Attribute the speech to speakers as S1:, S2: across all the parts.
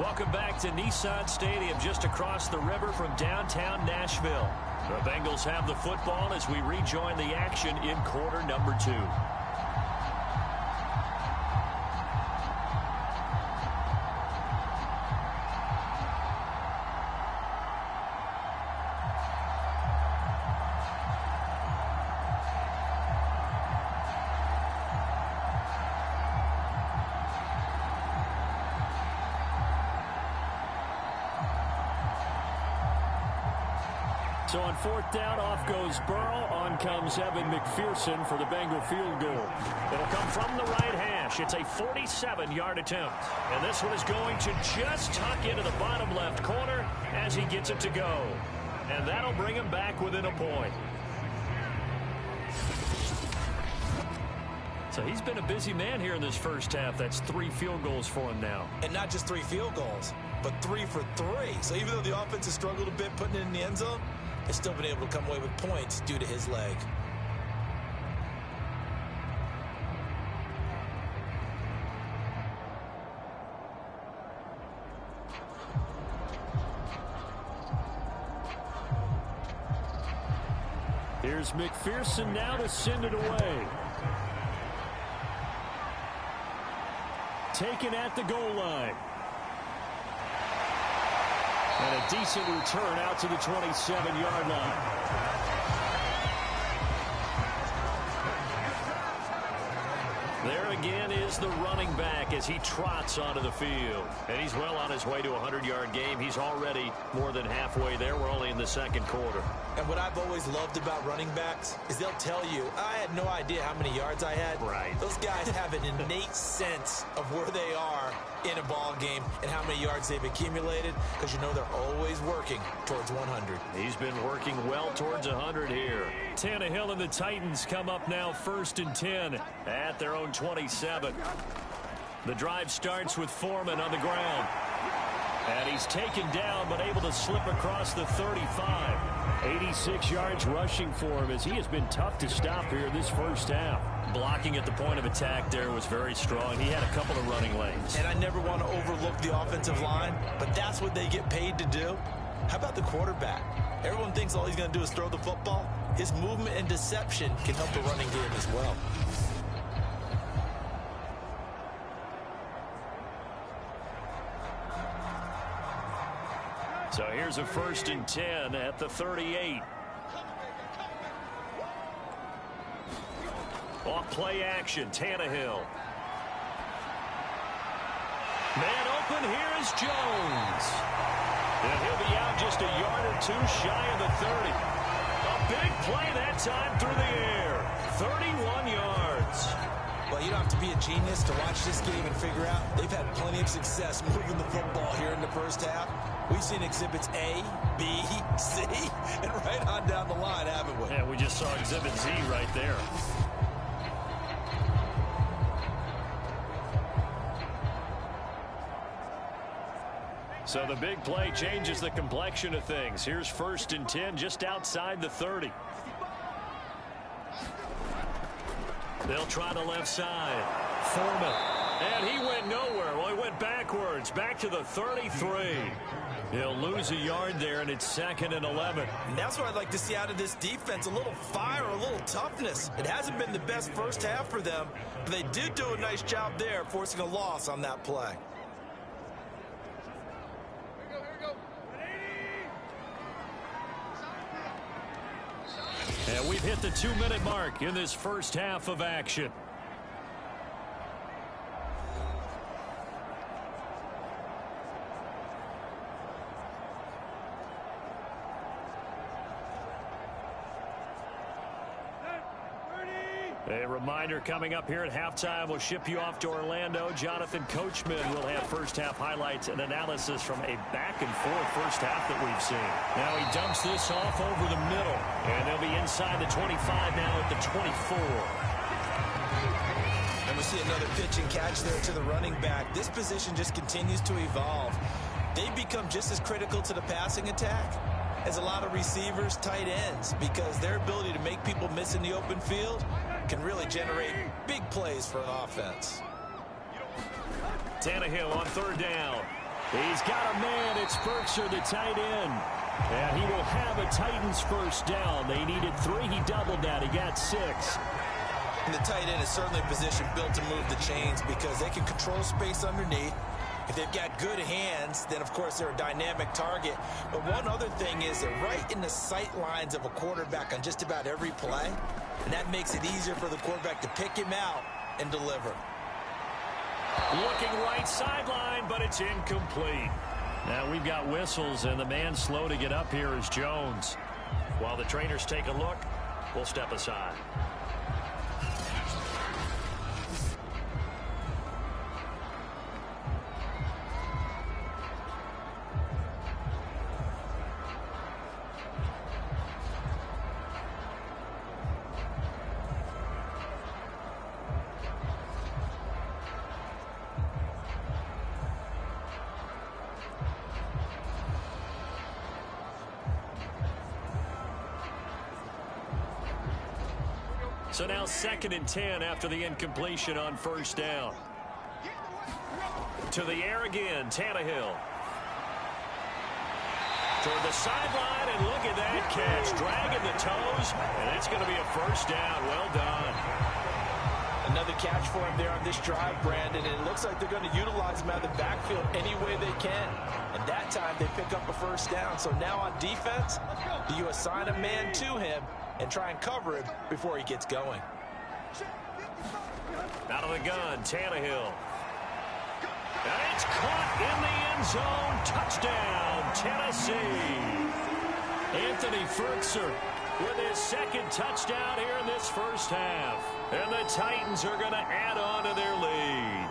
S1: Welcome back to Nissan Stadium, just across the river from downtown Nashville. The Bengals have the football as we rejoin the action in quarter number 2. So on 4th down, off goes Burrow. On comes Evan McPherson for the Bengal field goal. It'll come from the right hash. It's a 47-yard attempt. And this one is going to just tuck into the bottom left corner as he gets it to go. And that'll bring him back within a point. So he's been a busy man here in this first half. That's 3 field goals for him now.
S2: And not just 3 field goals, but 3 for 3. So even though the offense has struggled a bit putting it in the end zone, they've still been able to come away with points due to his leg.
S1: Here's McPherson now to send it away. Taken at the goal line. And a decent return out to the 27-yard line. There again is the running back as he trots onto the field. And he's well on his way to a 100-yard game. He's already more than halfway there. We're only in the second quarter.
S2: And what I've always loved about running backs is they'll tell you, I had no idea how many yards I had.
S1: Right.
S2: Those guys have an innate sense of where they are in a ball game and how many yards they've accumulated, because you know they're always working towards 100.
S1: He's been working well towards 100 here. Tannehill and the Titans come up now 1st and 10 at their own 27. The drive starts with Foreman on the ground. And he's taken down but able to slip across the 35. 86 yards rushing for him as he has been tough to stop here this first half. Blocking at the point of attack there was very strong. He had a couple of running lanes.
S2: And I never want to overlook the offensive line, but that's what they get paid to do. How about the quarterback? Everyone thinks all he's going to do is throw the football. His movement and deception can help the running game as well.
S1: So here's a 1st and 10 at the 38. Off play action, Tannehill. Man open, here is Jones. And he'll be out just a yard or 2 shy of the 30. A big play that time through the air. 31 yards.
S2: Well, you don't have to be a genius to watch this game and figure out they've had plenty of success moving the football here in the first half. We've seen exhibits A, B, C, and right on down the line, haven't we?
S1: Yeah, we just saw exhibit Z right there. So the big play changes the complexion of things. Here's 1st and 10 just outside the 30. They'll try the left side. Foreman. And he went nowhere. Well, he went backwards. Back to the 33. He'll lose a yard there, and it's 2nd and 11.
S2: And that's what I'd like to see out of this defense. A little fire, a little toughness. It hasn't been the best first half for them, but they did do a nice job there, forcing a loss on that play.
S1: And we've hit the 2-minute mark in this first half of action. A reminder coming up here at halftime, we'll ship you off to Orlando. Jonathan Coachman will have first half highlights and analysis from a back and forth first half that we've seen. Now he dumps this off over the middle, and they'll be inside the 25 now at the 24.
S2: And we see another pitch and catch there to the running back. This position just continues to evolve. They've become just as critical to the passing attack as a lot of receivers, tight ends, because their ability to make people miss in the open field can really generate big plays for an offense.
S1: Tannehill on 3rd down. He's got a man. It's Firkser, the tight end. And he will have a Titans first down. They needed 3. He doubled that. He got 6.
S2: And the tight end is certainly a position built to move the chains because they can control space underneath. If they've got good hands, then, of course, they're a dynamic target. But one other thing is they're right in the sight lines of a quarterback on just about every play. And that makes it easier for the quarterback to pick him out and deliver.
S1: Looking right sideline, but it's incomplete. Now we've got whistles, and the man slow to get up here is Jones. While the trainers take a look, we'll step aside. So now 2nd and 10 after the incompletion on first down. To the air again, Tannehill. Toward the sideline, and look at that catch. Dragging the toes, and it's going to be a first down. Well done.
S2: Another catch for him there on this drive, Brandon, and it looks like they're going to utilize him out of the backfield any way they can. And that time they pick up a first down. So now on defense, do you assign a man to him and try and cover him before he gets going?
S1: Out of the gun, Tannehill. And it's caught in the end zone. Touchdown, Tennessee. Anthony Firkser with his 2nd touchdown here in this first half. And the Titans are going to add on to their lead.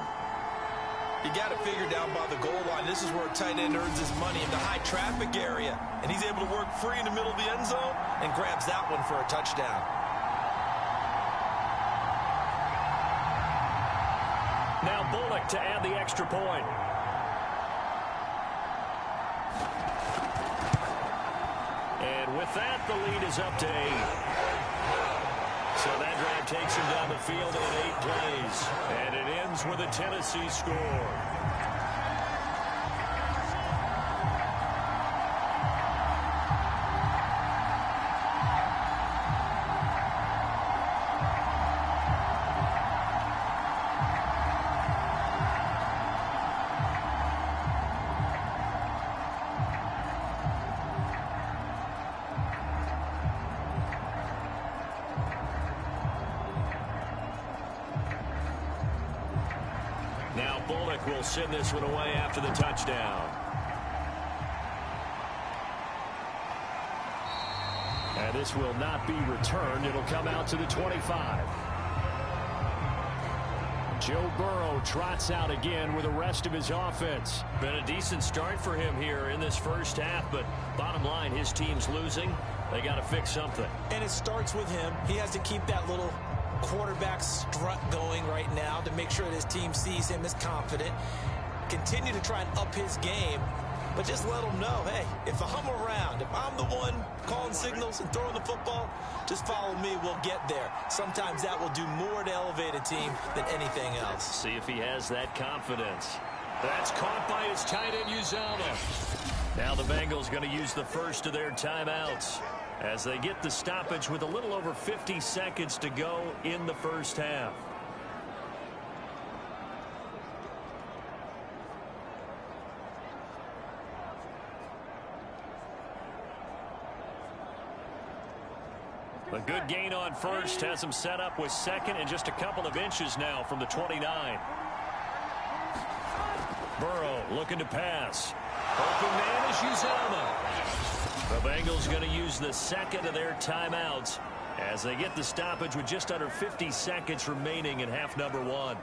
S2: You got to figure down by the goal line. This is where a tight end earns his money, in the high traffic area. And he's able to work free in the middle of the end zone and grabs that one for a touchdown.
S1: Now Bullock to add the extra point. And with that, the lead is up to 8. So that drive takes him down the field in 8 plays. And it ends with a Tennessee score. Now Bullock will send this one away after the touchdown. And this will not be returned. It'll come out to the 25. Joe Burrow trots out again with the rest of his offense. Been a decent start for him here in this first half, but bottom line, his team's losing. They got to fix something.
S2: And it starts with him. He has to keep that little quarterback strut going right now to make sure that his team sees him as confident. Continue to try and up his game, but just let him know, hey, if I'm around, if I'm the one calling signals and throwing the football, just follow me, we'll get there. Sometimes that will do more to elevate a team than anything else.
S1: See if he has that confidence. That's caught by his tight end, Uzomah. Now the Bengals going to use the first of their timeouts as they get the stoppage with a little over 50 seconds to go in the first half. A good gain on first has him set up with 2nd and just a couple of inches now from the 29. Burrow looking to pass. Open man is Uzomah. The Bengals going to use the 2nd of their timeouts as they get the stoppage with just under 50 seconds remaining in half number 1.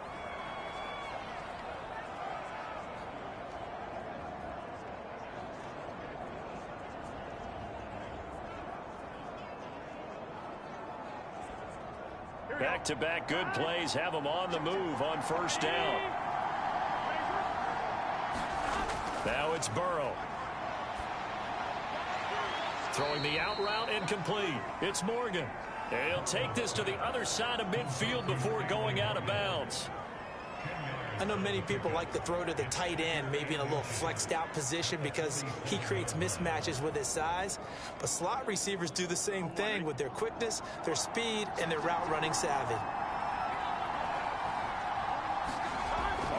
S1: Back-to-back good plays have them on the move on first down. Now it's Burrow. Throwing the out route incomplete. It's Morgan. And he'll take this to the other side of midfield before going out of bounds.
S2: I know many people like to throw to the tight end, maybe in a little flexed out position because he creates mismatches with his size. But slot receivers do the same thing with their quickness, their speed, and their route running savvy.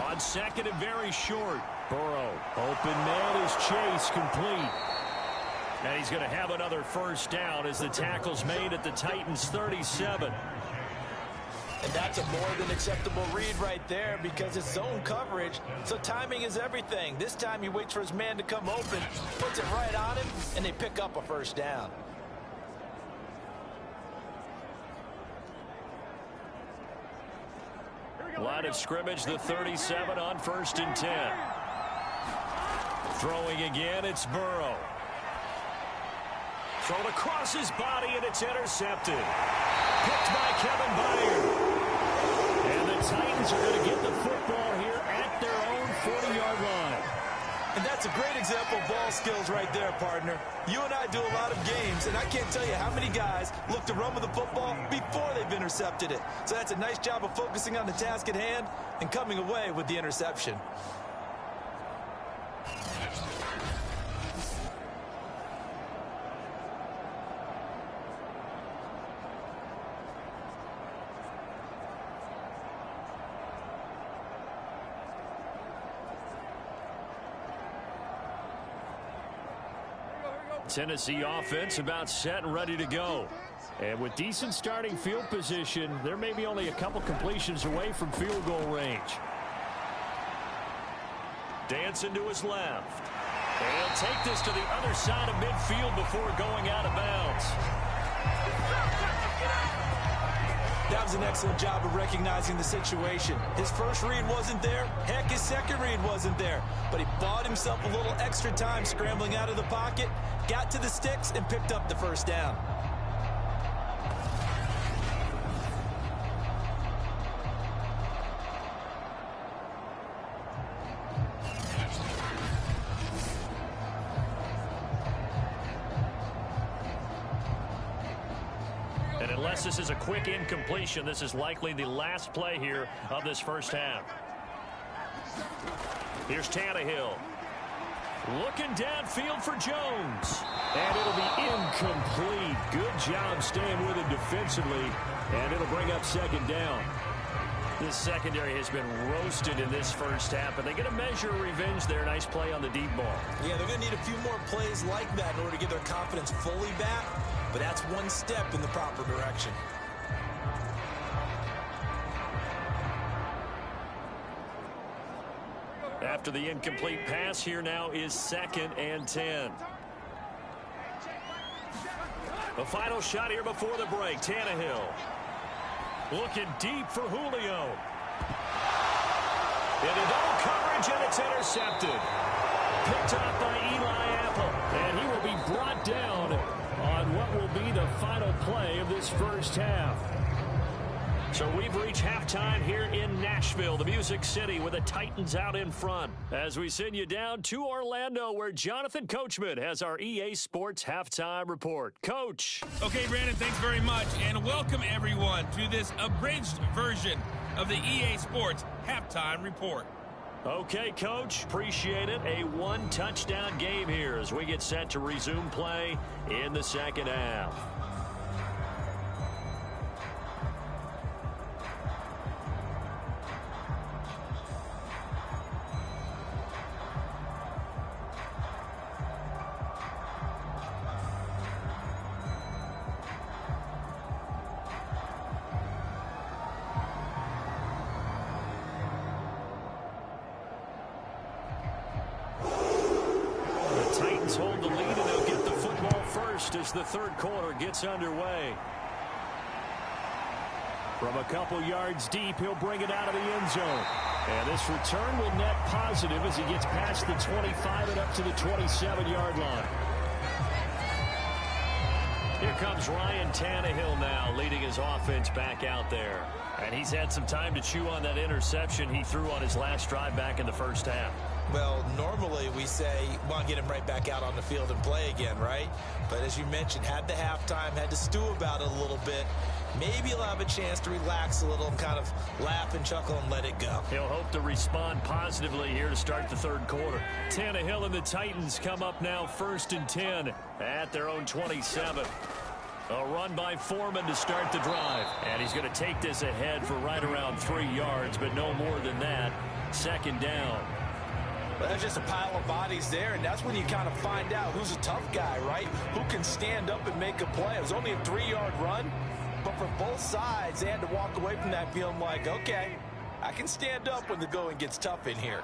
S1: On second and very short, Burrow. Open man is Chase, complete. And he's going to have another first down as the tackle's made at the Titans' 37.
S2: And that's a more than acceptable read right there because it's zone coverage, so timing is everything. This time he waits for his man to come open, puts it right on him, and they pick up a first down.
S1: Line of scrimmage, the 37 on 1st and 10. Throwing again, it's Burrow. Thrown across his body, and it's intercepted. Picked by Kevin Byard. And the Titans are going to get the football here at their own 40-yard line.
S2: And that's a great example of ball skills right there, partner. You and I do a lot of games, and I can't tell you how many guys look to run with the football before they've intercepted it. So that's a nice job of focusing on the task at hand and coming away with the interception.
S1: Tennessee offense about set and ready to go. And with decent starting field position, there may be only a couple completions away from field goal range. Dancing to his left. And he'll take this to the other side of midfield before going out of bounds.
S2: That was an excellent job of recognizing the situation. His first read wasn't there. Heck, his second read wasn't there. But he bought himself a little extra time scrambling out of the pocket, got to the sticks, and picked up the first down.
S1: And unless this is a quick incompletion, this is likely the last play here of this first half. Here's Tannehill. Looking downfield for Jones. And it'll be incomplete. Good job staying with it defensively. And it'll bring up second down. This secondary has been roasted in this first half, but they get a measure of revenge there. Nice play on the deep ball.
S2: Yeah, they're going to need a few more plays like that in order to get their confidence fully back. But that's one step in the proper direction.
S1: After the incomplete pass, here now is 2nd and 10. The final shot here before the break. Tannehill looking deep for Julio. Into double coverage, and it's intercepted. Picked up by Eli Apple, and he will be brought down on what will be the final play of this first half. So we've reached halftime here in Nashville, the Music City, with the Titans out in front. As we send you down to Orlando, where Jonathan Coachman has our EA Sports halftime report. Coach.
S3: Okay, Brandon, thanks very much, and welcome everyone to this abridged version of the EA Sports halftime report.
S1: Okay, Coach, appreciate it. A one-touchdown game here as we get set to resume play in the second half. Hold the lead, and they'll get the football first as the third quarter gets underway. From a couple yards deep, he'll bring it out of the end zone. And this return will net positive as he gets past the 25 and up to the 27-yard line. Here comes Ryan Tannehill now, leading his offense back out there. And he's had some time to chew on that interception he threw on his last drive back in the first half.
S2: Well, normally we say, well, get him right back out on the field and play again, right? But as you mentioned, had the halftime, had to stew about it a little bit. Maybe he'll have a chance to relax a little and kind of laugh and chuckle and let it go.
S1: He'll hope to respond positively here to start the third quarter. Tannehill and the Titans come up now 1st and 10 at their own 27. A run by Foreman to start the drive. And he's going to take this ahead for right around 3 yards, but no more than that. 2nd down.
S2: Well, there's just a pile of bodies there, and that's when you kind of find out who's a tough guy, right? Who can stand up and make a play. It was only a 3-yard run, but for both sides, they had to walk away from that feeling like, okay, I can stand up when the going gets tough in here.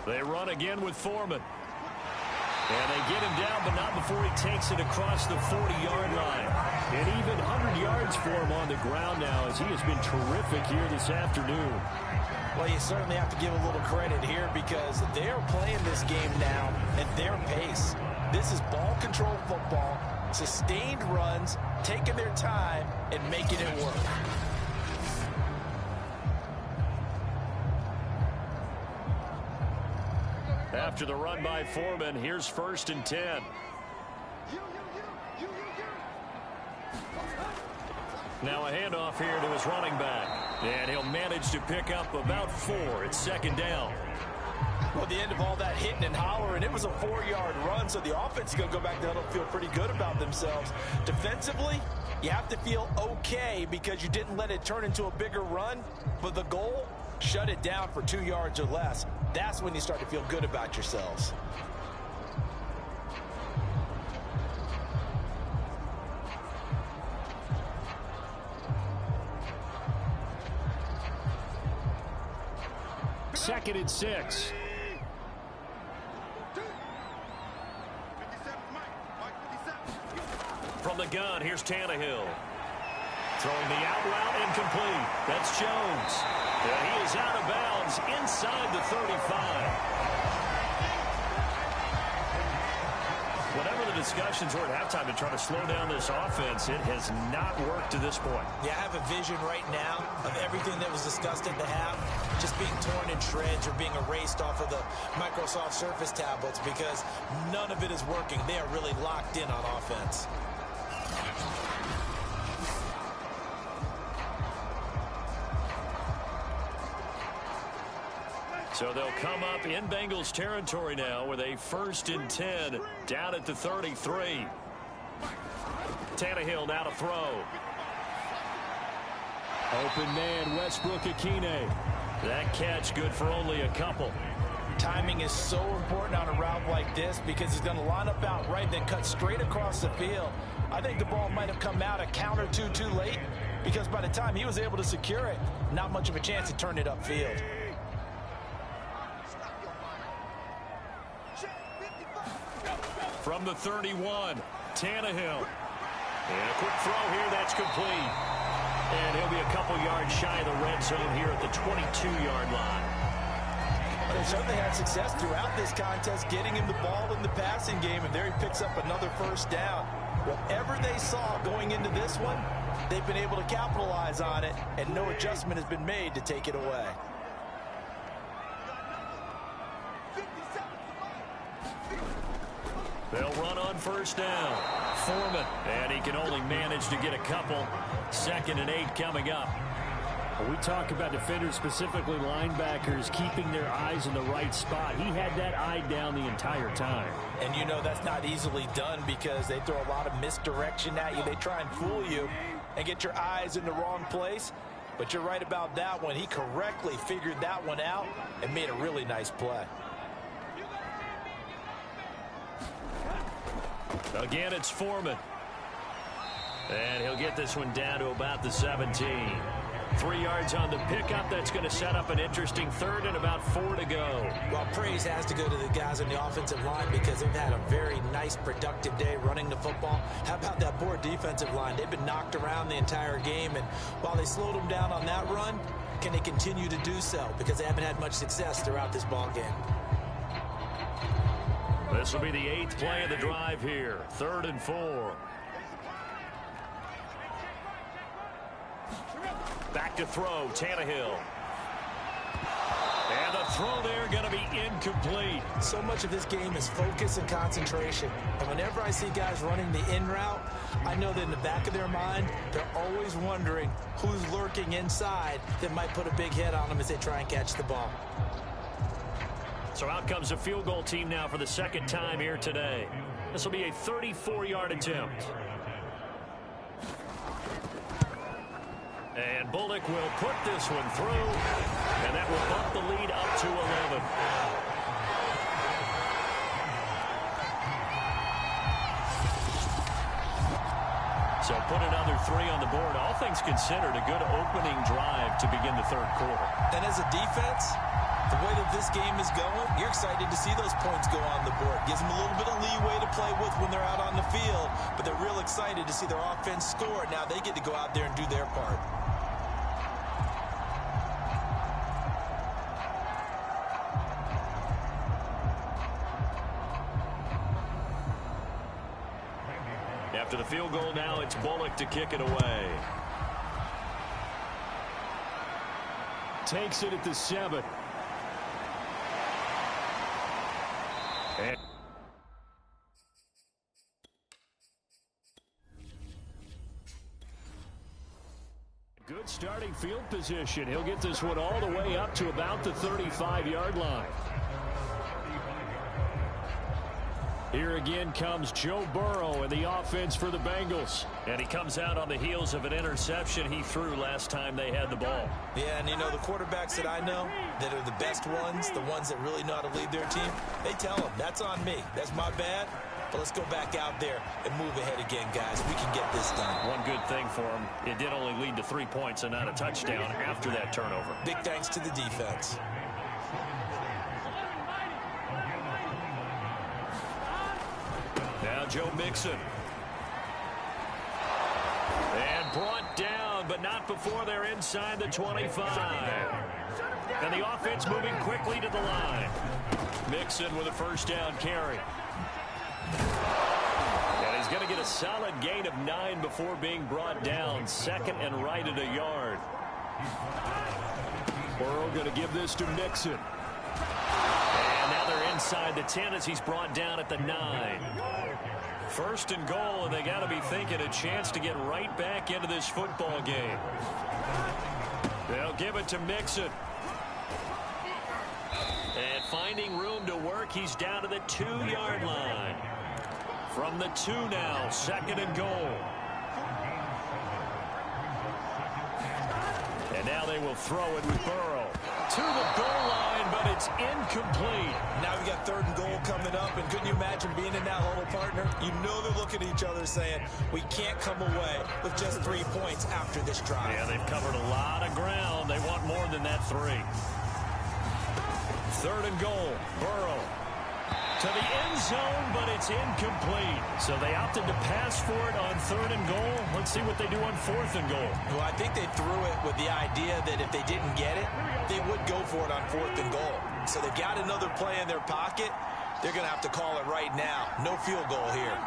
S1: They run again with Foreman. And they get him down, but not before he takes it across the 40-yard line. And even 100 yards for him on the ground now, as he has been terrific here this afternoon.
S2: Well, you certainly have to give a little credit here because they're playing this game now at their pace. This is ball control football, sustained runs, taking their time, and making it work.
S1: After the run by Foreman, here's 1st and 10. Now a handoff here to his running back. And he'll manage to pick up about 4. It's 2nd down.
S2: Well, the end of all that hitting and hollering, it was a 4-yard run, so the offense is going to go back to huddle and feel pretty good about themselves. Defensively, you have to feel okay because you didn't let it turn into a bigger run, but the goal, shut it down for 2 yards or less. That's when you start to feel good about yourselves.
S1: Second and 6. From the gun, here's Tannehill. Throwing the out route incomplete. That's Jones. And he is out of bounds inside the 35. Whatever the discussions were at halftime to try to slow down this offense, it has not worked to this point.
S2: Yeah, I have a vision right now of everything that was discussed at the half just being torn in shreds or being erased off of the Microsoft Surface tablets because none of it is working. They are really locked in on offense.
S1: So they'll come up in Bengals territory now with a 1st and 10 down at the 33. Tannehill now to throw. Open man, Westbrook-Akine. That catch good for only a couple.
S2: Timing is so important on a route like this because he's going to line up out right, then cut straight across the field. I think the ball might have come out a count or two too late because by the time he was able to secure it, not much of a chance to turn it upfield.
S1: From the 31, Tannehill. And a quick throw here, that's complete. And he'll be a couple yards shy of the red zone here at the 22-yard line.
S2: They certainly had success throughout this contest, getting him the ball in the passing game, and there he picks up another 1st down. Whatever they saw going into this one, they've been able to capitalize on it, and no adjustment has been made to take it away.
S1: They'll run on 1st down. Foreman, and he can only manage to get a couple. 2nd and 8 coming up.
S4: When we talk about defenders, specifically linebackers, keeping their eyes in the right spot, he had that eye down the entire time.
S2: And you know that's not easily done because they throw a lot of misdirection at you. They try and fool you and get your eyes in the wrong place. But you're right about that one. He correctly figured that one out and made a really nice play.
S1: Again, it's Foreman. And he'll get this one down to about the 17. 3 yards on the pickup. That's going to set up an interesting 3rd and about 4 to go.
S2: Well, praise has to go to the guys on the offensive line because they've had a very nice, productive day running the football. How about that poor defensive line? They've been knocked around the entire game, and while they slowed them down on that run, can they continue to do so? Because they haven't had much success throughout this ball game.
S1: This will be the 8th play of the drive here. 3rd and 4. Back to throw, Tannehill. And the throw there going to be incomplete.
S2: So much of this game is focus and concentration. And whenever I see guys running the in route, I know that in the back of their mind, they're always wondering who's lurking inside that might put a big hit on them as they try and catch the ball.
S1: So out comes a field goal team now for the second time here today. This will be a 34-yard attempt. And Bullock will put this one through, and that will bump the lead up to 11. So put another 3 on the board. All things considered, a good opening drive to begin the third quarter.
S2: And as a defense, the way that this game is going, you're excited to see those points go on the board. Gives them a little bit of leeway to play with when they're out on the field, but they're real excited to see their offense score. Now they get to go out there and do their part.
S1: After the field goal now, it's Bullock to kick it away.
S4: Takes it at the 7. Good starting field position. He'll get this one all the way up to about the 35-yard line. Here again comes Joe Burrow and the offense for the Bengals.
S1: And he comes out on the heels of an interception he threw last time they had the ball.
S2: Yeah, and you know, the quarterbacks that I know that are the best ones, the ones that really know how to lead their team, they tell them, that's on me. That's my bad. But let's go back out there and move ahead again, guys. We can get this done.
S1: One good thing for him, it did only lead to 3 points and not a touchdown after that turnover.
S2: Big thanks to the defense.
S1: Now Joe Mixon. And brought down, but not before they're inside the 25. And the offense moving quickly to the line. Mixon with a first down carry. And he's going to get a solid gain of 9 before being brought down. Second and right at a yard.
S4: Burrow going to give this to Mixon.
S1: And now they're inside the 10 as he's brought down at the 9. First and goal, and they got to be thinking a chance to get right back into this football game. They'll give it to Mixon. And finding room to work, he's down to the 2-yard line. From the 2 now, second and goal. And now they will throw it with Burrow. To the goal line, but it's incomplete.
S2: Now we got third and goal coming up, and couldn't you imagine being in that huddle, partner? You know they're looking at each other saying, we can't come away with just 3 points after this drive.
S1: Yeah, they've covered a lot of ground. They want more than that 3. Third and goal, Burrow. To the end zone, but it's incomplete. So they opted to pass for it on third and goal. Let's see what they do on fourth and goal.
S2: Well, I think they threw it with the idea that if they didn't get it, they would go for it on fourth and goal. So they've got another play in their pocket. They're going to have to call it right now. No field goal here.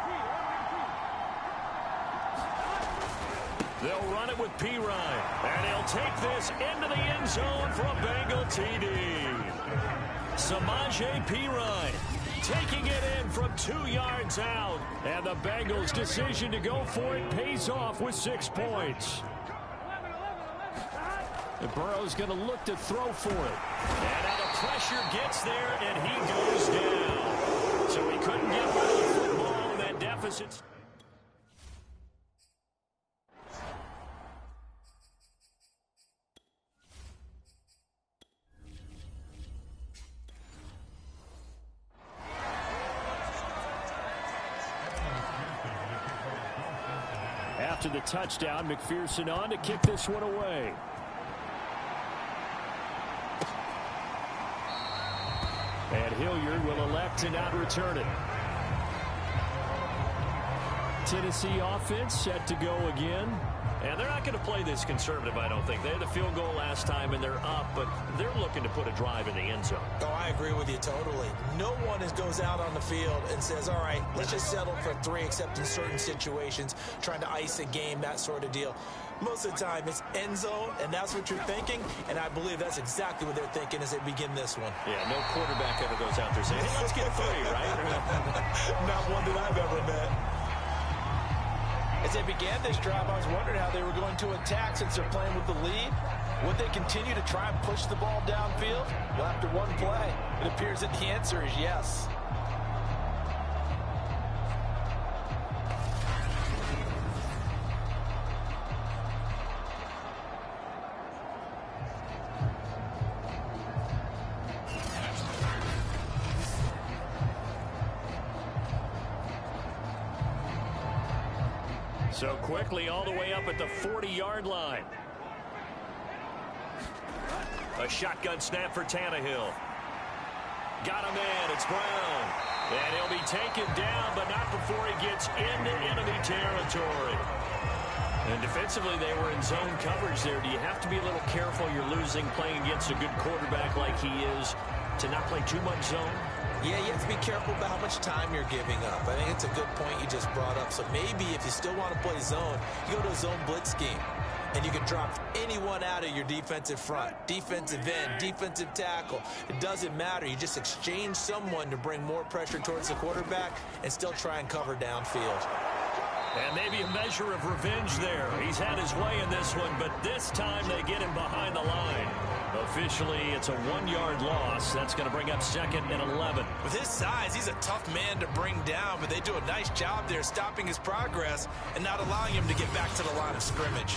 S1: They'll run it with Pirine. And he'll take this into the end zone for a Bengal TD. Samaje Pirine taking it in from 2 yards out. And the Bengals' decision to go for it pays off with 6 points.
S4: And Burrow's going to look to throw for it.
S1: And now the pressure gets there, and he goes down. So he couldn't get rid of the football, and that deficit's...
S4: After the touchdown, McPherson on to kick this one away. And Hilliard will elect to not return it. Tennessee offense set to go again.
S1: And they're not going to play this conservative, I don't think. They had a field goal last time, and they're up, but they're looking to put a drive in the end zone.
S2: Oh, I agree with you totally. No one goes out on the field and says, all right, let's just settle for 3, except in certain situations, trying to ice a game, that sort of deal. Most of the time, it's end zone, and that's what you're thinking, and I believe that's exactly what they're thinking as they begin this one.
S1: Yeah, no quarterback ever goes out there saying, hey, let's get 3, right?
S2: Not one that I've ever met. As they began this drive, I was wondering how they were going to attack since they're playing with the lead. Would they continue to try and push the ball downfield? Well, after one play, it appears that the answer is yes.
S1: So quickly all the way up at the 40-yard line. A shotgun snap for Tannehill. Got him in. It's Brown. And he'll be taken down, but not before he gets into enemy territory. And defensively, they were in zone coverage there. Do you have to be a little careful? You're losing playing against a good quarterback like he is to not play too much zone?
S2: Yeah, you have to be careful about how much time you're giving up. I think it's a good point you just brought up. So maybe if you still want to play zone, you go to a zone blitz scheme. And you can drop anyone out of your defensive front. Defensive end, defensive tackle. It doesn't matter. You just exchange someone to bring more pressure towards the quarterback and still try and cover downfield.
S1: And maybe a measure of revenge there. He's had his way in this one, but this time they get him behind the line. Officially, it's a 1-yard loss. That's going to bring up 2nd and 11.
S2: With his size, he's a tough man to bring down, but they do a nice job there stopping his progress and not allowing him to get back to the line of scrimmage.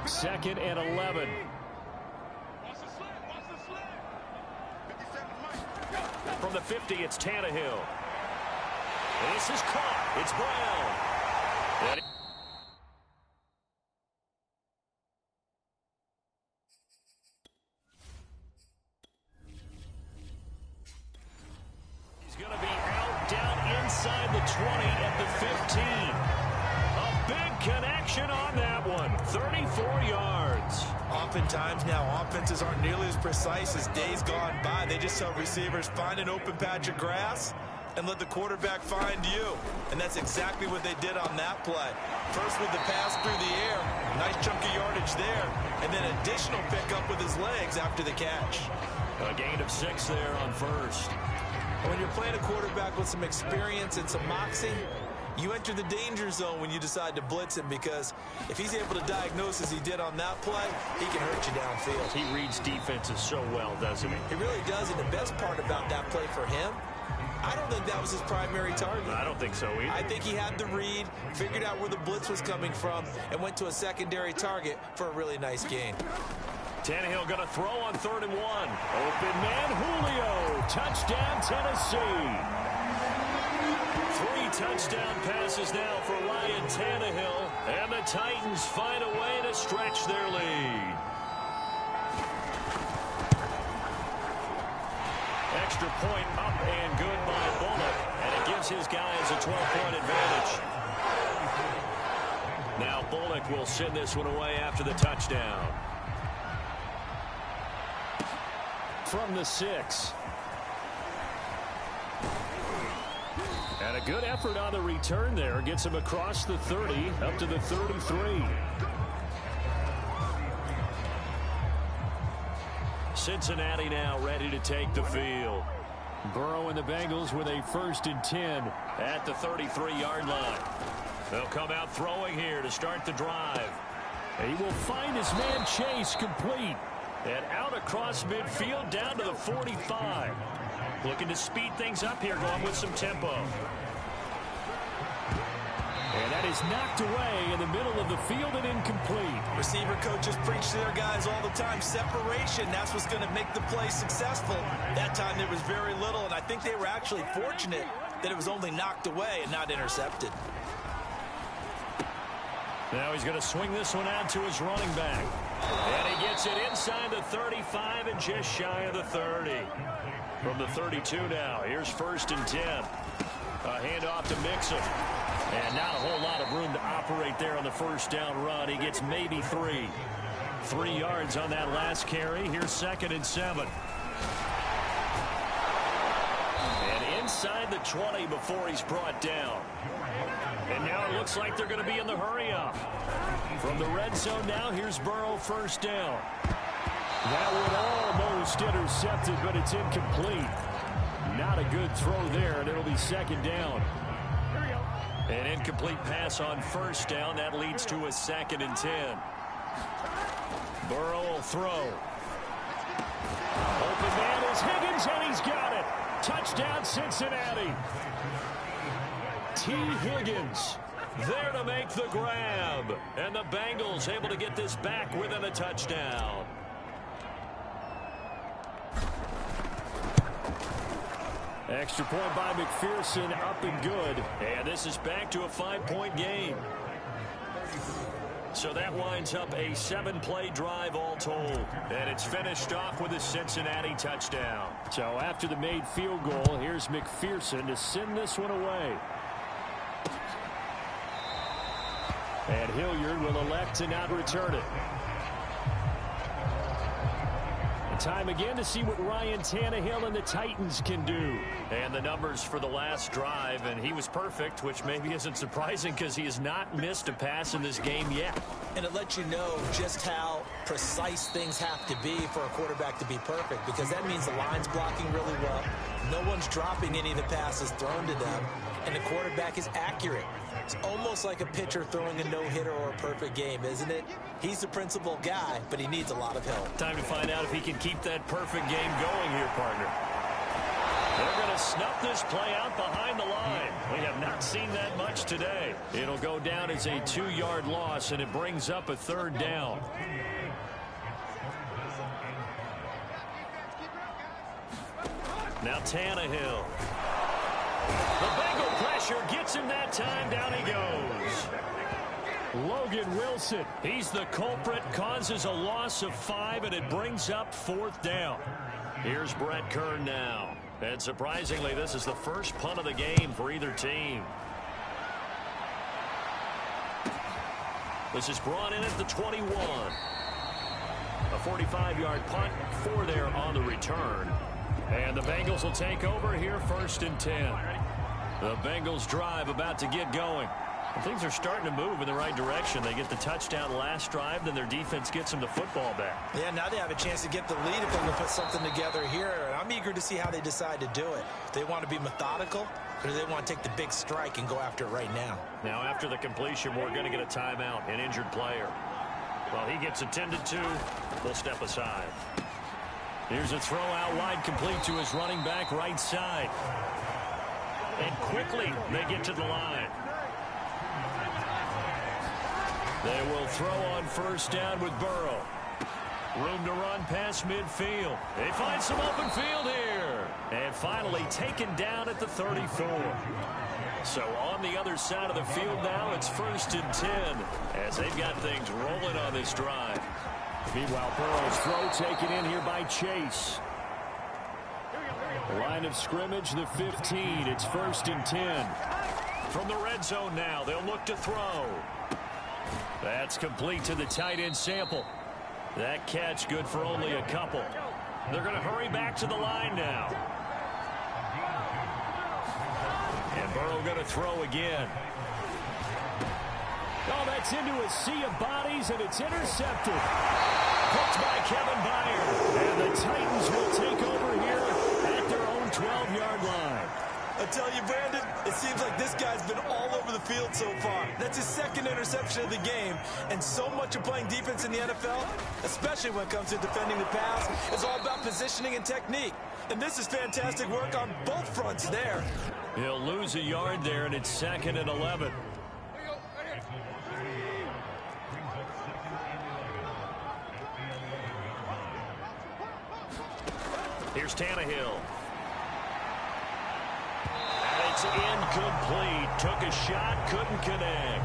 S1: Second and 11. From the 50, it's Tannehill. This is caught. It's Brown. And he's going to be out down inside the 20 at the 15. A big connection on that one. 34 yards.
S2: Oftentimes now, offenses aren't nearly as precise as days gone by. They just help receivers find an open patch of grass and let the quarterback find you. And that's exactly what they did on that play. First with the pass through the air, nice chunk of yardage there, and then additional pickup with his legs after the catch.
S1: A gain of 6 there on first.
S2: When you're playing a quarterback with some experience and some moxie, you enter the danger zone when you decide to blitz him, because if he's able to diagnose as he did on that play, he can hurt you downfield.
S1: He reads defenses so well, doesn't he?
S2: He really does, and the best part about that play for him, I don't think that was his primary target.
S1: I don't think so either.
S2: I think he had the read, figured out where the blitz was coming from, and went to a secondary target for a really nice gain.
S1: Tannehill going to throw on 3rd and 1. Open man, Julio. Touchdown, Tennessee. 3 touchdown passes now for Ryan Tannehill, and the Titans find a way to stretch their lead. Extra point up and good by Bullock, and it gives his guys a 12-point advantage. Now Bullock will send this one away after the touchdown. From the 6. And a good effort on the return there. Gets him across the 30, up to the 33. Cincinnati now ready to take the field. Burrow and the Bengals with a 1st and 10 at the 33-yard line. They'll come out throwing here to start the drive. He will find his man Chase complete. And out across midfield down to the 45. Looking to speed things up here, going with some tempo. And that is knocked away in the middle of the field and incomplete.
S2: Receiver coaches preach to their guys all the time. Separation, that's what's going to make the play successful. That time there was very little, and I think they were actually fortunate that it was only knocked away and not intercepted.
S1: Now he's going to swing this one out to his running back. And he gets it inside the 35 and just shy of the 30. From the 32 now, here's 1st and 10. A handoff to Mixon. And not a whole lot of room to operate there on the first down run. He gets maybe 3. 3 yards on that last carry. Here's 2nd and 7. And inside the 20 before he's brought down. And now it looks like they're going to be in the hurry-up. From the red zone now, here's Burrow, 1st down. That one almost intercepted, but it's incomplete. Not a good throw there, and it'll be 2nd down. An incomplete pass on 1st down. That leads to a 2nd and 10. Burrow will throw. Open man is Higgins, and he's got it. Touchdown, Cincinnati. T. Higgins there to make the grab. And the Bengals able to get this back within a touchdown. Extra point by McPherson, up and good. And this is back to a 5-point game. So that winds up a 7-play drive all told. And it's finished off with a Cincinnati touchdown. So after the made field goal, here's McPherson to send this one away. And Hilliard will elect to not return it. Time again to see what Ryan Tannehill and the Titans can do. And the numbers for the last drive, and he was perfect, which maybe isn't surprising because he has not missed a pass in this game yet.
S2: And it lets you know just how precise things have to be for a quarterback to be perfect, because that means the line's blocking really well. No one's dropping any of the passes thrown to them, and the quarterback is accurate. It's almost like a pitcher throwing a no-hitter or a perfect game, isn't it? He's the principal guy, but he needs a lot of help.
S1: Time to find out if he can keep that perfect game going here, partner. They're going to snuff this play out behind the line. We have not seen that much today. It'll go down as a 2-yard loss, and it brings up a 3rd down. Now Tannehill. The Bengal pressure gets him that time. Down he goes. Logan Wilson. He's the culprit. Causes a loss of 5, and it brings up 4th down. Here's Brett Kern now. And surprisingly, this is the first punt of the game for either team. This is brought in at the 21. A 45-yard punt, 4 there on the return. And the Bengals will take over here, 1st and 10. The Bengals drive about to get going. Things are starting to move in the right direction. They get the touchdown last drive, then their defense gets them the football back. Yeah, now they have a chance to get the lead if they can put something together here. And I'm eager to see how they decide to do it. Do they want to be methodical, or do they want to take the big strike and go after it right now? Now, after the completion, we're going to get a timeout, an injured player. Well, he gets attended to. They'll step aside. Here's a throw out wide, complete to his running back right side. And quickly, they get to the line. They will throw on 1st down with Burrow. Room to run past midfield. They find some open field here. And finally taken down at the 34. So on the other side of the field now, it's 1st and 10 as they've got things rolling on this drive. Meanwhile, Burrow's throw taken in here by Chase. Line of scrimmage, the 15. It's 1st and 10. From the red zone now, they'll look to throw. That's complete to the tight end Sample. That catch good for only a couple. They're going to hurry back to the line now. And Burrow going to throw again. Oh, that's into a sea of bodies, and it's intercepted. Picked by Kevin Byard. And the Titans will take over here at their own 12-yard line. I tell you, Brandon, it seems like this guy's been all over the field so far. That's his 2nd interception of the game. And so much of playing defense in the NFL, especially when it comes to defending the pass, is all about positioning and technique. And this is fantastic work on both fronts there. He'll lose a yard there, and it's 2nd and 11. Here's Tannehill. And it's incomplete. Took a shot, couldn't connect.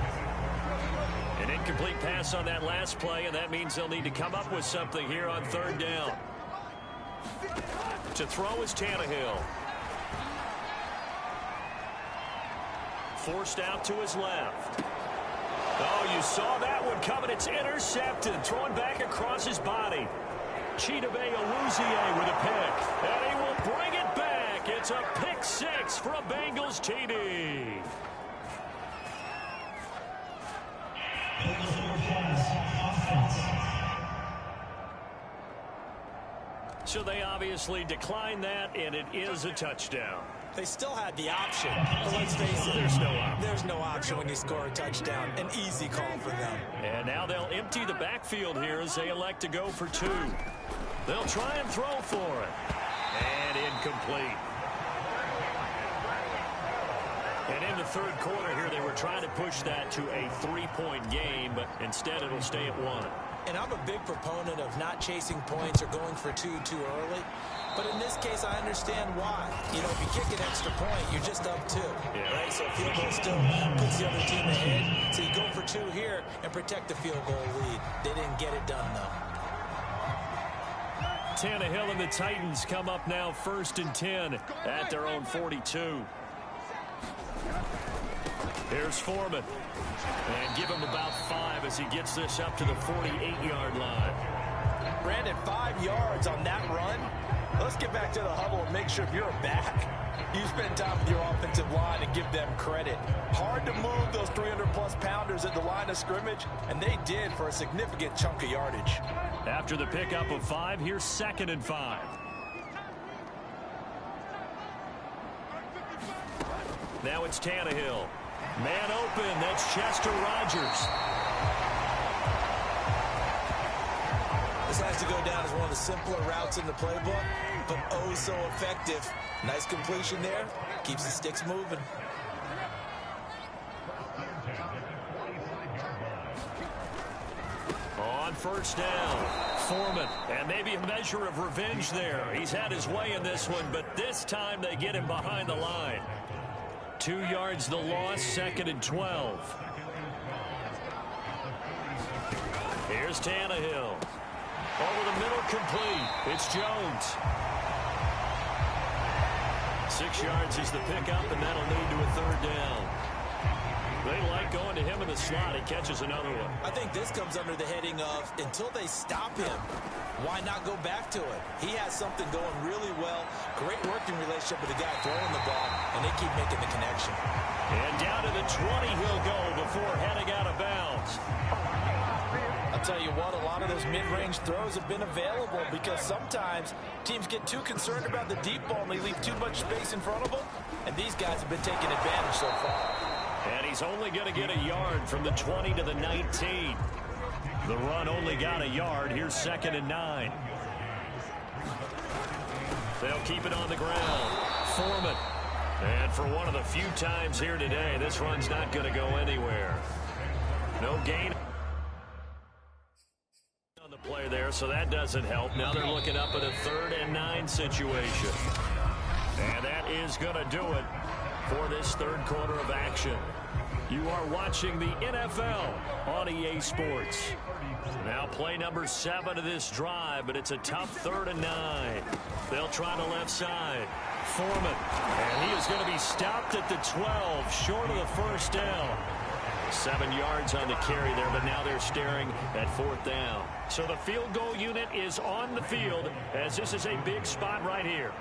S1: An Incomplete pass on that last play, and that means they'll need to come up with something here on third down. To throw is Tannehill. Forced out to his left. Oh, you saw that one coming. It's intercepted. Throwing back across his body. Chidobe Awuzie with a pick. And he will bring it back. It's a pick six for a Bengals TD. So they obviously declined that, and it is a touchdown.
S2: They still had the option, but let's face it, there's no option when you score a touchdown. An easy call for them.
S1: And now they'll empty the backfield here as they elect to go for two. They'll try and throw for it. And incomplete. And in the third quarter here, they were trying to push that to a three-point game, but instead it'll stay at one.
S2: And I'm a big proponent of not chasing points or going for two too early. But in this case, I understand why. You know, if you kick an extra point, you're just up two. Yeah. Right? So a field goal still puts the other team ahead. So you go for two here and protect the field goal lead. They didn't get it done, though.
S1: Tannehill and the Titans come up now 1st and 10 at their own 42. Here's Foreman. And give him about 5 as he gets this up to the 48-yard line.
S2: Brandon, 5 yards on that run. Let's get back to the huddle and make sure if you're back, you spend time with your offensive line and give them credit. Hard to move those 300-plus pounders at the line of scrimmage, and they did for a significant chunk of yardage.
S1: After the pickup of 5, here's 2nd and 5. Now it's Tannehill. Man open, that's Chester Rogers.
S2: This has to go down as one of the simpler routes in the playbook, but oh so effective. Nice completion there. Keeps the sticks moving.
S1: On 1st down, Foreman. And maybe a measure of revenge there. He's had his way in this one, but this time they get him behind the line. 2 yards the loss, 2nd and 12. Here's Tannehill. Over the middle, complete. It's Jones. 6 yards is the pickup, and that'll lead to a 3rd down. They like going to him in the slot. He catches another one.
S2: I think this comes under the heading of, until they stop him, why not go back to it? He has something going really well. Great working relationship with the guy throwing the ball, and they keep making the connection.
S1: And down to the 20 he'll go before heading out of bounds.
S2: I'll tell you what, a lot of those mid-range throws have been available because sometimes teams get too concerned about the deep ball and they leave too much space in front of them, and these guys have been taking advantage so far.
S1: And he's only going to get a yard from the 20 to the 19. The run only got a yard. Here's 2nd and 9. They'll keep it on the ground. Foreman. And for one of the few times here today, this run's not going to go anywhere. No gain on the play there, so that doesn't help. Now they're looking up at a 3rd and 9 situation. And that is going to do it for this third quarter of action. You are watching the NFL on EA Sports. Now play number 7 of this drive, but it's a tough 3rd and 9. They'll try the left side. Foreman, and he is going to be stopped at the 12, short of the 1st down. 7 yards on the carry there, but now they're staring at 4th down. So the field goal unit is on the field, as this is a big spot right here.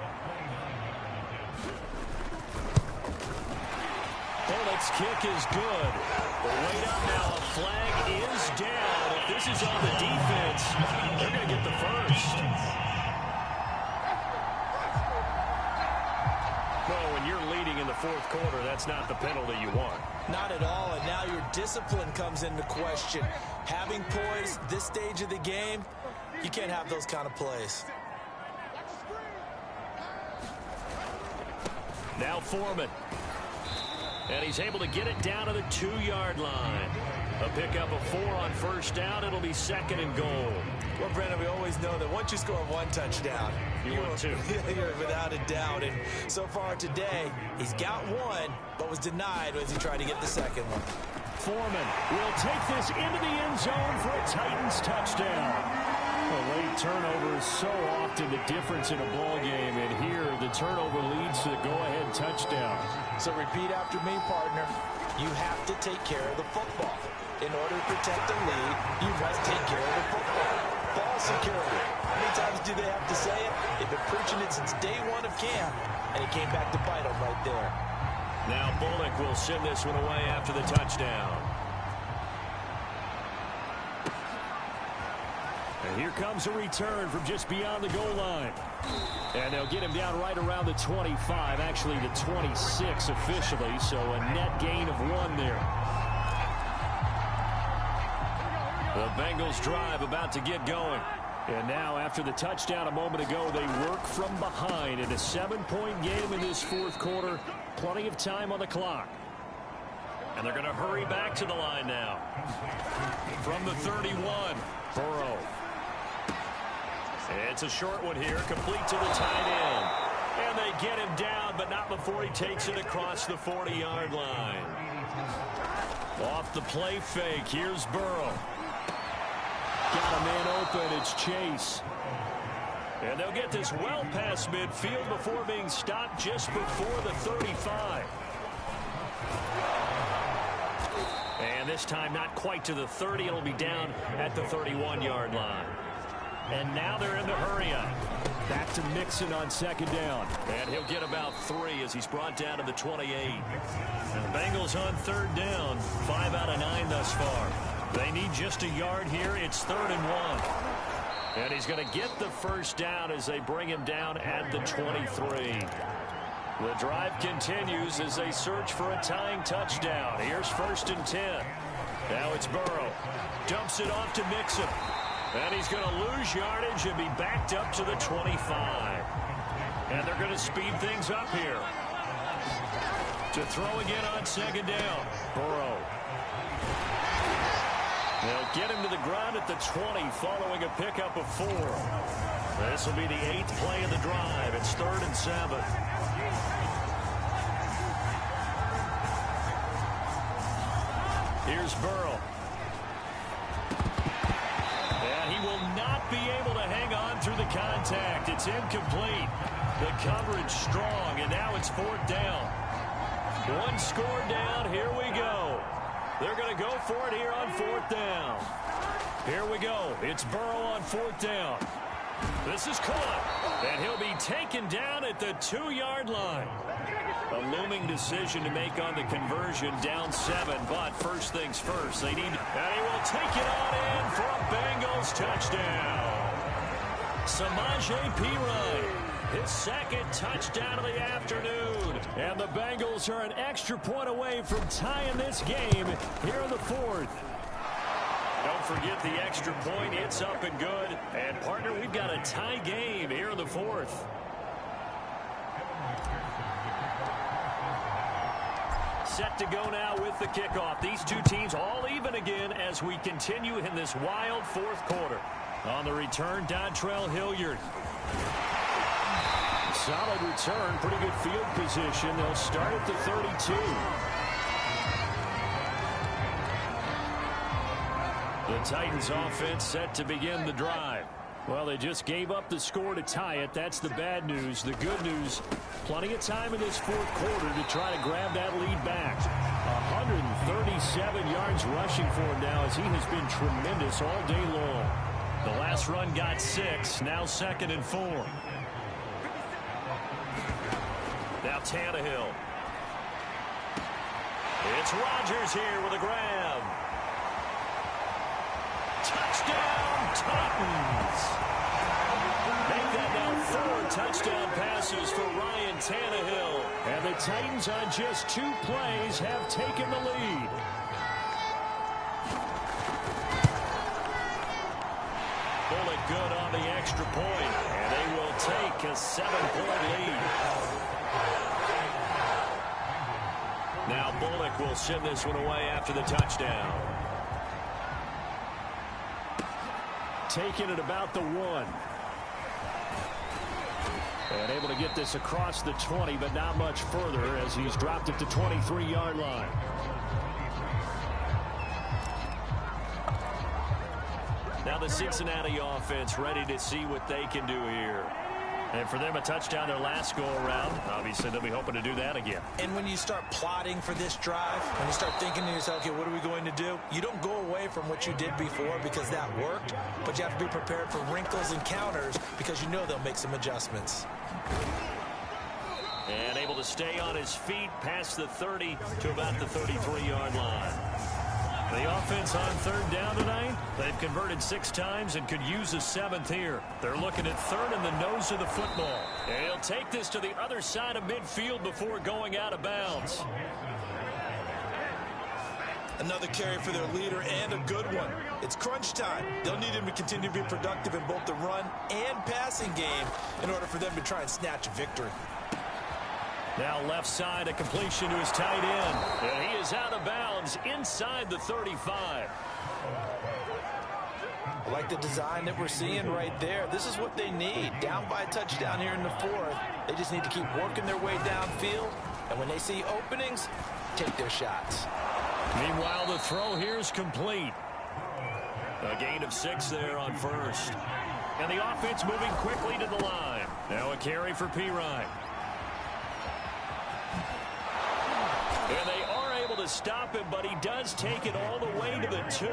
S1: Bullock's kick is good. But wait up now. A flag is down. If this is on the defense, they're going to get the first. Well, when you're leading in the 4th quarter, that's not the penalty you want.
S2: Not at all, and now your discipline comes into question. Having poise this stage of the game, you can't have those kind of plays.
S1: Now Foreman. And he's able to get it down to the 2-yard line. A pickup of 4 on 1st down. It'll be 2nd and goal.
S2: Well, Brandon, we always know that once you score 1 touchdown,
S1: you want 2.
S2: You're without a doubt. And so far today, he's got 1, but was denied as he tried to get the 2nd one.
S1: Foreman will take this into the end zone for a Titans touchdown. A late turnover is so often the difference in a ball game, and here the turnover leads to the go-ahead touchdown.
S2: So repeat after me, partner. You have to take care of the football. In order to protect the lead, you must take care of the football. Ball security. How many times do they have to say it? They've been preaching it since day one of camp, and it came back to bite them right there.
S1: Now Bullock will send this one away after the touchdown. And here comes a return from just beyond the goal line. And they'll get him down right around the 25, actually the 26 officially, so a net gain of 1 there. The Bengals drive about to get going. And now, after the touchdown a moment ago, they work from behind in a 7-point game in this fourth quarter. Plenty of time on the clock. And they're going to hurry back to the line now. From the 31, Burrow. It's a short one here, complete to the tight end. And they get him down, but not before he takes it across the 40-yard line. Off the play fake, here's Burrow. Got a man open, it's Chase. And they'll get this well past midfield before being stopped just before the 35. And this time not quite to the 30, it'll be down at the 31-yard line. And now they're in the hurry-up. Back to Mixon on second down. And he'll get about 3 as he's brought down to the 28. And the Bengals on third down, 5 out of 9 thus far. They need just a yard here. It's 3rd and 1. And he's going to get the first down as they bring him down at the 23. The drive continues as they search for a tying touchdown. Here's 1st and 10. Now it's Burrow. Dumps it off to Mixon. And he's going to lose yardage and be backed up to the 25. And they're going to speed things up here. To throw again on second down. Burrow. They'll get him to the ground at the 20 following a pickup of 4. This will be the 8th play of the drive. It's 3rd and 7. Here's Burrow. And he will not be able to hang on through the contact. It's incomplete. The coverage strong, and now it's 4th down. 1 score down. Here we go. They're going to go for it here on 4th down. Here we go. It's Burrow on 4th down. This is caught. And he'll be taken down at the 2-yard line. A looming decision to make on the conversion, down 7. But first things first, they need... And he will take it on in for a Bengals touchdown. Samaje Perine. His 2nd touchdown of the afternoon. And the Bengals are an extra point away from tying this game here in the 4th. Don't forget the extra point. It's up and good. And, partner, we've got a tie game here in the 4th. Set to go now with the kickoff. These two teams all even again as we continue in this wild 4th quarter. On the return, Dontrell Hilliard. Solid return, pretty good field position. They'll start at the 32. The Titans offense set to begin the drive. Well, they just gave up the score to tie it. That's the bad news. The good news, plenty of time in this 4th quarter to try to grab that lead back. 137 yards rushing for him now as he has been tremendous all day long. The last run got 6, now 2nd and 4. Now Tannehill. It's Rodgers here with a grab. Touchdown, Titans. Make that now 4 touchdown passes for Ryan Tannehill. And the Titans on just 2 plays have taken the lead. Bullock good on the extra point. And they will take a 7-point lead. Now Bullock will send this one away after the touchdown. Taking it about the 1. And able to get this across the 20, but not much further as he's dropped it to 23-yard line. Now the Cincinnati offense ready to see what they can do here. And for them, a touchdown their last go-around. Obviously, they'll be hoping to do that again.
S2: And when you start plotting for this drive, when you start thinking to yourself, okay, what are we going to do? You don't go away from what you did before because that worked, but you have to be prepared for wrinkles and counters because you know they'll make some adjustments.
S1: And able to stay on his feet past the 30 to about the 33-yard line. The offense on third down tonight, they've converted 6 times and could use a 7th here. They're looking at third in the nose of the football. And he'll take this to the other side of midfield before going out of bounds.
S2: Another carry for their leader and a good one. It's crunch time. They'll need him to continue to be productive in both the run and passing game in order for them to try and snatch a victory.
S1: Now left side, a completion to his tight end. And he is out of bounds inside the 35.
S2: I like the design that we're seeing right there. This is what they need. Down by a touchdown here in the 4th. They just need to keep working their way downfield. And when they see openings, take their shots.
S1: Meanwhile, the throw here is complete. A gain of 6 there on first. And the offense moving quickly to the line. Now a carry for Pirine. And they are able to stop him, but he does take it all the way to the 2.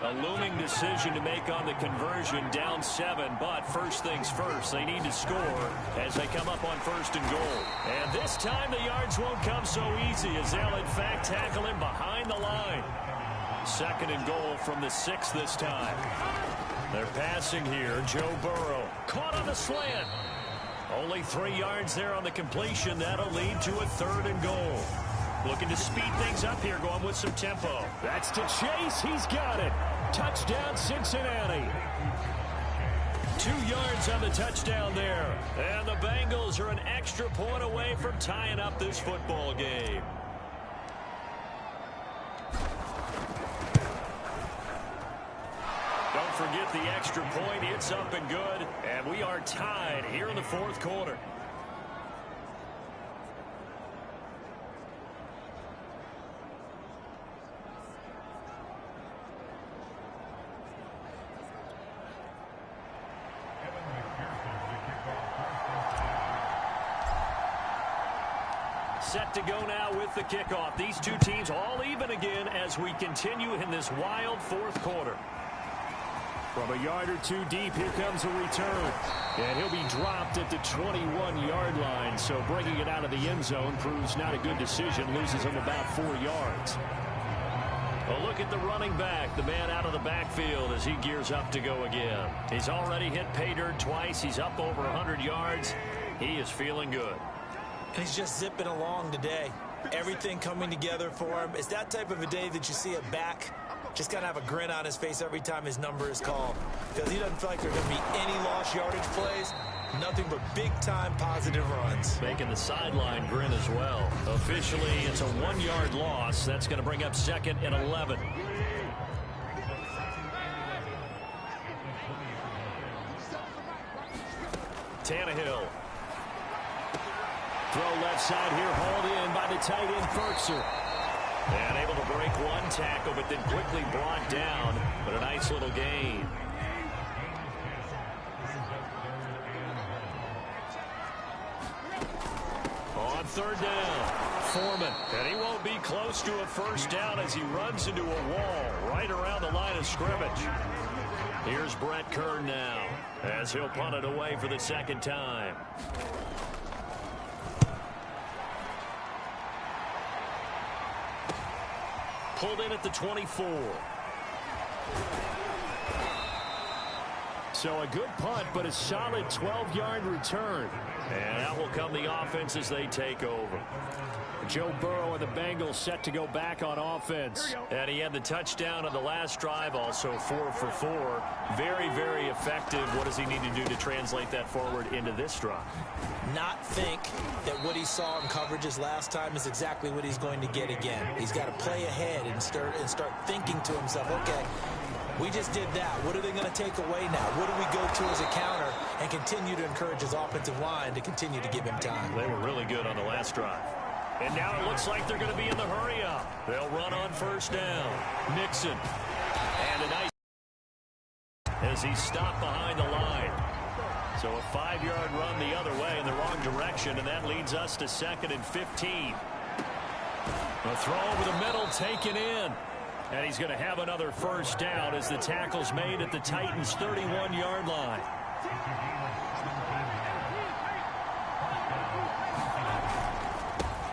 S1: A looming decision to make on the conversion, down 7. But first things first, they need to score as they come up on first and goal. And this time the yards won't come so easy as they'll in fact tackle him behind the line. 2nd and goal from the 6 this time. They're passing here. Joe Burrow caught on the slant. Only 3 yards there on the completion. That'll lead to a 3rd and goal. Looking to speed things up here, going with some tempo. That's to Chase. He's got it. Touchdown, Cincinnati. 2 yards on the touchdown there. And the Bengals are an extra point away from tying up this football game. Don't forget the extra point. It's up and good. And we are tied here in the 4th quarter. Set to go now with the kickoff. These two teams all even again as we continue in this wild 4th quarter. From a yard or 2 deep, here comes a return. And he'll be dropped at the 21-yard line. So bringing it out of the end zone proves not a good decision. Loses him about 4 yards. A look at the running back, the man out of the backfield as he gears up to go again. He's already hit pay dirt twice. He's up over 100 yards. He is feeling good.
S2: And he's just zipping along today. Everything coming together for him. It's that type of a day that you see a back just kind of have a grin on his face every time his number is called. Because he doesn't feel like there are going to be any lost yardage plays. Nothing but big-time positive runs.
S1: Making the sideline grin as well. Officially, it's a 1-yard loss. That's going to bring up 2nd and 11. Tannehill. Throw left side here, hauled in by the tight end, Ferkser. And able to break 1 tackle, but then quickly brought down. But a nice little gain. On 3rd down, Foreman. And he won't be close to a first down as he runs into a wall right around the line of scrimmage. Here's Brett Kern now as he'll punt it away for the 2nd time. Pulled in at the 24. So a good punt, but a solid 12-yard return. And out will come the offense as they take over. Joe Burrow and the Bengals set to go back on offense. And he had the touchdown on the last drive, also 4 for 4. Very, very effective. What does he need to do to translate that forward into this drive?
S2: Not think that what he saw in coverages last time is exactly what he's going to get again. He's got to play ahead and start thinking to himself, okay, we just did that. What are they going to take away now? What do we go to as a counter? And continue to encourage his offensive line to continue to give him time.
S1: They were really good on the last drive. And now it looks like they're going to be in the hurry-up. They'll run on first down. Nixon. And a nice as he's stopped behind the line. So a 5-yard run the other way in the wrong direction, and that leads us to 2nd and 15. A throw over the middle taken in. And he's going to have another first down as the tackle's made at the Titans' 31-yard line.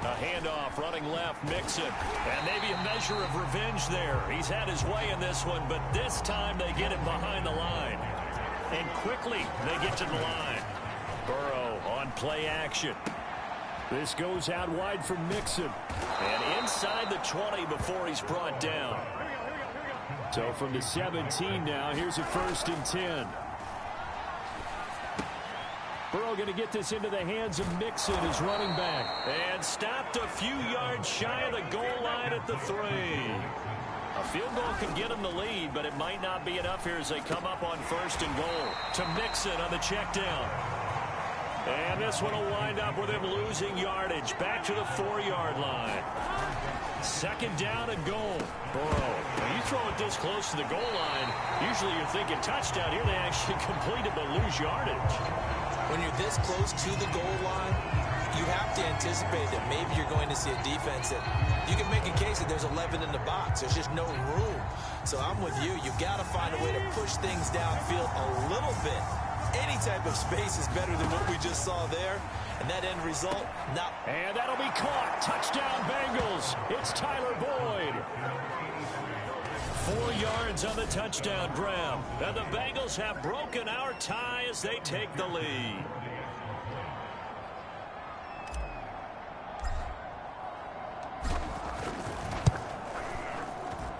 S1: A handoff running left, Mixon. And maybe a measure of revenge there. He's had his way in this one, but this time they get him behind the line. And quickly they get to the line. Burrow on play action. This goes out wide for Mixon. And inside the 20 before he's brought down. So from the 17 now, here's a 1st and 10. Burrow going to get this into the hands of Mixon, his running back. And stopped a few yards shy of the goal line at the 3. A field goal can get him the lead, but it might not be enough here as they come up on 1st and goal. To Mixon on the check down. And this one will wind up with him losing yardage back to the 4-yard line. 2nd down and goal. Burrow. When you throw it this close to the goal line, usually you're thinking touchdown. Here they actually complete it but lose yardage.
S2: When you're this close to the goal line, you have to anticipate that maybe you're going to see a defense that you can make a case that there's 11 in the box. There's just no room. So I'm with you. You've got to find a way to push things downfield a little bit. Any type of space is better than what we just saw there. And that end result, not.
S1: And that'll be caught. Touchdown, Bengals. It's Tyler Boyd. 4 yards on the touchdown grab. And the Bengals have broken our tie as they take the lead.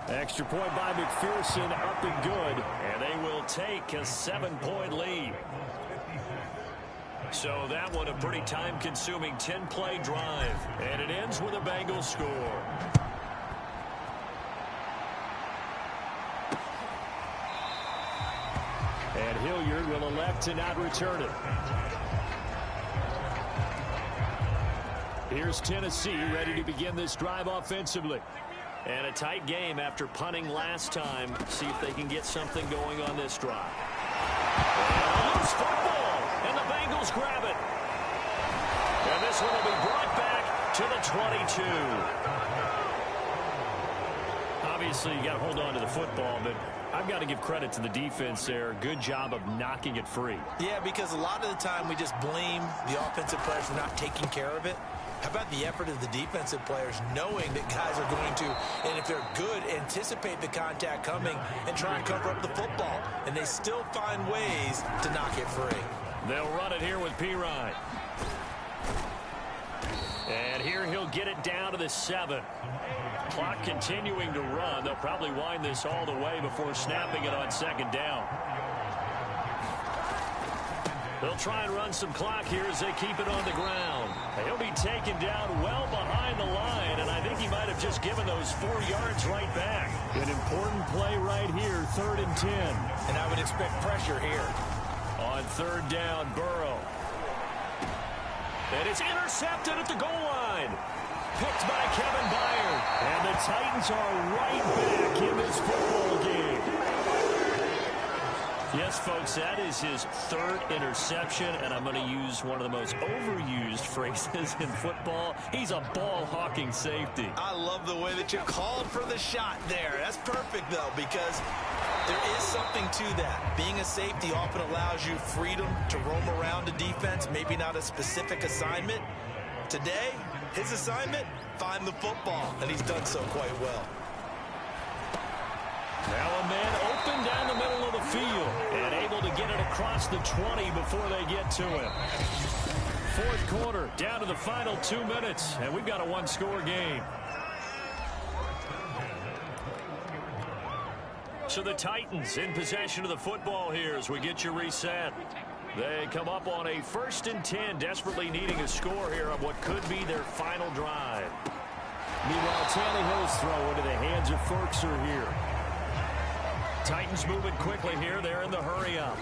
S1: Extra point by McPherson, up and good. And they will take a 7-point lead. So that one a pretty time-consuming 10-play drive. And it ends with a Bengals score. And Hilliard will elect to not return it. Here's Tennessee ready to begin this drive offensively. And a tight game after punting last time. See if they can get something going on this drive. And a loose football. And the Bengals grab it. And this one will be brought back to the 22. Obviously, you got to hold on to the football, but I've got to give credit to the defense there. Good job of knocking it free.
S2: Yeah, because a lot of the time we just blame the offensive players for not taking care of it. How about the effort of the defensive players knowing that guys are going to, and if they're good, anticipate the contact coming and try and cover up the football. And they still find ways to knock it free.
S1: They'll run it here with Pirine. And here he'll get it down to the 7. Clock continuing to run. They'll probably wind this all the way before snapping it on 2nd down. They'll try and run some clock here as they keep it on the ground. He'll be taken down well behind the line, and I think he might have just given those 4 yards right back. An important play right here, 3rd and 10.
S2: And I would expect pressure here.
S1: On 3rd down, Burrow. And it's intercepted at the goal line. Picked by Kevin Byard. And the Titans are right back in this football game. Yes, folks, that is his 3rd interception, and I'm going to use one of the most overused phrases in football. He's a ball-hawking safety.
S2: I love the way that you called for the shot there. That's perfect, though, because there is something to that. Being a safety often allows you freedom to roam around a defense, maybe not a specific assignment. Today, his assignment, find the football, and he's done so quite well.
S1: Now a man open down the middle of the field and able to get it across the 20 before they get to him. 4th quarter, down to the final 2 minutes, and we've got a 1-score game. So the Titans in possession of the football here as we get you reset. They come up on a 1st and 10, desperately needing a score here on what could be their final drive. Meanwhile, Tannehill's throw into the hands of Ferkser here. Titans moving quickly here. They're in the hurry-up.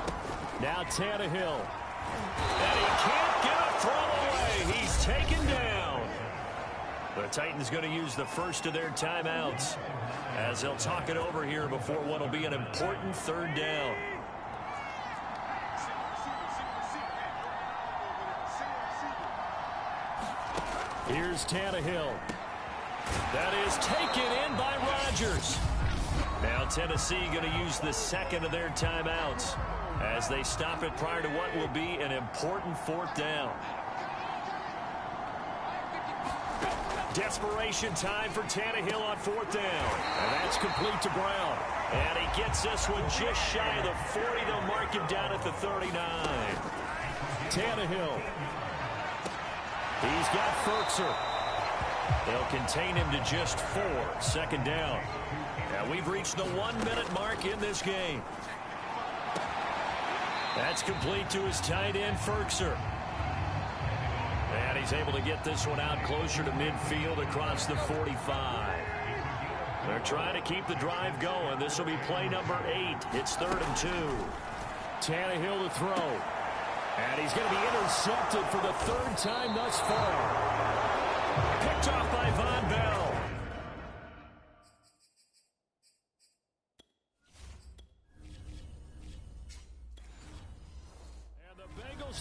S1: Now Tannehill. And he can't get a throw away. He's taken down. The Titans going to use the first of their timeouts as they'll talk it over here before what will be an important 3rd down. Here's Tannehill. That is taken in by Rodgers. Now Tennessee going to use the second of their timeouts as they stop it prior to what will be an important fourth down. Desperation time for Tannehill on fourth down. And that's complete to Brown. And he gets this one just shy of the 40. They'll mark him down at the 39. Tannehill. He's got Ferkser. They'll contain him to just 4. Second down. Now we've reached the 1-minute mark in this game. That's complete to his tight end, Ferkser. And he's able to get this one out closer to midfield across the 45. They're trying to keep the drive going. This will be play number 8. It's 3rd and 2. Tannehill to throw. And he's going to be intercepted for the 3rd time thus far. Picked off by Von Bell.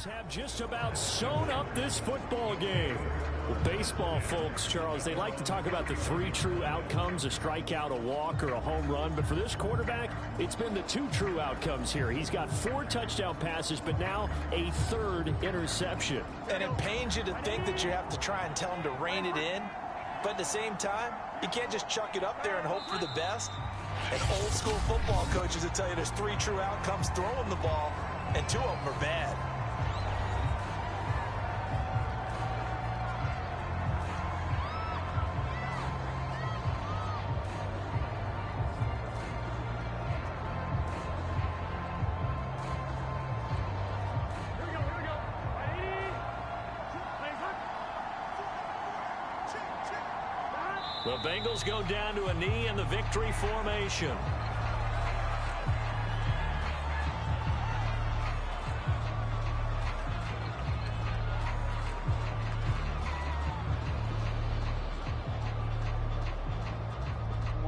S1: Have just about sewn up this football game. Well, baseball folks, Charles, they like to talk about the 3 true outcomes, a strikeout, a walk, or a home run. But for this quarterback, it's been the 2 true outcomes here. He's got 4 touchdown passes, but now a 3rd interception.
S2: And it pains you to think that you have to try and tell him to rein it in. But at the same time, you can't just chuck it up there and hope for the best. And old school football coaches will tell you there's 3 true outcomes throwing the ball, and 2 of them are bad.
S1: The Bengals go down to a knee in the victory formation.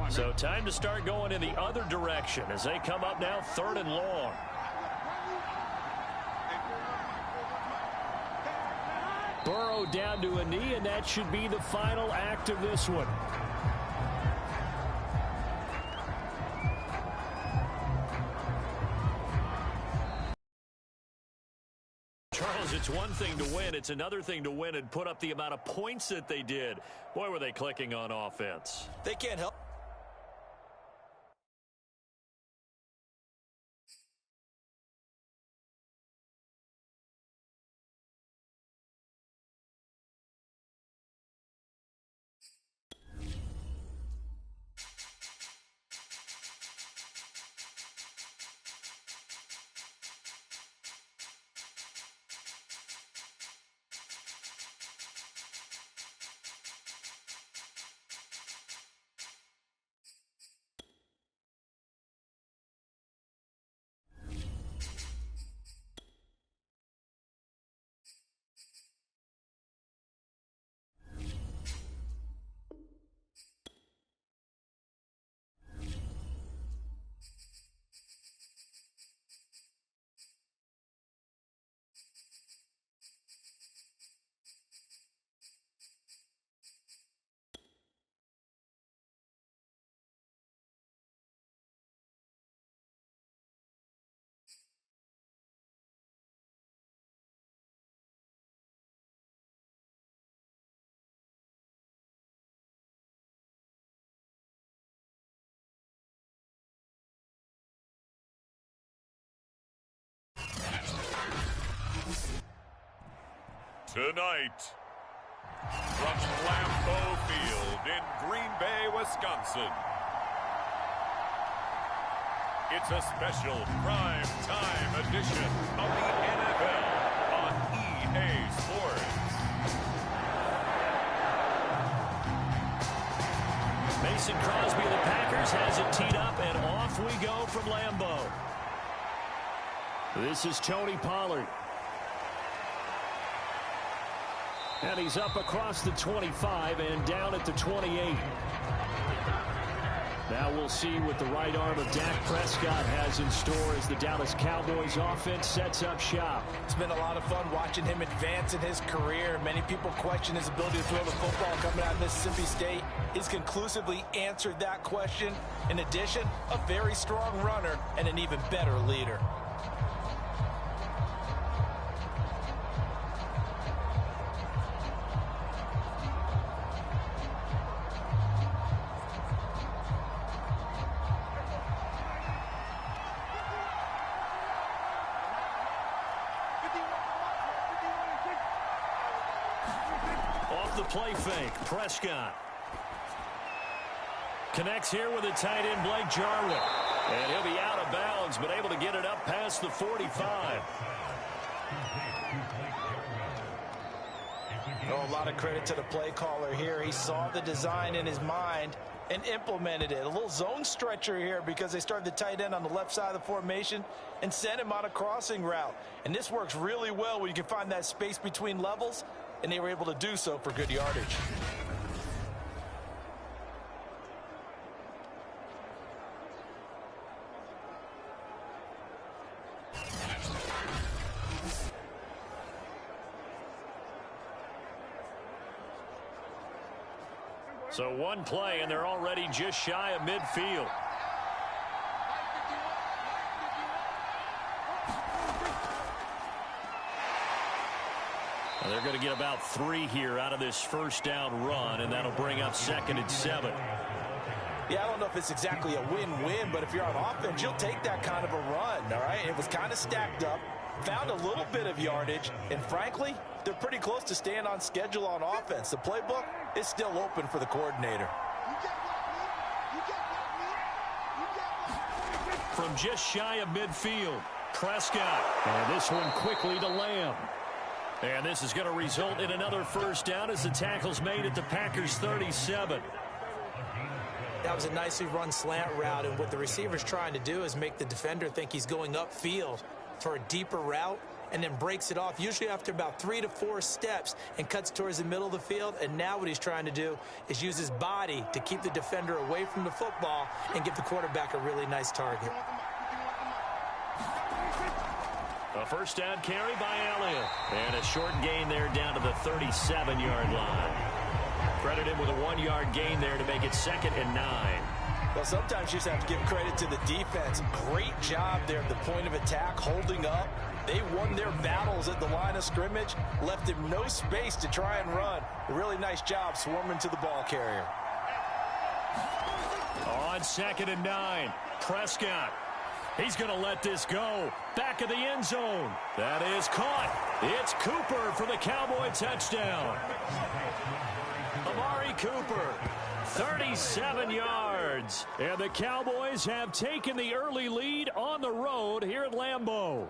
S1: So time to start going in the other direction as they come up now 3rd and long. Burrow down to a knee, and that should be the final act of this one. Charles, it's one thing to win. It's another thing to win and put up the amount of points that they did. Boy, were they clicking on offense.
S2: They can't help.
S5: Tonight, from Lambeau Field in Green Bay, Wisconsin, it's a special prime time edition of the NFL on EA Sports.
S1: Mason Crosby of the Packers has it teed up, and off we go from Lambeau. This is Tony Pollard. And he's up across the 25 and down at the 28.
S4: Now we'll see what the right arm of Dak Prescott has in store as the Dallas Cowboys offense sets up shop.
S2: It's been a lot of fun watching him advance in his career. Many people question his ability to throw the football coming out of Mississippi State. He's conclusively answered that question. In addition, a very strong runner and an even better leader.
S1: The play fake. Prescott connects here with a tight end, Blake Jarwin. And he'll be out of bounds, but able to get it up past the 45.
S2: Oh, a lot of credit to the play caller here. He saw the design in his mind and implemented it. A little zone stretcher here because they started the tight end on the left side of the formation and sent him on a crossing route. And this works really well when you can find that space between levels, and they were able to do so for good yardage.
S1: So one play, and they're already just shy of midfield. They're going to get about 3 here out of this first down run, and that'll bring up 2nd and 7.
S2: Yeah, I don't know if it's exactly a win-win, but if you're on offense, you'll take that kind of a run, all right? It was kind of stacked up, found a little bit of yardage, and frankly, they're pretty close to staying on schedule on offense. The playbook is still open for the coordinator.
S1: From just shy of midfield, Prescott. And this one quickly to Lamb. And this is going to result in another first down as the tackle's made at the Packers' 37.
S2: That was a nicely run slant route, and what the receiver's trying to do is make the defender think he's going upfield for a deeper route and then breaks it off, usually after about 3 to 4 steps, and cuts towards the middle of the field. And now what he's trying to do is use his body to keep the defender away from the football and give the quarterback a really nice target.
S1: A first down carry by Elliott. And a short gain there down to the 37-yard line. Credit him with a 1-yard gain there to make it 2nd and 9.
S2: Well, sometimes you just have to give credit to the defense. Great job there at the point of attack, holding up. They won their battles at the line of scrimmage, left him no space to try and run. A really nice job swarming to the ball carrier.
S1: On 2nd and 9, Prescott. He's going to let this go. Back of the end zone. That is caught. It's Cooper for the Cowboy touchdown. Amari Cooper, 37 yards. And the Cowboys have taken the early lead on the road here at Lambeau.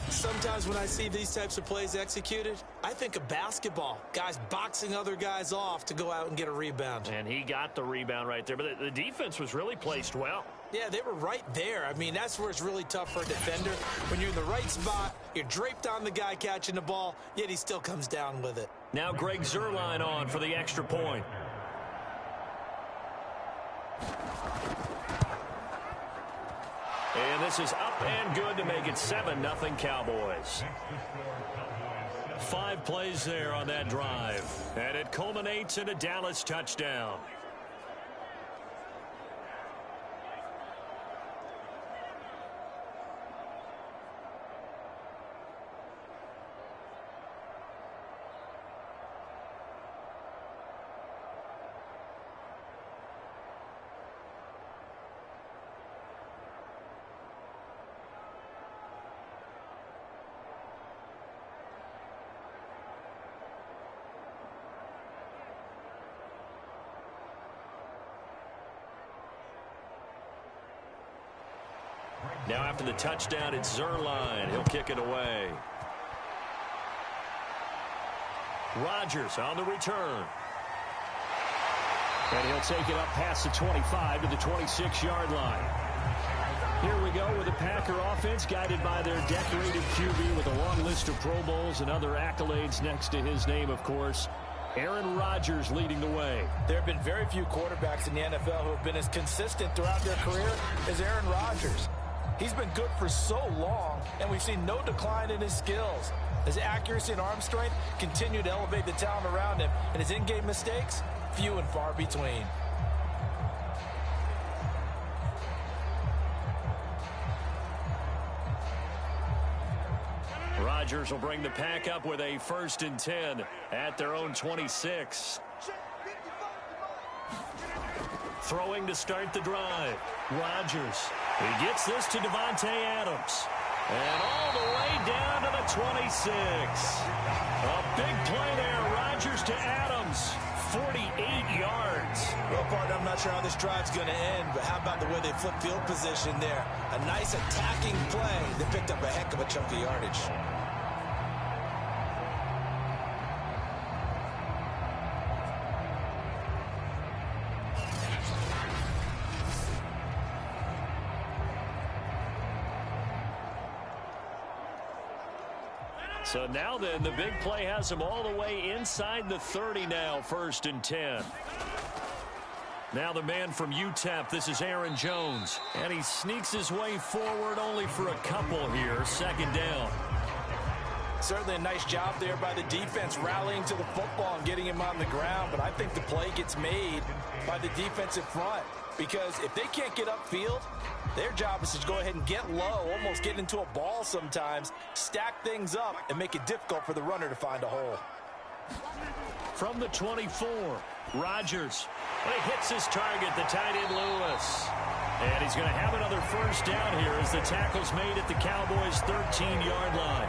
S2: Sometimes when I see these types of plays executed, I think of basketball. Guys boxing other guys off to go out and get a rebound.
S1: And he got the rebound right there. But the defense was really placed well.
S2: Yeah, they were right there. I mean, that's where it's really tough for a defender. When you're in the right spot, you're draped on the guy catching the ball, yet he still comes down with it.
S1: Now Greg Zuerlein on for the extra point. And this is up and good to make it 7-0 Cowboys. 5 plays there on that drive. And it culminates in a Dallas touchdown. Now after the touchdown, it's Zuerlein. He'll kick it away. Rodgers on the return. And he'll take it up past the 25 to the 26-yard line. Here we go with the Packer offense guided by their decorated QB with a long list of Pro Bowls and other accolades next to his name, of course. Aaron Rodgers leading the way.
S2: There have been very few quarterbacks in the NFL who have been as consistent throughout their career as Aaron Rodgers. He's been good for so long, and we've seen no decline in his skills. His accuracy and arm strength continue to elevate the talent around him, and his in-game mistakes, few and far between.
S1: Rodgers will bring the pack up with a 1st and 10 at their own 26. Throwing to start the drive. Rodgers. He gets this to Davante Adams. And all the way down to the 26. A big play there. Rodgers to Adams. 48 yards.
S2: Well, partner, I'm not sure how this drive's going to end, but how about the way they flip field position there? A nice attacking play that picked up a heck of a chunk of yardage.
S1: So now then, the big play has him all the way inside the 30 now, 1st and 10. Now the man from UTEP, this is Aaron Jones. And he sneaks his way forward only for a couple here, 2nd down.
S2: Certainly a nice job there by the defense rallying to the football and getting him on the ground. But I think the play gets made by the defensive front. Because if they can't get upfield, their job is to go ahead and get low, almost get into a ball sometimes, stack things up, and make it difficult for the runner to find a hole.
S1: From the 24, Rodgers. He hits his target, the tight end Lewis. And he's going to have another 1st down here as the tackle's made at the Cowboys' 13-yard line.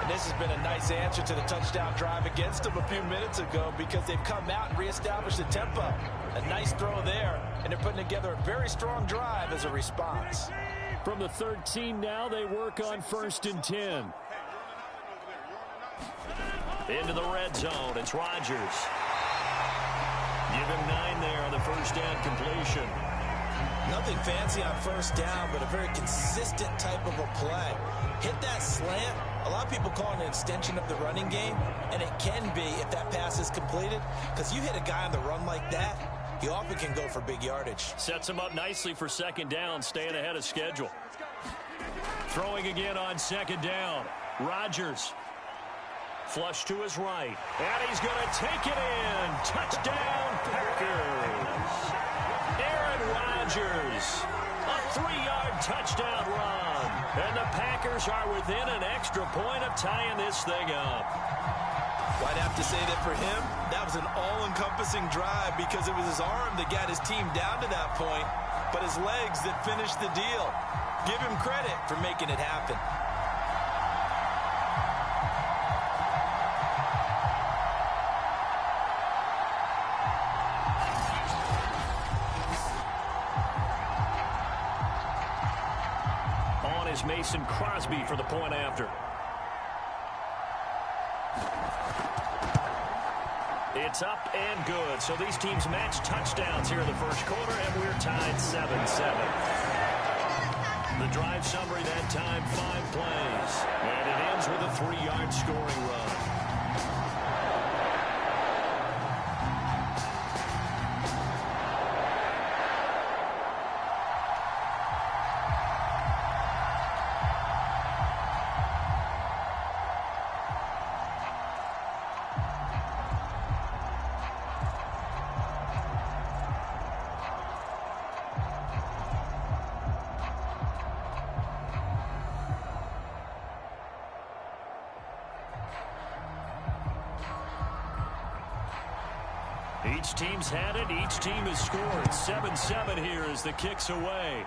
S2: And this has been a nice answer to the touchdown drive against them a few minutes ago because they've come out and reestablished the tempo. A nice throw there, and they're putting together a very strong drive as a response.
S1: From the 13 now, they work on 1st and 10. Into the red zone, it's Rodgers. Give him 9 there on the 1st down completion.
S2: Nothing fancy on 1st down, but a very consistent type of a play. Hit that slant. A lot of people call it an extension of the running game, and it can be if that pass is completed, because you hit a guy on the run like that, he often can go for big yardage.
S1: Sets him up nicely for 2nd down, staying ahead of schedule. Throwing again on 2nd down. Rodgers. Flush to his right. And he's going to take it in. Touchdown, Packers. Aaron Rodgers. A 3-yard touchdown run. And the Packers are within an extra point of tying this thing up.
S2: Well, I'd have to say that for him, that was an all-encompassing drive because it was his arm that got his team down to that point, but his legs that finished the deal. Give him credit for making it happen.
S1: On is Mason Crosby for the point after. It's up and good. So these teams match touchdowns here in the 1st quarter, and we're tied 7-7. The drive summary that time, 5 plays. And it ends with a 3-yard scoring run. Each team's had it. Each team has scored. 7-7 here as the kick's away.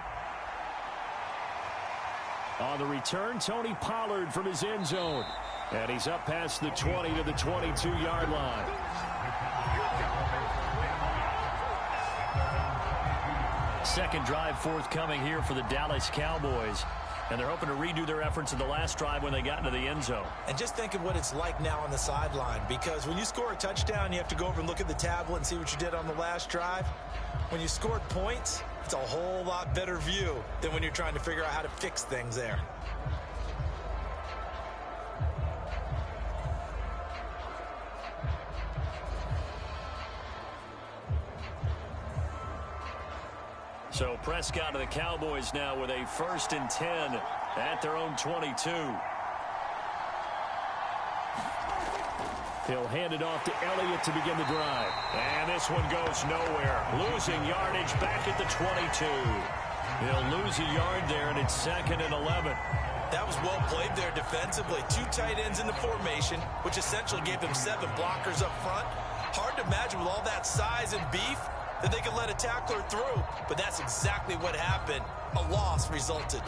S1: On the return, Tony Pollard from his end zone. And he's up past the 20 to the 22-yard line. Second drive forthcoming here for the Dallas Cowboys. And they're hoping to redo their efforts in the last drive when they got into the end zone.
S2: And just think of what it's like now on the sideline, because when you score a touchdown, you have to go over and look at the tablet and see what you did on the last drive. When you scored points, it's a whole lot better view than when you're trying to figure out how to fix things there.
S1: So Prescott of the Cowboys now with a 1st and 10 at their own 22.
S4: He'll hand it off to Elliott to begin the drive.
S1: And this one goes nowhere. Losing yardage back at the 22. He'll lose a yard there, and it's 2nd and 11.
S2: That was well played there defensively. 2 tight ends in the formation, which essentially gave them 7 blockers up front. Hard to imagine with all that size and beef that they could let a tackler through. But that's exactly what happened. A loss resulted.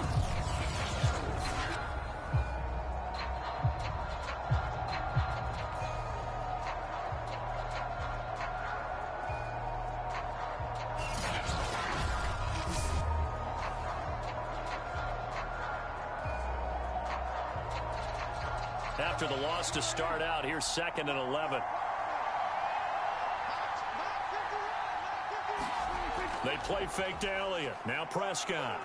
S1: After the loss to start out, here's 2nd and 11. They play fake to Elliott. Now Prescott.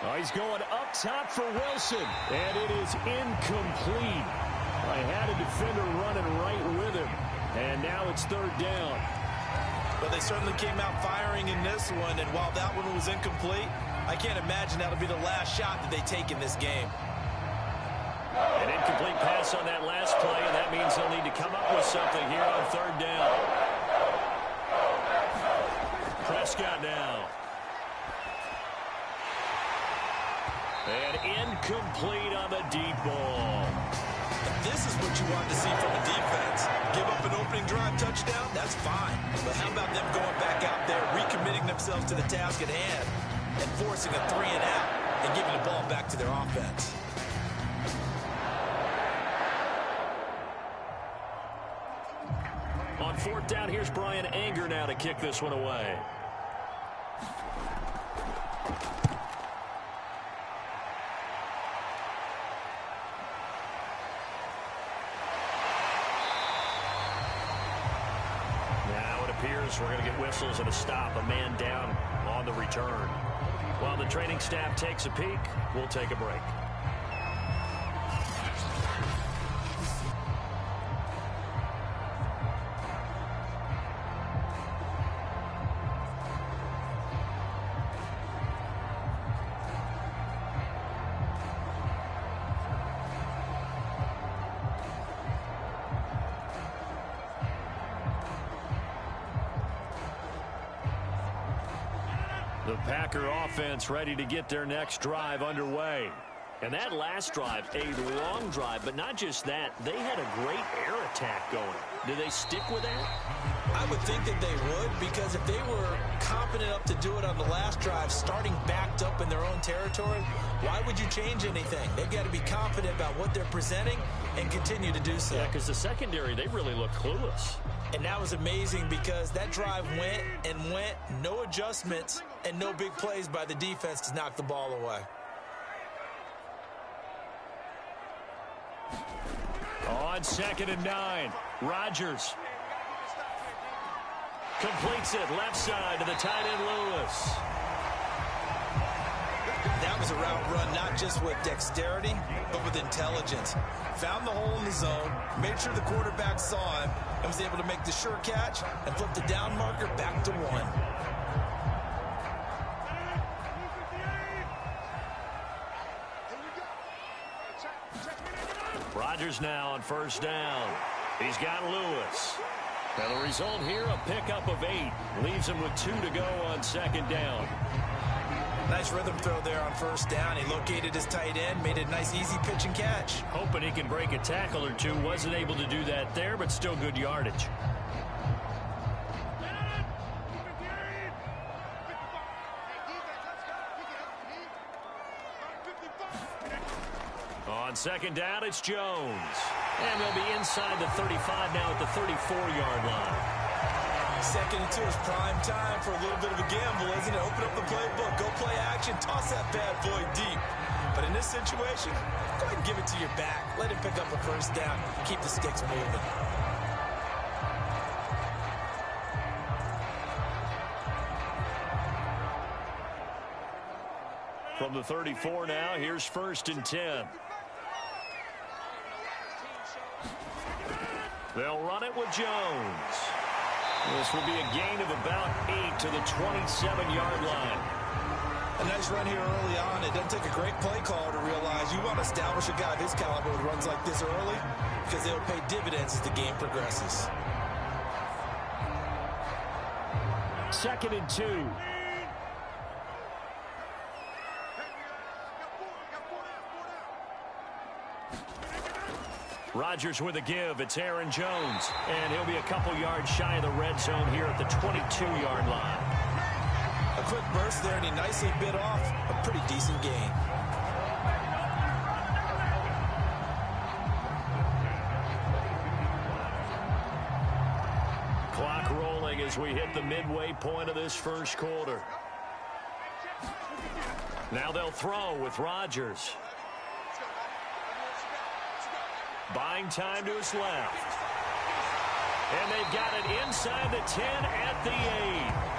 S4: Oh, he's going up top for Wilson. And it is incomplete. I had a defender running right with him. And now it's 3rd down.
S2: Well, they certainly came out firing in this one. And while that one was incomplete, I can't imagine that'll be the last shot that they take in this game.
S1: An incomplete pass on that last play, and that means they'll need to come up with something here on 3rd down. Prescott now. And incomplete on the deep ball.
S2: This is what you want to see from a defense. Give up an opening drive touchdown, that's fine. But how about them going back out there, recommitting themselves to the task at hand, and forcing a 3 and out, and giving the ball back to their offense.
S1: On 4th down, here's Brian Anger now to kick this one away. Now it appears we're going to get whistles and a stop, a man down on the return. While the training staff takes a peek, we'll take a break. The Packer offense ready to get their next drive underway. And that last drive, a long drive, but not just that. They had a great air attack going. Do they stick with that?
S2: I would think that they would, because if they were confident enough to do it on the last drive, starting backed up in their own territory, why would you change anything? They've got to be confident about what they're presenting and continue to do so.
S1: Yeah, because the secondary, they really look clueless.
S2: And that was amazing because that drive went and went, no adjustments, and no big plays by the defense to knock the ball away.
S1: On 2nd and 9, Rodgers completes it left side to the tight end Lewis.
S2: That was a route run not just with dexterity, but with intelligence. Found the hole in the zone, made sure the quarterback saw him, and was able to make the sure catch and flip the down marker back to 1.
S1: Rodgers now on 1st down. He's got Lewis. And the result here, a pickup of 8. Leaves him with 2 to go on 2nd down.
S2: Nice rhythm throw there on 1st down. He located his tight end, made a nice easy pitch and catch.
S1: Hoping he can break a tackle or two. Wasn't able to do that there, but still good yardage. On 2nd down, it's Jones. And they'll be inside the 35 now at the 34-yard line.
S2: 2nd and 2 is prime time for a little bit of a gamble, isn't it? Open up the playbook, go play action, toss that bad boy deep. But in this situation, go ahead and give it to your back. Let him pick up a 1st down. Keep the sticks moving.
S1: From the 34 now, here's 1st and 10. They'll run it with Jones. This will be a gain of about 8 to the 27-yard line.
S2: A nice run here early on. It doesn't take a great play caller to realize you want to establish a guy of his caliber who runs like this early because they'll pay dividends as the game progresses.
S4: 2nd and 2.
S1: Rodgers with a give. It's Aaron Jones. And he'll be a couple yards shy of the red zone here at the 22-yard line.
S2: A quick burst there, and he nicely bit off a pretty decent gain.
S1: Clock rolling as we hit the midway point of this first quarter. Now they'll throw with Rodgers. Buying time to his left. And they've got it inside the 10 at the 8.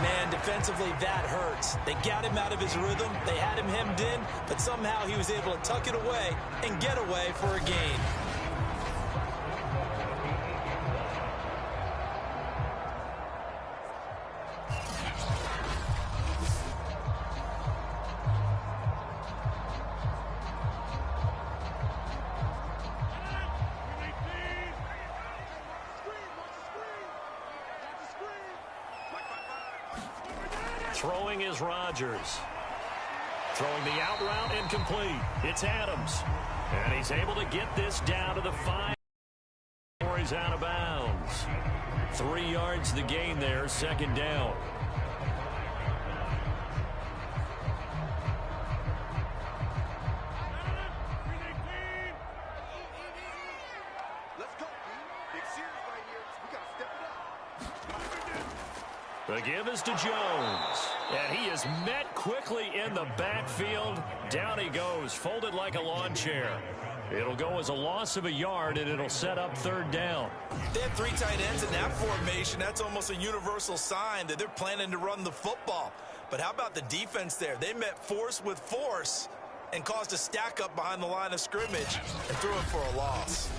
S2: Man, defensively, that hurts. They got him out of his rhythm. They had him hemmed in, but somehow he was able to tuck it away and get away for a gain.
S1: Throwing is Rodgers. Throwing the out route incomplete. It's Adams. And he's able to get this down to the 5 before he's out of bounds. 3 yards the gain there, 2nd down. The give is to Jones. And he is met quickly in the backfield. Down he goes, folded like a lawn chair. It'll go as a loss of a yard, and it'll set up 3rd down.
S2: They have 3 tight ends in that formation. That's almost a universal sign that they're planning to run the football. But how about the defense there? They met force with force and caused a stack up behind the line of scrimmage and threw it for a loss.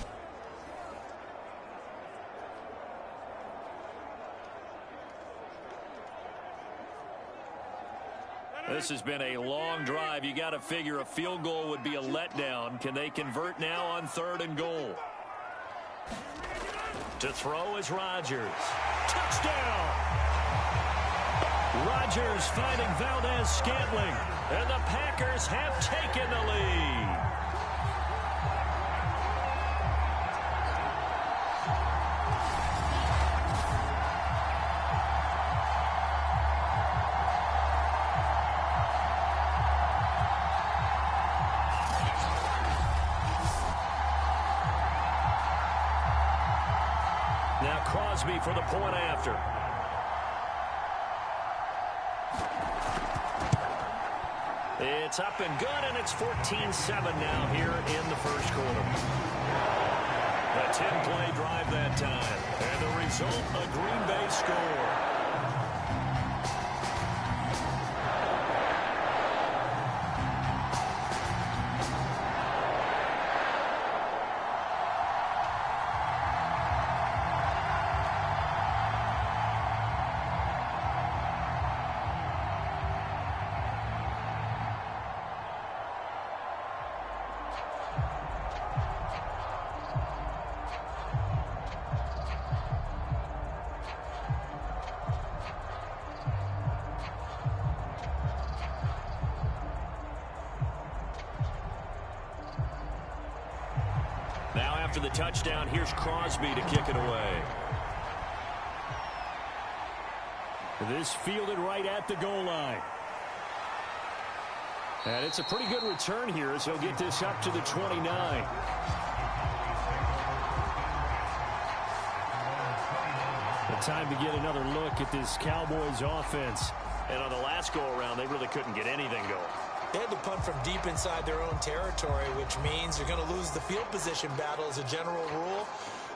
S1: This has been a long drive. You got to figure a field goal would be a letdown. Can they convert now on 3rd and goal? To throw is Rodgers. Touchdown! Rodgers finding Valdez-Scantling. And the Packers have taken the lead. Now Crosby for the point after. It's up and good, and it's 14-7 now here in the first quarter. A 10-play drive that time. And the result, a Green Bay score. Now after the touchdown, here's Crosby to kick it away. This fielded right at the goal line. And it's a pretty good return here as he'll get this up to the 29. The time to get another look at this Cowboys offense. And on the last go-around, they really couldn't get anything going.
S2: They had to punt from deep inside their own territory, which means they're going to lose the field position battle as a general rule.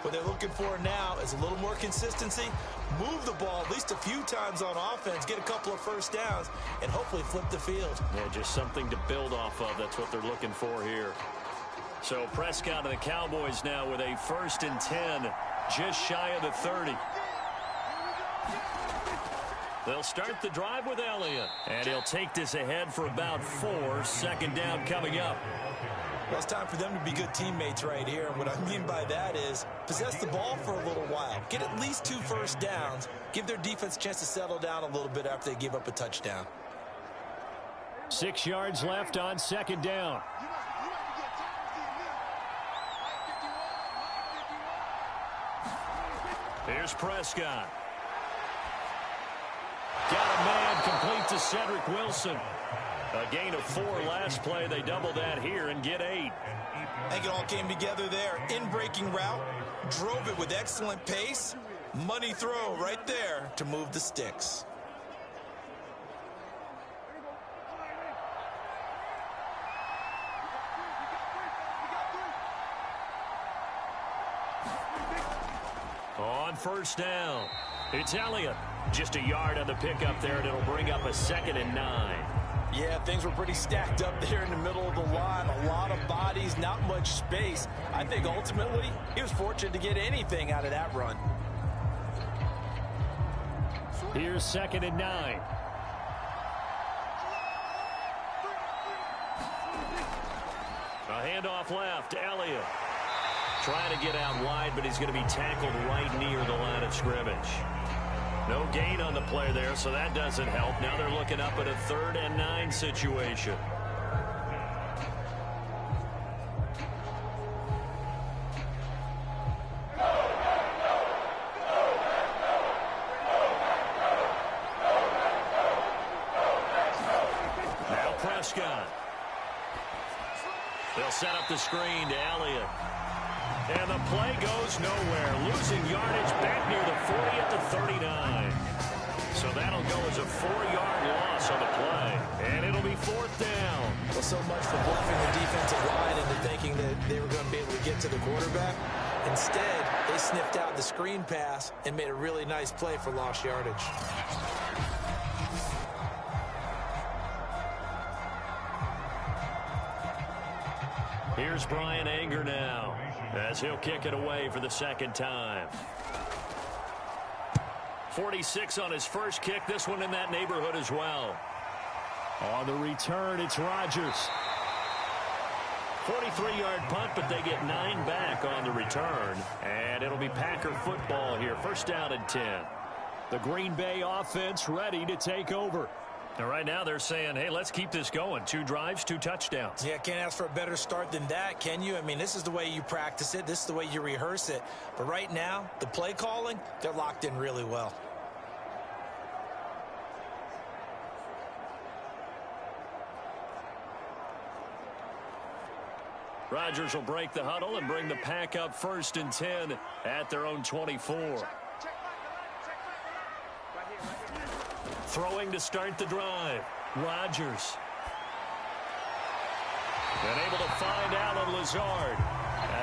S2: What they're looking for now is a little more consistency, move the ball at least a few times on offense, get a couple of first downs, and hopefully flip the field.
S1: Yeah, just something to build off of. That's what they're looking for here. So Prescott and the Cowboys now with a 1st and 10 just shy of the 30. They'll start the drive with Elliott. And he'll take this ahead for about 4. Second down coming up.
S2: Well, it's time for them to be good teammates right here. And what I mean by that is possess the ball for a little while. Get at least 2 first downs. Give their defense a chance to settle down a little bit after they give up a touchdown.
S4: 6 yards left on second down.
S1: Here's Prescott. Got a man complete to Cedric Wilson. A gain of 4 last play. They double that here and get 8.
S2: I think it all came together there. In-breaking route. Drove it with excellent pace. Money throw right there to move the sticks.
S1: On first down, it's Elliott. Just a yard on the pickup there, and it'll bring up a 2nd and 9.
S2: Yeah, things were pretty stacked up there in the middle of the line. A lot of bodies, not much space. I think ultimately he was fortunate to get anything out of that run.
S4: Here's 2nd and 9.
S1: A handoff left, Elliott. Trying to get out wide, but he's going to be tackled right near the line of scrimmage. No gain on the play there, so that doesn't help. Now they're looking up at a 3rd and 9 situation. Now Prescott. They'll set up the screen to Elliott. And the play goes nowhere. Losing yardage back near the 40 at the 39. So that'll go as a 4-yard loss on the play. And it'll be 4th down.
S2: Well, so much for bluffing the defensive line into thinking that they were going to be able to get to the quarterback. Instead, they sniffed out the screen pass and made a really nice play for lost yardage.
S1: Here's Brian Anger now, as he'll kick it away for the 2nd time. 46 on his first kick, this one in that neighborhood as well.
S4: On the return, it's Rodgers.
S1: 43-yard punt, but they get 9 back on the return. And it'll be Packer football here, 1st down and 10.
S4: The Green Bay offense ready to take over.
S1: And right now they're saying, hey, let's keep this going. 2 drives, 2 touchdowns.
S2: Yeah, can't ask for a better start than that, can you? I mean, this is the way you practice it. This is the way you rehearse it. But right now, the play calling, they're locked in really well.
S1: Rodgers will break the huddle and bring the Pack up 1st and 10 at their own 24. Throwing to start the drive. Rodgers. And able to find Allen Lazard.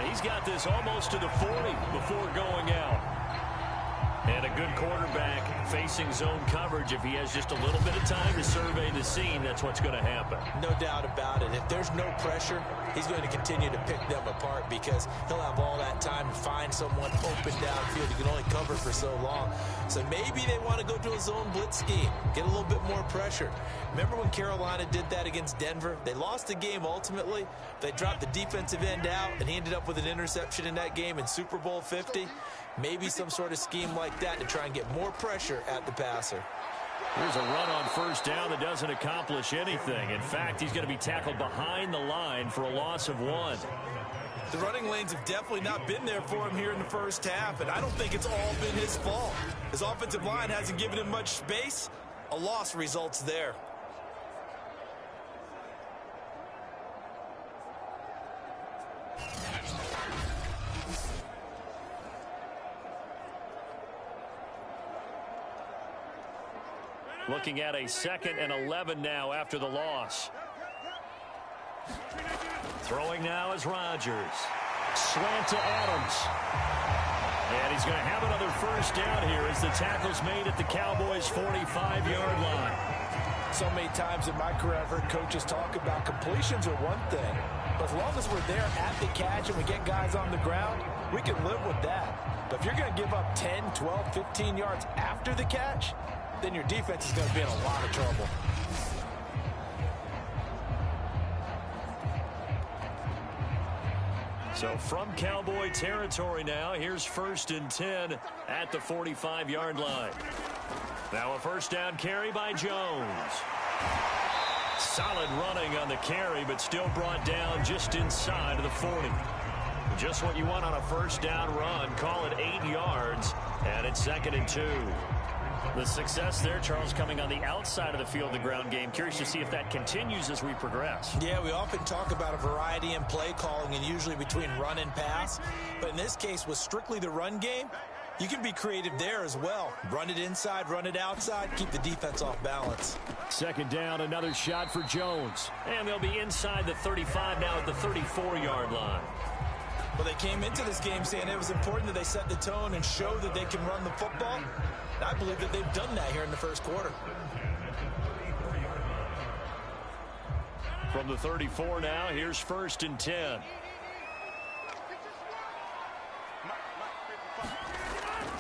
S1: He's got this almost to the 40 before going out. And a good quarterback facing zone coverage. If he has just a little bit of time to survey the scene, that's what's going to happen.
S2: No doubt about it. If there's no pressure, he's going to continue to pick them apart because he'll have all that time to find someone open downfield. He can only cover for so long. So maybe they want to go to a zone blitz scheme, get a little bit more pressure. Remember when Carolina did that against Denver? They lost the game ultimately. They dropped the defensive end out, and he ended up with an interception in that game in Super Bowl 50. Maybe some sort of scheme like that to try and get more pressure at the passer.
S1: Here's a run on 1st down that doesn't accomplish anything. In fact, he's going to be tackled behind the line for a loss of 1.
S2: The running lanes have definitely not been there for him here in the first half, and I don't think it's all been his fault. His offensive line hasn't given him much space. A loss results there.
S1: Looking at a 2nd and 11 now after the loss. Throwing now is Rodgers. Slant to Adams. And he's going to have another 1st down here as the tackle's made at the Cowboys' 45-yard line.
S2: So many times in my career I've heard coaches talk about completions are one thing. But as long as we're there at the catch and we get guys on the ground, we can live with that. But if you're going to give up 10, 12, 15 yards after the catch, then your defense is going to be in a lot of trouble.
S1: So from Cowboy territory now, here's 1st and 10 at the 45-yard line. Now a first down carry by Jones. Solid running on the carry, but still brought down just inside of the 40. Just what you want on a first down run. Call it 8 yards, and it's 2nd and 2.
S4: The success there, Charles, coming on the outside of the field, the ground game. Curious to see if that continues as we progress.
S2: Yeah, we often talk about a variety in play calling and usually between run and pass. But in this case, with strictly the run game, you can be creative there as well. Run it inside, run it outside, keep the defense off balance.
S1: 2nd down, another shot for Jones. And they'll be inside the 35 now at the 34-yard line.
S2: Well, they came into this game saying it was important that they set the tone and show that they can run the football. And I believe that they've done that here in the first quarter.
S1: From the 34 now, here's 1st and 10.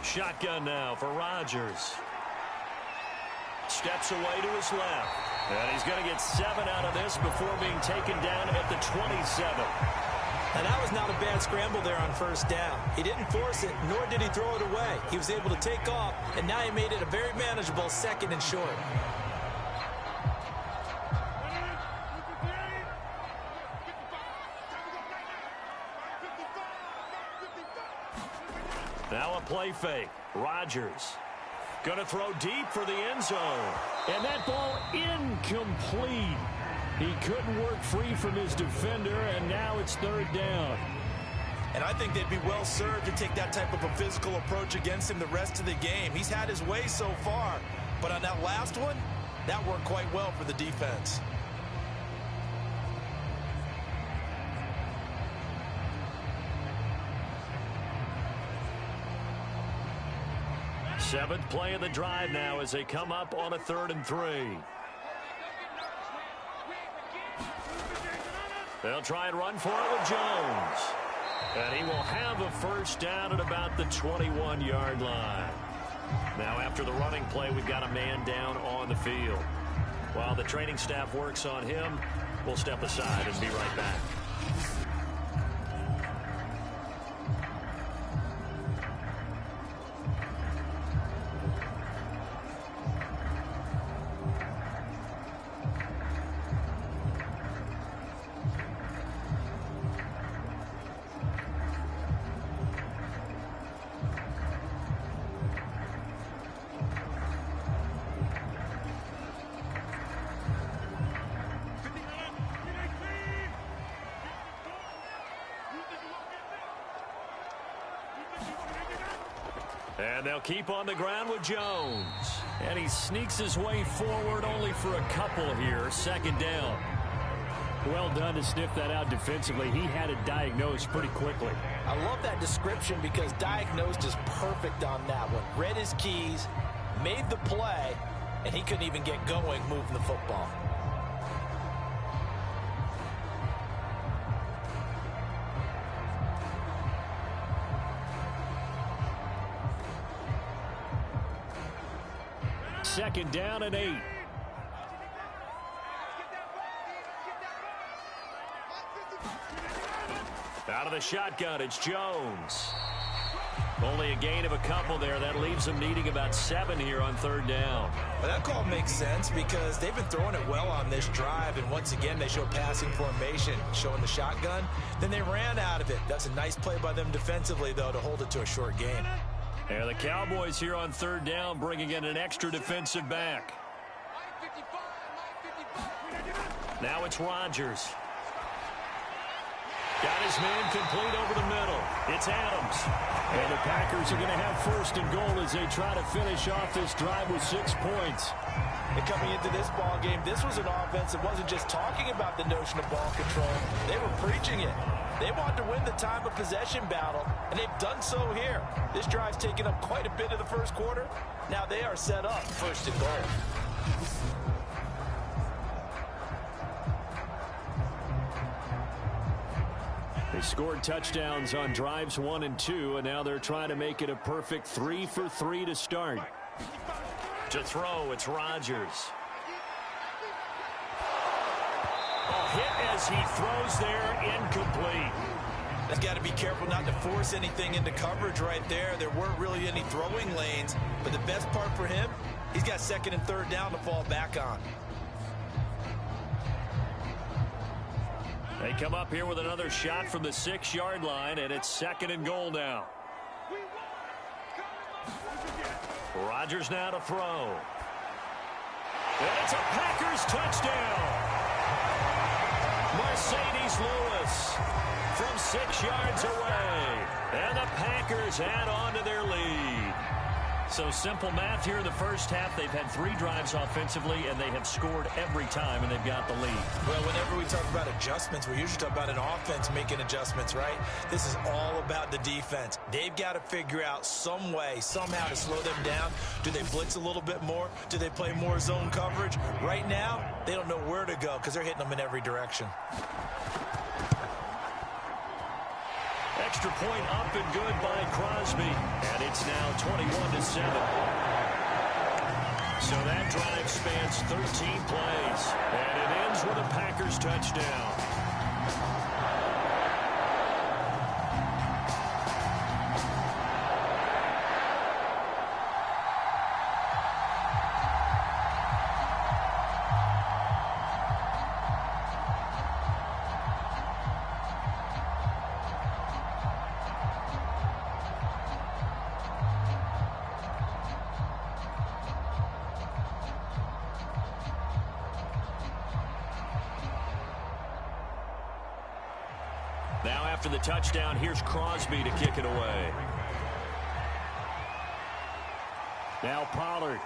S1: Shotgun now for Rodgers. Steps away to his left. And he's going to get 7 out of this before being taken down at the 27.
S2: And that was not a bad scramble there on first down. He didn't force it, nor did he throw it away. He was able to take off, and now he made it a very manageable 2nd and short.
S1: Now a play fake. Rodgers going to throw deep for the end zone. And that ball incomplete. He couldn't work free from his defender, and now it's 3rd down.
S2: And I think they'd be well served to take that type of a physical approach against him the rest of the game. He's had his way so far, but on that last one, that worked quite well for the defense.
S1: Seventh play of the drive now as they come up on a 3rd and 3. They'll try and run for it with Jones. And he will have a first down at about the 21-yard line. Now after the running play, we've got a man down on the field. While the training staff works on him, we'll step aside and be right back. And they'll keep on the ground with Jones. And he sneaks his way forward only for a couple here. 2nd down.
S4: Well done to sniff that out defensively. He had it diagnosed pretty quickly.
S2: I love that description because diagnosed is perfect on that one. Read his keys, made the play, and he couldn't even get going moving the football.
S1: Second down and 8. Out of the shotgun, it's Jones. Only a gain of a couple there. That leaves them needing about 7 here on 3rd down.
S2: Well, that call makes sense because they've been throwing it well on this drive, and once again they show passing formation, showing the shotgun. Then they ran out of it. That's a nice play by them defensively, though, to hold it to a short gain.
S1: And the Cowboys here on 3rd down bringing in an extra defensive back. Now it's Rodgers. Got his man complete over the middle. It's Adams.
S4: And the Packers are going to have 1st and goal as they try to finish off this drive with 6 points.
S2: And coming into this ball game, this was an offense that wasn't just talking about the notion of ball control. They were preaching it. They wanted to win the time of possession battle, and they've done so here. This drive's taken up quite a bit of the first quarter. Now they are set up 1st and goal.
S4: They scored touchdowns on drives 1 and 2, and now they're trying to make it a perfect 3 for 3 to start.
S1: To throw, it's Rodgers. A hit as he throws there, incomplete.
S2: He's got to be careful not to force anything into coverage right there. There weren't really any throwing lanes, but the best part for him, he's got 2nd and 3rd down to fall back on.
S1: They come up here with another shot from the 6-yard line, and it's 2nd and goal now. Rodgers now to throw. And it's a Packers touchdown. Mercedes Lewis from 6 yards away. And the Packers add on to their lead. So simple math here in the first half. They've had 3 drives offensively, and they have scored every time, and they've got the lead.
S2: Well, whenever we talk about adjustments, we usually talk about an offense making adjustments, right? This is all about the defense. They've got to figure out some way, somehow to slow them down. Do they blitz a little bit more? Do they play more zone coverage? Right now, they don't know where to go because they're hitting them in every direction.
S1: Extra point up and good by Crosby. And it's now 21-7. So that drive spans 13 plays. And it ends with a Packers touchdown. Now after the touchdown, here's Crosby to kick it away.
S4: Now Pollard.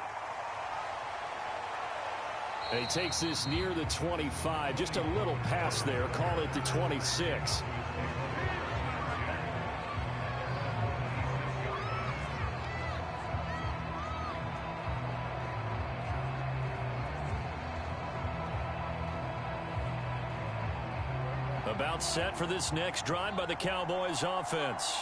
S4: And he takes this near the 25. Just a little pass there. Call it the 26.
S1: About set for this next drive by the Cowboys offense.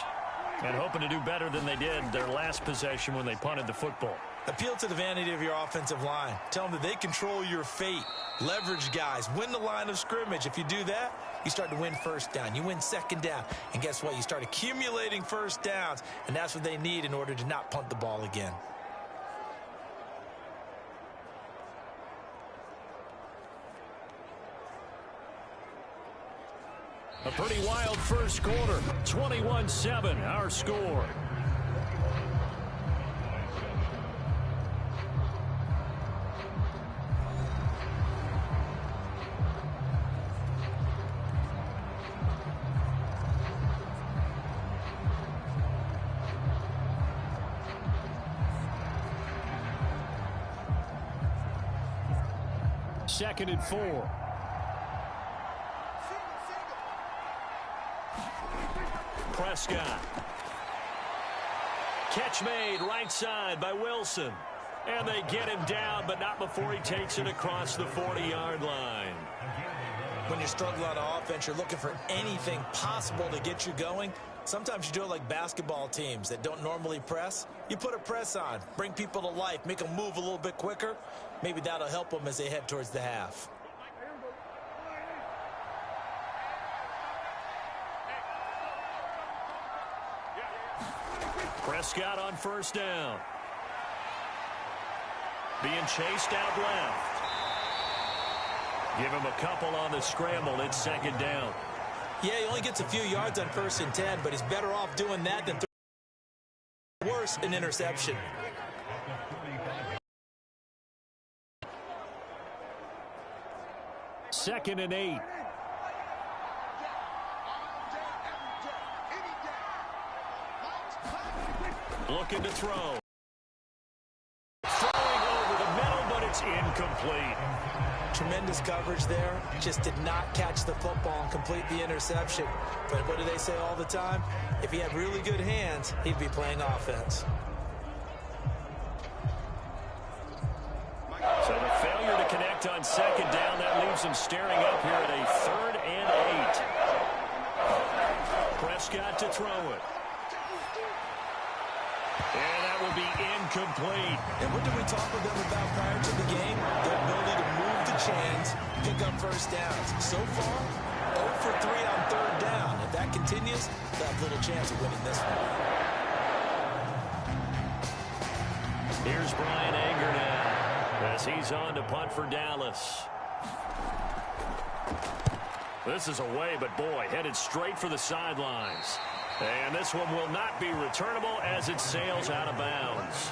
S1: And hoping to do better than they did their last possession when they punted the football.
S2: Appeal to the vanity of your offensive line. Tell them that they control your fate. Leverage guys. Win the line of scrimmage. If you do that, you start to win first down. You win second down. And guess what? You start accumulating first downs. And that's what they need in order to not punt the ball again.
S1: A pretty wild first quarter. 21-7, our score.
S4: Second and 4.
S1: Prescott. Catch made right side by Wilson. And they get him down, but not before he takes it across the 40-yard line.
S2: When you struggle on offense, you're looking for anything possible to get you going. Sometimes you do it like basketball teams that don't normally press. You put a press on, bring people to life, make them move a little bit quicker. Maybe that'll help them as they head towards the half.
S1: Prescott on first down. Being chased out left. Give him a couple on the scramble. It's second down.
S2: Yeah, he only gets a few yards on 1st and 10, but he's better off doing that than worse, an interception.
S4: Second and 8.
S1: Looking to throw. Throwing over the middle, but it's incomplete.
S2: Tremendous coverage there. Just did not catch the football and complete the interception. But what do they say all the time? If he had really good hands, he'd be playing offense.
S1: So the failure to connect on second down, that leaves them staring up here at a 3rd and 8. Prescott to throw it. And that will be incomplete.
S2: And what did we talk with them about prior to the game? Their ability to move the chains, pick up first downs. So far, 0 for 3 on third down. If that continues, they'll have little chance of winning this one.
S1: Here's Brian Anger now as he's on to punt for Dallas. This is away, but boy, headed straight for the sidelines. And this one will not be returnable as it sails out of bounds.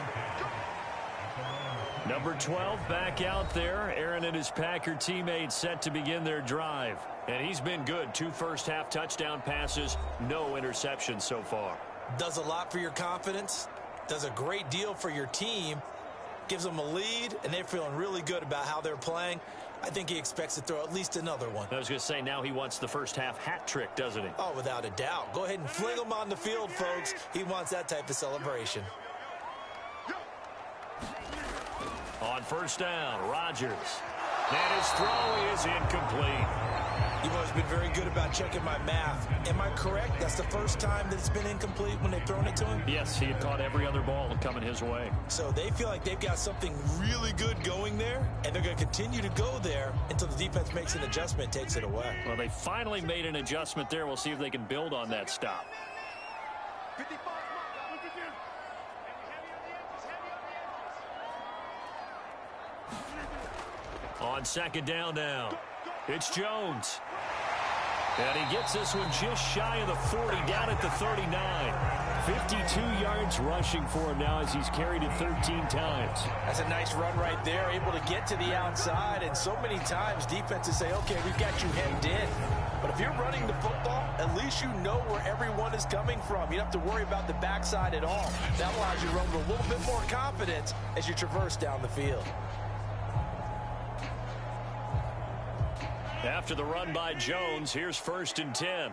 S1: Number 12 back out there. Aaron and his Packer teammates set to begin their drive. And he's been good. 2 first-half touchdown passes, no interceptions so far.
S2: Does a lot for your confidence. Does a great deal for your team. Gives them a lead, and they're feeling really good about how they're playing. I think he expects to throw at least another one.
S1: I was going to say, now he wants the first-half hat trick, doesn't he?
S2: Oh, without a doubt. Go ahead and fling him on the field, folks. He wants that type of celebration.
S1: On first down, Rodgers. And his throw is incomplete.
S2: You've always been very good about checking my math. Am I correct? That's the first time that it's been incomplete when they've thrown it to him?
S1: Yes, he had caught every other ball coming his way.
S2: So they feel like they've got something really good going there, and they're going to continue to go there until the defense makes an adjustment, takes it away.
S1: Well, they finally made an adjustment there. We'll see if they can build on that stop. On second down now, it's Jones. And he gets this one just shy of the 40, down at the 39. 52 yards rushing for him now as he's carried it 13 times.
S2: That's a nice run right there, able to get to the outside. And so many times defenses say, okay, we've got you hemmed in. But if you're running the football, at least you know where everyone is coming from. You don't have to worry about the backside at all. That allows you to run with a little bit more confidence as you traverse down the field.
S1: After the run by Jones, here's 1st and 10.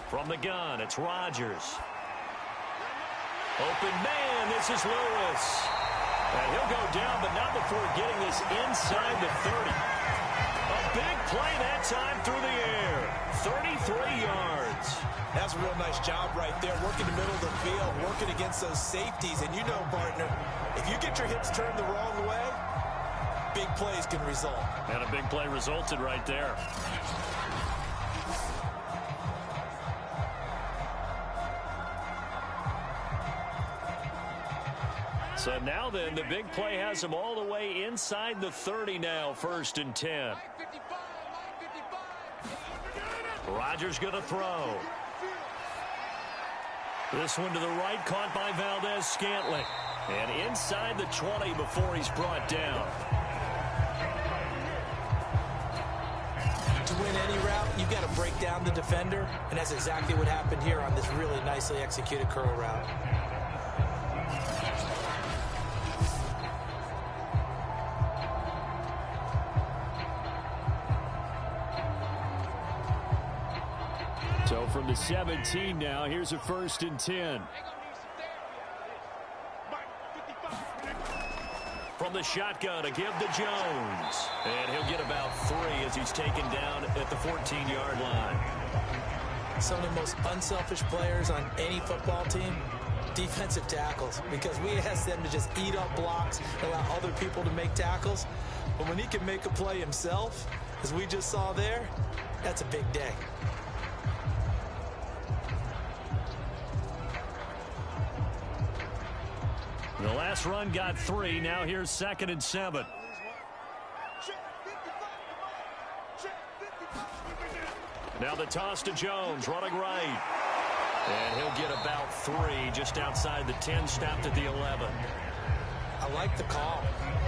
S1: From the gun, it's Rodgers. Open man, this is Lewis. And he'll go down, but not before getting this inside the 30. A big play that time through the air. 33 yards.
S2: That's a real nice job right there, working the middle of the field, working against those safeties. And you know, partner, if you get your hips turned the wrong way, big plays can result.
S1: And a big play resulted right there. So now then, the big play has him all the way inside the 30 now, 1st and 10. Rodgers going to throw. This one to the right, caught by Valdez-Scantling. And inside the 20 before he's brought down.
S2: To win any route, you've got to break down the defender, and that's exactly what happened here on this really nicely executed curl route.
S1: So from the 17 now, here's a 1st and 10. From the shotgun, a give to Jones. And he'll get about 3 as he's taken down at the 14-yard line.
S2: Some of the most unselfish players on any football team, defensive tackles, because we ask them to just eat up blocks, allow other people to make tackles. But when he can make a play himself, as we just saw there, that's a big day.
S1: The last run got 3. Now here's 2nd and 7. Now the toss to Jones, running right. And he'll get about 3 just outside the 10, stopped at the 11.
S2: I like the call.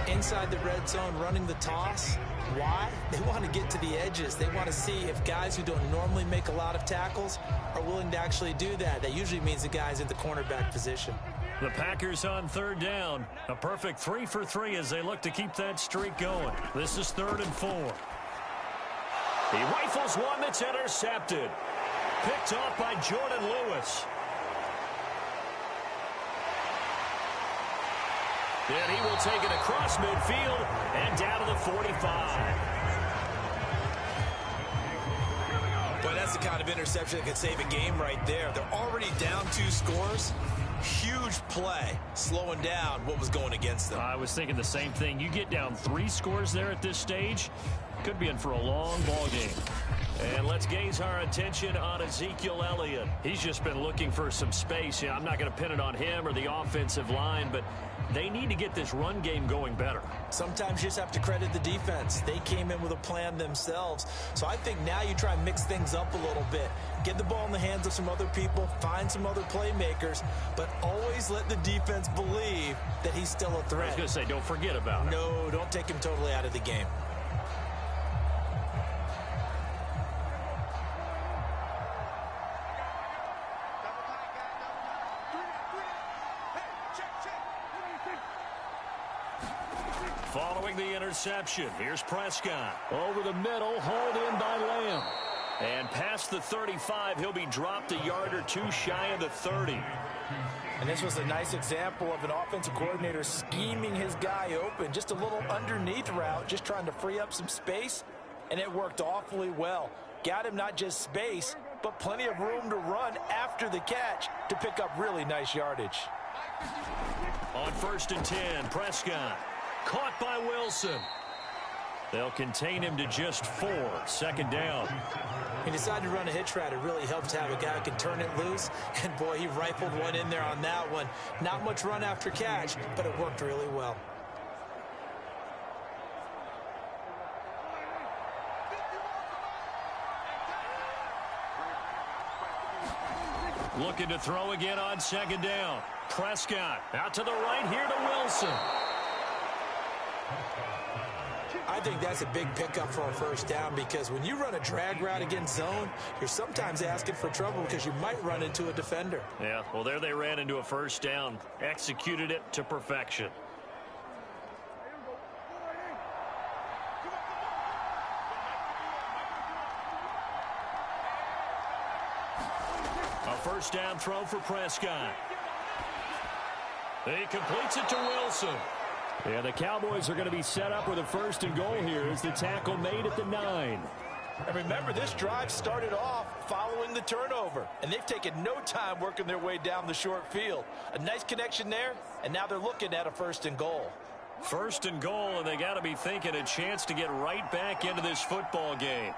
S2: Inside the red zone, running the toss. Why? They want to get to the edges. They want to see if guys who don't normally make a lot of tackles are willing to actually do that. That usually means the guy's in the cornerback position.
S1: The Packers on 3rd down. A perfect 3 for 3 as they look to keep that streak going. This is 3rd and 4. He rifles one that's intercepted. Picked off by Jordan Lewis. And he will take it across midfield and down to the 45.
S2: Boy, that's the kind of interception that could save a game right there. They're already down 2 scores. Huge play, slowing down what was going against them.
S1: I was thinking the same thing. You get down 3 scores there at this stage, could be in for a long ball game. And let's gaze our attention on Ezekiel Elliott. He's just been looking for some space. Yeah, I'm not going to pin it on him or the offensive line, but they need to get this run game going better.
S2: Sometimes you just have to credit the defense. They came in with a plan themselves. So I think now you try and mix things up a little bit. Get the ball in the hands of some other people, find some other playmakers, but always let the defense believe that he's still a threat.
S1: I was going to say, don't forget about it.
S2: No, don't take him totally out of the game.
S1: Following the interception, here's Prescott. Over the middle, hauled in by Lamb. And past the 35, he'll be dropped a yard or 2 shy of the 30.
S2: And this was a nice example of an offensive coordinator scheming his guy open. Just a little underneath route, just trying to free up some space. And it worked awfully well. Got him not just space, but plenty of room to run after the catch to pick up really nice yardage.
S1: On 1st and 10, Prescott. Caught by Wilson. They'll contain him to just 4. 2nd down.
S2: He decided to run a hitch route. It really helps to have a guy who can turn it loose. And, boy, he rifled one in there on that one. Not much run after catch, but it worked really well.
S1: Looking to throw again on 2nd down. Prescott out to the right here to Wilson.
S2: I think that's a big pickup for a 1st down because when you run a drag route against zone, you're sometimes asking for trouble because you might run into a defender.
S1: Yeah, well, there they ran into a 1st down. Executed it to perfection. A 1st down throw for Prescott. He completes it to Wilson. Yeah, the Cowboys are going to be set up with a 1st and goal here as the tackle made at the 9.
S2: And remember, this drive started off following the turnover, and they've taken no time working their way down the short field. A nice connection there, and now they're looking at a 1st and goal.
S1: 1st and goal, and they got to be thinking a chance to get right back into this football game.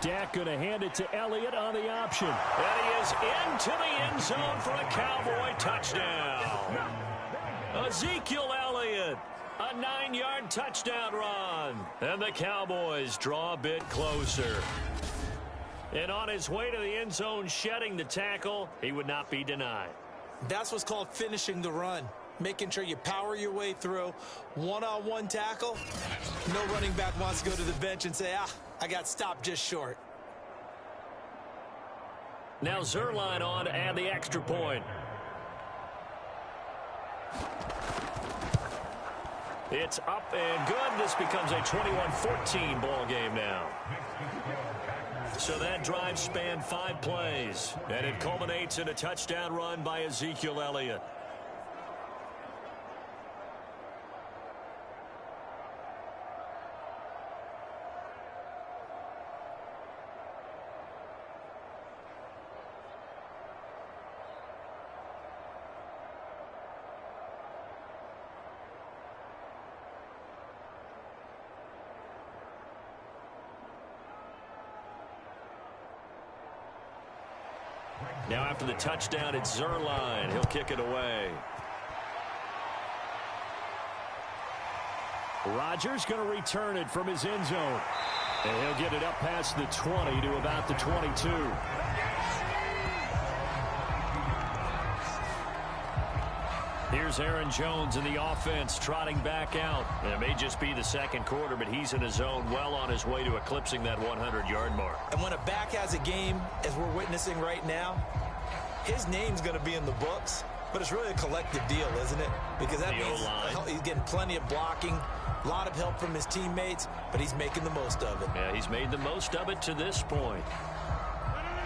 S1: Dak going to hand it to Elliott on the option. And he is into the end zone for a Cowboy touchdown. Ezekiel Elliott, a 9-yard touchdown run. And the Cowboys draw a bit closer. And on his way to the end zone, shedding the tackle, he would not be denied.
S2: That's what's called finishing the run. Making sure you power your way through. One-on-one tackle. No running back wants to go to the bench and say, I got stopped just short.
S1: Now Zerline on to add the extra point. It's up and good. This becomes a 21-14 ball game now. So that drive spanned 5 plays, and it culminates in a touchdown run by Ezekiel Elliott. Now after the touchdown, it's Zerline. He'll kick it away. Rodgers going to return it from his end zone. And he'll get it up past the 20 to about the 22. Here's Aaron Jones in the offense trotting back out. And it may just be the 2nd quarter, but he's in his zone well on his way to eclipsing that 100-yard mark.
S2: And when a back has a game, as we're witnessing right now, his name's going to be in the books, but it's really a collective deal, isn't it? Because that means he's getting plenty of blocking, a lot of help from his teammates, but he's making the most of it.
S1: Yeah, he's made the most of it to this point.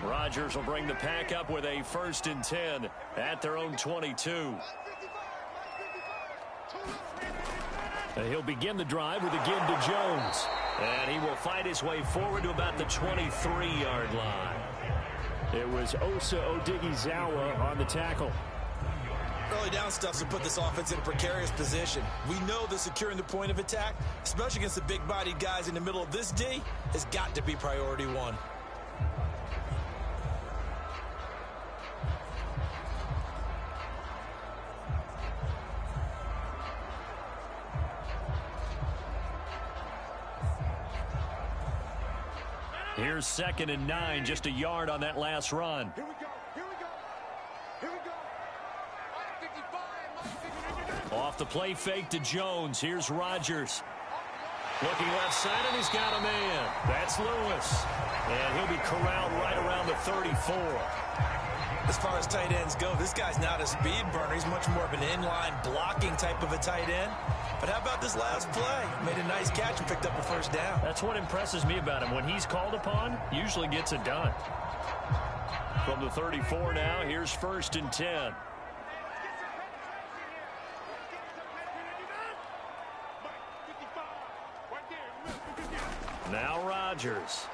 S1: Rodgers will bring the pack up with a 1st and 10 at their own 22. And he'll begin the drive with again to Jones. And he will fight his way forward to about the 23-yard line.
S4: It was Osa Odighizuwa on the tackle.
S2: Early down stuffs to put this offense in a precarious position. We know that securing the point of attack, especially against the big-bodied guys in the middle of this D, has got to be priority one.
S1: Here's 2nd and 9, just a yard on that last run.
S6: Here we go. Here we go. Here we go.
S1: Off the play fake to Jones. Here's Rodgers. Looking left side, and he's got a man. That's Lewis. And he'll be corralled right around the 34.
S2: As far as tight ends go, this guy's not a speed burner. He's much more of an inline blocking type of a tight end. But how about this last play? Made a nice catch and picked up a first down.
S1: That's what impresses me about him. When he's called upon, usually gets it done. From the 34 now, here's 1st and 10. Now Rodgers.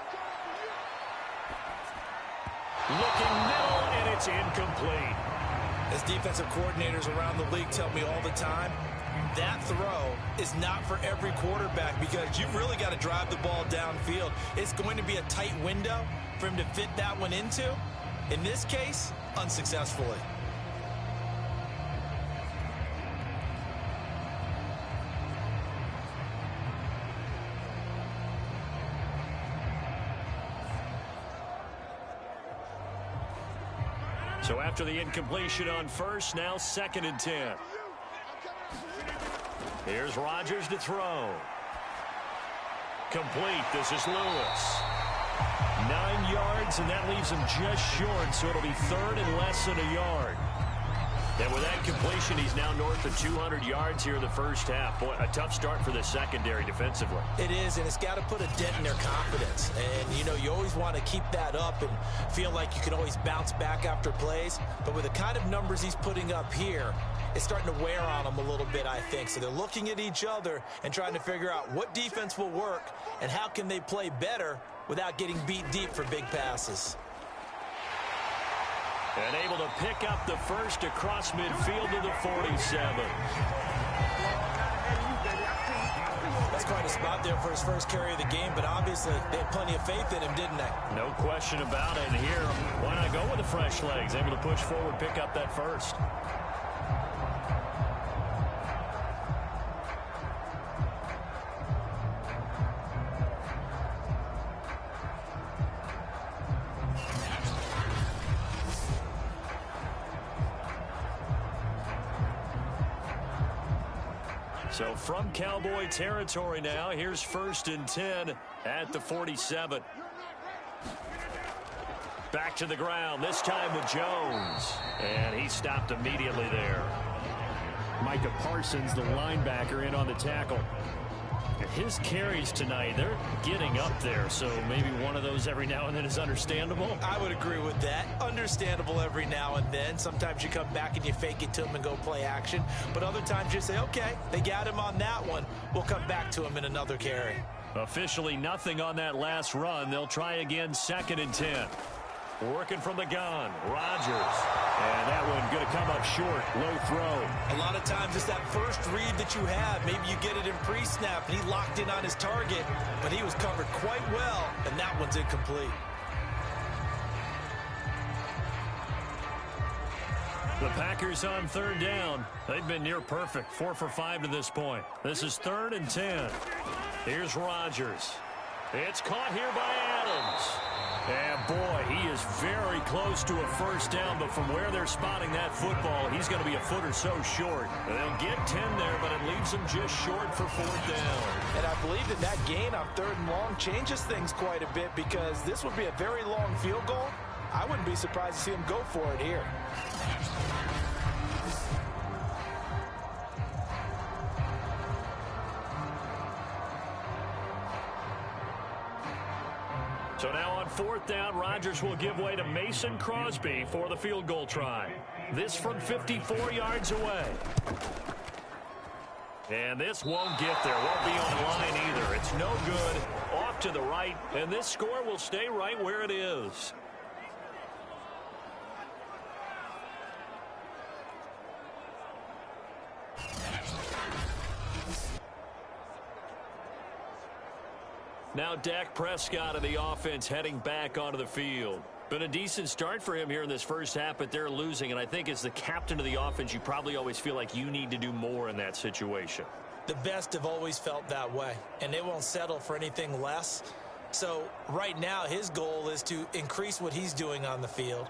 S1: Looking middle, and it's incomplete.
S2: As defensive coordinators around the league tell me all the time, that throw is not for every quarterback because you've really got to drive the ball downfield. It's going to be a tight window for him to fit that one into. In this case, unsuccessfully.
S1: So after the incompletion on first, now 2nd and 10. Here's Rodgers to throw. Complete. This is Lewis. 9 yards, and that leaves him just short, so it'll be 3rd and less than a yard. And with that completion, he's now north of 200 yards here in the first half. Boy, a tough start for the secondary defensively.
S2: It is, and it's got to put a dent in their confidence. And, you know, you always want to keep that up and feel like you can always bounce back after plays. But with the kind of numbers he's putting up here, it's starting to wear on them a little bit, I think. So they're looking at each other and trying to figure out what defense will work and how can they play better without getting beat deep for big passes.
S1: And able to pick up the first across midfield to the 47.
S2: That's quite a spot there for his first carry of the game, but obviously they had plenty of faith in him, didn't they?
S1: No question about it. And here, why not go with the fresh legs? Able to push forward, pick up that first. So from Cowboy territory now, here's 1st and 10 at the 47. Back to the ground, this time with Jones. And he stopped immediately there.
S4: Micah Parsons, the linebacker, in on the tackle. His carries tonight, they're getting up there, so maybe one of those every now and then is understandable.
S2: I would agree with that. Understandable every now and then. Sometimes you come back and you fake it to him and go play action. But other times you say, okay, they got him on that one. We'll come back to him in another carry.
S1: Officially nothing on that last run. They'll try again, 2nd and 10. Working from the gun, Rodgers. And that one going to come up short, low throw.
S2: A lot of times it's that first read that you have. Maybe you get it in pre-snap, and he locked in on his target, but he was covered quite well, and that one's incomplete.
S1: The Packers on 3rd down. They've been near perfect, 4 for 5 to this point. This is 3rd and 10. Here's Rodgers. It's caught here by Adams. And boy, he is very close to a first down, but from where they're spotting that football, he's going to be a foot or so short. They'll get 10 there, but it leaves them just short for 4th down.
S2: And I believe that gain on 3rd and long changes things quite a bit because this would be a very long field goal. I wouldn't be surprised to see him go for it here.
S1: So now on 4th down, Rodgers will give way to Mason Crosby for the field goal try. This from 54 yards away. And this won't get there. Won't be on the line either. It's no good. Off to the right. And this score will stay right where it is. Now Dak Prescott of the offense heading back onto the field. Been a decent start for him here in this first half, but they're losing. And I think as the captain of the offense, you probably always feel like you need to do more in that situation.
S2: The best have always felt that way, and they won't settle for anything less. So right now his goal is to increase what he's doing on the field,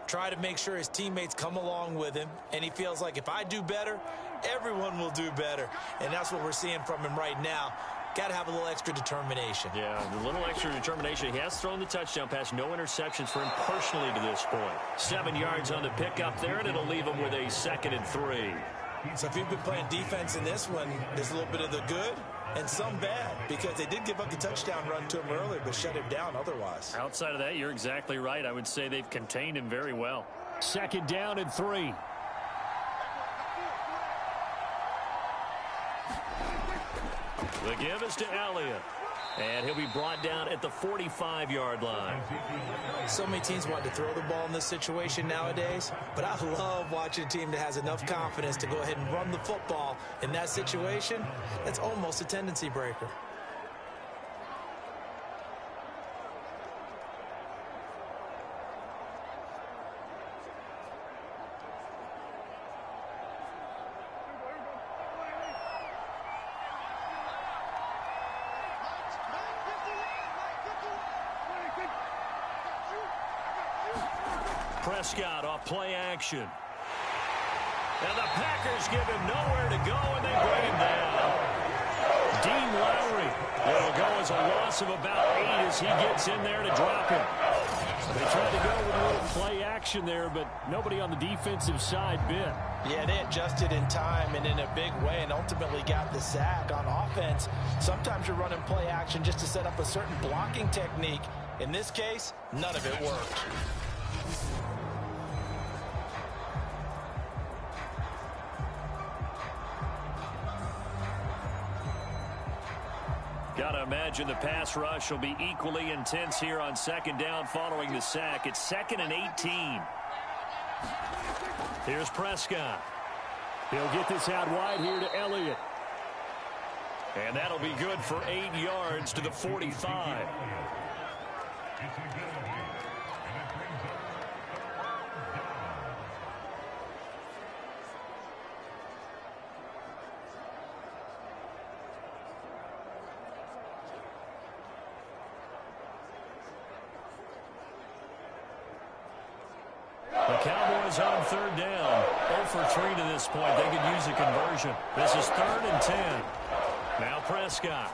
S2: try to make sure his teammates come along with him, and he feels like if I do better, everyone will do better. And that's what we're seeing from him right now. Got to have a little extra determination.
S1: Yeah, a little extra determination. He has thrown the touchdown pass. No interceptions for him personally to this point. 7 yards on the pickup there, and it'll leave him with a 2nd and 3.
S2: So if you've been playing defense in this one, there's a little bit of the good and some bad, because they did give up the touchdown run to him earlier, but shut him down otherwise.
S4: Outside of that, you're exactly right. I would say they've contained him very well. 2nd down and 3.
S1: The give is to Elliott. And he'll be brought down at the 45-yard line.
S2: So many teams want to throw the ball in this situation nowadays, but I love watching a team that has enough confidence to go ahead and run the football in that situation. That's almost a tendency breaker.
S1: Prescott off play action. And the Packers give him nowhere to go, and they bring him down. Dean Lowry. It'll go as a loss of about 8 as he gets in there to drop him.
S4: They tried to go with a little play action there, but nobody on the defensive side bit.
S2: Yeah, they adjusted in time and in a big way and ultimately got the sack. On offense, sometimes you're running play action just to set up a certain blocking technique. In this case, none of it worked.
S1: Got to imagine the pass rush will be equally intense here on 2nd down following the sack. It's 2nd and 18. Here's Prescott.
S4: He'll get this out wide here to Elliott.
S1: And that'll be good for 8 yards to the 45. The Cowboys on 3rd down. 0 for 3 to this point. They could use a conversion. This is 3rd and 10. Now Prescott.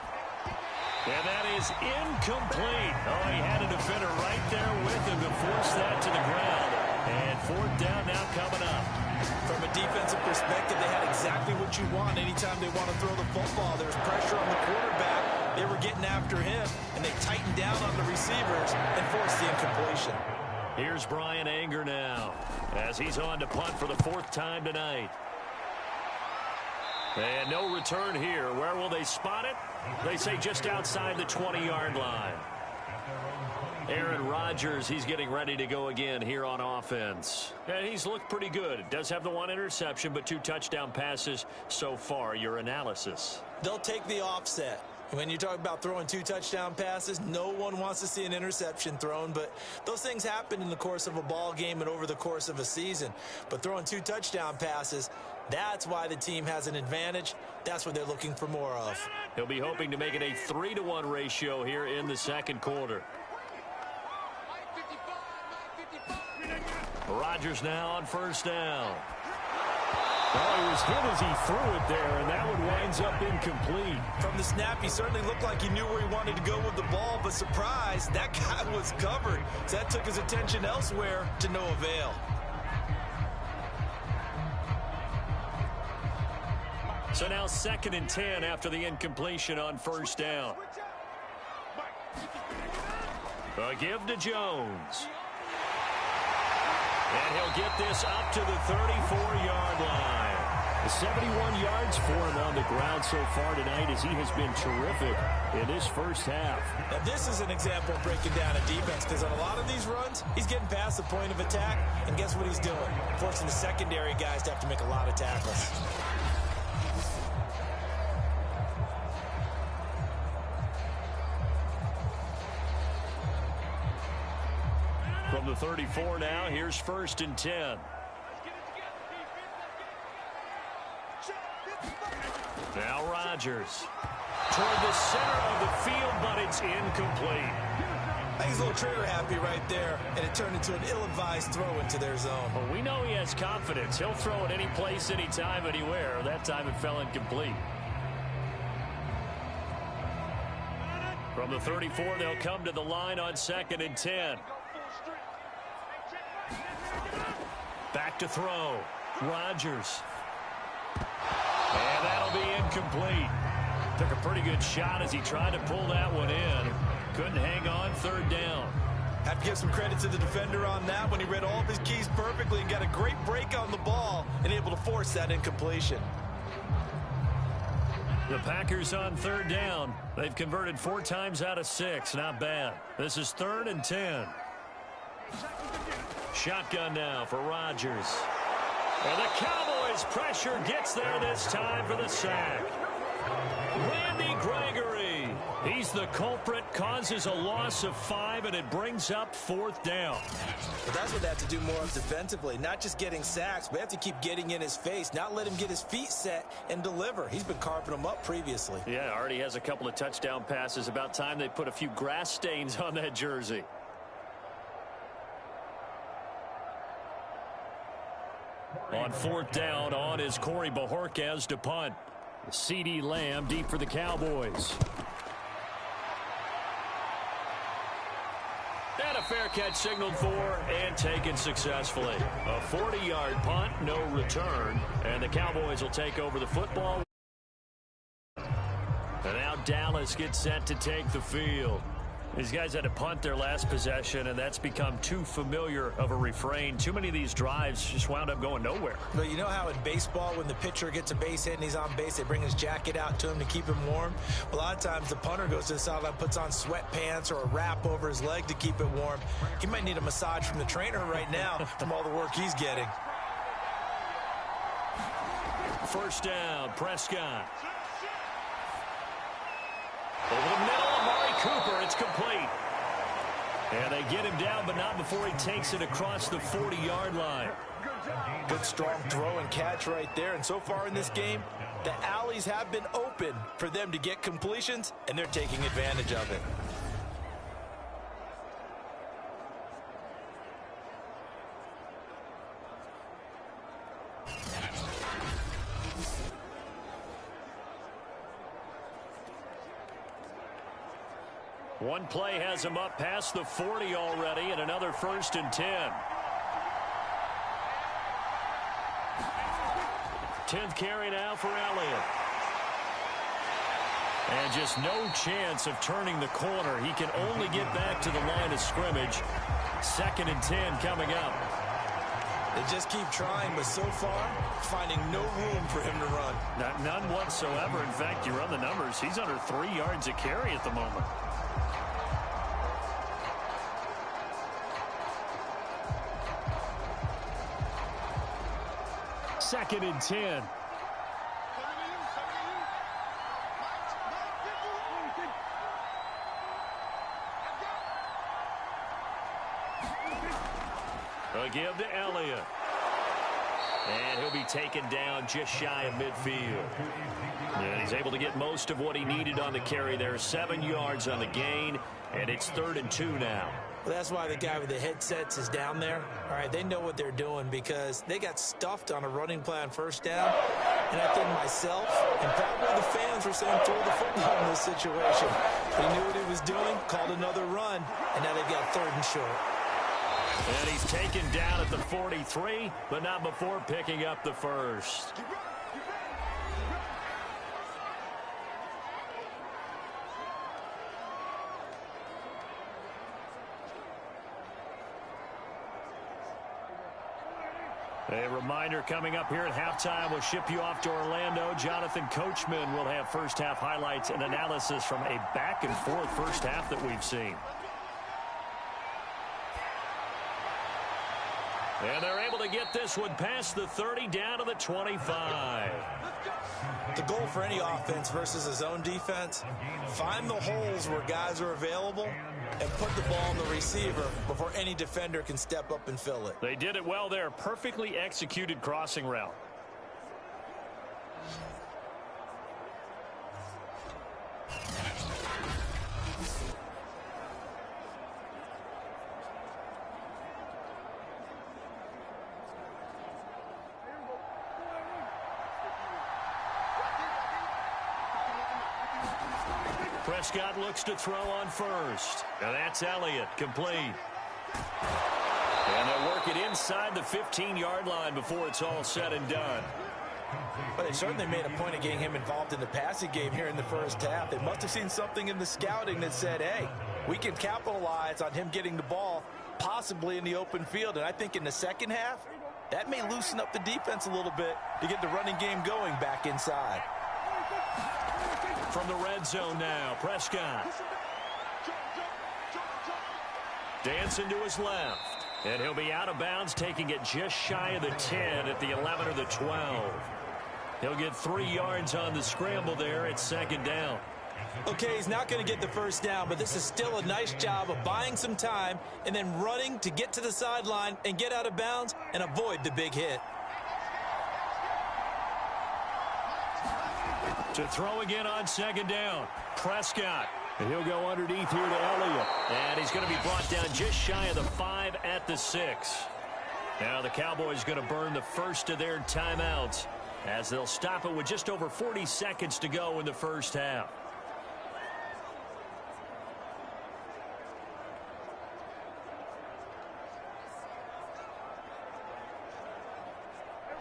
S1: And that is incomplete. Oh, he had a defender right there with him to force that to the ground. And 4th down now coming up.
S2: From a defensive perspective, they had exactly what you want. Anytime they want to throw the football, there's pressure on the quarterback. They were getting after him, and they tightened down on the receivers and forced the incompletion.
S1: Here's Brian Anger now as he's on to punt for the 4th time tonight. And no return here. Where will they spot it? They say just outside the 20-yard line. Aaron Rodgers, he's getting ready to go again here on offense. And he's looked pretty good. Does have the 1 interception, but 2 touchdown passes so far. Your analysis?
S2: They'll take the offset. When you talk about throwing 2 touchdown passes, no one wants to see an interception thrown, but those things happen in the course of a ball game and over the course of a season. But throwing 2 touchdown passes, that's why the team has an advantage. That's what they're looking for more of.
S1: He'll be hoping to make it a 3-to-1 ratio here in the 2nd quarter. Rodgers now on 1st down.
S4: Well, he was hit as he threw it there, and that one winds up incomplete.
S2: From the snap, he certainly looked like he knew where he wanted to go with the ball, but surprise, that guy was covered. So that took his attention elsewhere to no avail.
S1: So now 2nd and 10 after the incompletion on 1st down. A give to Jones. And he'll get this up to the 34-yard line.
S4: 71 yards for him on the ground so far tonight as he has been terrific in this first half.
S2: Now, this is an example of breaking down a defense because on a lot of these runs, he's getting past the point of attack, and guess what he's doing? Forcing the secondary guys to have to make a lot of tackles.
S1: From the 34 now, here's 1st and 10. Now Rodgers toward the center of the field, but it's incomplete.
S2: I think he's a little trigger happy right there, and it turned into an ill-advised throw into their zone.
S1: Well, we know he has confidence. He'll throw it any place, anytime, anywhere. That time it fell incomplete. From the 34, they'll come to the line on 2nd and 10. Back to throw. Rodgers. And that'll be incomplete. Took a pretty good shot as he tried to pull that one in. Couldn't hang on. 3rd down.
S2: Have to give some credit to the defender on that when he read all of his keys perfectly and got a great break on the ball and able to force that incompletion.
S1: The Packers on 3rd down. They've converted 4 times out of 6. Not bad. This is 3rd and 10. Shotgun now for Rodgers. And the Cowboys pressure gets there this time for the sack. Randy Gregory. He's the culprit, causes a loss of 5, and it brings up 4th down.
S2: But that's what they have to do more of defensively, not just getting sacks, but they have to keep getting in his face, not let him get his feet set and deliver. He's been carving them up previously.
S1: Yeah, already has a couple of touchdown passes. About time they put a few grass stains on that jersey. On 4th down, on is Corey Bojorquez to punt. C.D. Lamb deep for the Cowboys. And a fair catch signaled for and taken successfully. A 40-yard punt, no return. And the Cowboys will take over the football. And now Dallas gets set to take the field. These guys had to punt their last possession, and that's become too familiar of a refrain. Too many of these drives just wound up going nowhere.
S2: But you know how in baseball, when the pitcher gets a base hit and he's on base, they bring his jacket out to him to keep him warm? Well, a lot of times the punter goes to the sideline, puts on sweatpants or a wrap over his leg to keep it warm. He might need a massage from the trainer right now from all the work he's getting.
S1: 1st down, Prescott. Over the middle, Amari Cooper, it's complete. And they get him down, but not before he takes it across the 40-yard line.
S2: Good strong throw and catch right there. And so far in this game, the alleys have been open for them to get completions, and they're taking advantage of it.
S1: One play has him up past the 40 already, and another 1st and 10. 10th carry now for Elliott. And just no chance of turning the corner. He can only get back to the line of scrimmage. 2nd and 10 coming up.
S2: They just keep trying, but so far, finding no room for him to run.
S1: None whatsoever. In fact, you run the numbers. He's under 3 yards a carry at the moment. 2nd and 10. A give to Elliott. And he'll be taken down just shy of midfield. And he's able to get most of what he needed on the carry there. 7 yards on the gain, and it's 3rd and 2 now.
S2: Well, that's why the guy with the headsets is down there. All right, they know what they're doing because they got stuffed on a running play on 1st down. And I think myself and probably the fans were saying throw the football in this situation. He knew what he was doing, called another run, and now they've got 3rd and short.
S1: And he's taken down at the 43, but not before picking up the 1st. A reminder coming up here at halftime, we'll ship you off to Orlando. Jonathan Coachman will have first half highlights and analysis from a back and forth first half that we've seen. And they're able to get this one past the 30 down to the 25.
S2: The goal for any offense versus a zone defense, find the holes where guys are available and put the ball on the receiver before any defender can step up and fill it.
S1: They did it well there. Perfectly executed crossing route. Prescott looks to throw on first. And that's Elliott, complete. And they'll work it inside the 15-yard line before it's all said and done.
S2: But they certainly made a point of getting him involved in the passing game here in the first half. They must have seen something in the scouting that said, hey, we can capitalize on him getting the ball possibly in the open field. And I think in the second half, that may loosen up the defense a little bit to get the running game going back inside.
S1: From the red zone now, Prescott. Dancing to his left. And he'll be out of bounds, taking it just shy of the 10 at the 11 or the 12. He'll get 3 yards on the scramble there at second down.
S2: Okay, he's not going to get the first down, but this is still a nice job of buying some time and then running to get to the sideline and get out of bounds and avoid the big hit.
S1: To throw again on second down, Prescott. And he'll go underneath here to Elliott. And he's going to be brought down just shy of the 5 at the 6. Now the Cowboys going to burn the first of their timeouts as they'll stop it with just over 40 seconds to go in the first half.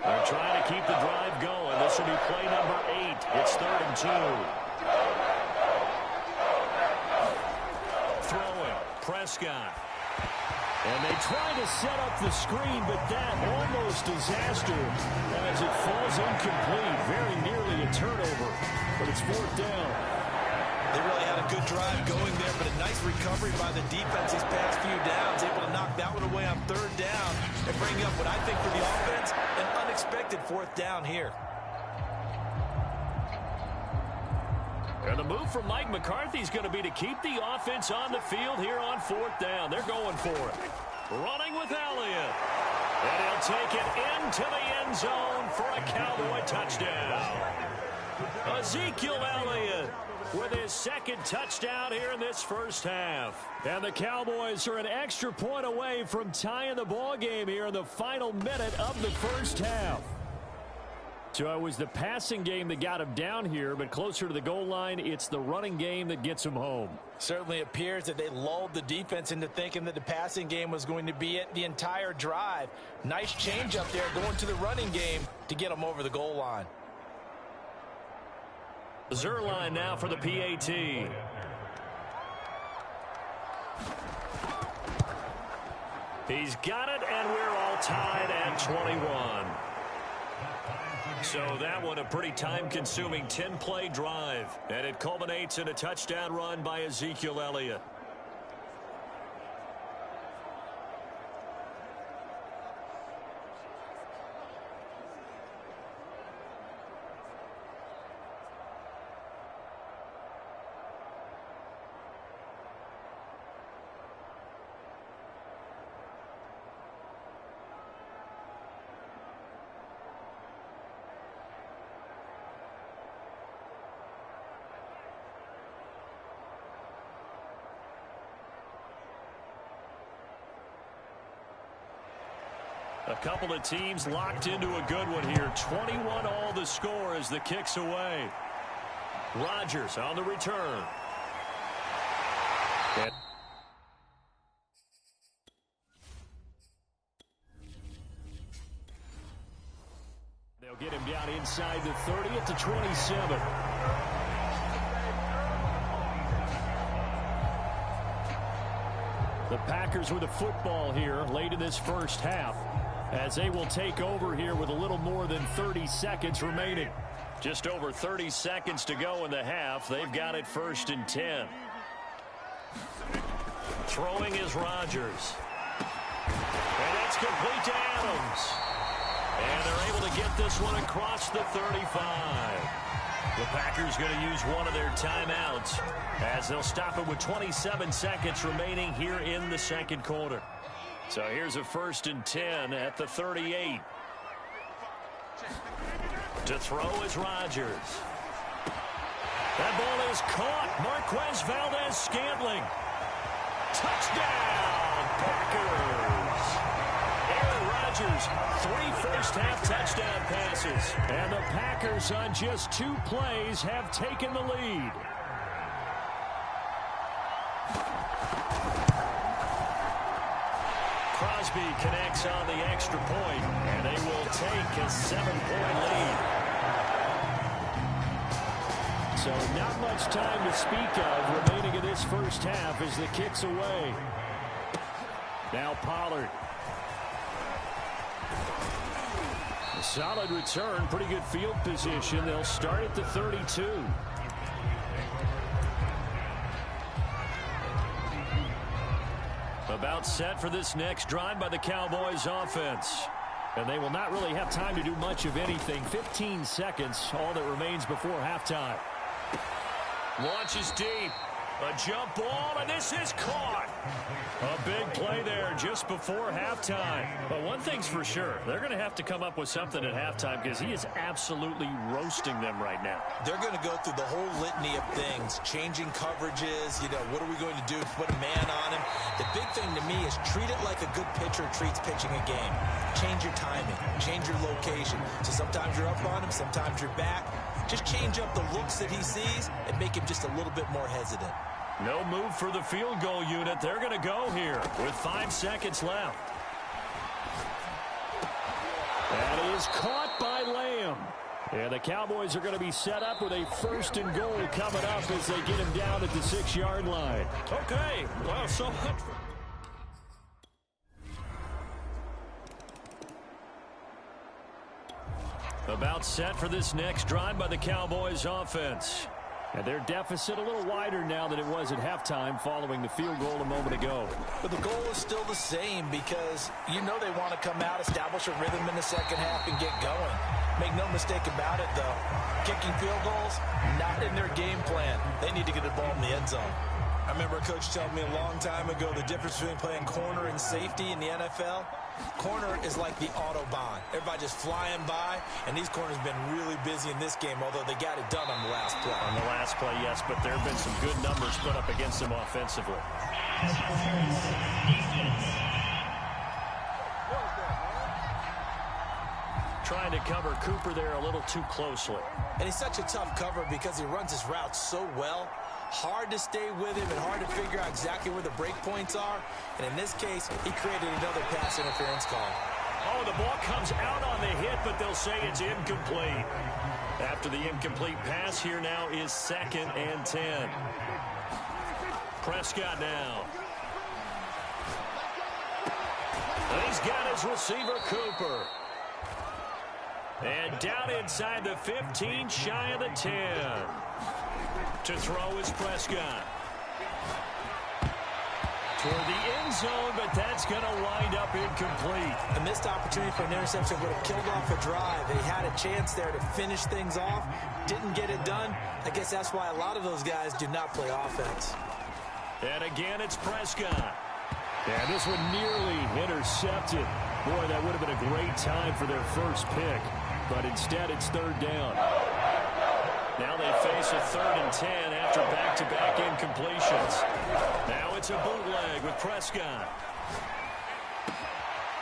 S1: They're trying to keep the drive going. This will be play number 8. It's 3rd and 2. Throwing, Prescott. And they try to set up the screen, but that almost disaster as it falls incomplete. Very nearly a turnover, but it's 4th down.
S2: They really had a good drive going there, but a nice recovery by the defense these past few downs, able to knock that one away on 3rd down and bring up what I think for the offense, an unexpected 4th down here.
S1: And the move from Mike McCarthy is going to be to keep the offense on the field here on 4th down. They're going for it. Running with Elliott. And he'll take it into the end zone for a Cowboy touchdown. Ezekiel Elliott with his 2nd touchdown here in this first half. And the Cowboys are an extra point away from tying the ball game here in the final minute of the first half. So it was the passing game that got him down here, but closer to the goal line, it's the running game that gets him home.
S2: Certainly appears that they lulled the defense into thinking that the passing game was going to be it the entire drive. Nice change up there going to the running game to get them over the goal line.
S1: Zerline now for the PAT. He's got it, and we're all tied at 21. So that one a pretty time-consuming 10-play drive. And it culminates in a touchdown run by Ezekiel Elliott. A couple of teams locked into a good one here. 21 all the score as the kick's away. Rodgers on the return. They'll get him down inside the 30 at the 27. The Packers with a football here late in this first half.
S4: as they will take over here with a little more than 30 seconds remaining.
S1: Just over 30 seconds to go in the half. They've got it 1st and 10. Throwing is Rodgers. And that's complete to Adams. And they're able to get this one across the 35. The Packers going to use one of their timeouts as they'll stop it with 27 seconds remaining here in the second quarter. So here's a 1st and 10 at the 38. To throw is Rodgers. That ball is caught. Marquez Valdez-Scantling. Touchdown, Packers. Aaron Rodgers, 3 first-half touchdown passes.
S4: And the Packers on just 2 plays have taken the lead.
S1: Crosby connects on the extra point, and they will take a 7-point lead.
S4: So not much time to speak of remaining in this first half as the kick's away. Now Pollard. A solid return, pretty good field position. They'll start at the 32.
S1: About set for this next drive by the Cowboys offense.
S4: And they will not really have time to do much of anything. 15 seconds, all that remains before halftime.
S1: Launches deep. A jump ball, and this is caught. A big play there just before halftime. But one thing's for sure, they're going to have to come up with something at halftime because he is absolutely roasting them right now.
S2: They're going to go through the whole litany of things, changing coverages, what are we going to do to put a man on him? The big thing to me is treat it like a good pitcher treats pitching a game. Change your timing, change your location. So sometimes you're up on him, sometimes you're back. Just change up the looks that he sees and make him just a little bit more hesitant.
S1: No move for the field goal unit. They're going to go here with 5 seconds left.
S4: That is caught by Lamb. And the Cowboys are going to be set up with a 1st and goal coming up as they get him down at the 6-yard line.
S1: Okay, well, so much. About set for this next drive by the Cowboys offense.
S4: And their deficit a little wider now than it was at halftime following the field goal a moment ago.
S2: But the goal is still the same because they want to come out, establish a rhythm in the second half, and get going. Make no mistake about it, though. Kicking field goals, not in their game plan. They need to get the ball in the end zone. I remember a coach telling me a long time ago the difference between playing corner and safety in the NFL. Corner is like the Autobahn. Everybody just flying by, and these corners have been really busy in this game, although they got it done on the last play.
S1: On the last play, yes, but there have been some good numbers put up against them offensively. Trying to cover Cooper there a little too closely.
S2: And he's such a tough cover because he runs his routes so well. Hard to stay with him and hard to figure out exactly where the break points are. And in this case, he created another pass interference call.
S1: Oh, the ball comes out on the hit, but they'll say it's incomplete. After the incomplete pass, here now is 2nd and 10. Prescott now. And he's got his receiver, Cooper. And down inside the 15, shy of the 10. To throw is Prescott. Toward the end zone, but that's going to wind up incomplete.
S2: A missed opportunity for an interception would have killed off a drive. They had a chance there to finish things off. Didn't get it done. I guess that's why a lot of those guys do not play offense.
S1: And again, it's Prescott.
S4: And this one nearly intercepted. Boy, that would have been a great time for their first pick. But instead, it's 3rd down.
S1: Now they face a 3rd and 10 after back-to-back incompletions. Now it's a bootleg with Prescott.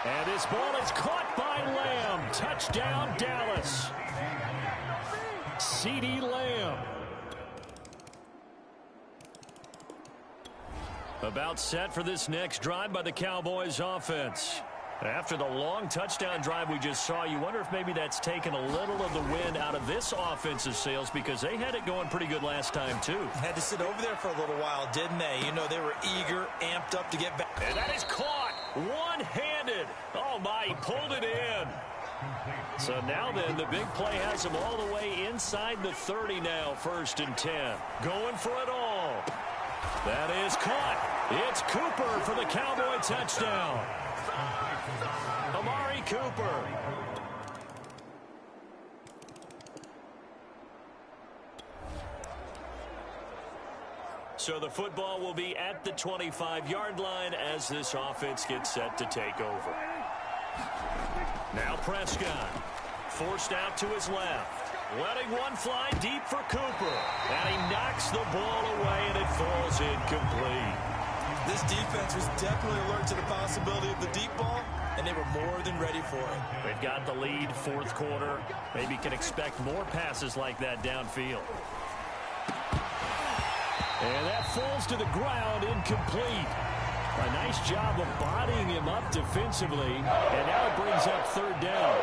S4: And this ball is caught by Lamb. Touchdown, Dallas. CeeDee Lamb.
S1: About set for this next drive by the Cowboys offense. After the long touchdown drive we just saw, you wonder if maybe that's taken a little of the wind out of this offensive sails because they had it going pretty good last time, too.
S2: Had to sit over there for a little while, didn't they? They were eager, amped up to get back.
S1: And that is caught one-handed. Oh, my, he pulled it in. So now then, the big play has him all the way inside the 30 now, 1st and 10. Going for it all. That is caught. It's Cooper for the Cowboy touchdown. Amari Cooper. So the football will be at the 25-yard line as this offense gets set to take over. Now Prescott, forced out to his left, letting one fly deep for Cooper, and he knocks the ball away, and it falls incomplete.
S2: This defense was definitely alert to the possibility of the deep ball, and they were more than ready for it.
S1: They've got the lead, 4th quarter. Maybe can expect more passes like that downfield. And that falls to the ground, incomplete. A nice job of bodying him up defensively. And now it brings up 3rd down.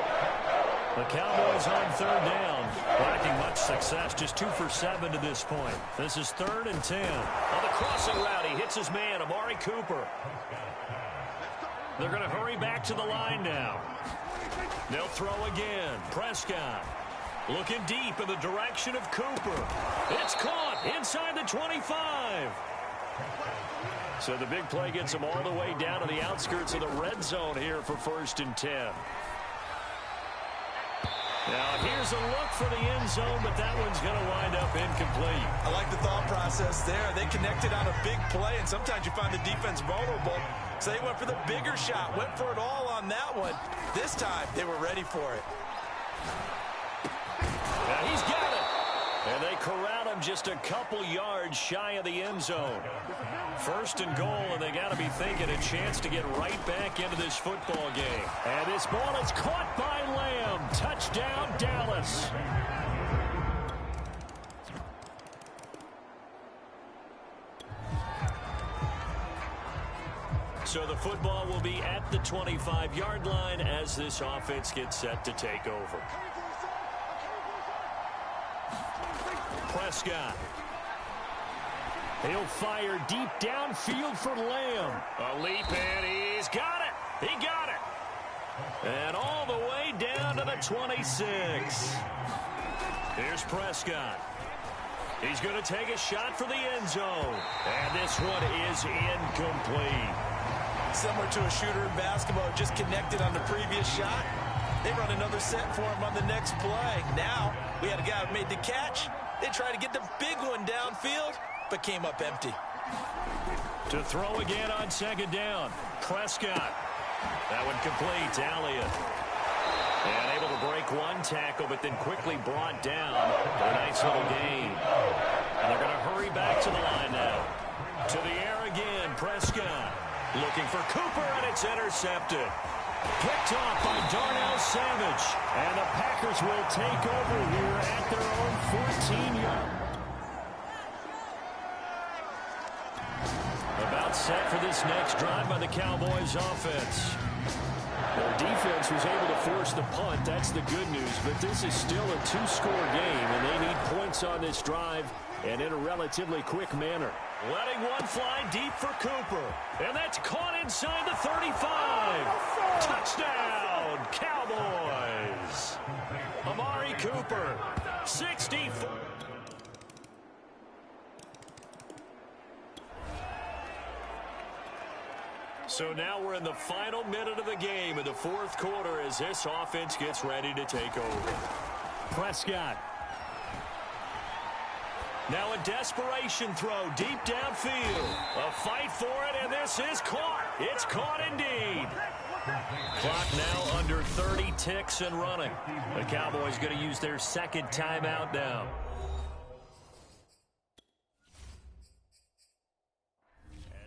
S1: The Cowboys on 3rd down. Lacking much success, just 2 for 7 to this point. This is 3rd and 10. On the crossing route, he hits his man, Amari Cooper. They're going to hurry back to the line now. They'll throw again. Prescott looking deep in the direction of Cooper. It's caught inside the 25. So the big play gets him all the way down to the outskirts of the red zone here for 1st and 10. Now here's a look for the end zone, but that one's going to wind up incomplete.
S2: I like the thought process there. They connected on a big play, and sometimes you find the defense vulnerable. So they went for the bigger shot, went for it all on that one. This time, they were ready for it.
S1: Now he's got it. And they corral him just a couple yards shy of the end zone. 1st and goal, and they got to be thinking a chance to get right back into this football game. And this ball is caught by Lamb. Touchdown, Dallas. So the football will be at the 25-yard line as this offense gets set to take over. Prescott. He'll fire deep downfield for Lamb. A leap, and he's got it. He got it. And all the way down to the 26. Here's Prescott. He's going to take a shot for the end zone. And this one is incomplete.
S2: Similar to a shooter in basketball, just connected on the previous shot. They run another set for him on the next play. Now, we had a guy who made the catch. They tried to get the big one downfield, but came up empty.
S1: To throw again on 2nd down. Prescott. That one complete. Elliott. And able to break one tackle, but then quickly brought down for a nice little gain. And they're going to hurry back to the line now. To the air again. Prescott. Looking for Cooper, and it's intercepted. Picked off by Darnell Savage. And the Packers will take over here at their own 14-yard. About set for this next drive by the Cowboys offense. Their defense was able to force the punt. That's the good news. But this is still a 2-score game, and they need points on this drive and in a relatively quick manner. Letting one fly deep for Cooper. And that's caught inside the 35. Touchdown, Cowboys. Amari Cooper, 64. So now we're in the final minute of the game in the 4th quarter as this offense gets ready to take over. Prescott. Now a desperation throw deep downfield. A fight for it, and this is caught. It's caught indeed. Clock now under 30 ticks and running. The Cowboys going to use their 2nd timeout now.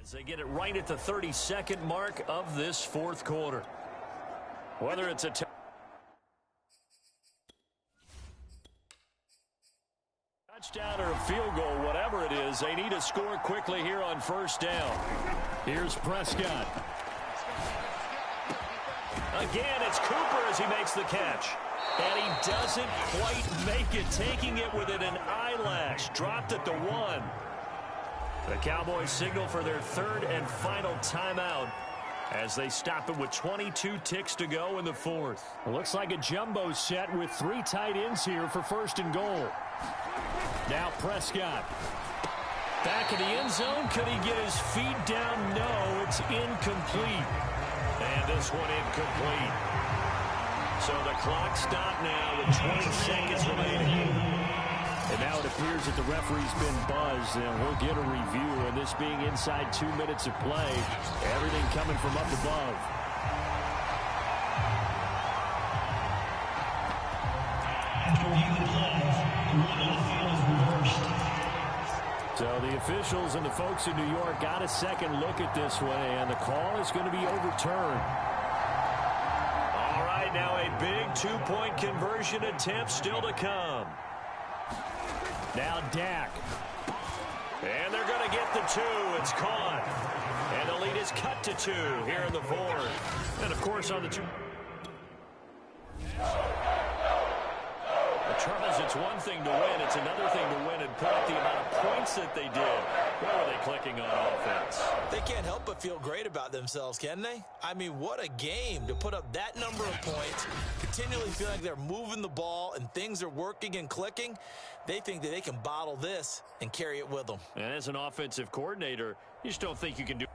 S1: As they get it right at the 32nd mark of this 4th quarter. Whether it's a touchdown or a field goal, whatever it is, they need to score quickly here on 1st down. Here's Prescott. Again, it's Cooper as he makes the catch. And he doesn't quite make it, taking it within an eyelash. Dropped at the 1. The Cowboys signal for their 3rd and final timeout as they stop it with 22 ticks to go in the fourth.
S4: It looks like a jumbo set with 3 tight ends here for first and goal. Now Prescott.
S1: Back in the end zone. Could he get his feet down? No, it's incomplete. And this one incomplete. So the clock stopped now with 20 seconds remaining.
S4: And now it appears that the referee's been buzzed, and we'll get a review. And this being inside 2 minutes of play, everything coming from up above. So the officials and the folks in New York got a second look at this one, and the call is going to be overturned.
S1: All right, now a big two-point conversion attempt still to come.
S4: Now Dak.
S1: And they're going to get the 2. It's caught. And the lead is cut to 2 here in the fourth. And, of course, on the 2. Charles, it's one thing to win. It's another thing to win and put up the amount of points that they did. Where were they clicking on offense?
S2: They can't help but feel great about themselves, can they? I mean, what a game to put up that number of points, continually feel like they're moving the ball and things are working and clicking. They think that they can bottle this and carry it with them.
S1: And as an offensive coordinator, you just don't think you can do.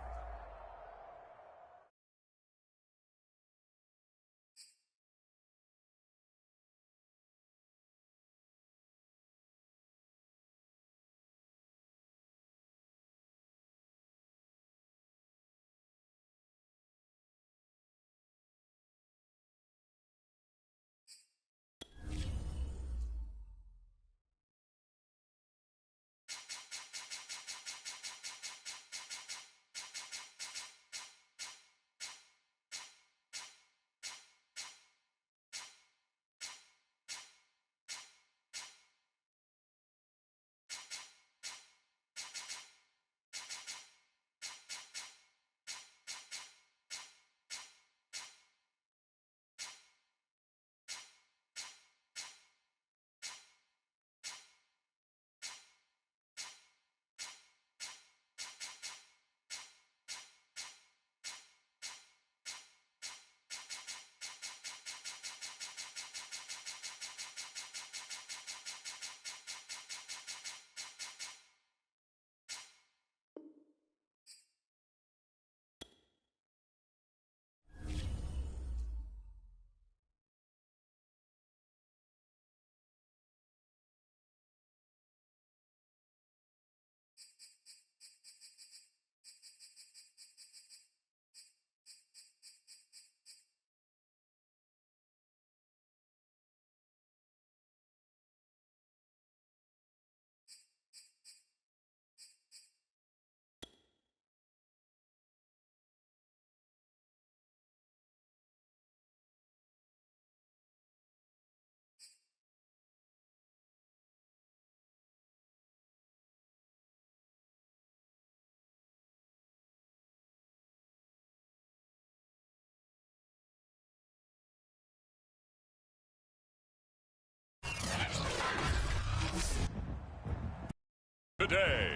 S5: Today,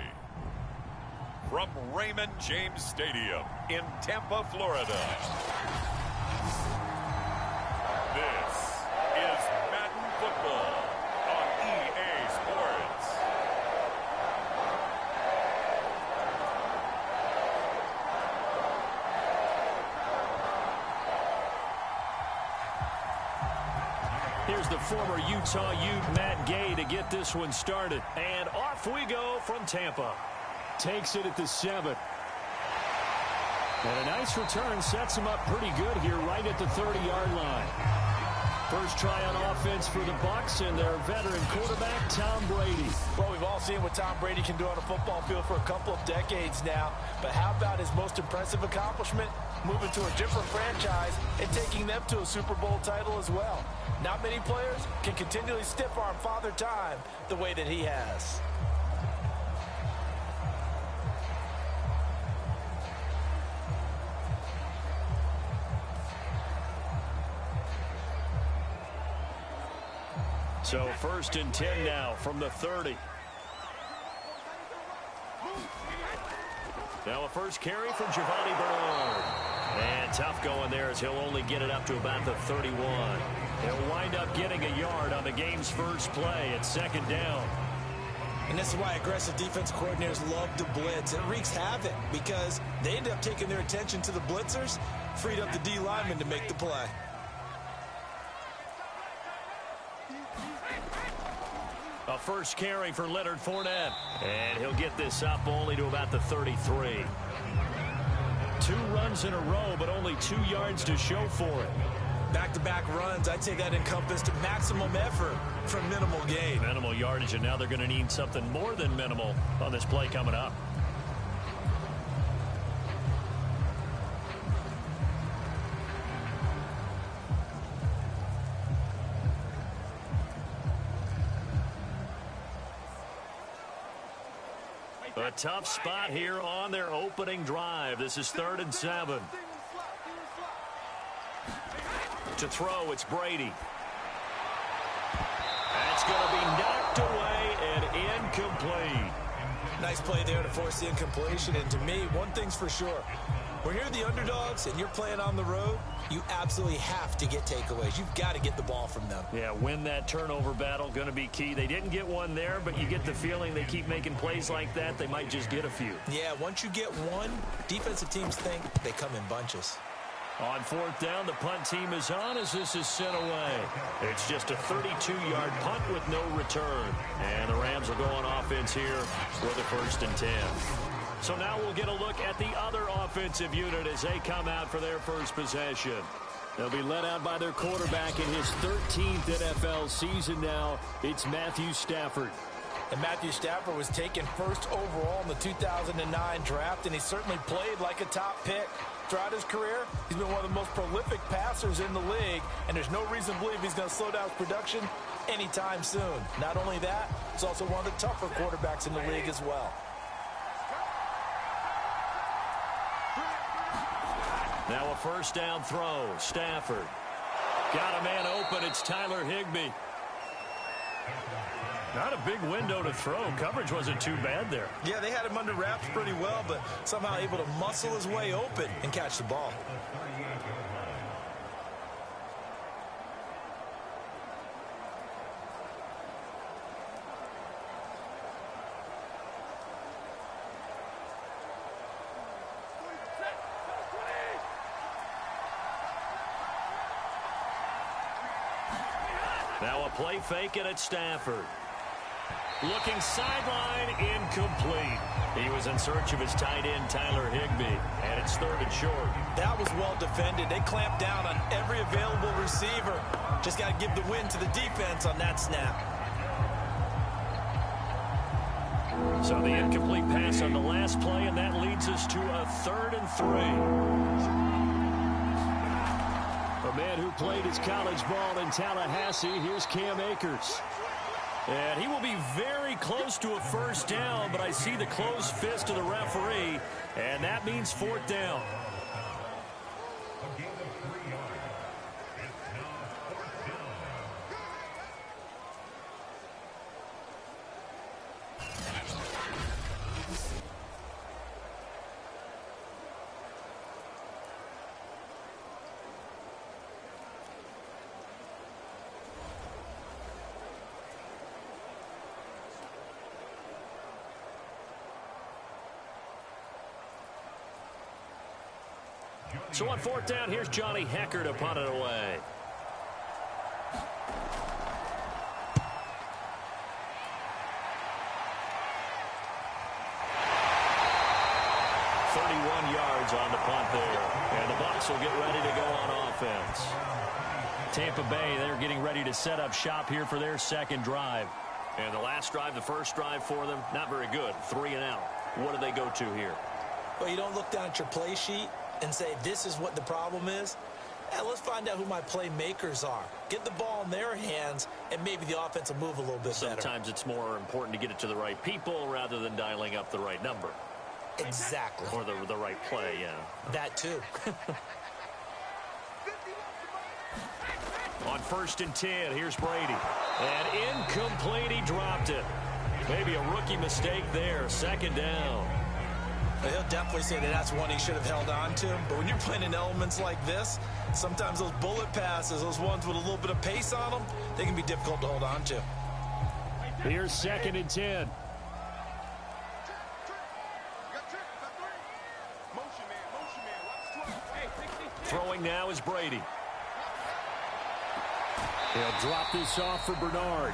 S5: from Raymond James Stadium in Tampa, Florida, this is Madden Football on EA Sports.
S1: Here's the former Utah Ute Matt Gay to get this one started. And off we go from Tampa.
S4: Takes it at the 7. And a nice return sets him up pretty good here right at the 30-yard line. First try on offense for the Bucs and their veteran quarterback, Tom Brady.
S2: Well, we've all seen what Tom Brady can do on a football field for a couple of decades now. But how about his most impressive accomplishment? Moving to a different franchise and taking them to a Super Bowl title as well. Not many players can continually stiff-arm Father Time the way that he has.
S1: So first and 10 now from the 30. Now a first carry from Giovanni Bernard. And tough going there as he'll only get it up to about the 31. He'll wind up getting a yard on the game's first play at second down.
S2: And this is why aggressive defense coordinators love to blitz. It wreaks havoc because they end up taking their attention to the blitzers, freed up the D lineman to make the play.
S1: A first carry for Leonard Fournette. And he'll get this up only to about the 33. 2 runs in a row, but only 2 yards to show for it.
S2: Back-to-back runs, I'd say that encompassed maximum effort from minimal gain.
S1: Minimal yardage, and now they're going to need something more than minimal on this play coming up. A tough spot here on their opening drive. This is 3rd and 7. To throw, it's Brady. That's going to be knocked away and incomplete.
S2: Nice play there to force the incompletion. And to me, one thing's for sure. When you're the underdogs and you're playing on the road, you absolutely have to get takeaways. You've got to get the ball from them.
S1: Yeah, win that turnover battle, going to be key. They didn't get one there, but you get the feeling they keep making plays like that, they might just get a few.
S2: Yeah, once you get one, defensive teams think they come in bunches.
S1: On 4th down, the punt team is on as this is sent away. It's just a 32-yard punt with no return. And the Rams will go on offense here with a 1st and 10. So now we'll get a look at the other offensive unit as they come out for their first possession. They'll be led out by their quarterback in his 13th NFL season now. It's Matthew Stafford.
S2: And Matthew Stafford was taken first overall in the 2009 draft, and he certainly played like a top pick. Throughout his career, he's been one of the most prolific passers in the league, and there's no reason to believe he's going to slow down his production anytime soon. Not only that, he's also one of the tougher quarterbacks in the league as well.
S1: Now a first down throw. Stafford. Got a man open. It's Tyler Higbee. Not a big window to throw. Coverage wasn't too bad there.
S2: Yeah, they had him under wraps pretty well, but somehow able to muscle his way open and catch the ball.
S1: Now a play fake and it's Stafford. Looking sideline, incomplete. He was in search of his tight end, Tyler Higbee, and it's 3rd and short.
S2: That was well defended. They clamped down on every available receiver. Just got to give the win to the defense on that snap.
S1: So the incomplete pass on the last play, and that leads us to a 3rd and 3. A man who played his college ball in Tallahassee, here's Cam Akers. And he will be very close to a first down, but I see the closed fist of the referee, and that means 4th down. So on 4th down, here's Johnny Hecker to punt it away. Yards on the punt there. And the Bucs will get ready to go on offense. Tampa Bay, they're getting ready to set up shop here for their second drive. And the last drive, the first drive for them, not very good. 3 and out. What do they go to here?
S2: Well, you don't look down at your play sheet and say, this is what the problem is. Let's find out who my playmakers are. Get the ball in their hands, and maybe the offense will move a little bit better.
S1: Sometimes it's more important to get it to the right people rather than dialing up the right number.
S2: Exactly.
S1: Or the right play, yeah.
S2: That too.
S1: On 1st and 10, here's Brady. And incomplete, he dropped it. Maybe a rookie mistake there. 2nd down.
S2: He'll definitely say that that's one he should have held on to. But when you're playing in elements like this, sometimes those bullet passes, those ones with a little bit of pace on them, they can be difficult to hold on to.
S4: Here's 2nd and 10. Throwing now is Brady. He'll drop this off for Bernard.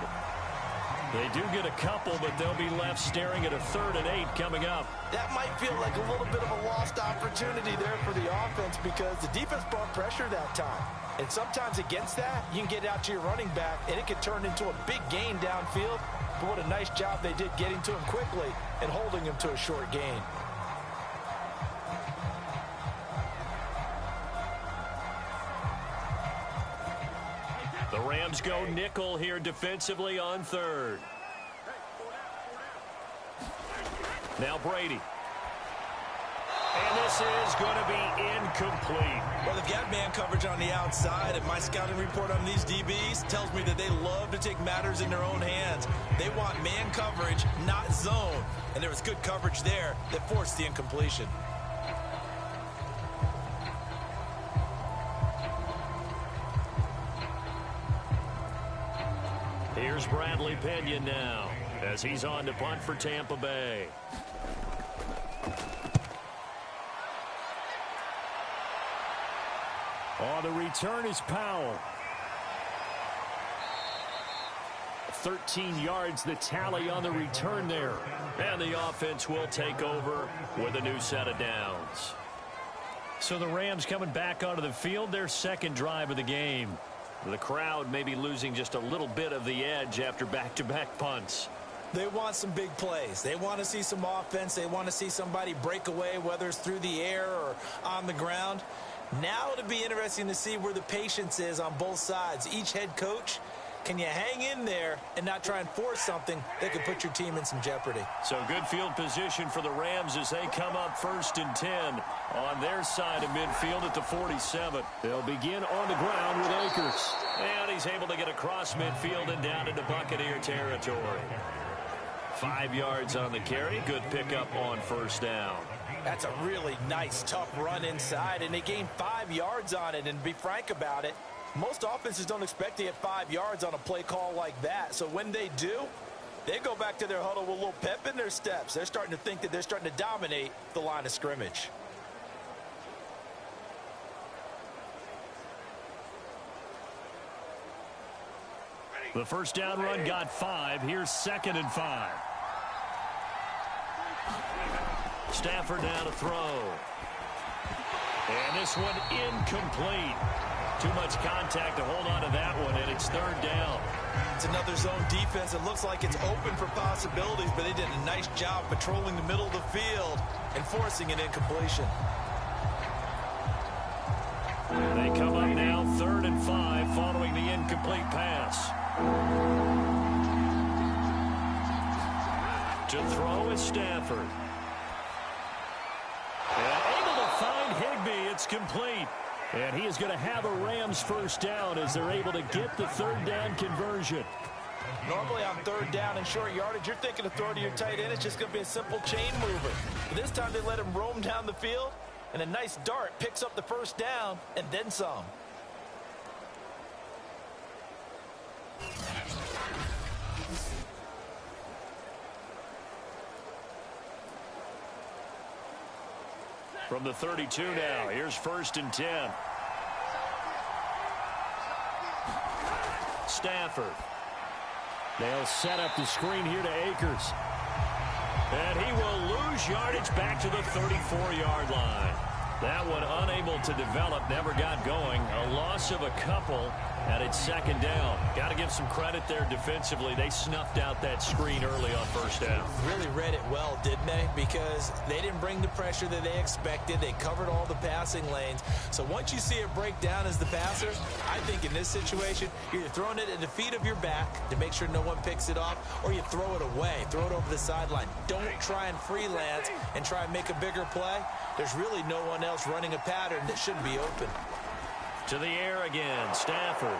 S1: They do get a couple, but they'll be left staring at a 3rd and 8 coming up.
S2: That might feel like a little bit of a lost opportunity there for the offense because the defense brought pressure that time. And sometimes against that, you can get out to your running back, and it can turn into a big gain downfield. But what a nice job they did getting to him quickly and holding him to a short gain.
S1: The Rams go nickel here defensively on 3rd. Now Brady. And this is going to be incomplete.
S2: Well, they've got man coverage on the outside, and my scouting report on these DBs tells me that they love to take matters in their own hands. They want man coverage, not zone. And there was good coverage there that forced the incompletion.
S1: Here's Bradley Pinion now as he's on to punt for Tampa Bay.
S4: On the return is Powell. 13 yards the tally on the return there.
S1: And the offense will take over with a new set of downs. So the Rams coming back onto the field, their 2nd drive of the game. The crowd may be losing just a little bit of the edge after back-to-back punts.
S2: They want some big plays. They want to see some offense. They want to see somebody break away, whether it's through the air or on the ground. Now it'll be interesting to see where the patience is on both sides. Each head coach, can you hang in there and not try and force something that could put your team in some jeopardy?
S1: So good field position for the Rams as they come up 1st and 10 on their side of midfield at the 47.
S4: They'll begin on the ground with Akers.
S1: And he's able to get across midfield and down into Buccaneer territory. 5 yards on the carry. Good pickup on 1st down.
S2: That's a really nice, tough run inside, and they gained 5 yards on it. And to be frank about it, most offenses don't expect to get 5 yards on a play call like that. So when they do, they go back to their huddle with a little pep in their steps. They're starting to think that they're starting to dominate the line of scrimmage.
S1: The 1st down run got 5. Here's 2nd and 5. Stafford now to throw. And this one incomplete. Too much contact to hold on to that one, and it's 3rd down.
S2: It's another zone defense. It looks like it's open for possibilities, but they did a nice job patrolling the middle of the field and forcing an incompletion.
S1: They come up now 3rd and 5 following the incomplete pass. To throw is Stafford. And able to find Higbee. It's complete. And he is going to have a Rams 1st down as they're able to get the 3rd down conversion.
S2: Normally on 3rd down and short yardage, you're thinking of throwing to your tight end. It's just going to be a simple chain mover. But this time they let him roam down the field, and a nice dart picks up the 1st down and then some.
S1: From the 32 now, here's 1st and 10. Stafford.
S4: They'll set up the screen here to Akers.
S1: And he will lose yardage back to the 34-yard line. That one unable to develop, never got going. A loss of a couple, and it's 2nd down. Got to give some credit there defensively. They snuffed out that screen early on 1st down.
S2: Really read it well, didn't they? Because they didn't bring the pressure that they expected. They covered all the passing lanes. So once you see it break down as the passer, I think in this situation, you're either throwing it at the feet of your back to make sure no one picks it off, or you throw it away, throw it over the sideline. Don't try and freelance and try and make a bigger play. There's really no one else running a pattern that shouldn't be open.
S1: To the air again, Stafford.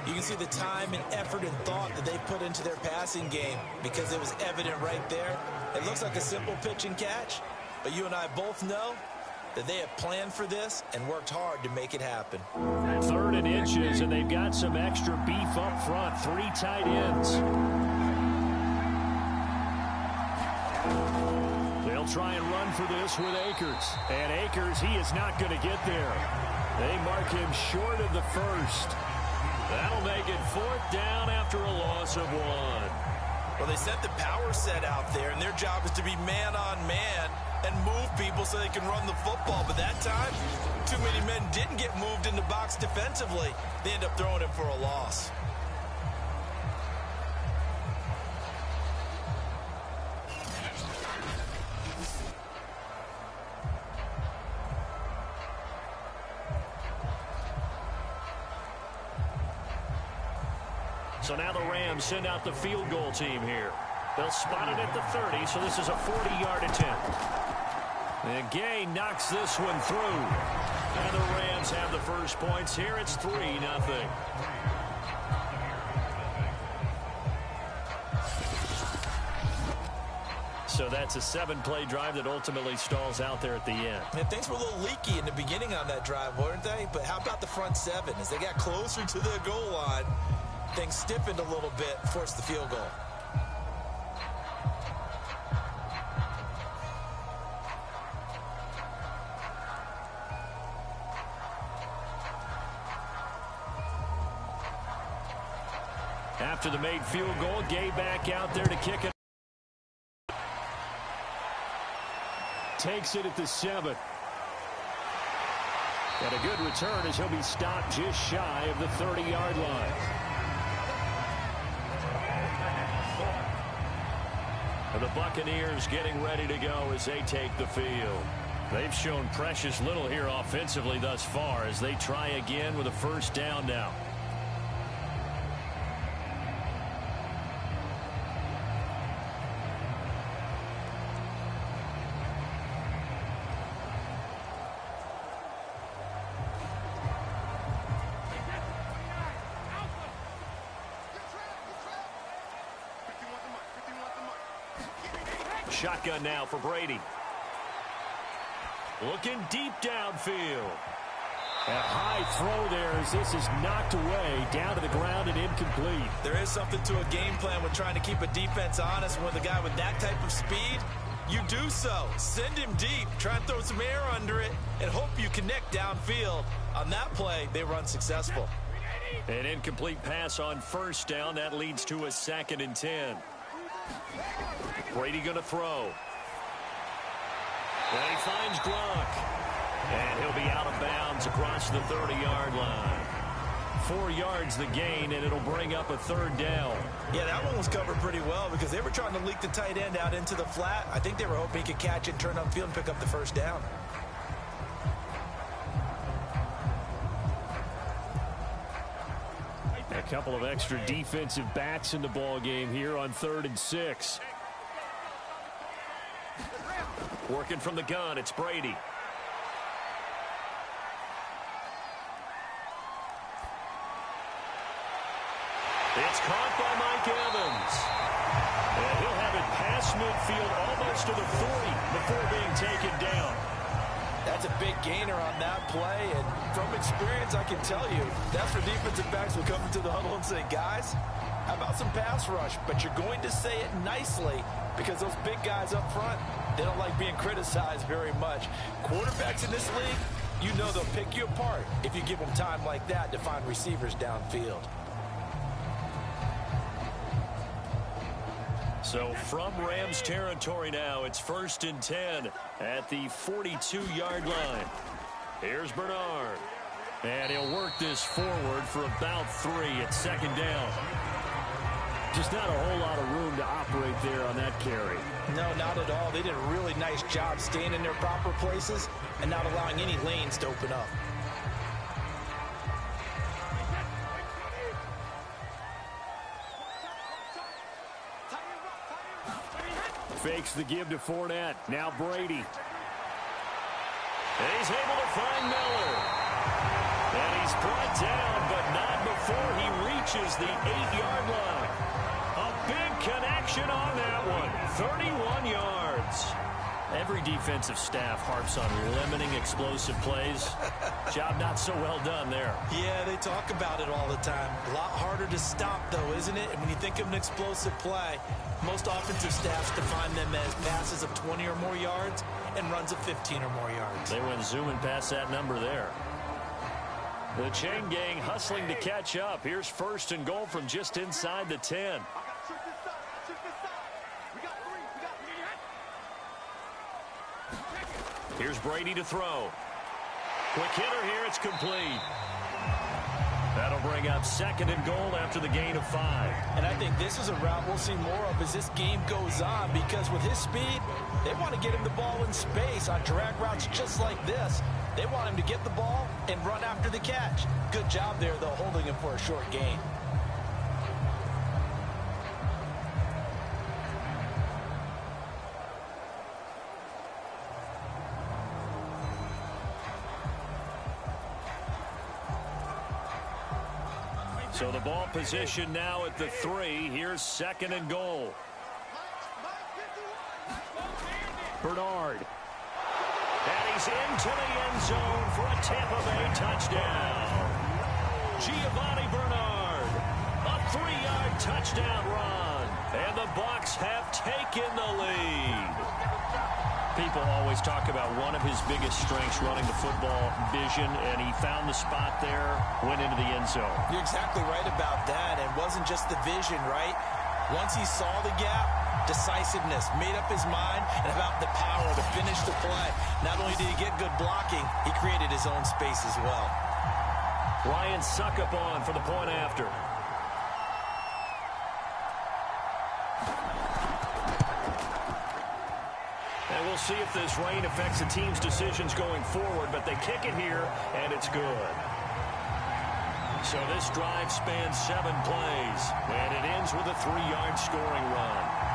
S2: You can see the time and effort and thought that they put into their passing game because it was evident right there. It looks like a simple pitch and catch, but you and I both know that they have planned for this and worked hard to make it happen.
S4: 3rd and inches, and they've got some extra beef up front. 3 tight ends. They'll try and run for this with Akers. And Akers, he is not going to get there. They mark him short of the first. That'll make it 4th down after a loss of 1.
S2: Well, they sent the power set out there, and their job is to be man-on-man and move people so they can run the football. But that time, too many men didn't get moved in the box defensively. They end up throwing him for a loss.
S4: So now the Rams send out the field goal team here. They'll spot it at the 30, so this is a 40-yard attempt. And Gay knocks this one through. And the Rams have the first points here. It's 3-0. So that's a 7-play drive that ultimately stalls out there at the end.
S2: And things were a little leaky in the beginning on that drive, weren't they? But how about the front 7? As they got closer to the goal line, things stiffened a little bit, forced the field goal.
S4: After the made field goal, Gay back out there to kick it. Takes it at the 7. And a good return as he'll be stopped just shy of the 30-yard line. And the Buccaneers getting ready to go as they take the field. They've shown precious little here offensively thus far as they try again with a first down now. Shotgun now for Brady. Looking deep downfield. A high throw there as this is knocked away, down to the ground and incomplete.
S2: There is something to a game plan with trying to keep a defense honest. With a guy with that type of speed, you do so. Send him deep, try and throw some air under it, and hope you connect downfield. On that play, they were unsuccessful.
S4: An incomplete pass on first down. That leads to a 2nd and 10. Brady going to throw. And he finds Gronk. And he'll be out of bounds across the 30-yard line. 4 yards the gain, and it'll bring up a 3rd down.
S2: Yeah, that one was covered pretty well because they were trying to leak the tight end out into the flat. I think they were hoping he could catch it, turn upfield, and pick up the first down.
S4: A couple of extra defensive backs in the ball game here on 3rd and 6. Working from the gun, it's Brady. It's caught by Mike Evans. And he'll have it past midfield almost to the 40 before being taken down.
S2: That's a big gainer on that play, and from experience, I can tell you, that's where defensive backs will come into the huddle and say, guys, how about some pass rush? But you're going to say it nicely because those big guys up front, they don't like being criticized very much. Quarterbacks in this league, you know they'll pick you apart if you give them time like that to find receivers downfield.
S4: So from Rams territory now, it's 1st and 10 at the 42-yard line. Here's Bernard. And he'll work this forward for about 3 at 2nd down. Just not a whole lot of room to operate there on that carry.
S2: No, not at all. They did a really nice job staying in their proper places and not allowing any lanes to open up.
S4: Fakes the give to Fournette. Now Brady. And he's able to find Miller. And he's brought down, but not before he reaches the 8-yard line.
S1: Protection on that one. 31 yards. Every defensive staff harps on limiting explosive plays. Job not so well done there.
S2: Yeah, they talk about it all the time. A lot harder to stop, though, isn't it? And when you think of an explosive play, most offensive staffs define them as passes of 20 or more yards and runs of 15 or more yards.
S1: They went zooming past that number there. The chain gang hustling to catch up. Here's 1st and goal from just inside the 10. Here's Brady to throw. Quick hitter here. It's complete. That'll bring up 2nd and goal after the gain of 5.
S2: And I think this is a route we'll see more of as this game goes on, because with his speed, they want to get him the ball in space on drag routes just like this. They want him to get the ball and run after the catch. Good job there, though, holding him for a short gain.
S1: So the ball position now at the 3. Here's 2nd and goal. Bernard. And he's into the end zone for a Tampa Bay touchdown. Giovanni Bernard. A 3-yard touchdown run. And the Bucs have taken the lead. People always talk about one of his biggest strengths running the football, vision, and he found the spot there, went into the end zone.
S2: You're exactly right about that. It wasn't just the vision, right? Once he saw the gap, decisiveness, made up his mind, and about the power to finish the play. Not only did he get good blocking, he created his own space as well.
S1: Ryan Suckup on for the point after. And we'll see if this rain affects the team's decisions going forward, but they kick it here, and it's good. So this drive spans 7 plays, and it ends with a 3-yard scoring run.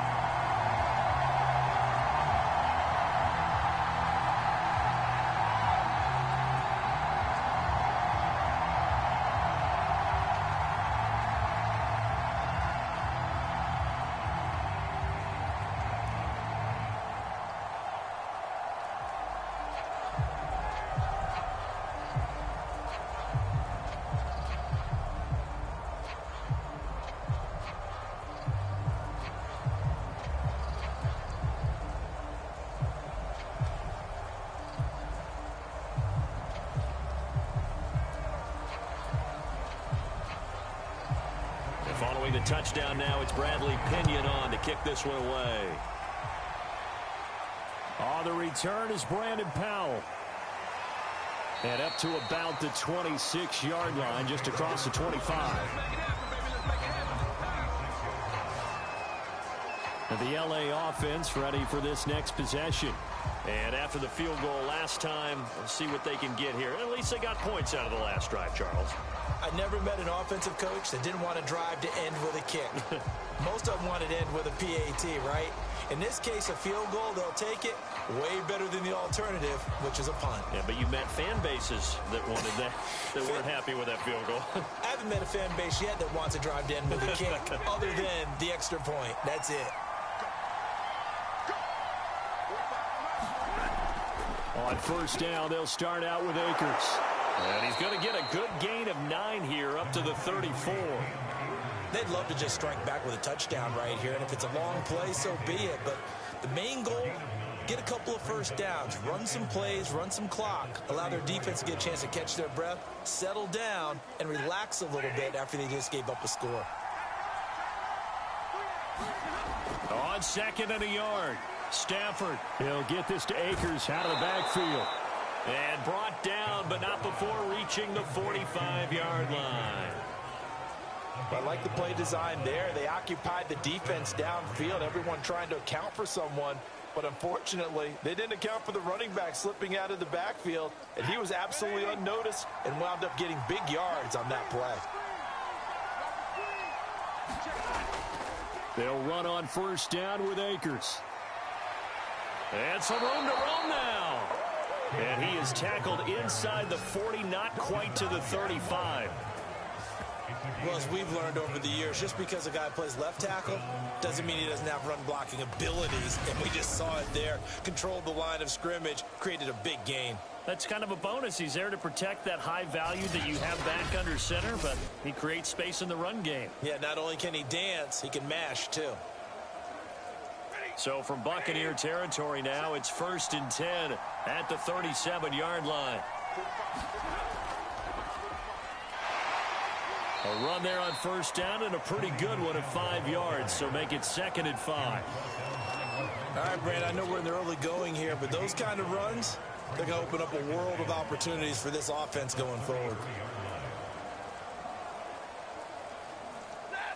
S1: Following the touchdown now, it's Bradley Pinion on to kick this one away. On the return is Brandon Powell. And up to about the 26-yard line, just across the 25. And the LA offense ready for this next possession. And after the field goal last time, we'll see what they can get here. At least they got points out of the last drive, Charles.
S2: I never met an offensive coach that didn't want to drive to end with a kick. Most of them wanted to end with a PAT, right? In this case, a field goal, they'll take it. Way better than the alternative, which is a punt.
S1: Yeah, but you met fan bases that wanted that, that weren't happy with that field goal.
S2: I haven't met a fan base yet that wants to drive to end with a kick, other than the extra point. That's it.
S4: On 1st down, they'll start out with Akers.
S1: And he's going to get a good gain of 9 here up to the 34.
S2: They'd love to just strike back with a touchdown right here, and if it's a long play, so be it. But the main goal, get a couple of 1st downs, run some plays, run some clock, allow their defense to get a chance to catch their breath, settle down, and relax a little bit after they just gave up a score.
S1: On 2nd and a yard, Stafford.
S4: He'll get this to Akers out of the backfield.
S1: And brought down, but not before reaching the 45-yard line.
S2: I like the play design there. They occupied the defense downfield, everyone trying to account for someone. But unfortunately, they didn't account for the running back slipping out of the backfield, and he was absolutely unnoticed and wound up getting big yards on that play.
S4: They'll run on 1st down with Akers.
S1: And some room to run now. And he is tackled inside the 40, not quite to the 35.
S2: Well, as we've learned over the years, just because a guy plays left tackle doesn't mean he doesn't have run blocking abilities. And we just saw it there. Controlled the line of scrimmage, created a big gain.
S1: That's kind of a bonus. He's there to protect that high value that you have back under center, but he creates space in the run game.
S2: Yeah, not only can he dance, he can mash too.
S1: So from Buccaneer territory now, it's 1st and 10 at the 37-yard line. A run there on 1st down and a pretty good one at 5 yards, so make it 2nd and 5.
S2: All right, Brand, I know we're in the early going here, but those kind of runs, they're going to open up a world of opportunities for this offense going forward.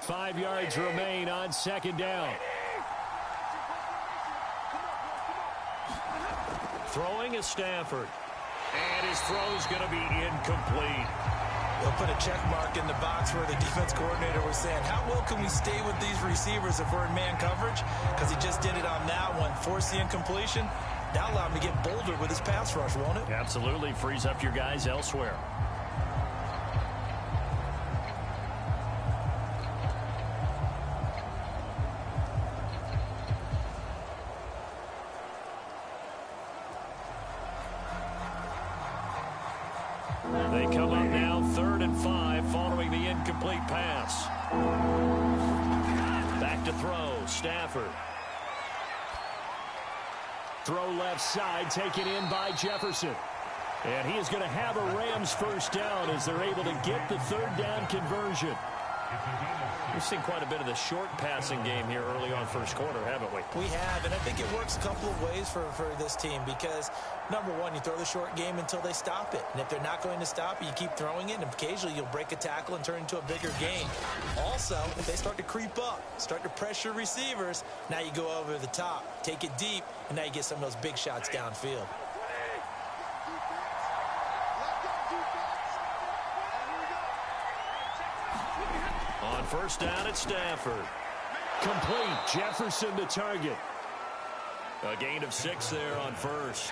S4: 5 yards remain on 2nd down.
S1: Throwing is Stafford. And his throw is going to be incomplete.
S2: They'll put a check mark in the box where the defense coordinator was saying, how well can we stay with these receivers if we're in man coverage? Because he just did it on that one, forced the incompletion. That'll allow him to get bolder with his pass rush, won't it?
S1: Absolutely. Frees up your guys elsewhere. They come up now 3rd and 5 following the incomplete pass. Back to throw, Stafford.
S4: Throw left side, taken in by Jefferson. And he is going to have a Rams 1st down as they're able to get the 3rd down conversion.
S1: We've seen quite a bit of the short passing game here early on 1st quarter, haven't we?
S2: We have, and I think it works a couple of ways for this team because, number one, you throw the short game until they stop it. And if they're not going to stop it, you keep throwing it, and occasionally you'll break a tackle and turn into a bigger game. Also, if they start to creep up, start to pressure receivers, now you go over the top, take it deep, and now you get some of those big shots downfield.
S1: On 1st down at Stafford.
S4: Complete. Jefferson the target.
S1: A gain of 6 there on 1st.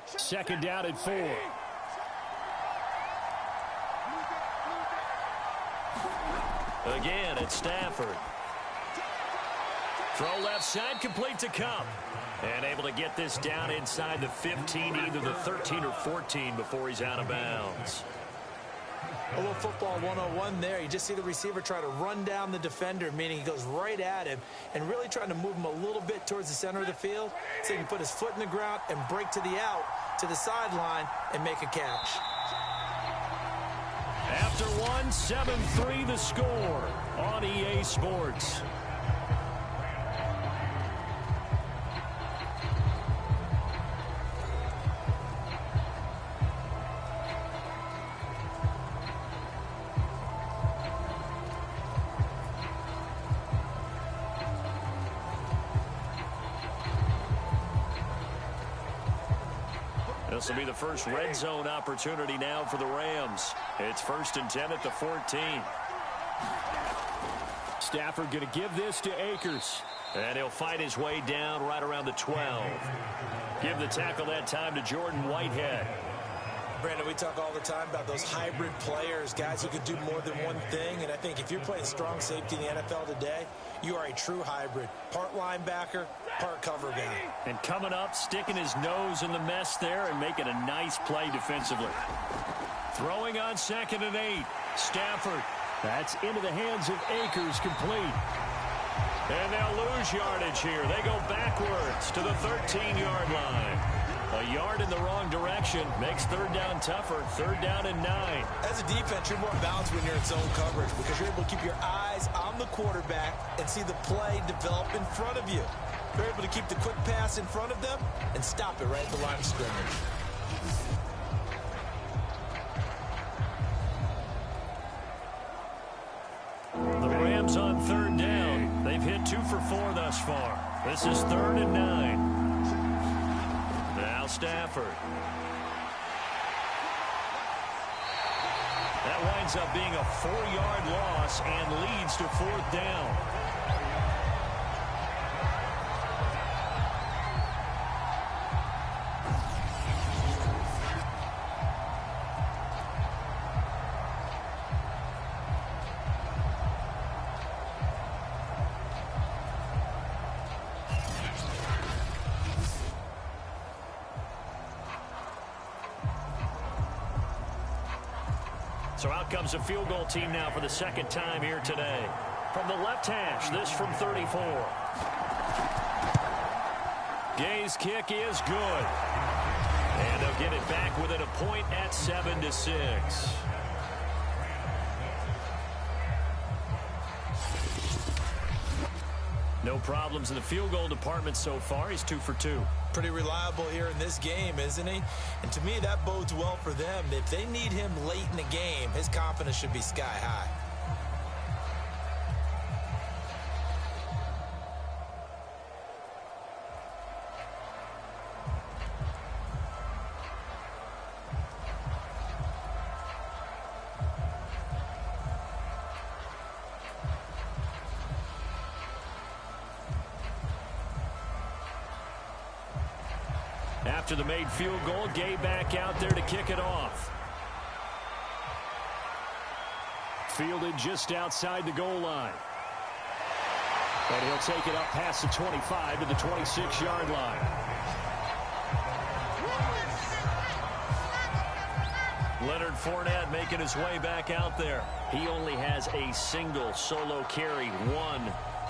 S4: Second down at 4.
S1: Again at Stafford. Throw left side, complete to Cup. And able to get this down inside the 15, either the 13 or 14 before he's out of bounds.
S2: A little football 101 there. You just see the receiver try to run down the defender, meaning he goes right at him and really trying to move him a little bit towards the center of the field so he can put his foot in the ground and break to the out, to the sideline, and make a catch.
S1: After one, 7-3 the score on EA Sports. This will be the first red zone opportunity now for the Rams. It's 1st and 10 at the 14.
S4: Stafford going to give this to Akers.
S1: And he'll fight his way down right around the 12. Give the tackle that time to Jordan Whitehead.
S2: Brandon, we talk all the time about those hybrid players, guys who could do more than one thing. And I think if you're playing strong safety in the NFL today, you are a true hybrid. Part linebacker, part cover guy.
S1: And coming up, sticking his nose in the mess there and making a nice play defensively. Throwing on 2nd and 8. Stafford.
S4: That's into the hands of Akers, complete.
S1: And they'll lose yardage here. They go backwards to the 13-yard line. A yard in the wrong direction makes 3rd down tougher. 3rd down and 9.
S2: As a defense, you're more balanced when you're in zone coverage because you're able to keep your eyes on the quarterback and see the play develop in front of you. You're able to keep the quick pass in front of them and stop it right at the line of scrimmage.
S1: The Rams on 3rd down. They've hit 2 for 4 thus far. This is 3rd and 9. Now Stafford. That winds up being a 4-yard loss and leads to 4th down. So out comes a field goal team now for the second time here today. From the left hash, this from 34. Gay's kick is good. And they'll get it back within a point at 7-6. No problems in the field goal department so far. He's 2 for 2.
S2: Pretty reliable here in this game, isn't he? And to me, that bodes well for them. If they need him late in the game, his confidence should be sky high.
S1: After the made field goal, Gay back out there to kick it off. Fielded just outside the goal line. And he'll take it up past the 25 to the 26-yard line. Leonard Fournette making his way back out there. He only has a single solo carry, one.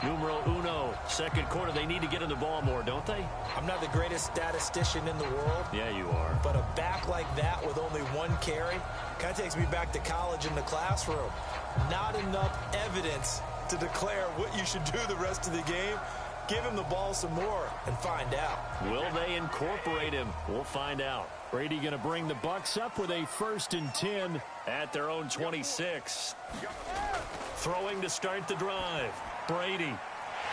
S1: Numero uno, second quarter. They need to get in the ball more, don't they?
S2: I'm not the greatest statistician in the world.
S1: Yeah, you are.
S2: But a back like that with only one carry kind of takes me back to college in the classroom. Not enough evidence to declare what you should do the rest of the game. Give him the ball some more and find out.
S1: Will they incorporate him? We'll find out. Brady going to bring the Bucs up with a 1st and 10 at their own 26. Throwing to start the drive. Brady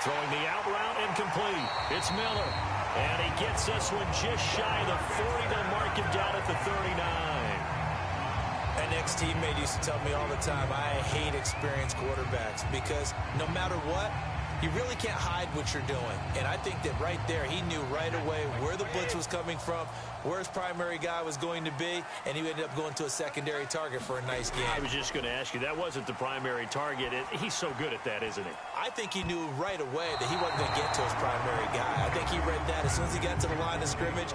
S1: throwing the out route incomplete. It's Miller. And he gets this one just shy of the 40. They'll mark him down at the 39.
S2: An ex-teammate used to tell me all the time, I hate experienced quarterbacks because no matter what, you really can't hide what you're doing. And I think that right there, he knew right away where the blitz was coming from, where his primary guy was going to be, and he ended up going to a secondary target for a nice game.
S1: I was just going to ask you, that wasn't the primary target. He's so good at that, isn't he?
S2: I think he knew right away that he wasn't going to get to his primary guy. I think he read that as soon as he got to the line of scrimmage,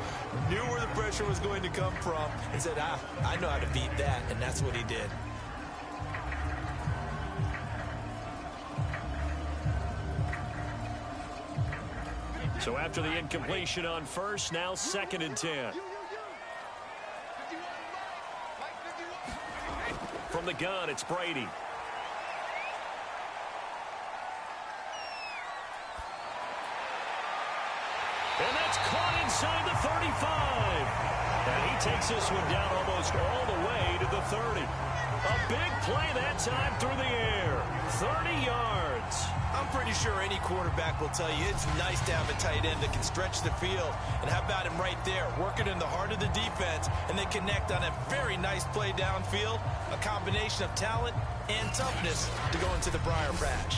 S2: knew where the pressure was going to come from, and said, I know how to beat that, and that's what he did.
S1: So after the incompletion on first, now 2nd and 10. From the gun, it's Brady. And that's caught inside the 35. And he takes this one down almost all the way to the 30. A big play that time through the air. 30 yards.
S2: I'm pretty sure any quarterback will tell you it's nice to have a tight end that can stretch the field. And how about him right there, working in the heart of the defense, and then connect on a very nice play downfield. A combination of talent and toughness to go into the briar patch.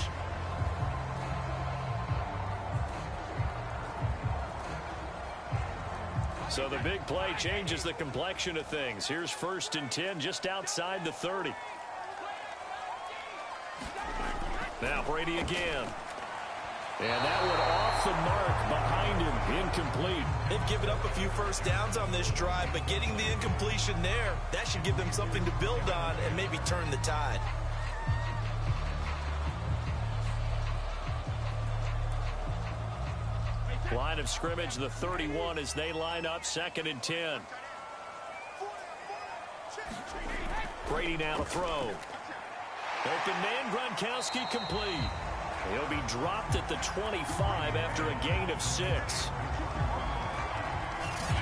S1: So the big play changes the complexion of things. Here's 1st and 10 just outside the 30. Now Brady again. And that one off the mark behind him, incomplete.
S2: They've given up a few first downs on this drive, but getting the incompletion there, that should give them something to build on and maybe turn the tide.
S1: Line of scrimmage, the 31 as they line up 2nd and 10. Brady now to throw. Open man, Gronkowski complete. He'll be dropped at the 25 after a gain of 6.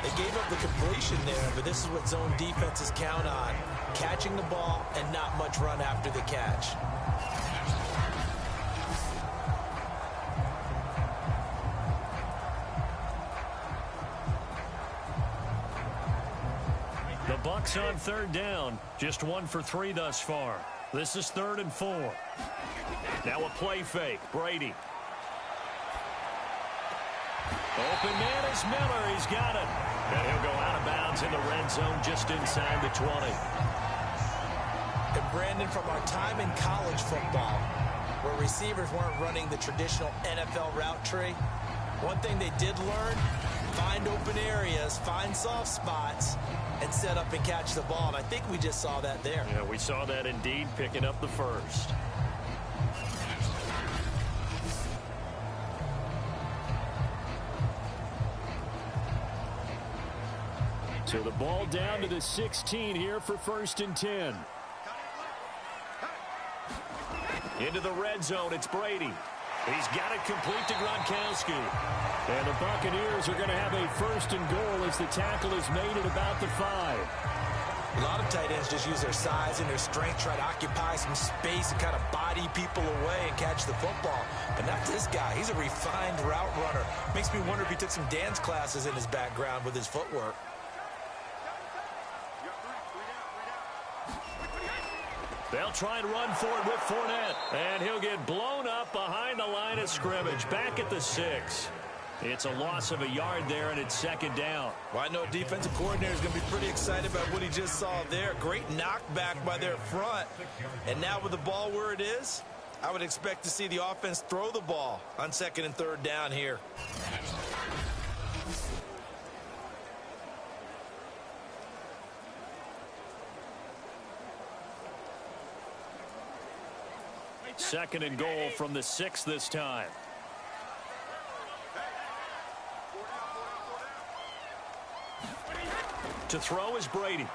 S2: They gave up the completion there, but this is what zone defenses count on. Catching the ball and not much run after the catch.
S1: The Bucs on 3rd down. Just 1 for 3 thus far. This is 3rd and 4. Now a play fake. Brady. Open man is Miller. He's got it. And he'll go out of bounds in the red zone just inside the 20.
S2: And Brandon, from our time in college football, where receivers weren't running the traditional NFL route tree, one thing they did learn, find open open areas, find soft spots, and set up and catch the ball. And I think we just saw that there.
S1: Yeah, we saw that indeed, picking up the first.
S4: So the ball down to the 16 here for 1st and 10.
S1: Into the red zone, it's Brady. He's got it complete to Gronkowski.
S4: And the Buccaneers are going to have a 1st and goal as the tackle is made at about the 5.
S2: A lot of tight ends just use their size and their strength, try to occupy some space and kind of body people away and catch the football. But not this guy. He's a refined route runner. Makes me wonder if he took some dance classes in his background with his footwork.
S1: They'll try and run for it with Fournette. And he'll get blown up behind the line of scrimmage. Back at the 6. It's a loss of a yard there, and it's 2nd down.
S2: Well, I know defensive coordinator is going to be pretty excited about what he just saw there. Great knockback by their front. And now with the ball where it is, I would expect to see the offense throw the ball on 2nd and 3rd down here.
S1: Second and goal from the 6 this time. To throw is Brady.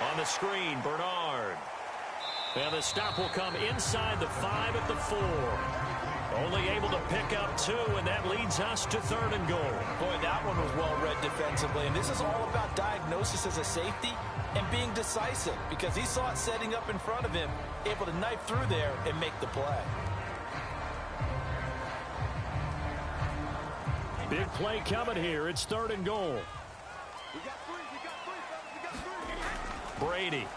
S1: On the screen, Bernard. And the stop will come inside the 5 at the 4. Only able to pick up 2, and that leads us to 3rd and goal.
S2: Boy, that one was well read defensively, and this is all about diagnosis as a safety and being decisive, because he saw it setting up in front of him, able to knife through there and make the play.
S4: Big play coming here. It's 3rd and goal.
S6: We got 3. We got 3, fellas. We got 3.
S1: Brady.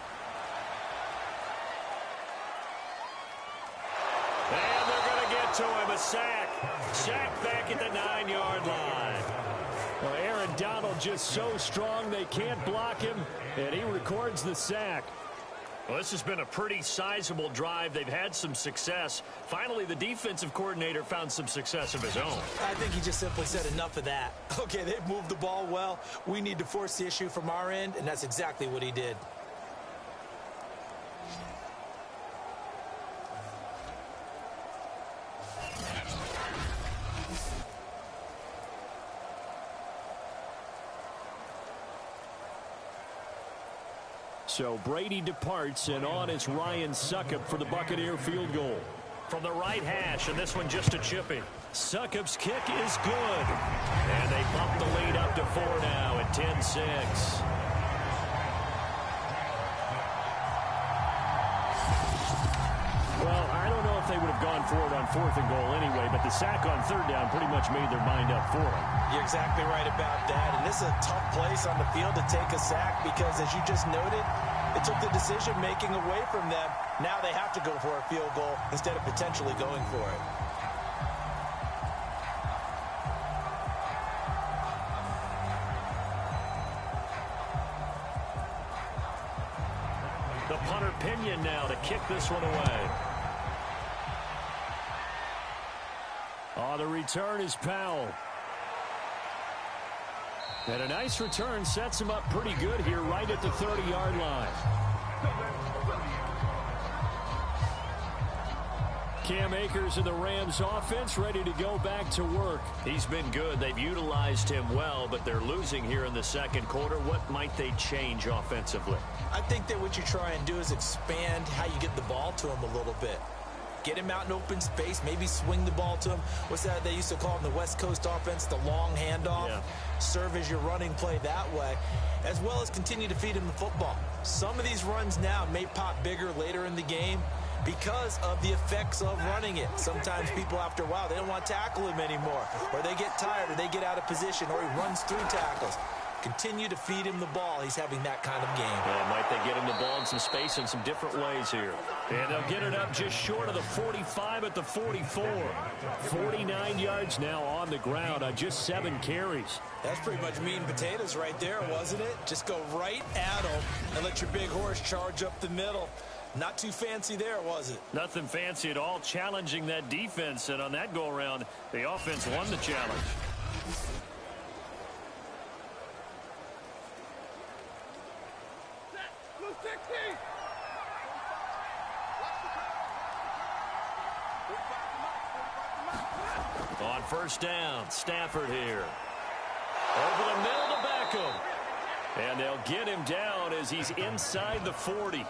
S1: And they're going to get to him. A sack. Sack back at the 9-yard line.
S4: Well, Aaron Donald just so strong they can't block him, and he records the sack.
S1: Well, this has been a pretty sizable drive. They've had some success. Finally, the defensive coordinator found some success of his own.
S2: I think he just simply said enough of that. Okay, they've moved the ball well. We need to force the issue from our end, and that's exactly what he did.
S4: So Brady departs, and on is Ryan Succop for the Buccaneer field goal.
S1: From the right hash, and this one just a chipping. Succop's kick is good. And they bump the lead up to 4 now at 10-6.
S4: Well, I don't know if they would have gone for it on 4th and goal anyway, but the sack on 3rd down pretty much made their mind up for it.
S2: You're exactly right about that. And this is a tough place on the field to take a sack because, as you just noted, it took the decision-making away from them. Now they have to go for a field goal instead of potentially going for it.
S1: The punter Pinion now to kick this one away.
S4: Oh, the return is Powell. And a nice return sets him up pretty good here right at the 30-yard line. Cam Akers of the Rams offense ready to go back to work.
S1: He's been good. They've utilized him well, but they're losing here in the 2nd quarter. What might they change offensively?
S2: I think that what you try and do is expand how you get the ball to him a little bit. Get him out in open space, maybe swing the ball to him. What's that they used to call in the West Coast offense, the long handoff? Yeah. Serve as your running play that way, as well as continue to feed him the football. Some of these runs now may pop bigger later in the game because of the effects of running it. Sometimes people, after a while, they don't want to tackle him anymore, or they get tired, or they get out of position, or he runs through tackles. Continue to feed him the ball. He's having that kind of game.
S1: Well, might they get him the ball in some space in some different ways here?
S4: And they'll get it up just short of the 45 at the 44. 49 yards now on the ground on just 7 carries.
S2: That's pretty much meat and potatoes right there, wasn't it? Just go right at him and let your big horse charge up the middle. Not too fancy there, was it?
S1: Nothing fancy at all, challenging that defense. And on that go-around, the offense won the challenge.
S6: Blue 60.
S1: On first down, Stafford here. Over the middle to Beckham. And they'll get him down as he's inside the 40.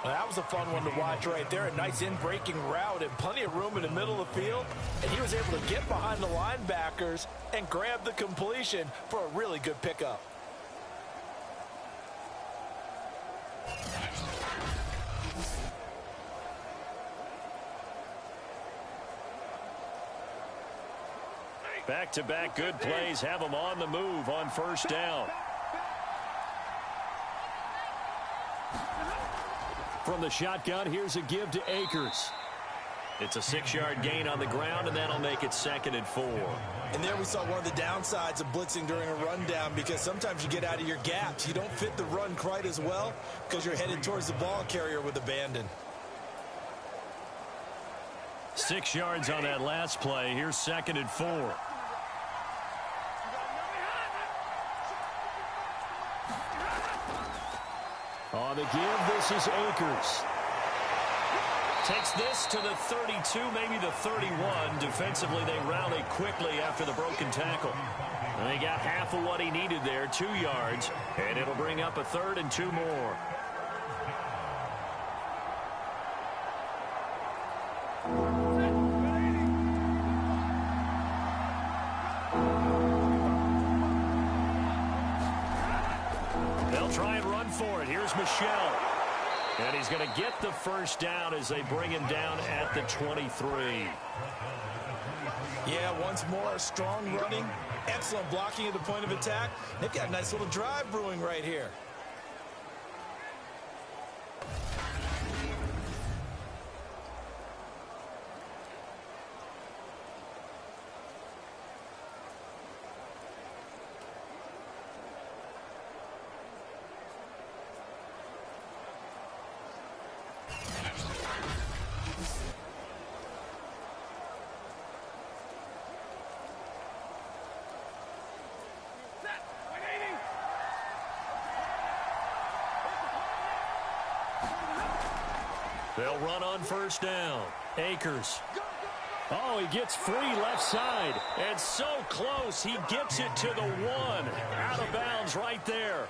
S2: Well, that was a fun one to watch right there. A nice in-breaking route and plenty of room in the middle of the field. And he was able to get behind the linebackers and grab the completion for a really good pickup.
S1: Back-to-back good plays have him on the move on first down. From the shotgun, here's a give to Akers. It's a 6-yard gain on the ground, and that'll make it 2nd and 4.
S2: And there we saw one of the downsides of blitzing during a rundown, because sometimes you get out of your gaps. You don't fit the run quite as well because you're headed towards the ball carrier with abandon.
S1: 6 yards on that last play. Here's 2nd and 4. On the give, this is Akers. Takes this to the 32, maybe the 31. Defensively, they rally quickly after the broken tackle. And they got half of what he needed there, 2 yards, and it'll bring up a 3rd and 2 more. They'll try and run for it. Here's Michelle. And he's going to get the first down as they bring him down at the 23.
S2: Yeah, once more, strong running, excellent blocking at the point of attack. They've got a nice little drive brewing right here.
S1: They'll run on first down. Akers. Oh, he gets free left side. And so close, he gets it to the 1. Out of bounds right there.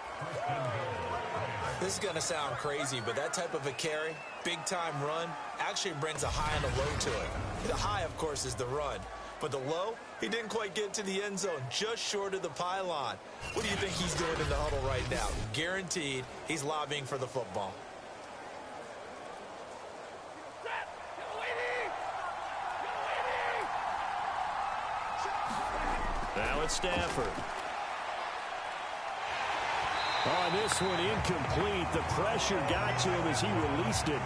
S2: This is going to sound crazy, but that type of a carry, big-time run, actually brings a high and a low to it. The high, of course, is the run. But the low, he didn't quite get to the end zone, just short of the pylon. What do you think he's doing in the huddle right now? Guaranteed he's lobbying for the football.
S1: Now it's Stafford. On this one, incomplete. The pressure got to him as he released it.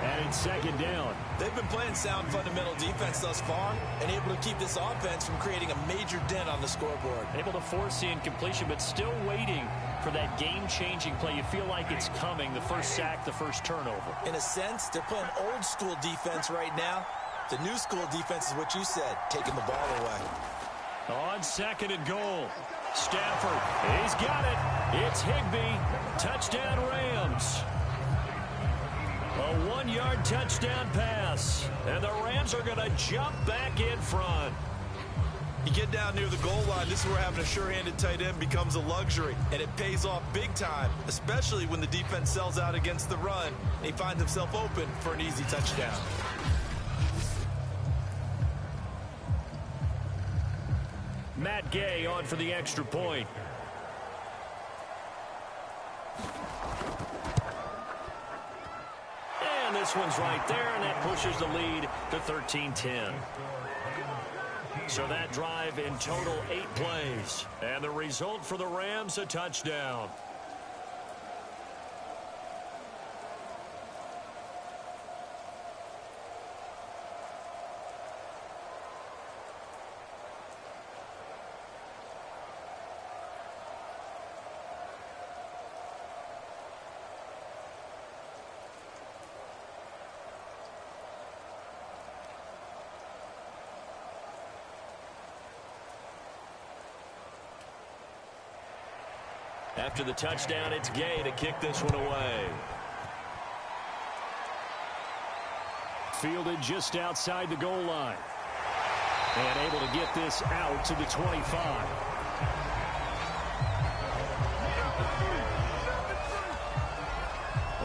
S1: And it's 2nd down.
S2: They've been playing sound fundamental defense thus far and able to keep this offense from creating a major dent on the scoreboard.
S1: Able to force the incompletion, but still waiting for that game-changing play. You feel like it's coming, the first sack, the first turnover.
S2: In a sense, they're playing old-school defense right now. The new school defense is what you said, taking the ball away.
S1: On 2nd and goal. Stafford, he's got it. It's Higbee. Touchdown Rams. A 1-yard touchdown pass. And the Rams are going to jump back in front.
S2: You get down near the goal line, this is where having a sure-handed tight end becomes a luxury. And it pays off big time, especially when the defense sells out against the run. And he finds himself open for an easy touchdown.
S1: Matt Gay on for the extra point. And this one's right there, and that pushes the lead to 13-10. So that drive in total 8 plays. And the result for the Rams, a touchdown. After the touchdown, it's Gay to kick this one away.
S4: Fielded just outside the goal line. And able to get this out to the 25.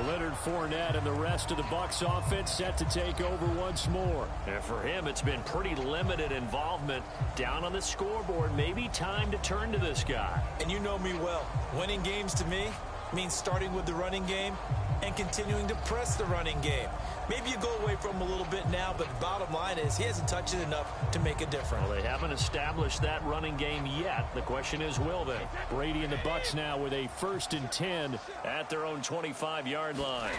S4: Leonard Fournette and the rest of the Bucs offense set to take over once more.
S1: And for him, it's been pretty limited involvement down on the scoreboard. Maybe time to turn to this guy.
S2: And you know me well. Winning games to me means starting with the running game and continuing to press the running game. Maybe you go away from him a little bit now, but the bottom line is he hasn't touched it enough to make a difference.
S1: Well, they haven't established that running game yet. The question is, will they?
S4: Brady and the Bucs now with a 1st and 10
S1: at their own 25-yard line.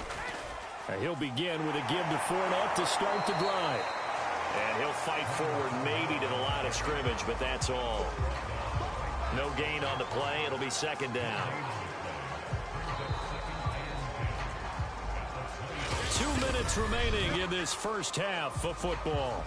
S4: He'll begin with a give to Fournette to start the drive.
S1: And he'll fight forward maybe to the line of scrimmage, but that's all. No gain on the play. It'll be 2nd down. 2 minutes remaining in this first half of football.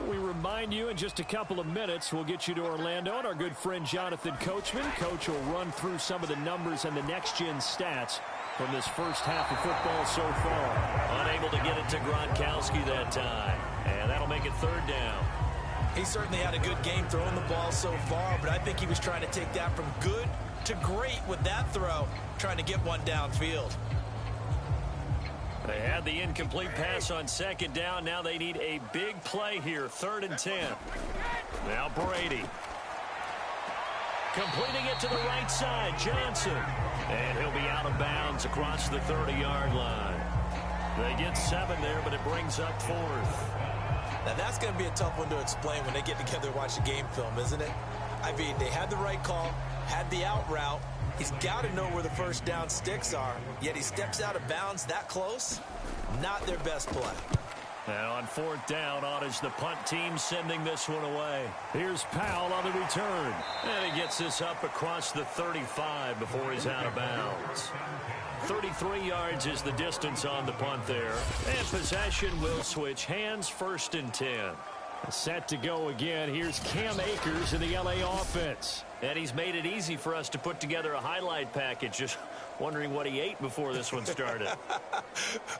S4: We remind you in just a couple of minutes we'll get you to Orlando and our good friend Jonathan Coachman. Coach will run through some of the numbers and the next-gen stats from this first half of football so far.
S1: Unable to get it to Gronkowski that time. And that'll make it 3rd down.
S2: He certainly had a good game throwing the ball so far, but I think he was trying to take that from good to great with that throw, trying to get one downfield.
S1: They had the incomplete pass on 2nd down. Now they need a big play here, 3rd and 10. Now Brady. Completing it to the right side, Johnson. And he'll be out of bounds across the 30-yard line. They get 7 there, but it brings up 4th.
S2: Now that's going to be a tough one to explain when they get together and watch the game film, isn't it? I mean, they had the right call, had the out route. He's got to know where the first down sticks are, yet he steps out of bounds that close. Not their best play.
S1: Now on 4th down, on is the punt team sending this one away.
S4: Here's Powell on the return.
S1: And he gets this up across the 35 before he's out of bounds. 33 yards is the distance on the punt there. And possession will switch hands, 1st and 10.
S4: Set to go again. Here's Cam Akers in the LA offense.
S1: And he's made it easy for us to put together a highlight package. Just wondering what he ate before this one started.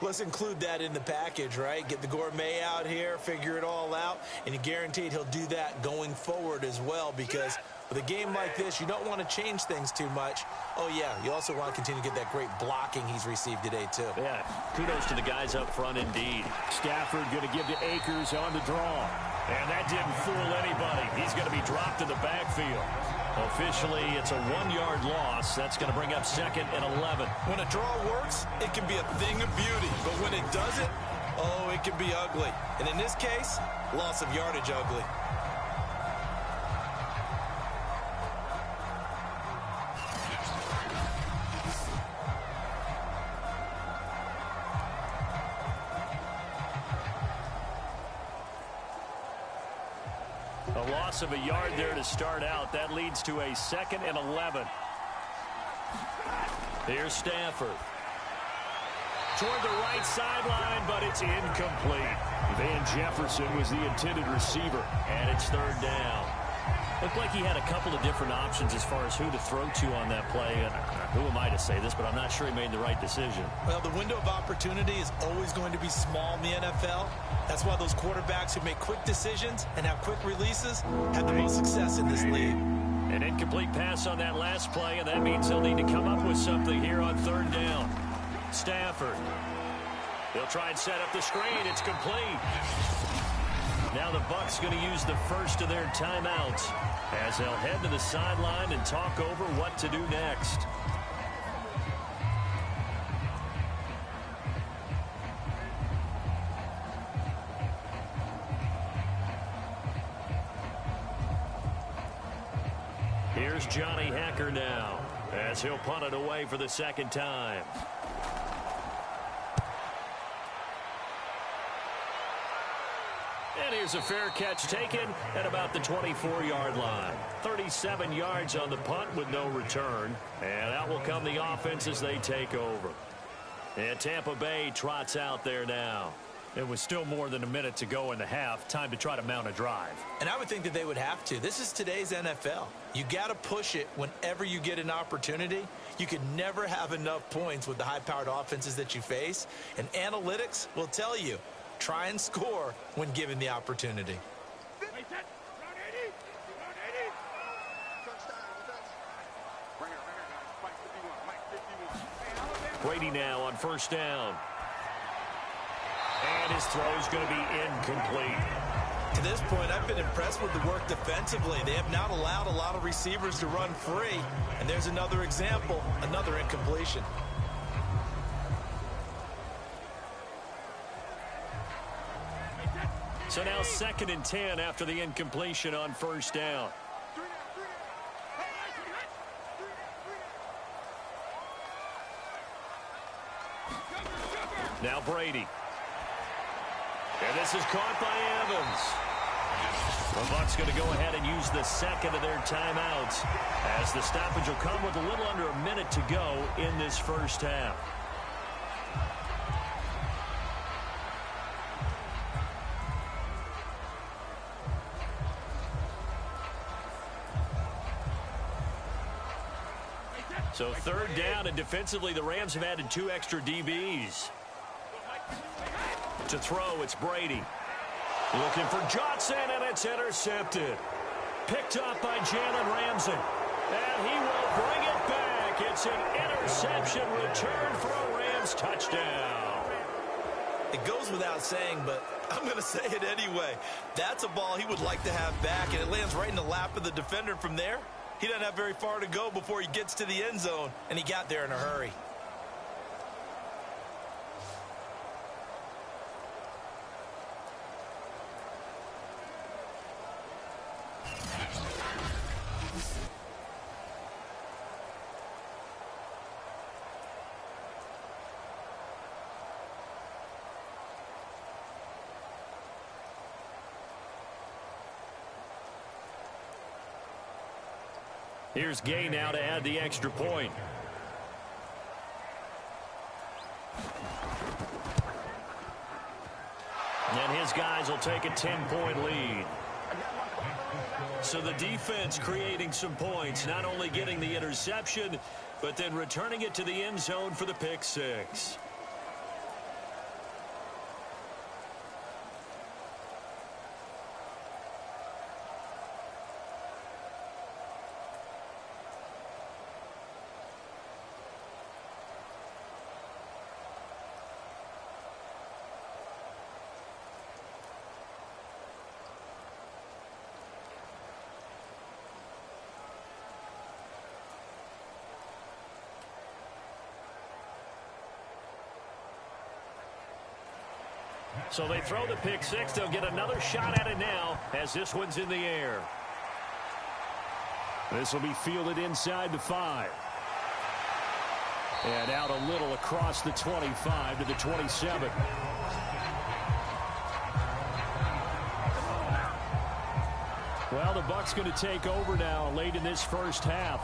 S2: Let's include that in the package, right? Get the gourmet out here, figure it all out, and you're guaranteed he'll do that going forward as well, because with a game like this, you don't want to change things too much. Oh, yeah, you also want to continue to get that great blocking he's received today, too.
S1: Yeah, kudos to the guys up front indeed.
S4: Stafford going to give to Akers on the draw.
S1: And that didn't fool anybody. He's going to be dropped in the backfield. Officially, it's a 1-yard loss. That's going to bring up 2nd and 11.
S2: When a draw works, it can be a thing of beauty. But when it doesn't, oh, it can be ugly. And in this case, loss of yardage ugly.
S1: A loss of a yard there to start out. That leads to a 2nd and 11. Here's Stafford. Toward the right sideline, but it's incomplete.
S4: Van Jefferson was the intended receiver.
S1: And it's 3rd down. Looked like he had a couple of different options as far as who to throw to on that play. And who am I to say this, but I'm not sure he made the right decision.
S2: Well, the window of opportunity is always going to be small in the NFL. That's why those quarterbacks who make quick decisions and have quick releases have the most success in this league.
S1: An incomplete pass on that last play, and that means they'll need to come up with something here on 3rd down. Stafford. They'll try and set up the screen. It's complete. Now the Bucs going to use the first of their timeouts as they'll head to the sideline and talk over what to do next. Here's Johnny Hacker now as he'll punt it away for the 2nd time. And here's a fair catch taken at about the 24-yard line. 37 yards on the punt with no return. And out will come the offense as they take over. And Tampa Bay trots out there now.
S4: It was still more than a minute to go in the half. Time to try to mount a drive.
S2: And I would think that they would have to. This is today's NFL. You got to push it whenever you get an opportunity. You can never have enough points with the high-powered offenses that you face. And analytics will tell you, try and score when given the opportunity.
S1: Brady now on first down. And his throw is going to be incomplete.
S2: To this point, I've been impressed with the work defensively. They have not allowed a lot of receivers to run free. And there's another example, another incompletion.
S1: So now 2nd and 10 after the incompletion on first down. Now Brady. And this is caught by Evans. The Bucs going to go ahead and use the second of their timeouts as the stoppage will come with a little under a minute to go in this first half. So 3rd down, and defensively the Rams have added 2 extra DBs. To throw, it's Brady. Looking for Johnson, and it's intercepted. Picked up by Jalen Ramsey. And he will bring it back. It's an interception return for a Rams touchdown.
S2: It goes without saying, but I'm going to say it anyway. That's a ball he would like to have back, and it lands right in the lap of the defender from there. He doesn't have very far to go before he gets to the end zone, and he got there in a hurry.
S1: Here's Gay now to add the extra point. And his guys will take a 10-point lead. So the defense creating some points, not only getting the interception, but then returning it to the end zone for the pick six. So they throw the pick six. They'll get another shot at it now as this one's in the air. This will be fielded inside the 5. And out a little across the 25 to the 27. Well, the Bucs going to take over now late in this first half.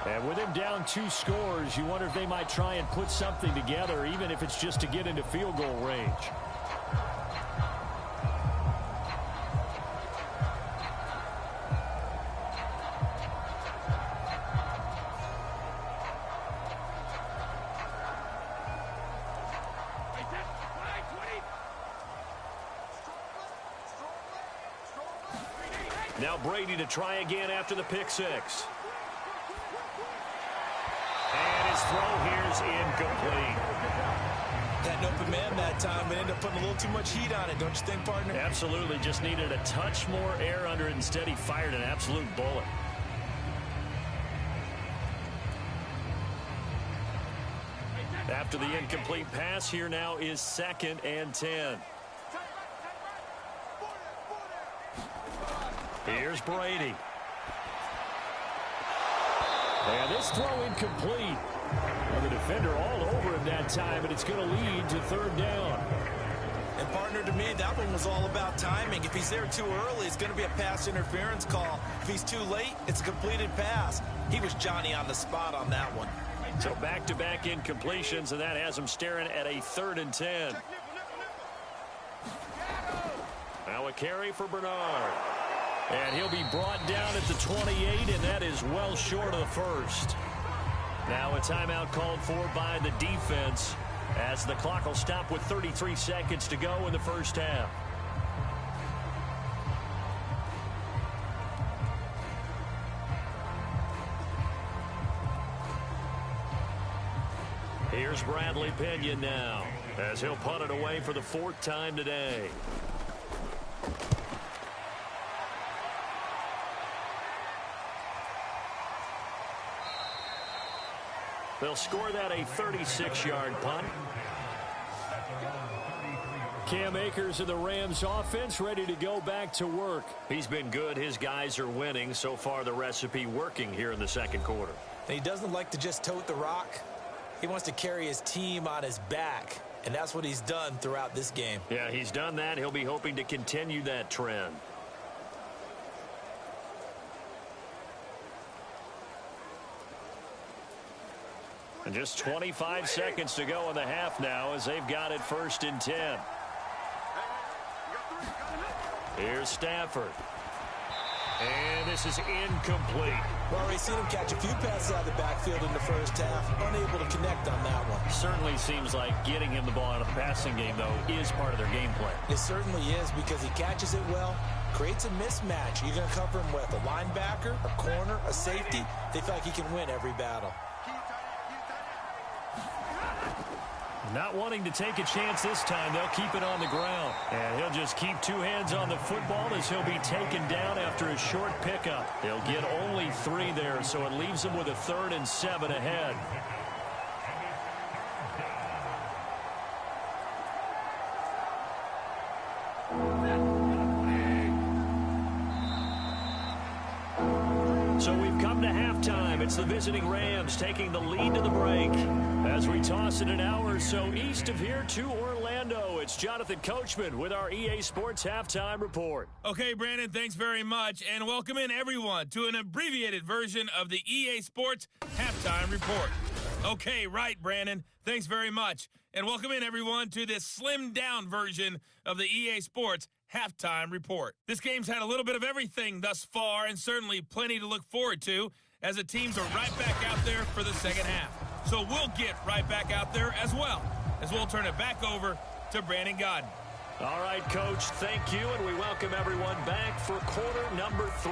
S1: And with him down 2 scores, you wonder if they might try and put something together, even if it's just to get into field goal range. Now Brady to try again after the pick six. And his throw here is incomplete.
S2: Had an open man that time, but ended up putting a little too much heat on it, don't you think, partner?
S1: Absolutely. Just needed a touch more air under it. Instead, he fired an absolute bullet. After the incomplete pass, here now is 2nd and 10. Here's Brady. And this throw incomplete. Well, the defender all over him that time, and it's going to lead to 3rd down.
S2: And partner, to me, that one was all about timing. If he's there too early, it's going to be a pass interference call. If he's too late, it's a completed pass. He was Johnny on the spot on that one.
S1: So back-to-back incompletions, and that has him staring at a 3rd and 10. Now a carry for Bernard. And he'll be brought down at the 28, and that is well short of the first. Now a timeout called for by the defense as the clock will stop with 33 seconds to go in the first half. Here's Bradley Pinion now as he'll punt it away for the 4th time today. They'll score that a 36-yard punt. Cam Akers of the Rams offense ready to go back to work. He's been good. His guys are winning. So far, the recipe working here in the second quarter.
S2: And he doesn't like to just tote the rock. He wants to carry his team on his back, and that's what he's done throughout this game.
S1: Yeah, he's done that. He'll be hoping to continue that trend. And just 25 seconds to go in the half now as they've got it 1st and 10. Here's Stafford. And this is incomplete.
S2: Well, we've seen him catch a few passes out of the backfield in the first half, unable to connect on that one.
S1: Certainly seems like getting him the ball in a passing game, though, is part of their game plan.
S2: It certainly is because he catches it well, creates a mismatch. You're going to cover him with a linebacker, a corner, a safety. They feel like he can win every battle.
S1: Not wanting to take a chance this time, they'll keep it on the ground. And he'll just keep 2 hands on the football as he'll be taken down after a short pickup. He'll get only 3 there, so it leaves him with a 3rd and 7 ahead. So we've come to halftime. It's the visiting Rams taking the lead to the break. As we toss it an hour or so east of here to Orlando, it's Jonathan Coachman with our EA Sports Halftime Report.
S3: Okay, Brandon, thanks very much. And welcome in, everyone, to an abbreviated version of the EA Sports Halftime Report. Okay, right, Brandon. Thanks very much. And welcome in, everyone, to this slimmed-down version of the EA Sports Halftime Report. This game's had a little bit of everything thus far, and certainly plenty to look forward to, as the teams are right back out there for the second half. So we'll get right back out there as well, as we'll turn it back over to Brandon Godden.
S1: All right, Coach, thank you, and we welcome everyone back for quarter number 3.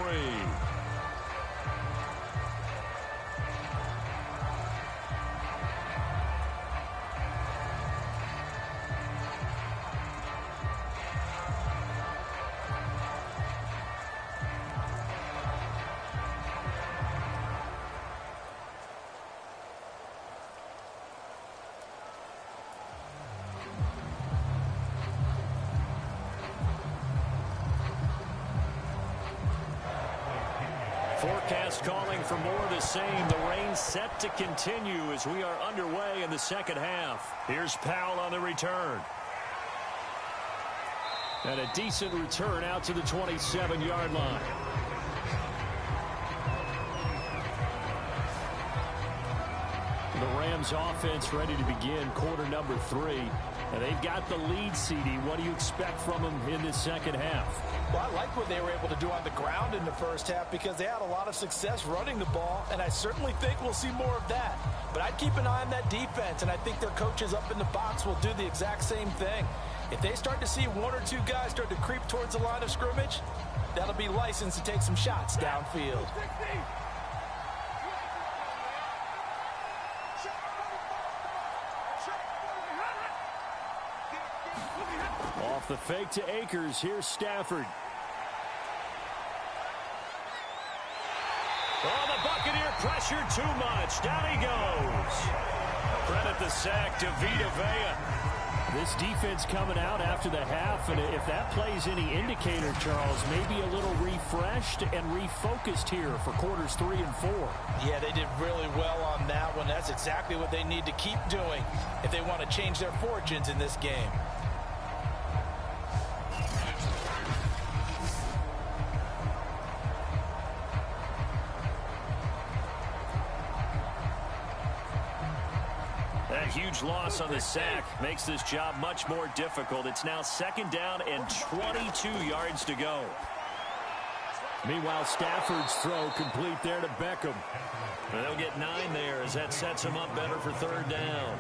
S1: Forecast calling for more of the same. The rain set to continue as we are underway in the second half. Here's Powell on the return. And a decent return out to the 27-yard line. The Rams offense ready to begin quarter number 3. And they've got the lead, CD. What do you expect from them in this second half?
S2: Well, I like what they were able to do on the ground in the first half because they had a lot of success running the ball, and I certainly think we'll see more of that. But I'd keep an eye on that defense, and I think their coaches up in the box will do the exact same thing. If they start to see 1 or 2 guys start to creep towards the line of scrimmage, that'll be licensed to take some shots downfield.
S1: Off the fake to Akers. Here's Stafford. Oh, the Buccaneer pressure too much. Down he goes. Credit the sack to Vita Vea. This defense coming out after the half, and if that plays any indicator, Charles, maybe a little refreshed and refocused here for quarters 3 and 4.
S2: Yeah, they did really well on that one. That's exactly what they need to keep doing if they want to change their fortunes in this game.
S1: That huge loss on the sack makes this job much more difficult. It's now 2nd down and 22 yards to go.
S4: Meanwhile, Stafford's throw complete there to Beckham.
S1: And they'll get 9 there as that sets them up better for 3rd down.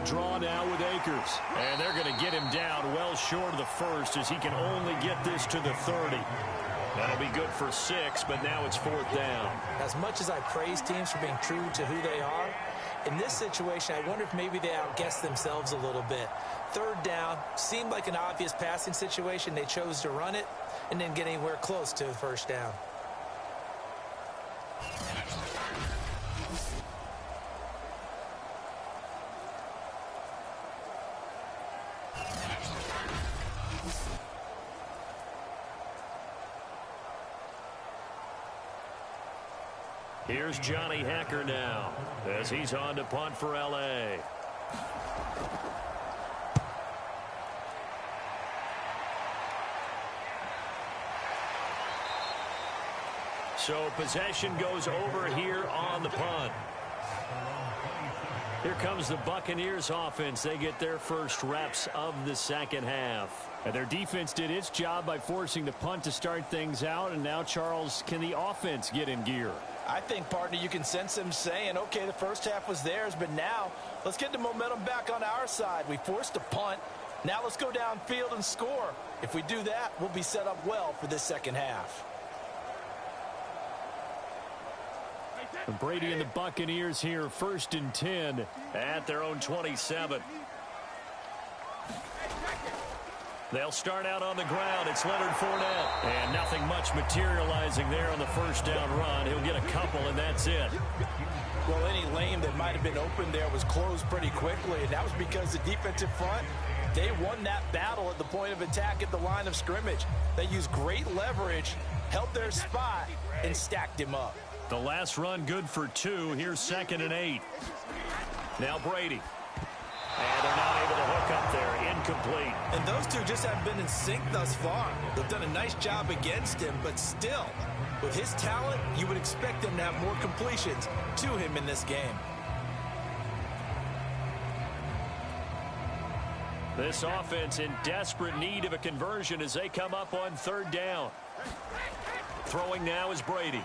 S4: Draw now with Akers.
S1: And they're going to get him down well short of the 1st as he can only get this to the 30. That'll be good for 6, but now it's 4th down.
S2: As much as I praise teams for being true to who they are, in this situation, I wonder if maybe they outguessed themselves a little bit. 3rd down seemed like an obvious passing situation. They chose to run it and didn't get anywhere close to the 1st down.
S1: Here's Johnny Hacker now as he's on to punt for L.A. So possession goes over here on the punt. Here comes the Buccaneers offense. They get their first reps of the 2nd half.
S4: And their defense did its job by forcing the punt to start things out. And now, Charles, can the offense get in gear?
S2: I think, partner, you can sense them saying, okay, the 1st half was theirs, but now let's get the momentum back on our side. We forced a punt. Now let's go downfield and score. If we do that, we'll be set up well for this 2nd half.
S4: And Brady and the Buccaneers here, 1st and 10
S1: at their own 27. They'll start out on the ground. It's Leonard Fournette. And nothing much materializing there on the 1st down run. He'll get a couple, and that's it.
S2: Well, any lane that might have been open there was closed pretty quickly, and that was because the defensive front, they won that battle at the point of attack at the line of scrimmage. They used great leverage, held their spot, and stacked him up.
S1: The last run good for 2. Here's 2nd and 8. Now Brady. And they're not able to hook up there. Incomplete.
S2: And those two just haven't been in sync thus far. They've done a nice job against him, but still, with his talent, you would expect them to have more completions to him in this game.
S1: This offense in desperate need of a conversion as they come up on 3rd down. Throwing now is Brady.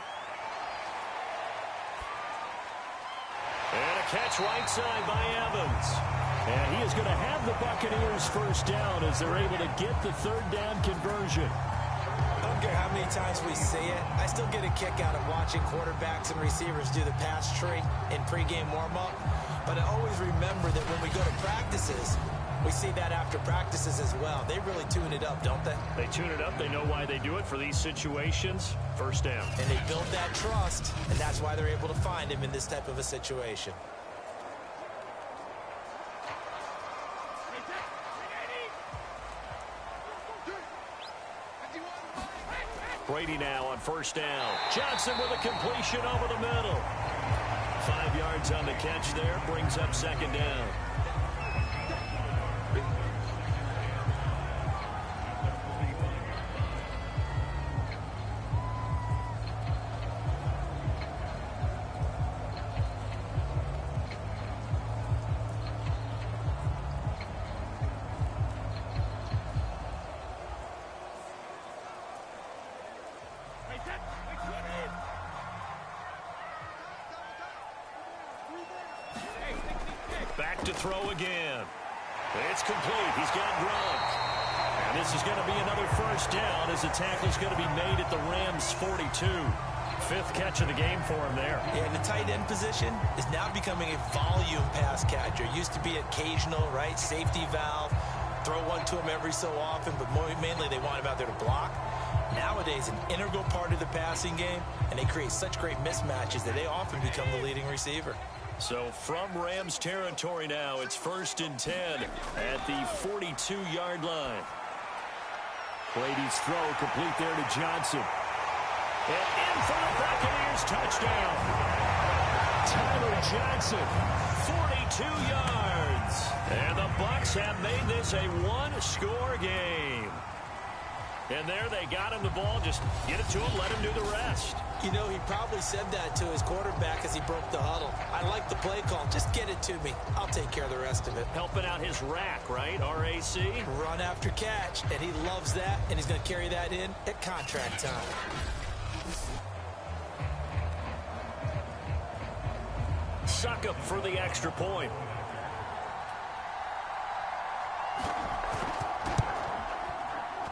S1: And a catch right side by Evans.
S4: And he is going to have the Buccaneers 1st down as they're able to get the 3rd down conversion.
S2: I don't care how many times we see it. I still get a kick out of watching quarterbacks and receivers do the pass tree in pregame warm-up. But I always remember that when we go to practices, we see that after practices as well. They really tune it up, don't they?
S1: They tune it up. They know why they do it for these situations. 1st down.
S2: And they build that trust, and that's why they're able to find him in this type of a situation.
S1: Brady now on 1st down. Johnson with a completion over the middle. 5 yards on the catch there. Brings up 2nd down. Back to throw again. It's complete. He's got Gronk. And this is going to be another 1st down as the tackle's going to be made at the Rams' 42. 5th catch of the game for him there.
S2: Yeah, and the tight end position is now becoming a volume pass catcher. Used to be occasional, right? Safety valve. Throw one to him every so often, but mainly they want him out there to block. Nowadays, an integral part of the passing game, and they create such great mismatches that they often become the leading receiver.
S1: So from Rams territory now, it's 1st and 10 at the 42-yard line.
S4: Brady's throw complete there to Johnson.
S1: And in for the Buccaneers touchdown.
S4: Tyler Johnson.
S1: 42 yards. And the Bucs have made this a one-score game. And there they got him the ball. Just get it to him, let him do the rest.
S2: You know, he probably said that to his quarterback as he broke the huddle. I like the play call. Just get it to me. I'll take care of the rest of it.
S1: Helping out his rack, right? RAC.
S2: Run after catch, and he loves that, and he's going to carry that in at contract time.
S1: Succop for the extra point.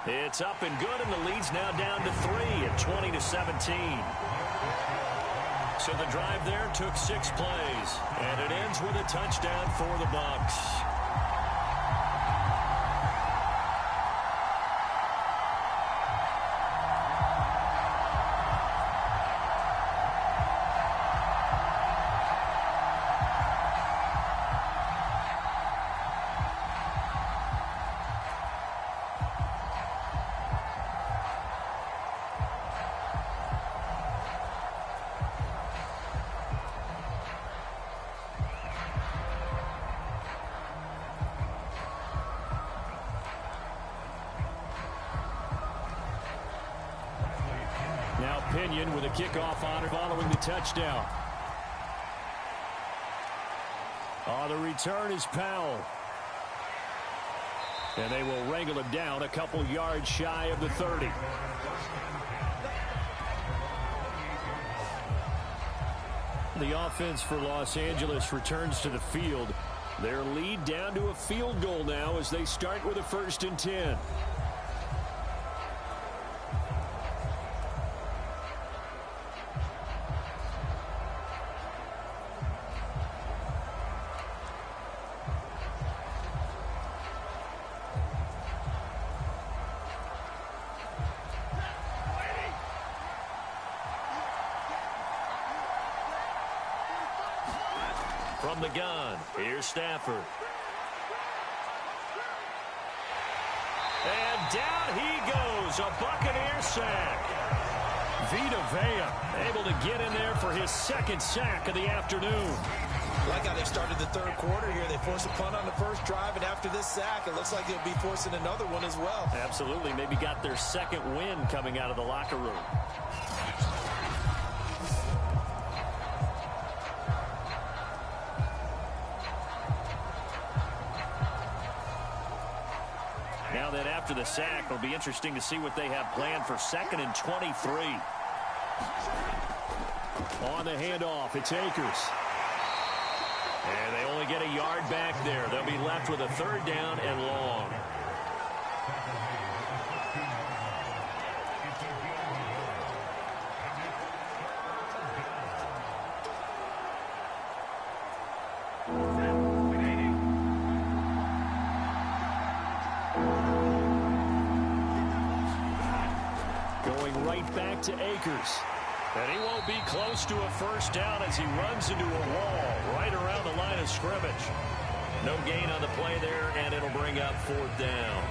S1: It's up and good, and the lead's now down to 3 at 20-17. So the drive there took 6 plays, and it ends with a touchdown for the Bucs. Now Pinion with a kickoff honor following the touchdown. The return is Powell. And they will wrangle him down a couple yards shy of the 30. The offense for Los Angeles returns to the field. Their lead down to a field goal now as they start with a 1st and 10. From the gun, here's Stafford. And down he goes, a Buccaneer sack. Vita Vea able to get in there for his 2nd sack of the afternoon.
S2: Like how they started the 3rd quarter here. They forced a punt on the first drive, and after this sack, it looks like they'll be forcing another one as well.
S1: Absolutely. Maybe got their 2nd win coming out of the locker room. Now that after the sack, it'll be interesting to see what they have planned for 2nd and 23. On the handoff, it's Akers. And they only get a yard back there. They'll be left with a 3rd down and long. Going right back to Akers. And he won't be close to a 1st down as he runs into a wall right around the line of scrimmage. No gain on the play there, and it'll bring up 4th down.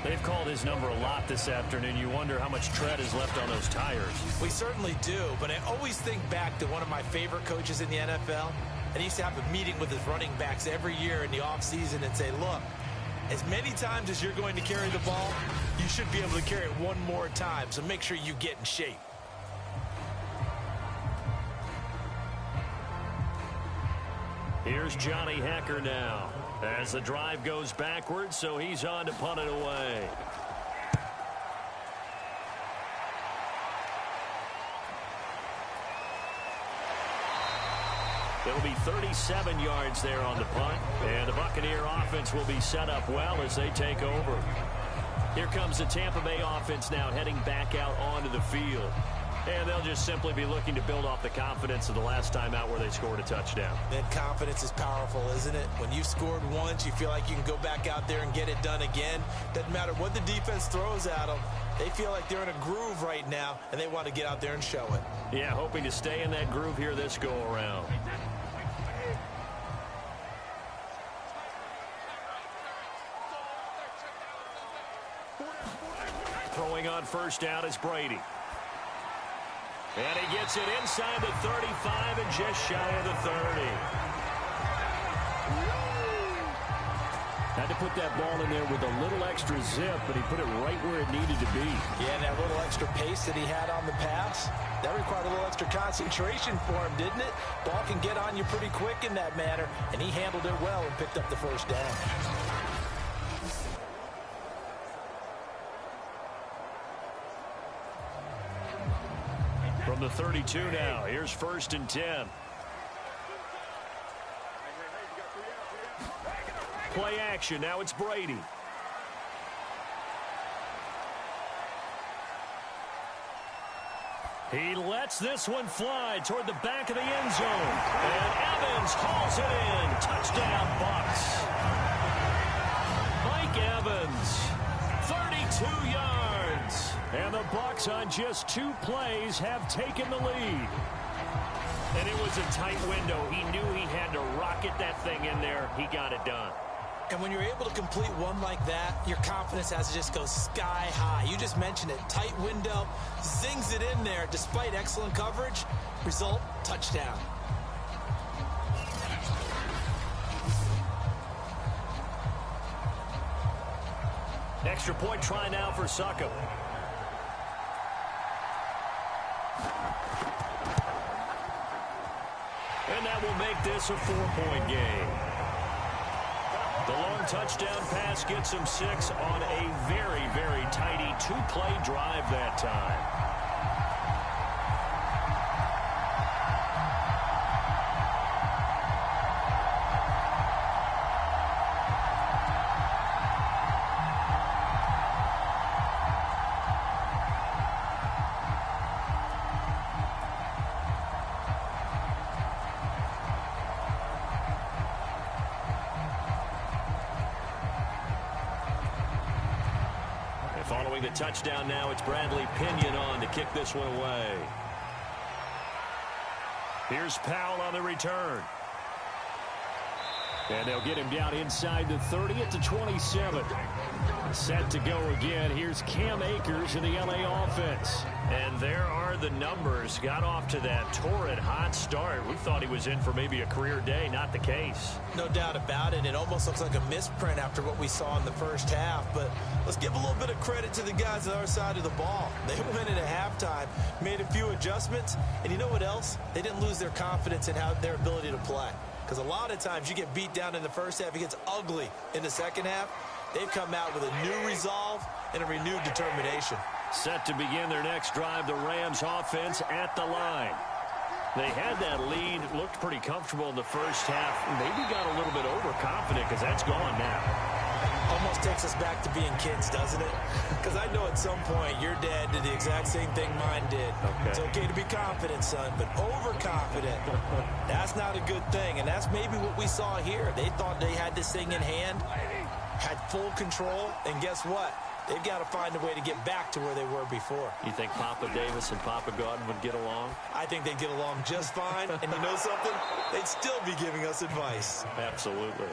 S1: They've called his number a lot this afternoon. You wonder how much tread is left on those tires.
S2: We certainly do, but I always think back to one of my favorite coaches in the NFL. And he used to have a meeting with his running backs every year in the offseason and say, look, as many times as you're going to carry the ball, you should be able to carry it one more time, so make sure you get in shape.
S1: Here's Johnny Hacker now as the drive goes backwards, so he's on to punt it away. It'll be 37 yards there on the punt, and the Buccaneer offense will be set up well as they take over. Here comes the Tampa Bay offense now heading back out onto the field. And they'll just simply be looking to build off the confidence of the last time out where they scored a touchdown.
S2: And confidence is powerful, isn't it? When you've scored once, you feel like you can go back out there and get it done again. Doesn't matter what the defense throws at them. They feel like they're in a groove right now, and they want to get out there and show it.
S1: Yeah, hoping to stay in that groove here this go-around. Throwing on 1st down is Brady. And he gets it inside the 35 and just shy of the 30.
S4: Had to put that ball in there with a little extra zip, but he put it right where it needed to be.
S2: Yeah, and that little extra pace that he had on the pass, that required a little extra concentration for him, didn't it? Ball can get on you pretty quick in that manner, and he handled it well and picked up the first down.
S1: From the 32 now, here's 1st and 10. Play action, now it's Brady. He lets this one fly toward the back of the end zone. And Evans hauls it in. Touchdown, Bucs. Mike Evans, 32 yards. And the Bucs on just 2 plays have taken the lead. And it was a tight window. He knew he had to rocket that thing in there. He got it done.
S2: And when you're able to complete one like that, your confidence has to just go sky high. You just mentioned it. Tight window, zings it in there despite excellent coverage. Result, touchdown.
S1: Extra point try now for Succop. And that will make this a 4-point game. The long touchdown pass gets him 6 on a very, very tidy 2-play drive that time. Following the touchdown now, it's Bradley Pinion on to kick this one away. Here's Powell on the return. And they'll get him down inside the 30 at the 27. Set to go again. Here's Cam Akers in the LA offense. And there are the numbers. Got off to that torrid hot start. We thought he was in for maybe a career day. Not the case.
S2: No doubt about it. It almost looks like a misprint after what we saw in the first half. But let's give a little bit of credit to the guys on our side of the ball. They went in at halftime, made a few adjustments. And you know what else? They didn't lose their confidence in their ability to play. Because a lot of times you get beat down in the first half. It gets ugly in the second half. They've come out with a new resolve and a renewed determination.
S1: Set to begin their next drive, the Rams offense at the line. They had that lead, looked pretty comfortable in the first half. Maybe got a little bit overconfident because that's gone now.
S2: Almost takes us back to being kids, doesn't it? Because I know at some point your dad did the exact same thing mine did. Okay. It's okay to be confident, son, but overconfident, that's not a good thing. And that's maybe what we saw here. They thought they had this thing in hand, had full control, and guess what? They've got to find a way to get back to where they were before.
S1: You think Papa Davis and Papa Gordon would get along?
S2: I think they'd get along just fine. And you know something? They'd still be giving us advice.
S1: Absolutely.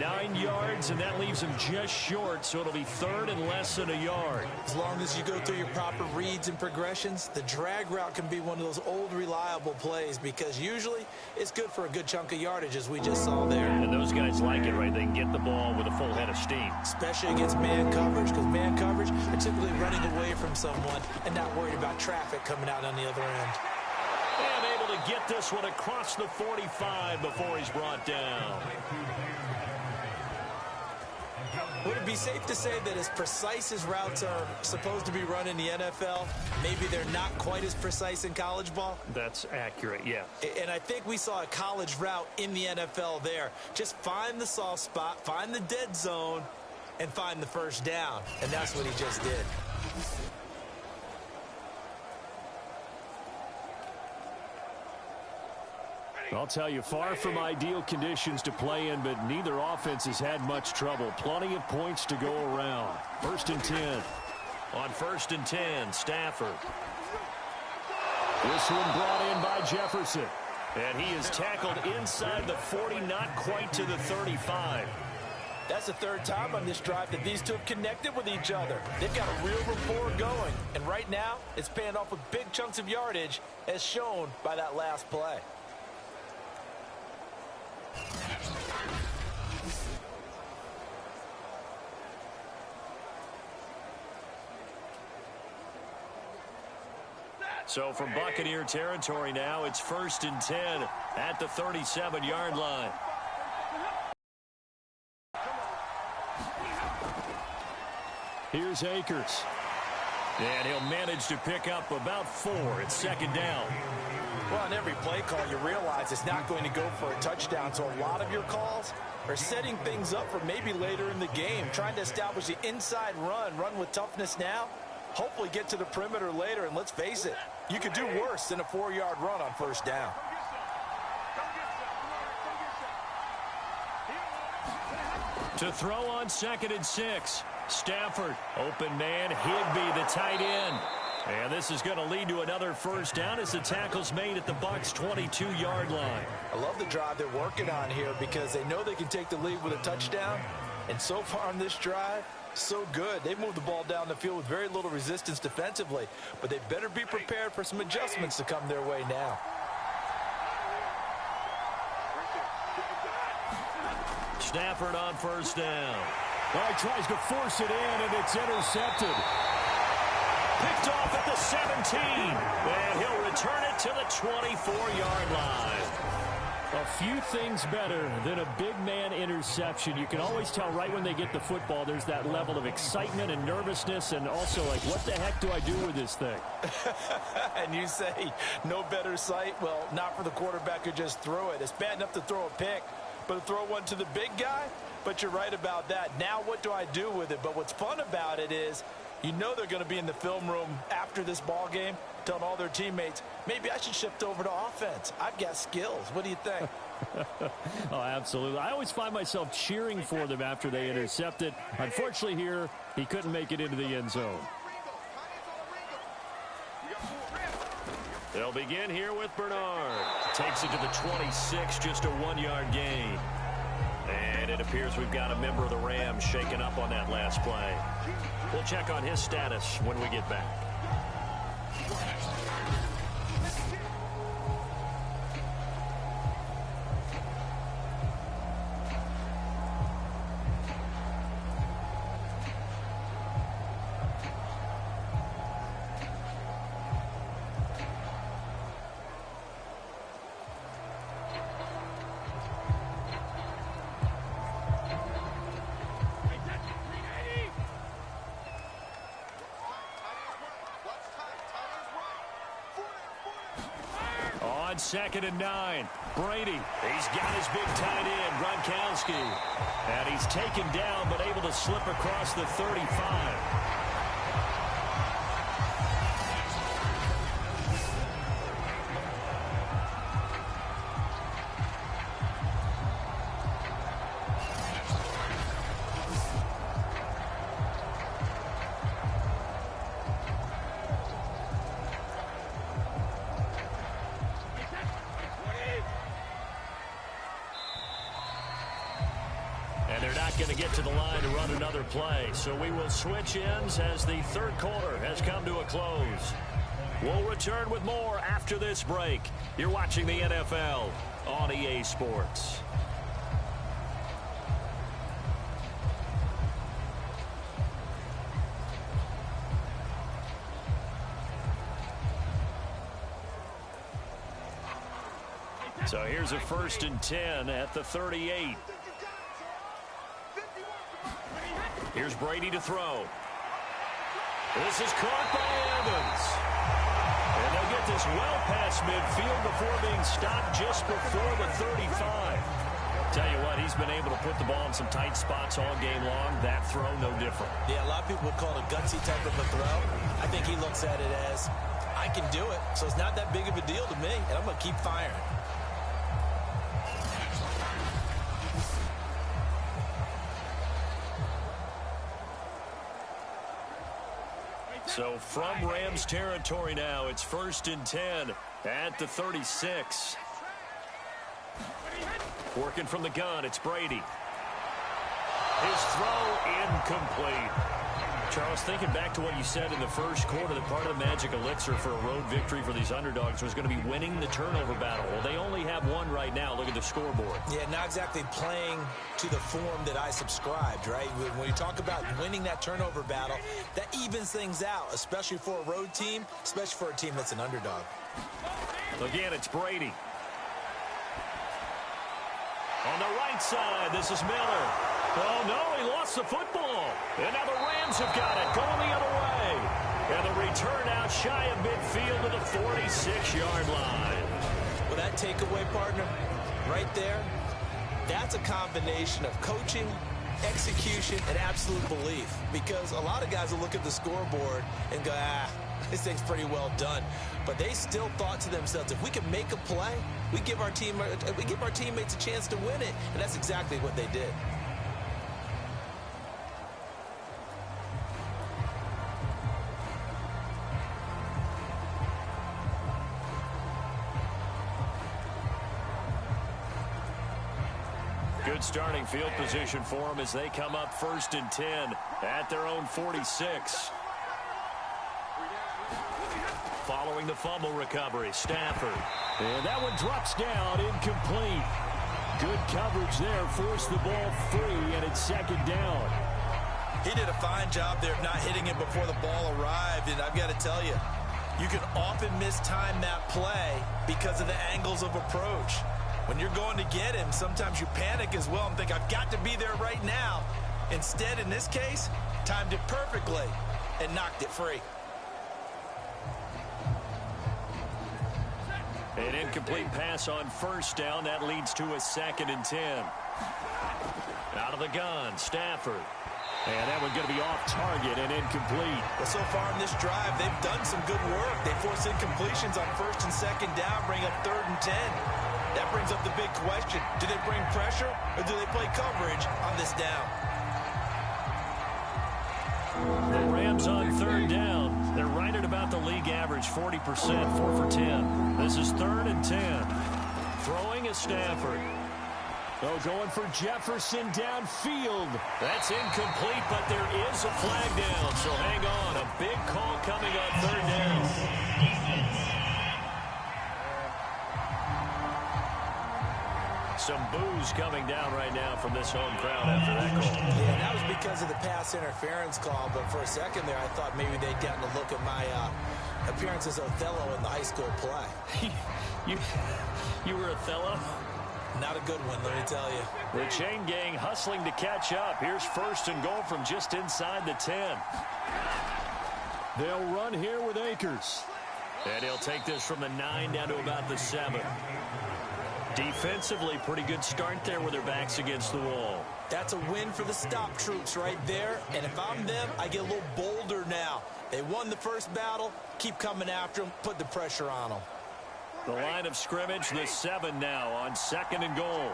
S1: 9 yards, and that leaves them just short, so it'll be 3rd and less than a yard.
S2: As long as you go through your proper reads and progressions, the drag route can be one of those old reliable plays because usually it's good for a good chunk of yardage, as we just saw there.
S1: And those guys like it, right? They can get the ball with a full head of steam.
S2: Especially against man coverage, because man coverage are typically running away from someone and not worried about traffic coming out on the other end.
S1: And able to get this one across the 45 before he's brought down.
S2: Would it be safe to say that as precise as routes are supposed to be run in the NFL, maybe they're not quite as precise in college ball?
S1: That's accurate, yeah.
S2: And I think we saw a college route in the NFL there. Just find the soft spot, find the dead zone, and find the first down. And that's what he just did.
S4: I'll tell you, far from ideal conditions to play in, but neither offense has had much trouble. Plenty of points to go around. 1st and 10.
S1: On 1st and 10, Stafford.
S4: This one brought in by Jefferson.
S1: And he is tackled inside the 40, not quite to the 35.
S2: That's the third time on this drive that these two have connected with each other. They've got a real rapport going. And right now, it's paying off with big chunks of yardage, as shown by that last play.
S1: So from Buccaneer territory now, it's 1st and 10 at the 37-yard line.
S4: Here's Akers.
S1: And he'll manage to pick up about 4. It's 2nd down.
S2: Well, on every play call, you realize it's not going to go for a touchdown. So a lot of your calls are setting things up for maybe later in the game, trying to establish the inside run with toughness now, hopefully get to the perimeter later. And let's face it, you could do worse than a 4-yard run on 1st down.
S1: To throw on 2nd and 6. Stafford, open man, Higbee, the tight end. And this is going to lead to another 1st down as the tackle's made at the Bucs' 22-yard line.
S2: I love the drive they're working on here because they know they can take the lead with a touchdown. And so far on this drive, so good. They've moved the ball down the field with very little resistance defensively. But they better be prepared for some adjustments to come their way now.
S1: Stafford on 1st down.
S4: Oh, he tries to force it in, and it's intercepted.
S1: Picked off at the 17. And he'll return it to the 24-yard line.
S4: A few things better than a big man interception. You can always tell right when they get the football, there's that level of excitement and nervousness, and also like, what the heck do I do with this thing?
S2: And you say, no better sight? Well, not for the quarterback who just threw it. It's bad enough to throw a pick, but to throw one to the big guy? But you're right about that. Now what do I do with it? But what's fun about it is, you know they're going to be in the film room after this ball game, telling all their teammates, maybe I should shift over to offense. I've got skills. What do you think?
S4: Oh, absolutely. I always find myself cheering for them after they intercept it. Unfortunately here, he couldn't make it into the end zone.
S1: They'll begin here with Bernard. Takes it to the 26, just a 1-yard gain. And it appears we've got a member of the Rams shaken up on that last play. We'll check on his status when we get back. On 2nd and 9, Brady. He's got his big tight end, Gronkowski. And he's taken down, but able to slip across the 35. And they're not going to get to the line to run another play. So we will switch ends as the 3rd quarter has come to a close. We'll return with more after this break. You're watching the NFL on EA Sports. So here's a 1st and 10 at the 38. Here's Brady to throw. This is caught by Evans. And they'll get this well past midfield before being stopped just before the 35. Tell you what, he's been able to put the ball in some tight spots all game long. That throw, no different.
S2: Yeah, a lot of people would call it a gutsy type of a throw. I think he looks at it as, I can do it, so it's not that big of a deal to me, and I'm going to keep firing.
S1: So from Rams territory now, it's 1st and 10 at the 36. Working from the gun, it's Brady. His throw incomplete. Charles, thinking back to what you said in the first quarter, that part of the magic elixir for a road victory for these underdogs was going to be winning the turnover battle. Well, they only have one right now. Look at the scoreboard.
S2: Yeah, not exactly playing to the form that I subscribed, right? When you talk about winning that turnover battle, that evens things out, especially for a road team, especially for a team that's an underdog.
S1: Again, it's Brady. On the right side, this is Miller. Oh, no, he lost the football. And now the Rams have got it, going the other way. And the return out shy of midfield to the 46-yard line.
S2: Well, that takeaway, partner, right there, that's a combination of coaching, execution, and absolute belief. Because a lot of guys will look at the scoreboard and go, this thing's pretty well done. But they still thought to themselves, if we can make a play, we give our teammates a chance to win it. And that's exactly what they did.
S1: Good starting field position for them as they come up 1st and 10 at their own 46. Following the fumble recovery, Stafford.
S4: And that one drops down, incomplete. Good coverage there, forced the ball free, and it's 2nd down.
S2: He did a fine job there of not hitting it before the ball arrived, and I've got to tell you, you can often mistime that play because of the angles of approach. When you're going to get him, sometimes you panic as well and think, I've got to be there right now. Instead, in this case, timed it perfectly and knocked it free.
S1: An incomplete pass on 1st down. That leads to a 2nd and 10. Out of the gun, Stafford.
S4: And that one's going to be off target and incomplete.
S2: Well, so far in this drive, they've done some good work. They force incompletions on 1st and 2nd down, bring up 3rd and 10. That brings up the big question. Do they bring pressure or do they play coverage on this down?
S1: The Rams on 3rd down. They're right at about the league average, 40%, 4 for 10. This is 3rd and 10. Throwing is Stafford.
S4: Oh, going for Jefferson downfield.
S1: That's incomplete, but there is a flag down, so hang on. A big call coming on 3rd down. Some boos coming down right now from this home crowd after that call.
S2: Yeah, that was because of the pass interference call, but for a second there, I thought maybe they'd gotten a look at my appearance as Othello in the high school play.
S1: You were Othello?
S2: Not a good one, let me tell you.
S1: The chain gang hustling to catch up. Here's 1st and goal from just inside the 10.
S4: They'll run here with Akers.
S1: And he'll take this from the 9 down to about the 7. Defensively, pretty good start there with their backs against the wall.
S2: That's a win for the stop troops right there. And if I'm them, I get a little bolder now. They won the first battle. Keep coming after them. Put the pressure on them.
S1: The line of scrimmage, the 7 now on 2nd and goal.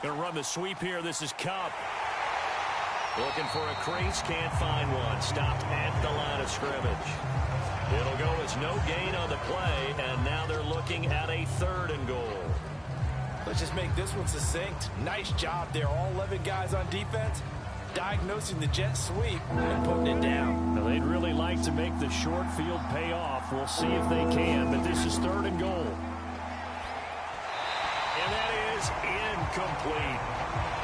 S1: Going to run the sweep here. This is Cup. Looking for a crease, can't find one. Stopped at the line of scrimmage. It'll go as no gain on the play, and now they're looking at a 3rd and goal.
S2: Let's just make this one succinct. Nice job there. All 11 guys on defense diagnosing the jet sweep and putting it down.
S4: Now, they'd really like to make the short field pay off. We'll see if they can, but this is 3rd and goal.
S1: And that is incomplete.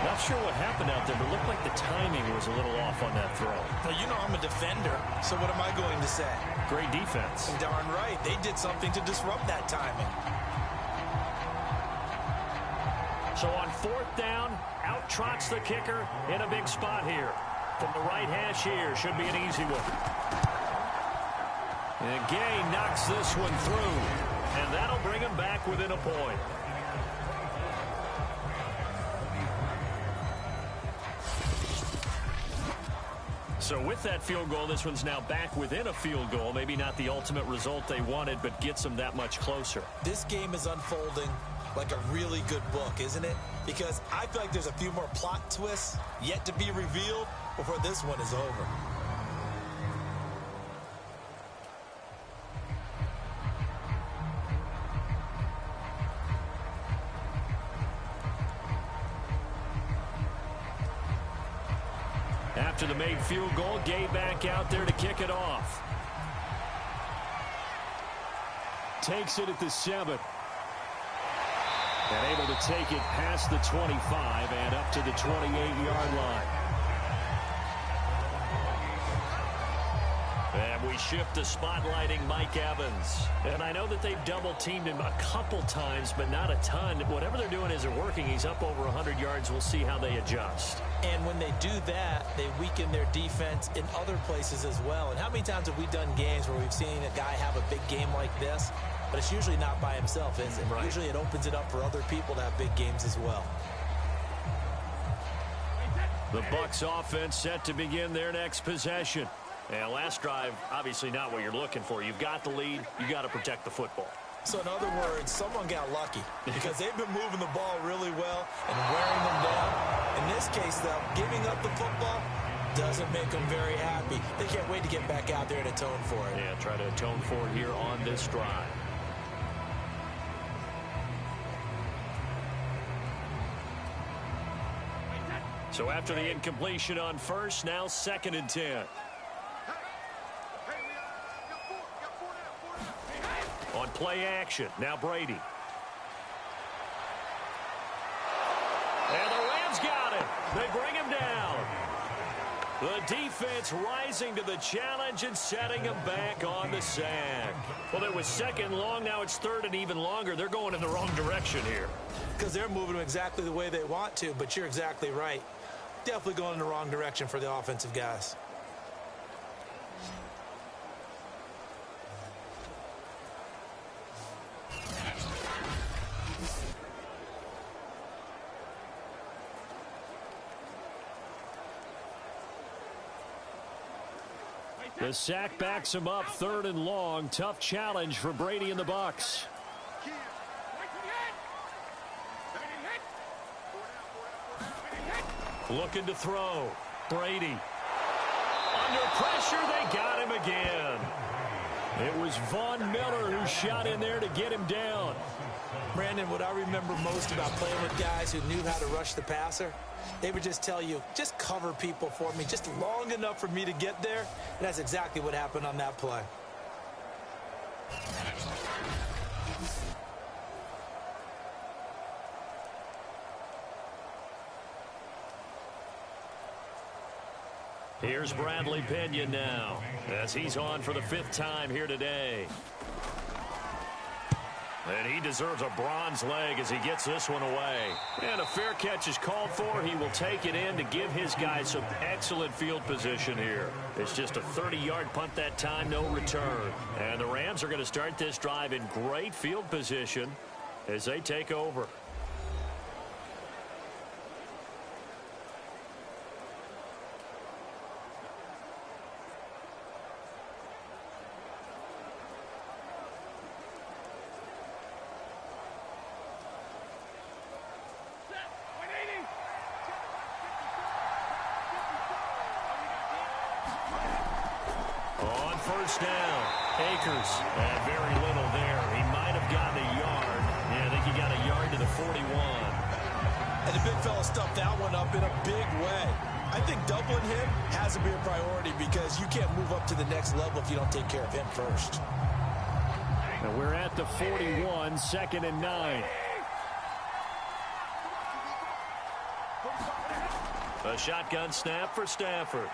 S1: Not sure what happened out there, but it looked like the timing was a little off on that throw.
S2: Well, you know I'm a defender, so what am I going to say?
S1: Great defense.
S2: Darn right. They did something to disrupt that timing.
S1: So on 4th down, out trots the kicker in a big spot here. From the right hash here, should be an easy one. And Gay knocks this one through, and that'll bring him back within a point. So with that field goal, this one's now back within a field goal. Maybe not the ultimate result they wanted, but gets them that much closer.
S2: This game is unfolding like a really good book, isn't it? Because I feel like there's a few more plot twists yet to be revealed before this one is over.
S4: after the made field goal. Gay back out there to kick it off. Takes it at the 7. And able to take it past the 25 and up to the 28-yard line. And we shift to spotlighting Mike Evans. And I know that they've double-teamed him a couple times, but not a ton. Whatever they're doing isn't working. He's up over 100 yards. We'll see how they adjust.
S2: And when they do that, they weaken their defense in other places as well. And how many times have we done games where we've seen a guy have a big game like this? But it's usually not by himself, is it? Right. Usually it opens it up for other people to have big games as well.
S4: The Bucs offense set to begin their next possession. And last drive, obviously not what you're looking for. You've got the lead. You've got to protect the football.
S2: So in other words, someone got lucky because they've been moving the ball really well and wearing them down. In this case, though, giving up the football doesn't make them very happy. They can't wait to get back out there and atone for it.
S4: Yeah, try to atone for it here on this drive. So after the incompletion on first, now 2nd and 10. On play action, now Brady. And the Rams got him. They bring him down. The defense rising to the challenge and setting him back on the sack. Well, it was 2nd long, now it's 3rd and even longer. They're going in the wrong direction here.
S2: Because they're moving them exactly the way they want to, but you're exactly right. Definitely going in the wrong direction for the offensive guys.
S4: The sack backs him up, 3rd and long. Tough challenge for Brady and the Bucs. Looking to throw. Brady. Under pressure, they got him again. It was Von Miller who shot in there to get him down.
S2: Brandon, what I remember most about playing with guys who knew how to rush the passer, they would just tell you, just cover people for me, just long enough for me to get there. And that's exactly what happened on that play.
S4: Here's Bradley Pinion now, as he's on for the 5th time here today. And he deserves a bronze leg as he gets this one away. And a fair catch is called for. He will take it in to give his guys some excellent field position here. It's just a 30-yard punt that time, no return. And the Rams are going to start this drive in great field position as they take over. First down. Akers. And very little there. He might have gotten a yard. Yeah, I think he got a yard to the 41.
S2: And the big fella stuffed that one up in a big way. I think doubling him has to be a priority because you can't move up to the next level if you don't take care of him first.
S4: And we're at the 41, 2nd and 9. A shotgun snap for Stafford.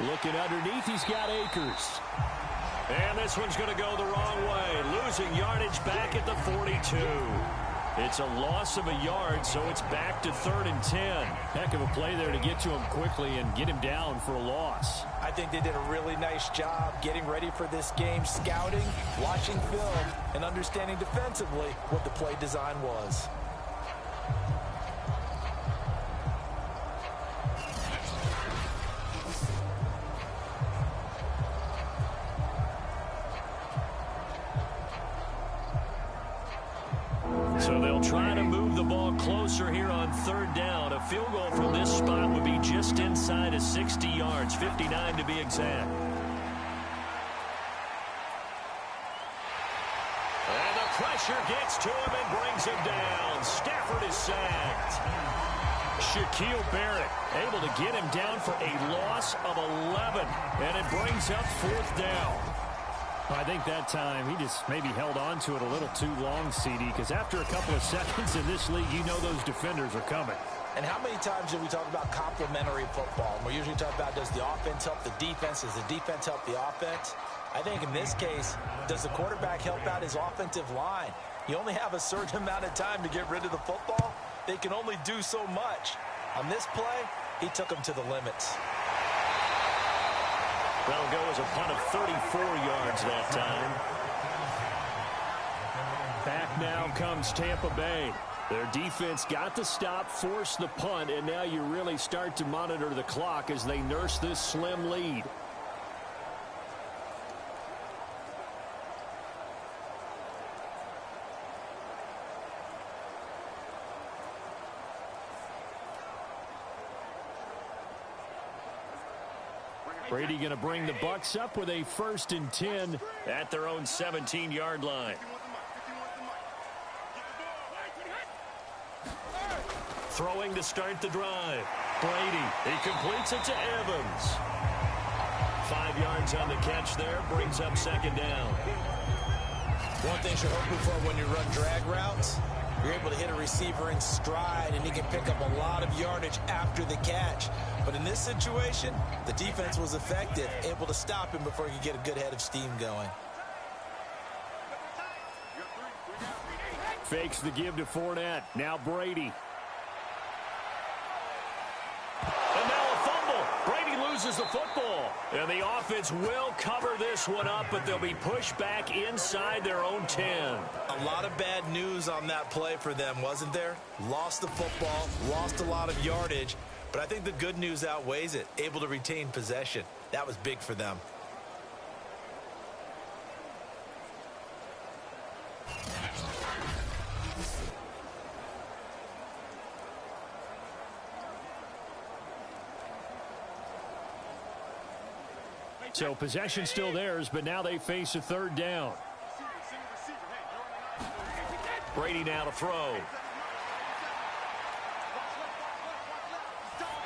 S4: Looking underneath, he's got Akers. And this one's going to go the wrong way. Losing yardage back at the 42. It's a loss of a yard, so it's back to 3rd and 10. Heck of a play there to get to him quickly and get him down for a loss.
S2: I think they did a really nice job getting ready for this game, scouting, watching film, and understanding defensively what the play design was.
S4: So they'll try to move the ball closer here on 3rd down. A field goal from this spot would be just inside of 60 yards, 59 to be exact. And the pressure gets to him and brings him down. Stafford is sacked.
S1: Shaquille Barrett able to get him down for a loss of 11, and it brings up 4th down.
S4: I think that time he just maybe held on to it a little too long, CD, because after a couple of seconds in this league, you know those defenders are coming.
S2: And how many times do we talk about complementary football? We're usually talking about, does the offense help the defense? Does the defense help the offense? I think in this case, does the quarterback help out his offensive line? You only have a certain amount of time to get rid of the football. They can only do so much. On this play, he took them to the limits.
S1: That'll go as a punt of 34 yards that time.
S4: Back now comes Tampa Bay. Their defense got the stop, forced the punt, and now you really start to monitor the clock as they nurse this slim lead. Brady going to bring the Bucs up with a 1st and 10
S1: at their own 17-yard line. Throwing to start the drive. Brady, he completes it to Evans. 5 yards on the catch there, brings up 2nd down.
S2: One thing you're hoping for when you run drag routes, you're able to hit a receiver in stride, and he can pick up a lot of yardage after the catch. But in this situation, the defense was effective, able to stop him before he could get a good head of steam going.
S4: Fakes the give to Fournette. Now Brady.
S1: And now a fumble. Brady loses the football. And the offense will cover this one up, but they'll be pushed back inside their own 10.
S2: A lot of bad news on that play for them, wasn't there? Lost the football, lost a lot of yardage, but I think the good news outweighs it. Able to retain possession. That was big for them.
S4: So possession still theirs, but now they face a 3rd down.
S1: Brady now to throw.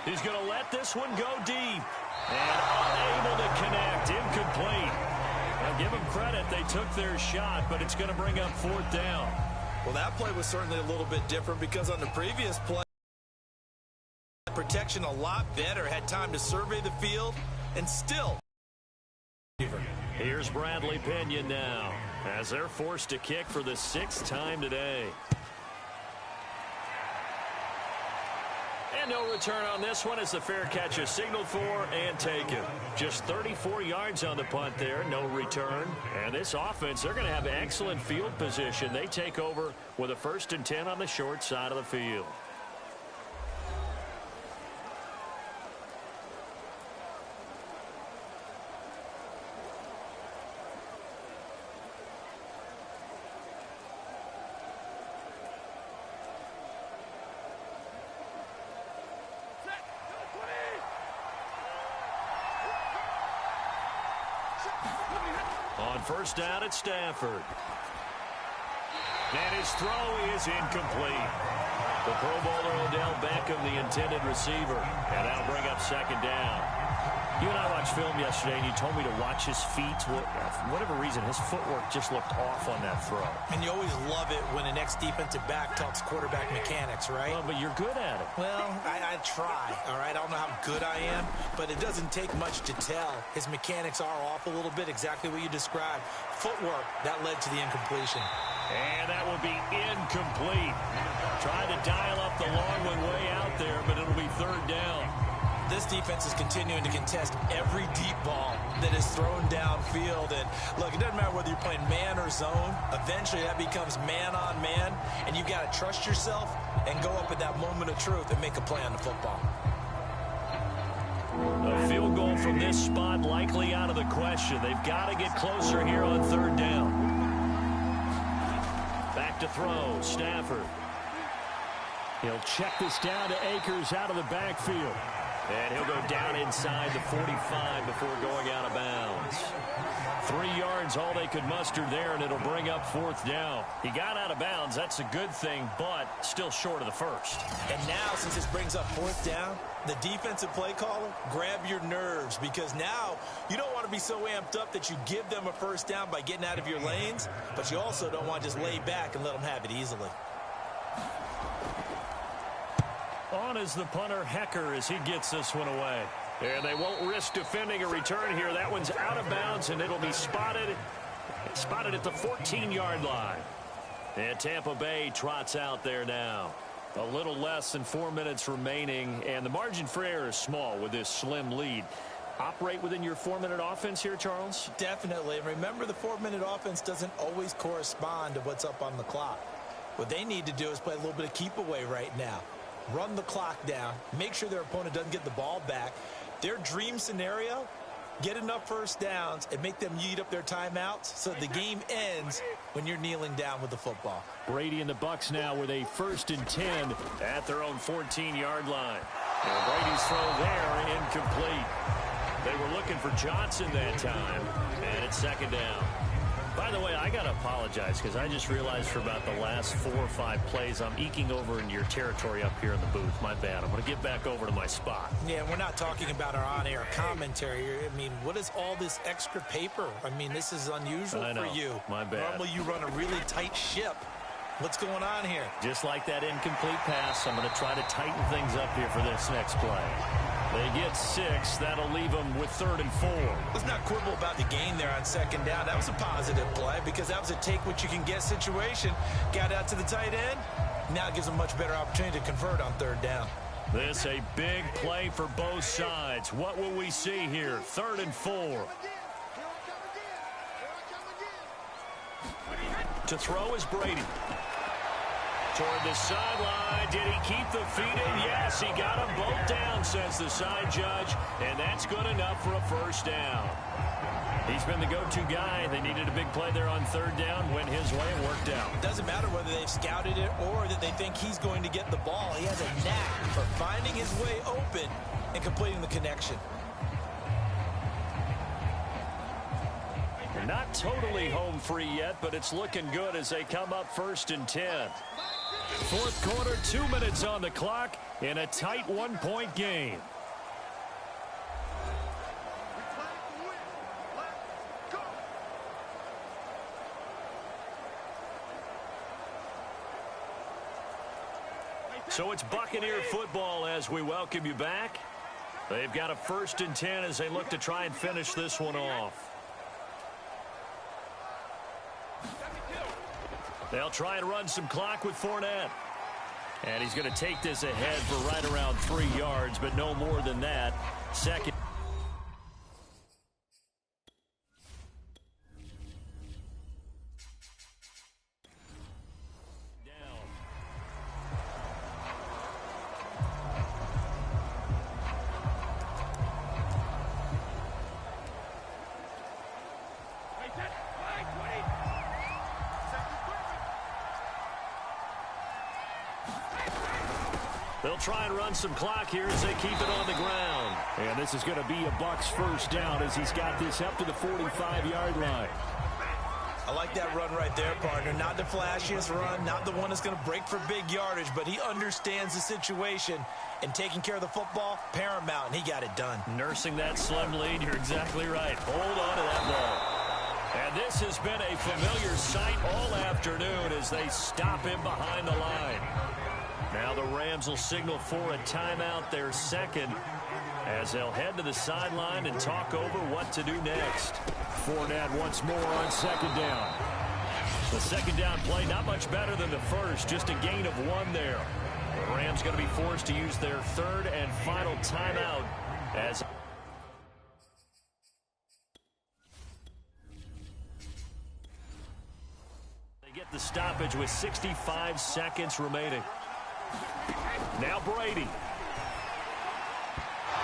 S1: He's going to let this one go deep. And unable to connect. Incomplete. Now give them credit. They took their shot, but it's going to bring up 4th down.
S2: Well, that play was certainly a little bit different because on the previous play, protection a lot better. Had time to survey the field and still.
S1: Here's Bradley Pinion now as they're forced to kick for the 6th time today. And no return on this one as the fair catch is signaled for and taken. Just 34 yards on the punt there, no return. And this offense, they're going to have excellent field position. They take over with a 1st and 10 on the short side of the field. On 1st down at Stafford. And his throw is incomplete. The Pro Bowler Odell Beckham, the intended receiver. And that'll bring up 2nd down. You and I watched film yesterday, and you told me to watch his feet. For whatever reason, his footwork just looked off on that throw.
S2: And you always love it when an ex-defensive back talks quarterback mechanics, right?
S1: Well, but you're good at it.
S2: Well, I try, all right? I don't know how good I am, but it doesn't take much to tell. His mechanics are off a little bit, exactly what you described. Footwork, that led to the incompletion.
S1: And that will be incomplete. Trying to dial up the long one way out there, but it'll be 3rd down.
S2: This defense is continuing to contest every deep ball that is thrown downfield. And, look, it doesn't matter whether you're playing man or zone. Eventually, that becomes man-on-man, and you've got to trust yourself and go up at that moment of truth and make a play on the football.
S1: A field goal from this spot likely out of the question. They've got to get closer here on 3rd down. Back to throw, Stafford.
S4: He'll check this down to Akers out of the backfield.
S1: And he'll go down inside the 45 before going out of bounds. 3 yards, all they could muster there, and it'll bring up 4th down. He got out of bounds. That's a good thing, but still short of the first.
S2: And now, since this brings up 4th down, the defensive play caller, grab your nerves, because now you don't want to be so amped up that you give them a first down by getting out of your lanes, but you also don't want to just lay back and let them have it easily.
S1: On is the punter, Hecker, as he gets this one away. And they won't risk defending a return here. That one's out of bounds, and it'll be spotted at the 14-yard line. And Tampa Bay trots out there now. A little less than 4 minutes remaining, and the margin for error is small with this slim lead. Operate within your 4-minute offense here, Charles?
S2: Definitely. And remember, the 4-minute offense doesn't always correspond to what's up on the clock. What they need to do is play a little bit of keep away right now. Run the clock down. Make sure their opponent doesn't get the ball back. Their dream scenario, get enough first downs and make them eat up their timeouts so the game ends when you're kneeling down with the football.
S1: Brady and the Bucs now with a 1st and 10 at their own 14-yard line. And Brady's throw there incomplete. They were looking for Johnson that time, and it's 2nd down. By the way, I got to apologize because I just realized for about the last 4 or 5 plays I'm eking over into your territory up here in the booth. My bad. I'm going to get back over to my spot.
S2: Yeah, we're not talking about our on-air commentary. I mean, what is all this extra paper? I mean, this is unusual for you.
S1: My bad.
S2: Normally you run a really tight ship. What's going on here?
S1: Just like that incomplete pass, I'm going to try to tighten things up here for this next play. They get 6. That'll leave them with 3rd and 4.
S2: Let's not quibble about the gain there on 2nd down. That was a positive play because that was a take-what-you-can-get situation. Got out to the tight end. Now it gives them a much better opportunity to convert on 3rd down.
S1: This a big play for both sides. What will we see here? 3rd and 4. To throw is Brady. Toward the sideline. Did he keep the feet in? Yes, he got them both down, says the side judge. And that's good enough for a 1st down. He's been the go-to guy. They needed a big play there on 3rd down. Went his way and worked out.
S2: It doesn't matter whether they've scouted it or that they think he's going to get the ball. He has a knack for finding his way open and completing the connection.
S1: Not totally home free yet, but it's looking good as they come up 1st and 10. 4th quarter, 2 minutes on the clock in a tight 1-point game. So it's Buccaneer football as we welcome you back. They've got a 1st and 10 as they look to try and finish this one off. They'll try and run some clock with Fournette. And he's going to take this ahead for right around 3 yards, but no more than that. 2nd. They'll try and run some clock here as they keep it on the ground. And this is going to be a Bucs 1st down as he's got this up to the 45-yard line.
S2: I like that run right there, partner. Not the flashiest run, not the one that's going to break for big yardage, but he understands the situation, and taking care of the football, paramount, and he got it done.
S1: Nursing that slim lead, you're exactly right. Hold on to that ball. And this has been a familiar sight all afternoon as they stop him behind the line. Now the Rams will signal for a timeout, their 2nd, as they'll head to the sideline and talk over what to do next. Fournette once more on 2nd down. The 2nd down play not much better than the first, just a gain of 1 there. The Rams going to be forced to use their 3rd and final timeout as they get the stoppage with 65 seconds remaining. Now Brady.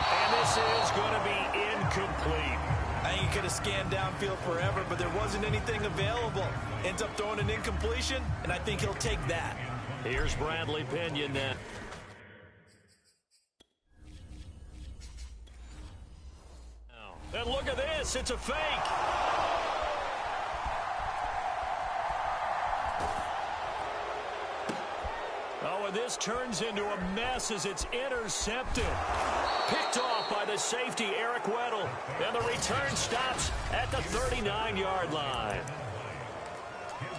S1: And this is going to be incomplete.
S2: I think he could have scanned downfield forever, but there wasn't anything available. Ends up throwing an incompletion, and I think he'll take that.
S1: Here's Bradley Pinion now. And look at this. It's a fake. Oh, and this turns into a mess as it's intercepted. Picked off by the safety, Eric Weddle. And the return stops at the 39-yard line.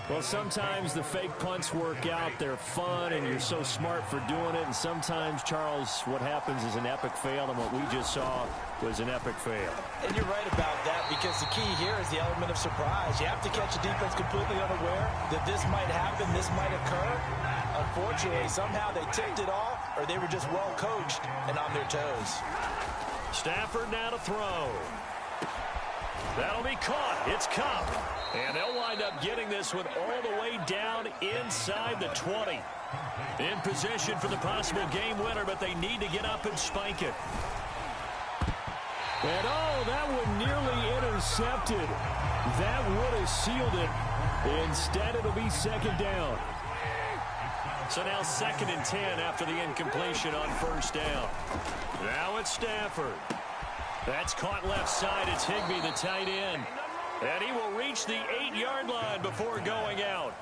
S1: Well, sometimes the fake punts work out. They're fun, and you're so smart for doing it. And sometimes, Charles, what happens is an epic fail, and what we just saw was an epic fail.
S2: And you're right about that, because the key here is the element of surprise. You have to catch a defense completely unaware that this might happen, this might occur. Unfortunately, somehow they tipped it off, or they were just well coached and on their toes.
S1: Stafford now to throw. That'll be caught. It's Cup. And they'll wind up getting this one all the way down inside the 20. In position for the possible game winner, but they need to get up and spike it.
S4: And oh, that one nearly intercepted. That would have sealed it. Instead, it'll be second down.
S1: So now 2nd and 10 after the incompletion on first down. Now it's Stafford. That's caught left side. It's Higbee, the tight end. And he will reach the 8-yard line before going out.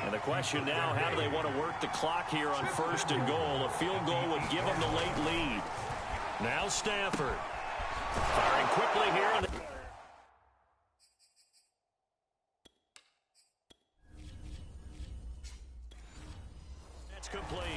S1: And the question now, how do they want to work the clock here on 1st and goal? A field goal would give them the late lead. Now Stafford. Firing quickly here. That's complete.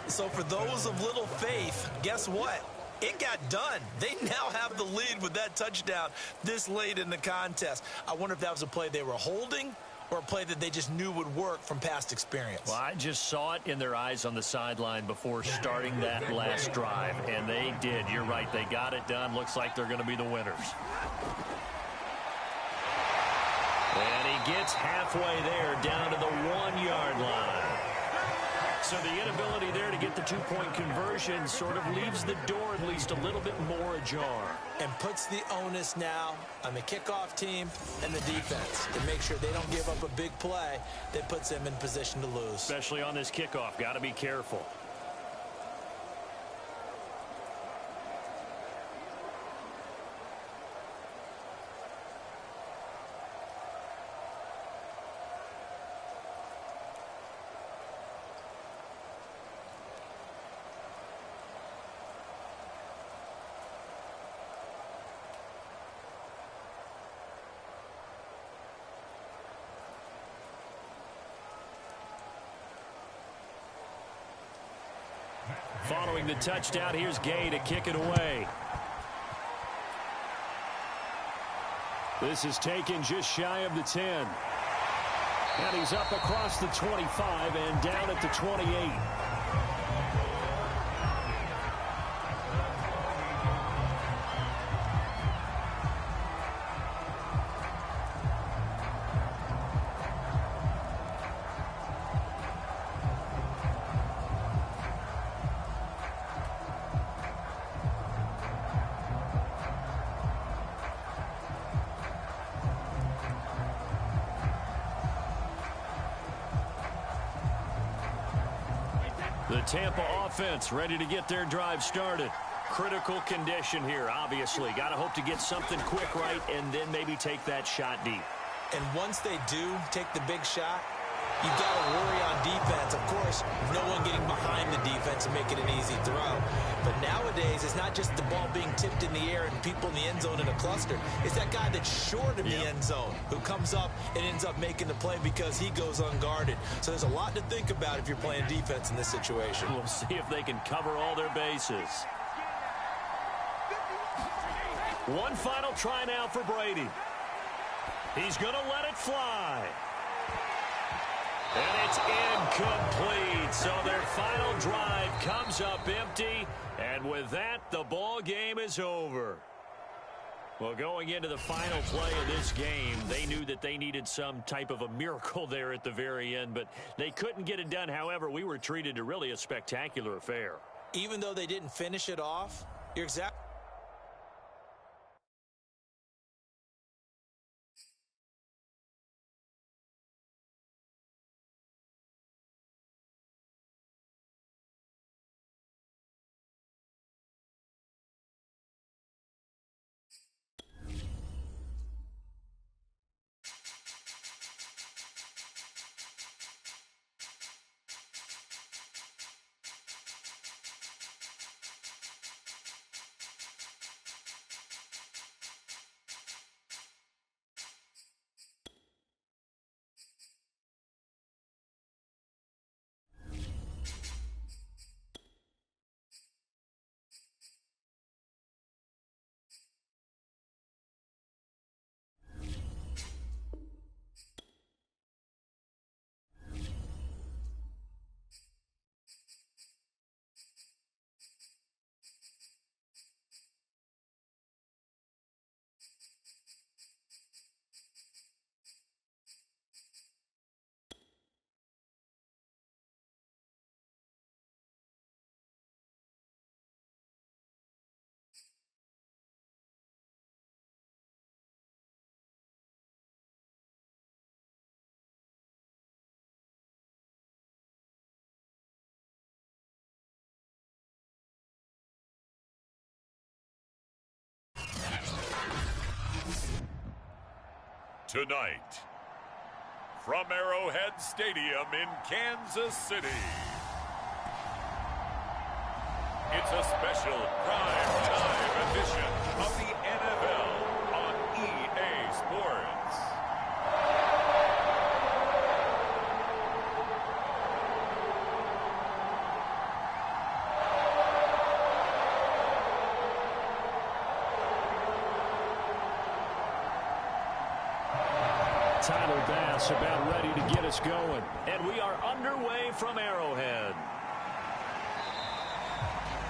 S2: So for those of little faith, guess what? It got done. They now have the lead with that touchdown this late in the contest. I wonder if that was a play they were holding or a play that they just knew would work from past experience.
S1: Well, I just saw it in their eyes on the sideline before starting that last drive, and they did. You're right. They got it done. Looks like they're going to be the winners. And he gets halfway there down to the 1-yard line. So the inability there to get the 2-point conversion sort of leaves the door at least a little bit more ajar.
S2: And puts the onus now on the kickoff team and the defense to make sure they don't give up a big play that puts them in position to lose.
S1: Especially on this kickoff. Got to be careful. Following the touchdown, here's Gay to kick it away.
S4: This is taken just shy of the 10. And he's up across the 25 and down at the 28.
S1: The Tampa offense ready to get their drive started. Critical condition here, obviously. Got to hope to get something quick right and then maybe take that shot deep.
S2: And once they do take the big shot, you've got to worry on defense. Of course, no one getting behind the defense and making an easy throw. But nowadays, it's not just the ball being tipped in the air and people in the end zone in a cluster. It's that guy that's short of the end zone who comes up and ends up making the play because he goes unguarded. So there's a lot to think about if you're playing defense in this situation.
S1: We'll see if they can cover all their bases. One final try now for Brady. He's going to let it fly. And it's incomplete. So their final drive comes up empty. And with that, the ball game is over. Well, going into the final play of this game, they knew that they needed some type of a miracle there at the very end, but they couldn't get it done. However, we were treated to really a spectacular affair.
S2: Even though they didn't finish it off, you're exactly
S5: tonight. From Arrowhead Stadium in Kansas City, it's a special prime time edition of the NFL on EA Sports.
S4: Tyler Bass about ready to get us going.
S1: And we are underway from Arrowhead.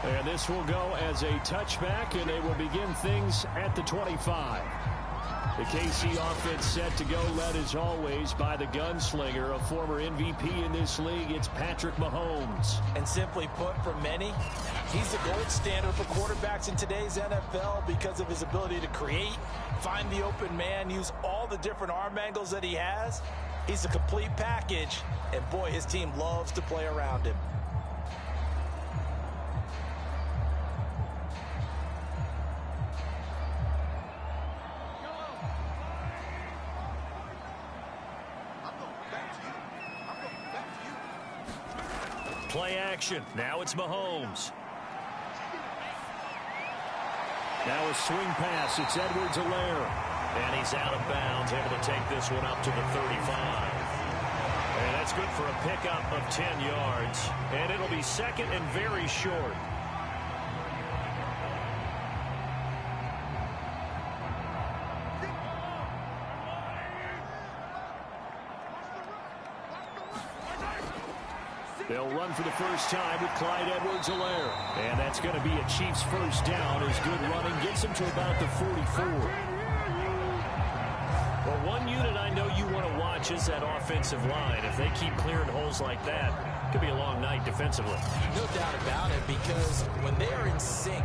S4: And this will go as a touchback, and they will begin things at the 25. The KC offense set to go, led as always by the gunslinger, a former MVP in this league. It's Patrick Mahomes.
S2: And simply put, for many, he's the gold standard for quarterbacks in today's NFL because of his ability to create, find the open man, use all the different arm angles that he has. He's a complete package, and boy, his team loves to play around him.
S1: Play action. Now it's Mahomes.
S4: Now a swing pass. It's Edwards-Helaire.
S1: And he's out of bounds, able to take this one up to the 35. And that's good for a pickup of 10 yards. And it'll be second and very short.
S4: They'll run for the first time with Clyde Edwards-Helaire.
S1: And that's going to be a Chiefs first down as good running gets them to about the 44. Well, one unit I know you want to watch is that offensive line. If they keep clearing holes like that, it could be a long night defensively.
S2: No doubt about it, because when they are in sync,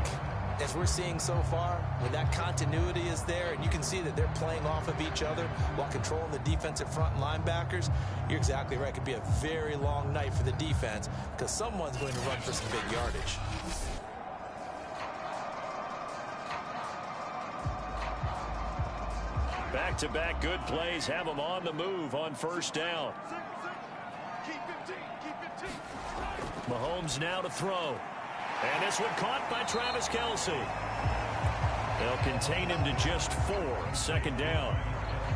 S2: as we're seeing so far, when that continuity is there and you can see that they're playing off of each other while controlling the defensive front linebackers, you're exactly right. It could be a very long night for the defense because someone's going to run for some big yardage.
S1: Back-to-back good plays have them on the move on first down.
S6: Keep 15, keep 15.
S1: Mahomes now to throw. And this one caught by Travis Kelce. They'll contain him to just 4. Second down.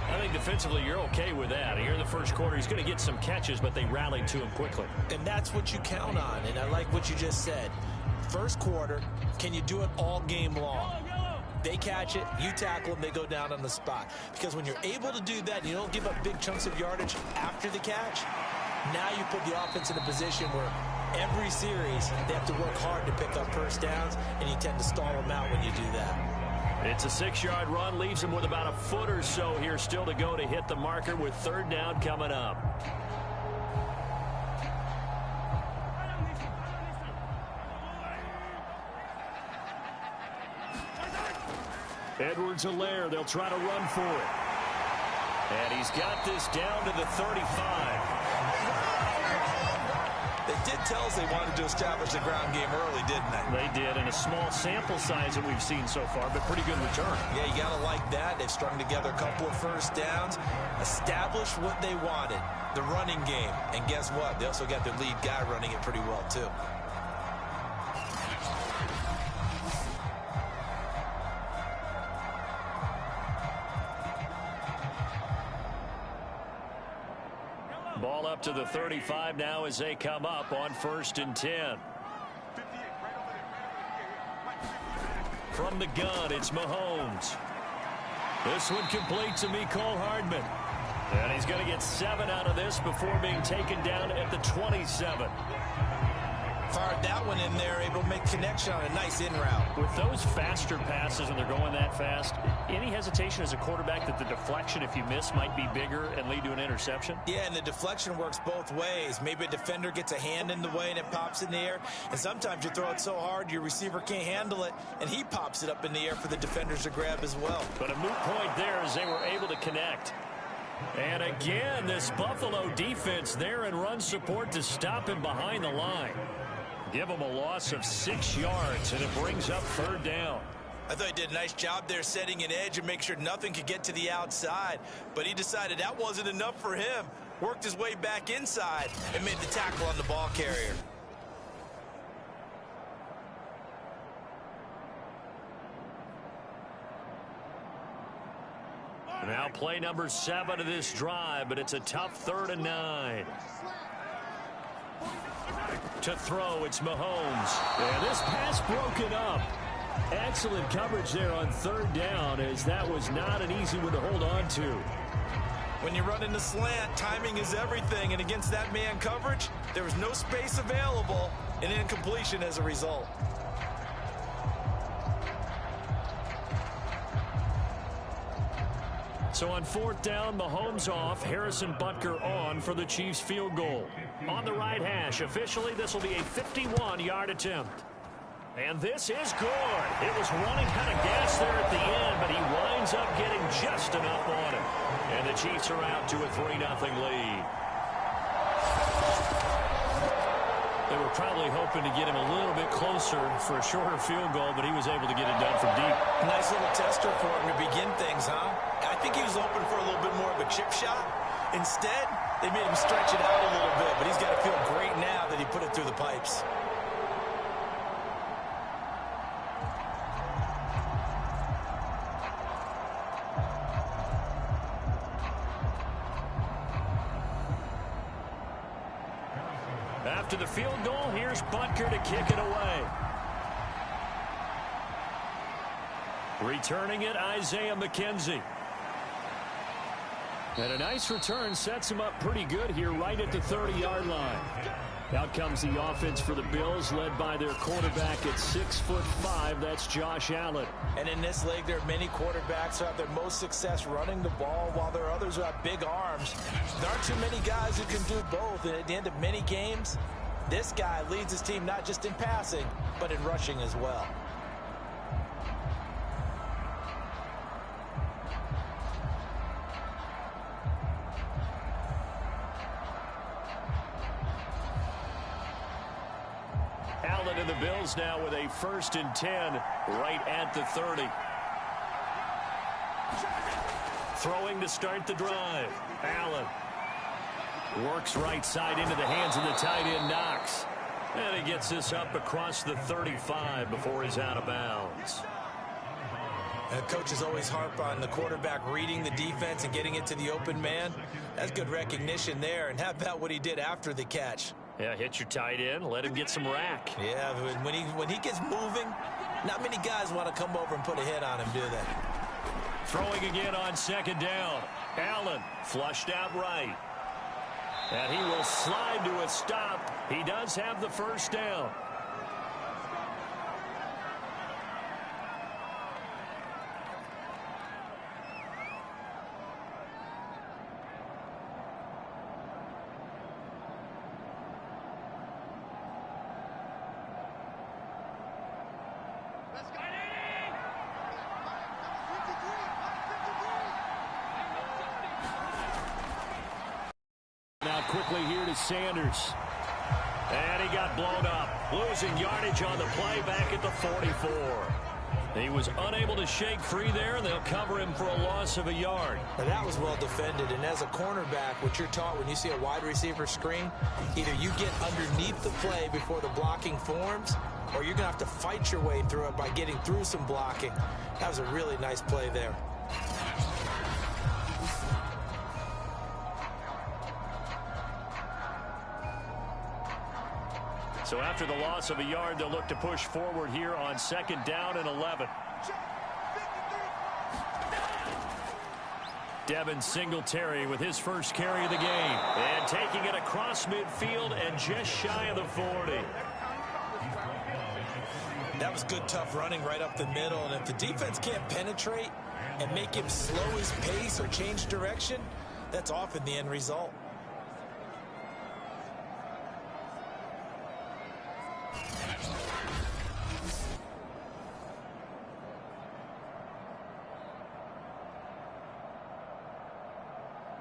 S1: I think defensively you're okay with that. Here in the first quarter, he's going to get some catches, but they rallied to him quickly.
S2: And that's what you count on, and I like what you just said. First quarter, can you do it all game long? They catch it, you tackle them, they go down on the spot. Because when you're able to do that, and you don't give up big chunks of yardage after the catch, now you put the offense in a position where every series they have to work hard to pick up first downs, and you tend to stall them out when you do that.
S1: It's a 6-yard run, leaves him with about a foot or so here still to go to hit the marker with third down coming up.
S4: Edwards-Helaire, they'll try to run for it.
S1: And he's got this down to the 35.
S2: They did tell us they wanted to establish the ground game early, didn't they?
S1: They did, in a small sample size that we've seen so far, but pretty good return.
S2: Yeah, you got to like that. They've strung together a couple of first downs, established what they wanted, the running game. And guess what? They also got their lead guy running it pretty well, too.
S1: Ball up to the 35 now as they come up on 1st and 10. From the gun, it's Mahomes. This one complete to Mecole Hardman. And he's going to get 7 out of this before being taken down at the 27.
S2: Fired that one in there, able to make connection on a nice in route.
S1: With those faster passes and they're going that fast, any hesitation as a quarterback that the deflection, if you miss, might be bigger and lead to an interception?
S2: Yeah, and the deflection works both ways. Maybe a defender gets a hand in the way and it pops in the air. And sometimes you throw it so hard your receiver can't handle it, and he pops it up in the air for the defenders to grab as well.
S1: But a moot point there as they were able to connect. And again, this Buffalo defense there in run support to stop him behind the line. Give him a loss of 6 yards, and it brings up third down.
S2: I thought he did a nice job there setting an edge and make sure nothing could get to the outside. But he decided that wasn't enough for him. Worked his way back inside and made the tackle on the ball carrier.
S1: Now play number 7 of this drive, but it's a tough 3rd and 9. To throw, it's Mahomes.
S4: And this pass broken up. Excellent coverage there on 3rd down, as that was not an easy one to hold on to.
S2: When you run in the slant, timing is everything, and against that man coverage, there was no space available, and incompletion as a result.
S1: So on 4th down, Mahomes off, Harrison Butker on for the Chiefs field goal. On the right hash, officially this will be a 51-yard attempt. And this is good. It was running kind of gas there at the end, but he winds up getting just enough on it. And the Chiefs are out to a 3-0 lead. They were probably hoping to get him a little bit closer for a shorter field goal, but he was able to get it done from deep.
S2: Nice little tester for him to begin things, huh? I think he was hoping for a little bit more of a chip shot. Instead, they made him stretch it out a little bit, but he's got to feel great now that he put it through the pipes.
S1: After the field goal, here's Butker to kick it away. Returning it, Isaiah McKenzie.
S4: And a nice return sets him up pretty good here right at the 30-yard line. Out comes the offense for the Bills, led by their quarterback at 6'5". That's Josh Allen.
S2: And in this league, there are many quarterbacks who have their most success running the ball, while there are others who have big arms. There aren't too many guys who can do both. And at the end of many games, this guy leads his team not just in passing, but in rushing as well.
S1: Allen and the Bills now with a 1st and 10 right at the 30. Throwing to start the drive. Allen works right side into the hands of the tight end Knox. And he gets this up across the 35 before he's out of bounds.
S2: And coaches always harp on the quarterback reading the defense and getting it to the open man. That's good recognition there. And how about what he did after the catch?
S1: Yeah, hit your tight end, let him get some rack.
S2: Yeah, when he gets moving, not many guys want to come over and put a hit on him, do they?
S1: Throwing again on 2nd down. Allen flushed out right. And he will slide to a stop. He does have the 1st down.
S4: Now quickly here to Sanders.
S1: And he got blown up. Losing yardage on the play back at the 44. He was unable to shake free there, and they'll cover him for a loss of a yard.
S2: Now that was well defended, and as a cornerback, what you're taught when you see a wide receiver screen, either you get underneath the play before the blocking forms, or you're going to have to fight your way through it by getting through some blocking. That was a really nice play there.
S1: So after the loss of a yard, they'll look to push forward here on 2nd down and 11. Devin Singletary with his first carry of the game. And taking it across midfield and just shy of the 40.
S2: That was good, tough running right up the middle. And if the defense can't penetrate and make him slow his pace or change direction, that's often the end result.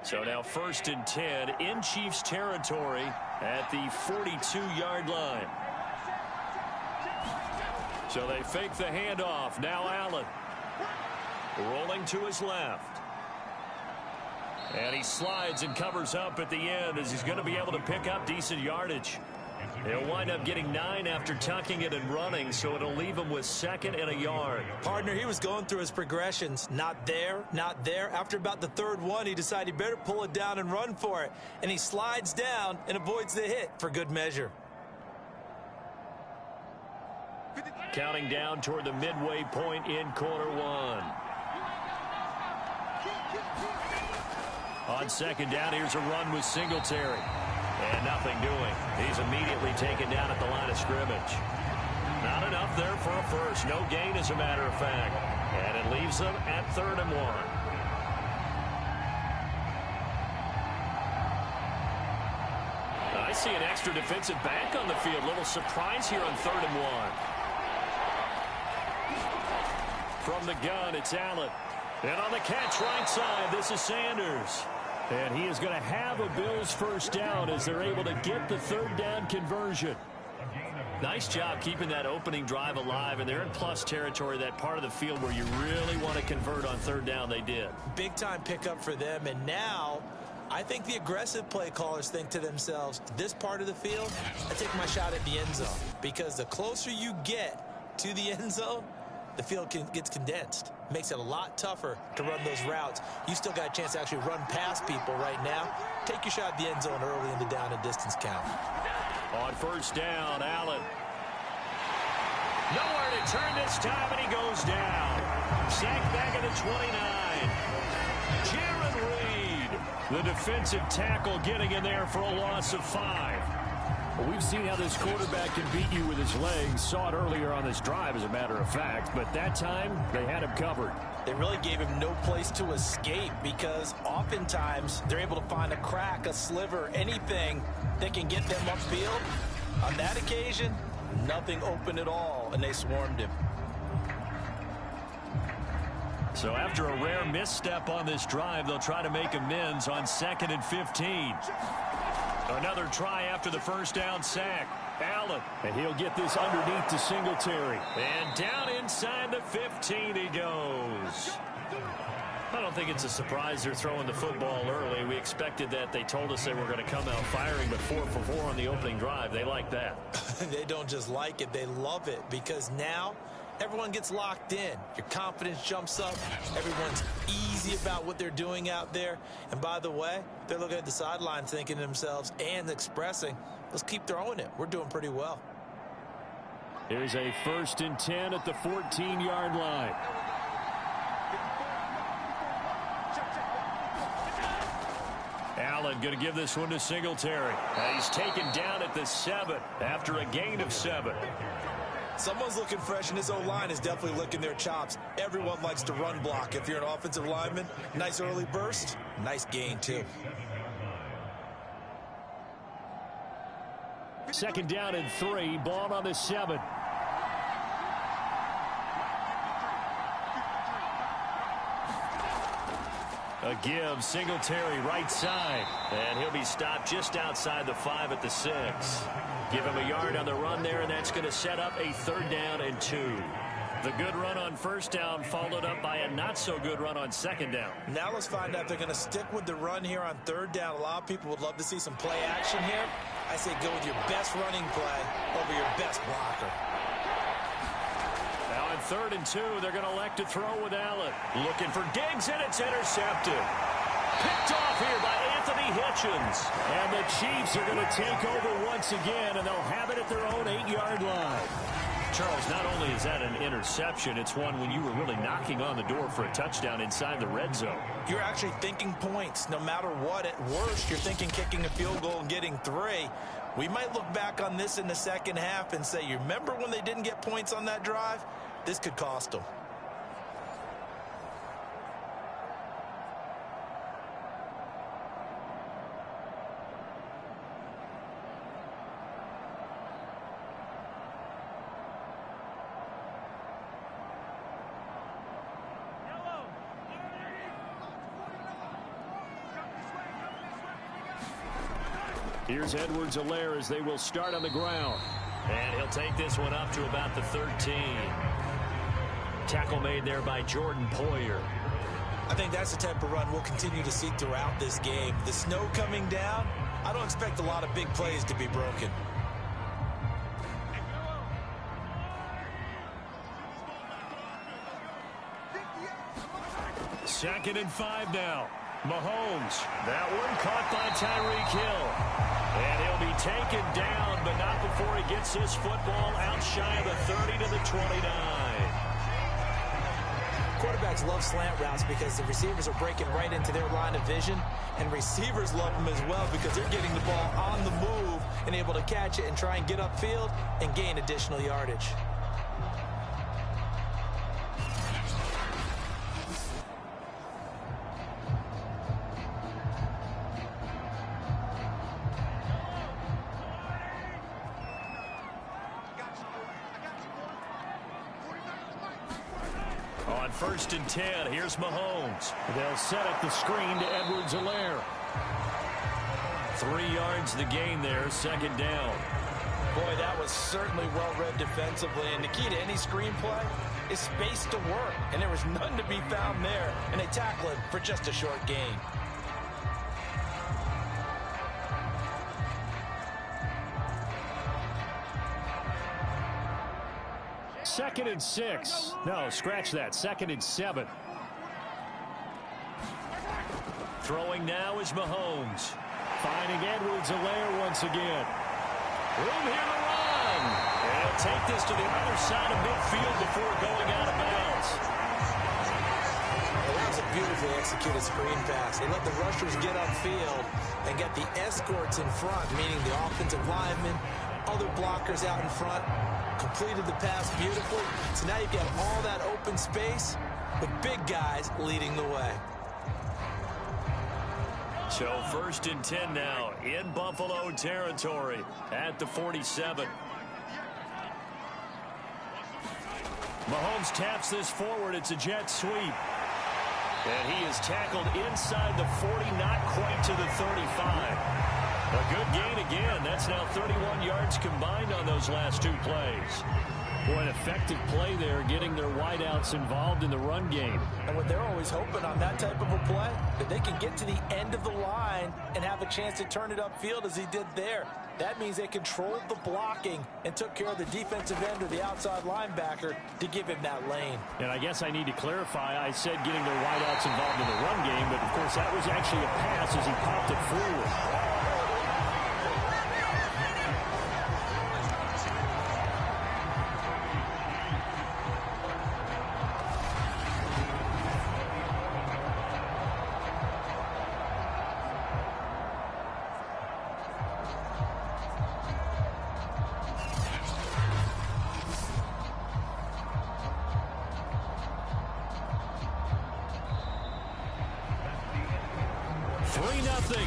S1: So now 1st and 10 in Chiefs territory at the 42-yard line. So they fake the handoff. Now Allen. Rolling to his left. And he slides and covers up at the end as he's going to be able to pick up decent yardage. He'll wind up getting 9 after tucking it and running, so it'll leave him with 2nd and a yard.
S2: Partner, he was going through his progressions. Not there, not there. After about the 3rd one, he decided he better pull it down and run for it. And he slides down and avoids the hit for good measure.
S1: Counting down toward the midway point in quarter 1. On 2nd down, here's a run with Singletary. And nothing doing. He's immediately taken down at the line of scrimmage. Not enough there for a first. No gain, as a matter of fact. And it leaves them at 3rd and 1. I see an extra defensive back on the field. Little surprise here on 3rd and 1. From the gun, it's Allen. And on the catch right side, this is Sanders. And he is going to have a Bills first down as they're able to get the 3rd down conversion. Nice job keeping that opening drive alive, and they're in plus territory, that part of the field where you really want to convert on 3rd down. They did.
S2: Big time pickup for them, and now I think the aggressive play callers think to themselves, this part of the field, I take my shot at the end zone, because the closer you get to the end zone, the field gets condensed. Makes it a lot tougher to run those routes. You still got a chance to actually run past people right now. Take your shot at the end zone early in the down and distance count.
S1: On 1st down, Allen. Nowhere to turn this time, and he goes down. Sacked back at the 29. Jaron Reed, the defensive tackle, getting in there for a loss of 5.
S4: Well, we've seen how this quarterback can beat you with his legs. Saw it earlier on this drive, as a matter of fact. But that time, they had him covered.
S2: They really gave him no place to escape because oftentimes they're able to find a crack, a sliver, anything that can get them upfield. On that occasion, nothing open at all, and they swarmed him.
S1: So after a rare misstep on this drive, they'll try to make amends on 2nd and 15. Another try after the 1st down sack. Allen.
S4: And he'll get this underneath to Singletary.
S1: And down inside the 15 he goes. I don't think it's a surprise they're throwing the football early. We expected that. They told us they were going to come out firing, but 4 for 4 on the opening drive. They like that.
S2: They don't just like it, they love it, because now everyone gets locked in. Your confidence jumps up. Everyone's easy about what they're doing out there. And by the way, they're looking at the sideline thinking to themselves and expressing, let's keep throwing it. We're doing pretty well.
S4: Here's a 1st and 10 at the 14-yard line.
S1: Allen going to give this one to Singletary. He's taken down at the 7 after a gain of 7.
S2: Someone's looking fresh, and his O-line is definitely licking their chops. Everyone likes to run block. If you're an offensive lineman, nice early burst, nice gain, too.
S4: 2nd down and 3, ball on the 7.
S1: A give, Singletary right side. And he'll be stopped just outside the 5 at the 6. Give him a yard on the run there, and that's going to set up a 3rd down and 2. The good run on 1st down followed up by a not-so-good run on 2nd down.
S2: Now let's find out if they're going to stick with the run here on 3rd down. A lot of people would love to see some play action here. I say go with your best running play over your best blocker.
S1: Now on 3rd and 2, they're going to elect to throw with Allen. Looking for Diggs, and it's intercepted. Picked off here by Anthony Hitchens.
S4: And the Chiefs are going to take over once again, and they'll have it at their own 8-yard line.
S1: Charles, not only is that an interception, it's one when you were really knocking on the door for a touchdown inside the red zone.
S2: You're actually thinking points. No matter what, at worst, you're thinking kicking a field goal and getting 3. We might look back on this in the second half and say, you remember when they didn't get points on that drive? This could cost them.
S4: Here's Edwards-Helaire as they will start on the ground.
S1: And he'll take this one up to about the 13. Tackle made there by Jordan Poyer.
S2: I think that's the type of run we'll continue to see throughout this game. The snow coming down, I don't expect a lot of big plays to be broken.
S1: Second and 5 now. Mahomes. That one caught by Tyreek Hill. And he'll be taken down, but not before he gets his football out shy of the 30 to the 29.
S2: Quarterbacks love slant routes because the receivers are breaking right into their line of vision, and receivers love them as well because they're getting the ball on the move and able to catch it and try and get upfield and gain additional yardage.
S1: On 1st and 10, here's Mahomes.
S4: They'll set up the screen to Edwards-Helaire.
S1: 3 yards the gain there, second down.
S2: Boy, that was certainly well-read defensively, and the key to any screenplay is space to work, and there was none to be found there, and they tackle it for just a short gain.
S4: Second and 6. No, scratch that. Second and 7.
S1: Throwing now is Mahomes.
S4: Finding Edwards-Helaire once again.
S1: Room here to run. And he'll take this to the other side of midfield before going out of bounds.
S2: Well, that was a beautifully executed screen pass. They let the rushers get upfield and get the escorts in front, meaning the offensive linemen, other blockers out in front. Completed the pass beautifully. So now you've got all that open space with big guys leading the way.
S1: So 1st and 10 now in Buffalo territory at the 47. Mahomes taps this forward. It's a jet sweep. And he is tackled inside the 40, not quite to the 35. A good gain again. That's now 31 yards combined on those last 2 plays.
S4: Boy, an effective play there, getting their wideouts involved in the run game.
S2: And what they're always hoping on that type of a play, that they can get to the end of the line and have a chance to turn it upfield as he did there. That means they controlled the blocking and took care of the defensive end or the outside linebacker to give him that lane.
S4: And I guess I need to clarify, I said getting their wideouts involved in the run game, but of course that was actually a pass as he popped it forward.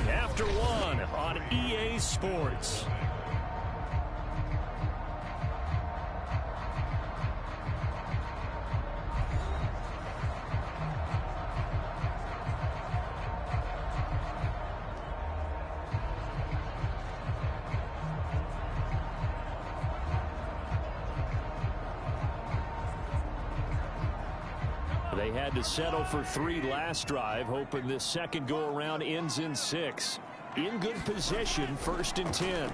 S1: After 1 on EA Sports.
S4: They had to settle for 3 last drive, hoping this second go-around ends in 6. In good position, 1st and 10.
S1: And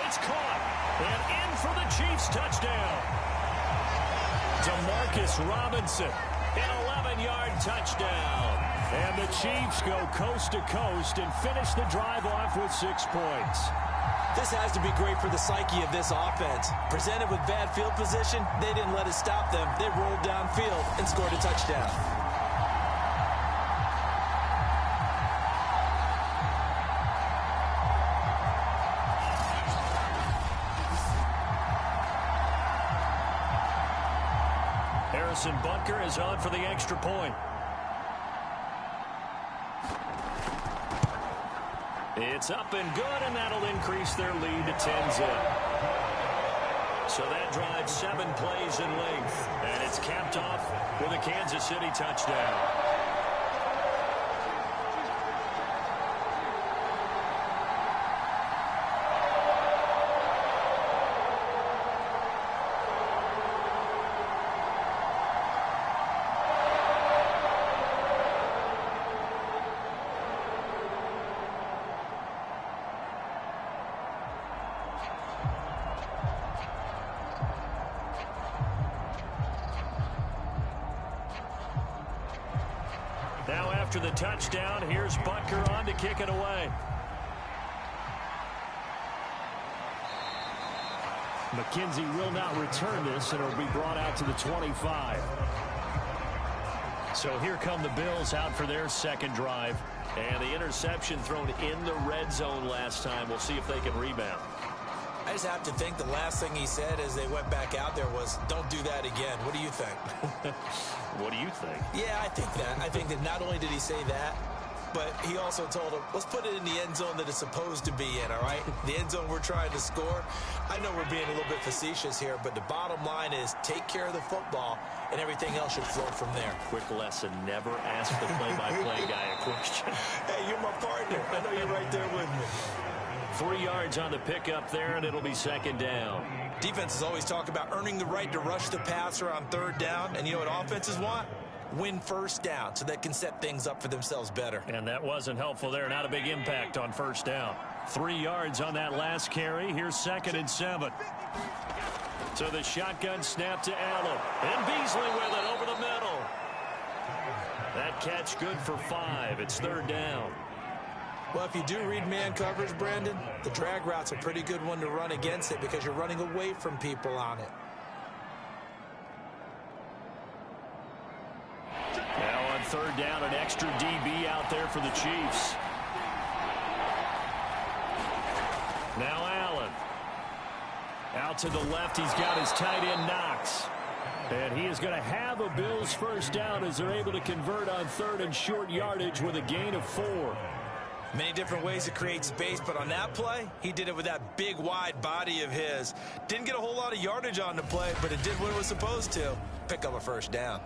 S1: it's caught. And in for the Chiefs touchdown. Demarcus Robinson, an 11-yard touchdown. And the Chiefs go coast to coast and finish the drive off with 6 points.
S2: This has to be great for the psyche of this offense. Presented with bad field position, they didn't let it stop them. They rolled downfield and scored a touchdown.
S1: Harrison Butker is on for the extra point. It's up and good, and that'll increase their lead to 10-zip. So that drives 7 plays in length, and it's capped off with a Kansas City touchdown. After the touchdown, here's Butker on to kick it away.
S4: McKenzie will not return this, and it'll be brought out to the 25.
S1: So here come the Bills out for their second drive. And the interception thrown in the red zone last time. We'll see if they can rebound.
S2: I just have to think the last thing he said as they went back out there was, don't do that again. What do you think?
S1: What do you think?
S2: Yeah, I think that. I think that not only did he say that, but he also told him, let's put it in the end zone that it's supposed to be in, all right? The end zone we're trying to score. I know we're being a little bit facetious here, but the bottom line is take care of the football, and everything else should flow from there.
S1: Quick lesson, never ask the play-by-play guy a question.
S2: Hey, you're my partner. I know you're right there with me.
S1: 3 yards on the pickup there, and it'll be second down.
S2: Defenses always talk about earning the right to rush the passer on third down, and you know what offenses want? Win first down so they can set things up for themselves better.
S1: And that wasn't helpful there. Not a big impact on first down. 3 yards on that last carry. Here's 2nd and 7. So the shotgun snap to Allen. And Beasley with it over the middle. That catch good for 5. It's 3rd down.
S2: Well, if you do read man coverage, Brandon, the drag route's a pretty good one to run against it because you're running away from people on it.
S1: Now on 3rd down, an extra DB out there for the Chiefs. Now Allen. Out to the left, he's got his tight end Knox. And he is going to have a Bills first down as they're able to convert on 3rd and short yardage with a gain of 4.
S2: Many different ways to create space, but on that play, he did it with that big, wide body of his. Didn't get a whole lot of yardage on the play, but it did what it was supposed to. Pick up a first down.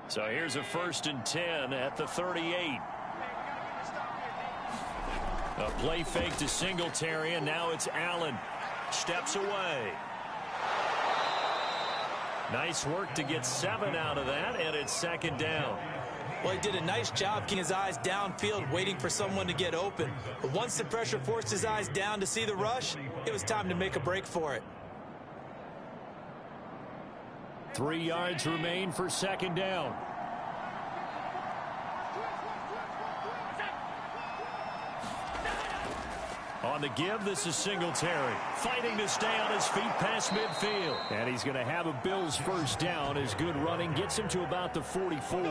S1: So here's a 1st and 10 at the 38. A play fake to Singletary, and now it's Allen. Steps away. Nice work to get 7 out of that, and it's 2nd down.
S2: Well, he did a nice job keeping his eyes downfield, waiting for someone to get open. But once the pressure forced his eyes down to see the rush, it was time to make a break for it.
S4: 3 yards remain for 2nd down.
S1: On the give, this is Singletary. Fighting to stay on his feet past midfield.
S4: And he's going to have a Bills first down as good running gets him to about the 44.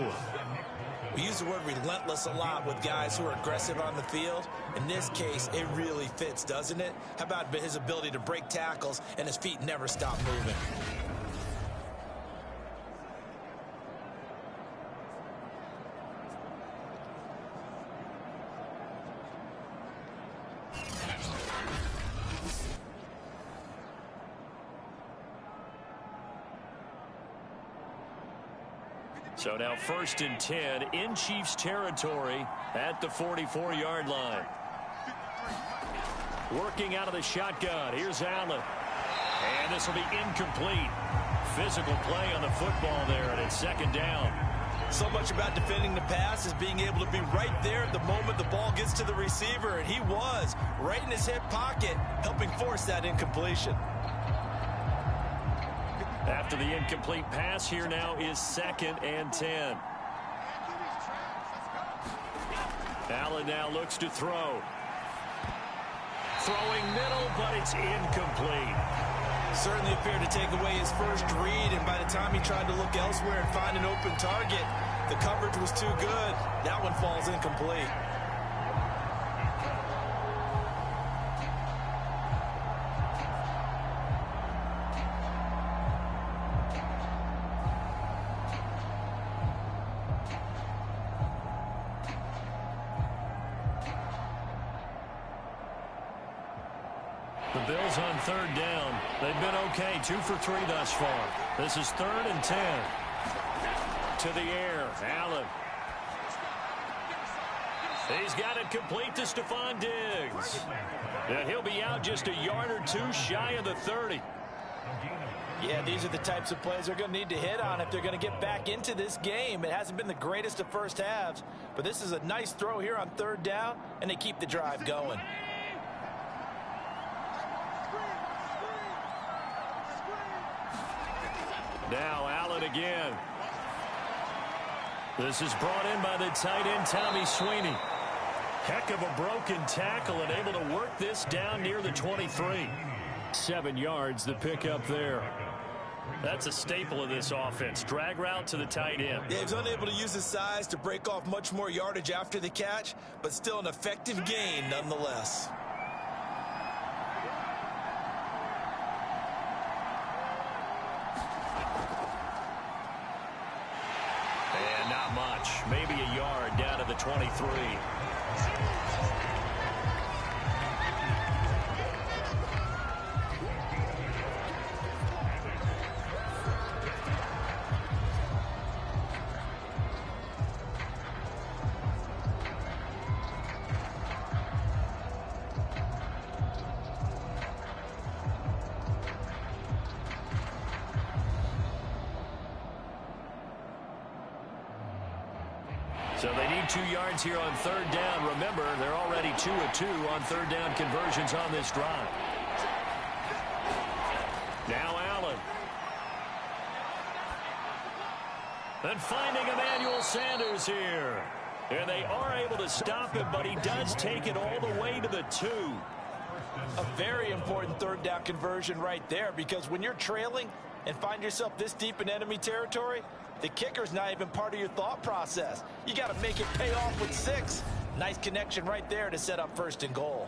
S2: We use the word relentless a lot with guys who are aggressive on the field. In this case, it really fits, doesn't it? How about his ability to break tackles and his feet never stop moving?
S1: So now 1st and 10 in Chiefs territory at the 44-yard line. Working out of the shotgun. Here's Allen. And this will be incomplete. Physical play on the football there, and it's 2nd down.
S2: So much about defending the pass is being able to be right there at the moment the ball gets to the receiver, and he was right in his hip pocket, helping force that incompletion.
S1: After the incomplete pass, here now is 2nd and 10. Allen now looks to throw. Throwing middle, but it's incomplete.
S2: Certainly appeared to take away his first read, and by the time he tried to look elsewhere and find an open target, the coverage was too good. That one falls incomplete.
S1: The Bills on 3rd down. They've been okay, 2 for 3 thus far. This is 3rd and 10. To the air, Allen. He's got it complete to Stephon Diggs. And he'll be out just a yard or 2 shy of the 30.
S2: Yeah, these are the types of plays they're going to need to hit on if they're going to get back into this game. It hasn't been the greatest of first halves, but this is a nice throw here on third down, and they keep the drive going.
S1: Now Allen again. This is brought in by the tight end, Tommy Sweeney. Heck of a broken tackle and able to work this down near the 23. 7 yards, the pickup there. That's a staple of this offense. Drag route to the tight end.
S2: Yeah, he's unable to use his size to break off much more yardage after the catch, but still an effective gain nonetheless.
S1: And not much. Maybe a yard down to the 23. So they need 2 yards here on third down. Remember, they're already 2 of 2 on third down conversions on this drive. Now Allen. And finding Emmanuel Sanders here. And they are able to stop him, but he does take it all the way to the 2.
S2: A very important third down conversion right there, because when you're trailing and find yourself this deep in enemy territory, the kicker's not even part of your thought process. You got to make it pay off with 6. Nice connection right there to set up first and goal.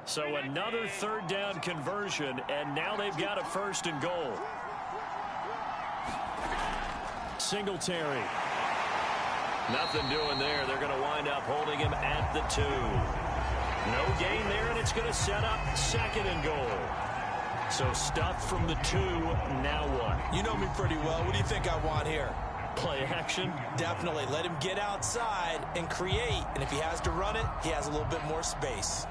S1: So another third down conversion, and now they've got a first and goal. Singletary. Nothing doing there. They're going to wind up holding him at the 2. No gain there, and it's going to set up second and goal. So stuffed from the 2. Now what?
S2: You know me pretty well. What do you think I want here?
S1: Play action?
S2: Definitely. Let him get outside and create. And if he has to run it, he has a little bit more space.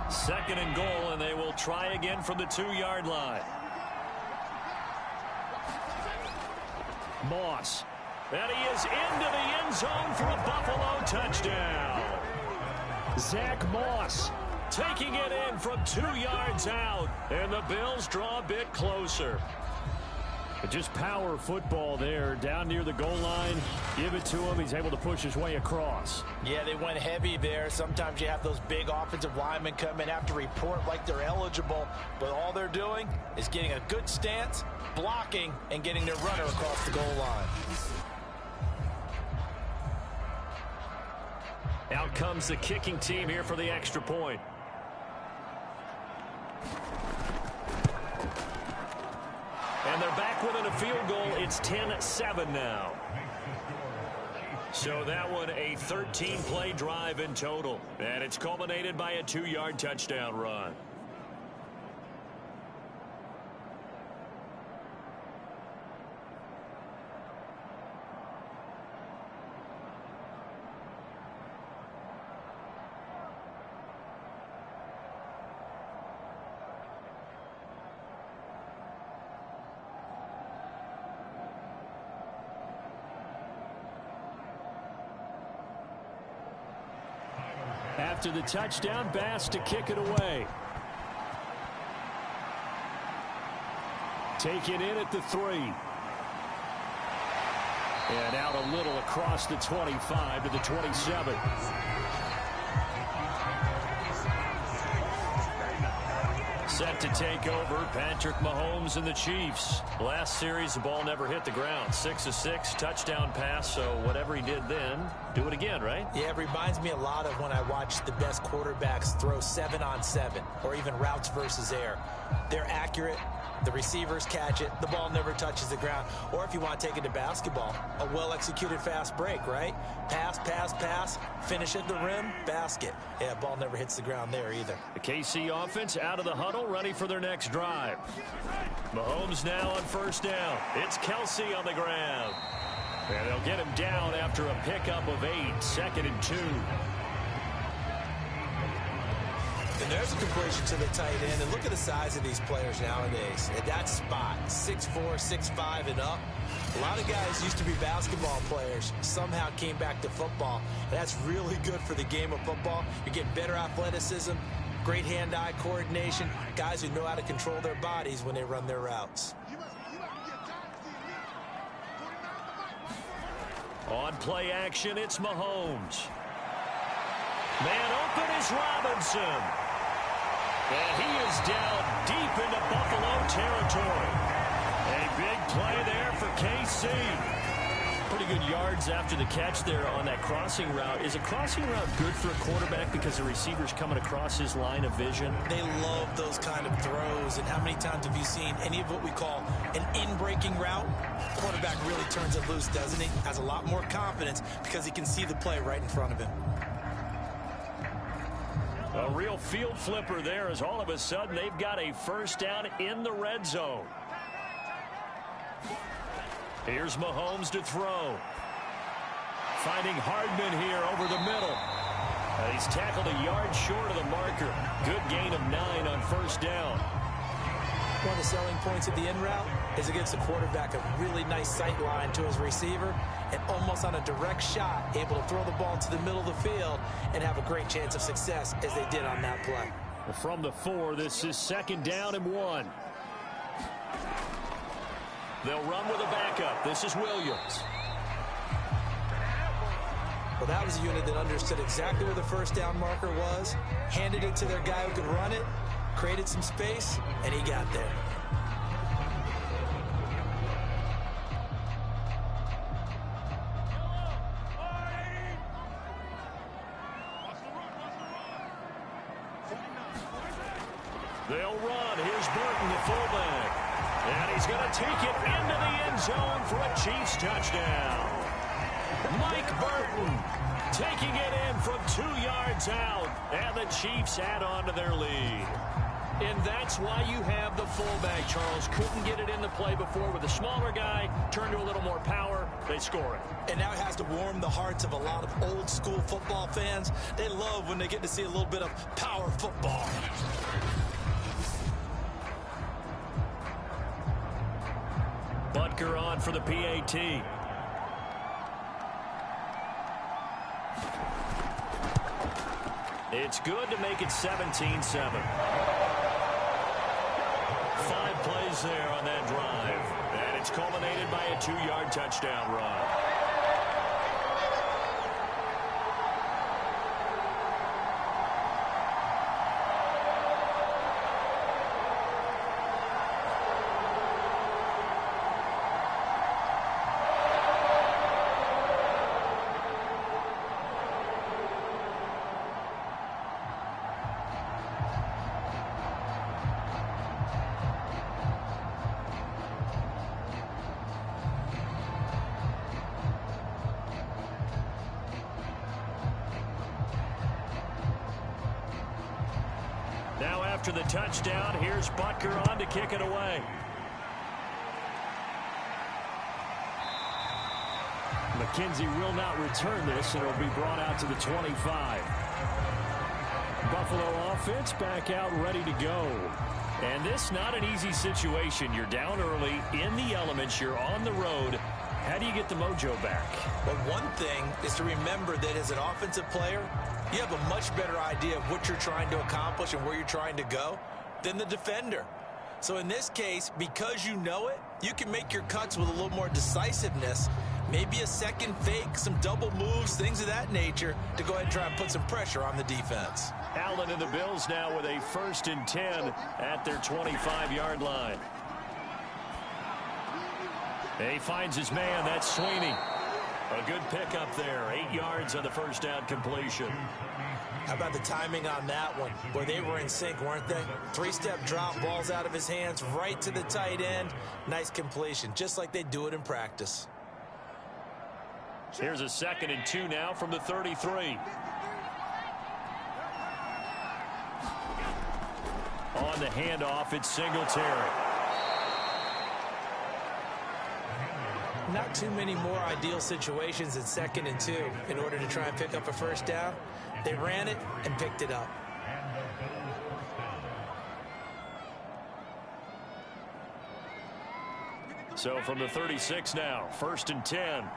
S1: Second and goal, and they will try again from the 2-yard line. Moss. And he is into the end zone for a Buffalo touchdown. Zach Moss taking it in from 2 yards out. And the Bills draw a bit closer. Just power football there down near the goal line. Give it to him. He's able to push his way across.
S2: Yeah, they went heavy there. Sometimes you have those big offensive linemen come in, have to report like they're eligible. But all they're doing is getting a good stance, blocking, and getting their runner across the goal line.
S1: Out comes the kicking team here for the extra point. And they're back within a field goal. It's 10-7 now. So that one a 13-play drive in total. And it's culminated by a 2-yard touchdown run. After the touchdown, Bass to kick it away. Taken in at the 3. And out a little across the 25 to the 27. Set to take over, Patrick Mahomes and the Chiefs. Last series, the ball never hit the ground. 6 of 6, touchdown pass, so whatever he did then, do it again, right?
S2: Yeah, it reminds me a lot of when I watch the best quarterbacks throw 7-on-7 or even routes versus air. They're accurate. The receivers catch it. The ball never touches the ground. Or if you want to take it to basketball, a well-executed fast break, right? Pass, pass, pass, finish at the rim, basket. Yeah, ball never hits the ground there either.
S1: The KC offense out of the huddle, ready for their next drive. Mahomes now on first down. It's Kelsey on the ground. And they'll get him down after a pickup of 8, 2nd and 2.
S2: And there's a completion to the tight end. And look at the size of these players nowadays. At that spot, 6'4", 6'5", and up. A lot of guys used to be basketball players, somehow came back to football. And that's really good for the game of football. You get better athleticism, great hand-eye coordination, guys who know how to control their bodies when they run their routes.
S1: On play action, it's Mahomes. Man open is Robinson. And he is down deep into Buffalo territory. A big play there for KC. Pretty good yards after the catch there on that crossing route. Is a crossing route good for a quarterback because the receiver's coming across his line of vision?
S2: They love those kind of throws. And how many times have you seen any of what we call an in-breaking route? The quarterback really turns it loose, doesn't he? Has a lot more confidence because he can see the play right in front of him.
S1: A real field flipper there as all of a sudden they've got a first down in the red zone. Here's Mahomes to throw. Finding Hardman here over the middle. He's tackled a yard short of the marker. Good gain of 9 on first down.
S2: One of the selling points of the in route is it gives the quarterback a really nice sight line to his receiver and almost on a direct shot able to throw the ball to the middle of the field and have a great chance of success as they did on that play.
S1: From the 4, this is 2nd down and 1. They'll run with a backup. This is Williams.
S2: Well, that was a unit that understood exactly where the first down marker was, handed it to their guy who could run it, created some space, and he got there.
S1: They'll run. Here's Burton, the fullback. And he's going to take it into the end zone for a Chiefs touchdown. Mike Burton taking it in from 2 yards out. And the Chiefs add on to their lead. And that's why you have the fullback, Charles. Couldn't get it in the play before with a smaller guy. Turned to a little more power. They score it.
S2: And now it has to warm the hearts of a lot of old school football fans. They love when they get to see a little bit of power football.
S1: Butker on for the PAT. It's good to make it 17-7. 5 plays there on that drive. And it's culminated by a 2-yard touchdown run. Now after the touchdown, here's Butker on to kick it away. McKenzie will not return this, and it'll be brought out to the 25. Buffalo offense back out ready to go. And this not an easy situation. You're down early, in the elements, you're on the road. How do you get the mojo back?
S2: Well, one thing is to remember that as an offensive player, you have a much better idea of what you're trying to accomplish and where you're trying to go than the defender. So in this case, because you know it, you can make your cuts with a little more decisiveness, maybe a second fake, some double moves, things of that nature to go ahead and try and put some pressure on the defense.
S1: Allen and the Bills now with a 1st and 10 at their 25-yard line. He finds his man. That's Sweeney. A good pickup there. 8 yards on the first down completion.
S2: How about the timing on that one? Boy, they were in sync, weren't they? 3-step drop, balls out of his hands, right to the tight end. Nice completion, just like they do it in practice.
S1: Here's a 2nd and 2 now from the 33. On the handoff, it's Singletary.
S2: Not too many more ideal situations in 2nd and 2 in order to try and pick up a first down. They ran it and picked it up.
S1: So from the 36 now, 1st and 10.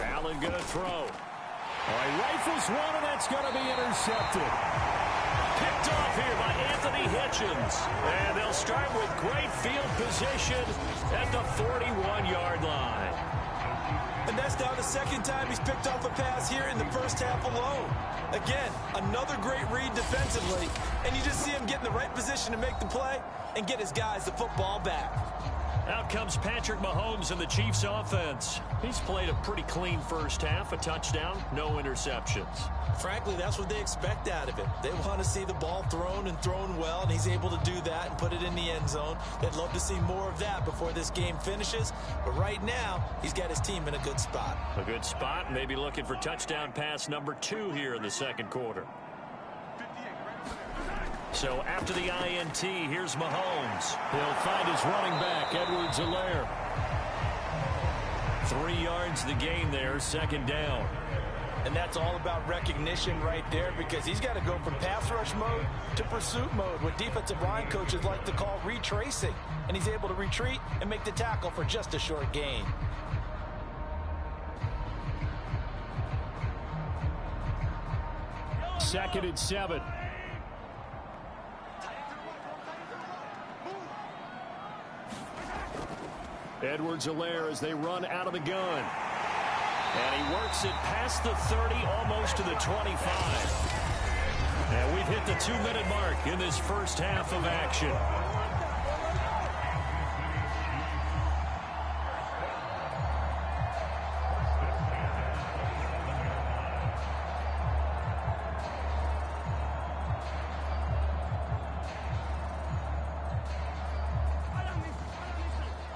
S1: Allen going to throw.
S4: All right, rifles one, and that's going to be intercepted.
S1: Picked off here by Anthony Hitchens. And they'll start with great field position at the 41-yard line.
S2: And that's now the 2nd time he's picked off a pass here in the first half alone. Again, another great read defensively, and you just see him get in the right position to make the play and get his guys the football back.
S1: Out comes Patrick Mahomes in the Chiefs offense. He's played a pretty clean first half, a touchdown, no interceptions.
S2: Frankly, that's what they expect out of it. They want to see the ball thrown and thrown well, and he's able to do that and put it in the end zone. They'd love to see more of that before this game finishes, but right now, he's got his team in a good spot.
S1: A good spot, maybe looking for touchdown pass number 2 here in the 2nd quarter. So after the INT, here's Mahomes.
S4: He'll find his running back, Edwards-Helaire.
S1: 3 yards the gain there, 2nd down.
S2: And that's all about recognition right there, because he's got to go from pass rush mode to pursuit mode, what defensive line coaches like to call retracing. And he's able to retreat and make the tackle for just a short gain.
S4: Second and 7. Edwards-Helaire as they run out of the gun.
S1: And he works it past the 30, almost to the 25. And we've hit the 2-minute mark in this first half of action.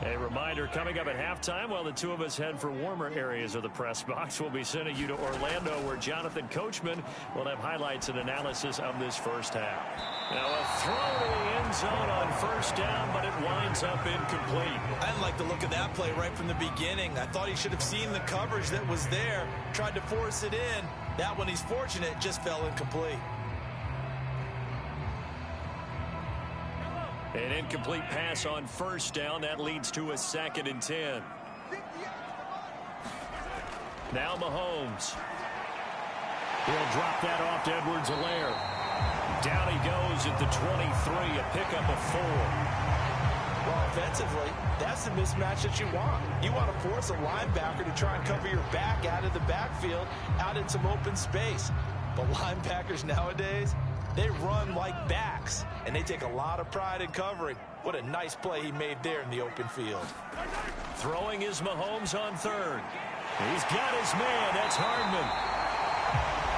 S1: A reminder coming up at halftime while the two of us head for warmer areas of the press box. We'll be sending you to Orlando where Jonathan Coachman will have highlights and analysis of this first half. Now a throw to the end zone on first down, but it winds up incomplete.
S2: I didn't like the look of that play right from the beginning. I thought he should have seen the coverage that was there, tried to force it in. That one, he's fortunate, just fell incomplete.
S1: An incomplete pass on first down. That leads to a 2nd and 10. Now Mahomes.
S4: He'll drop that off to Edwards-Helaire.
S1: Down he goes at the 23, a pickup of 4.
S2: Well, offensively, that's the mismatch that you want. You want to force a linebacker to try and cover your back out of the backfield, out in some open space. But linebackers nowadays, they run like backs, and they take a lot of pride in covering. What a nice play he made there in the open field.
S1: Throwing is Mahomes on 3rd. He's got his man. That's Hardman.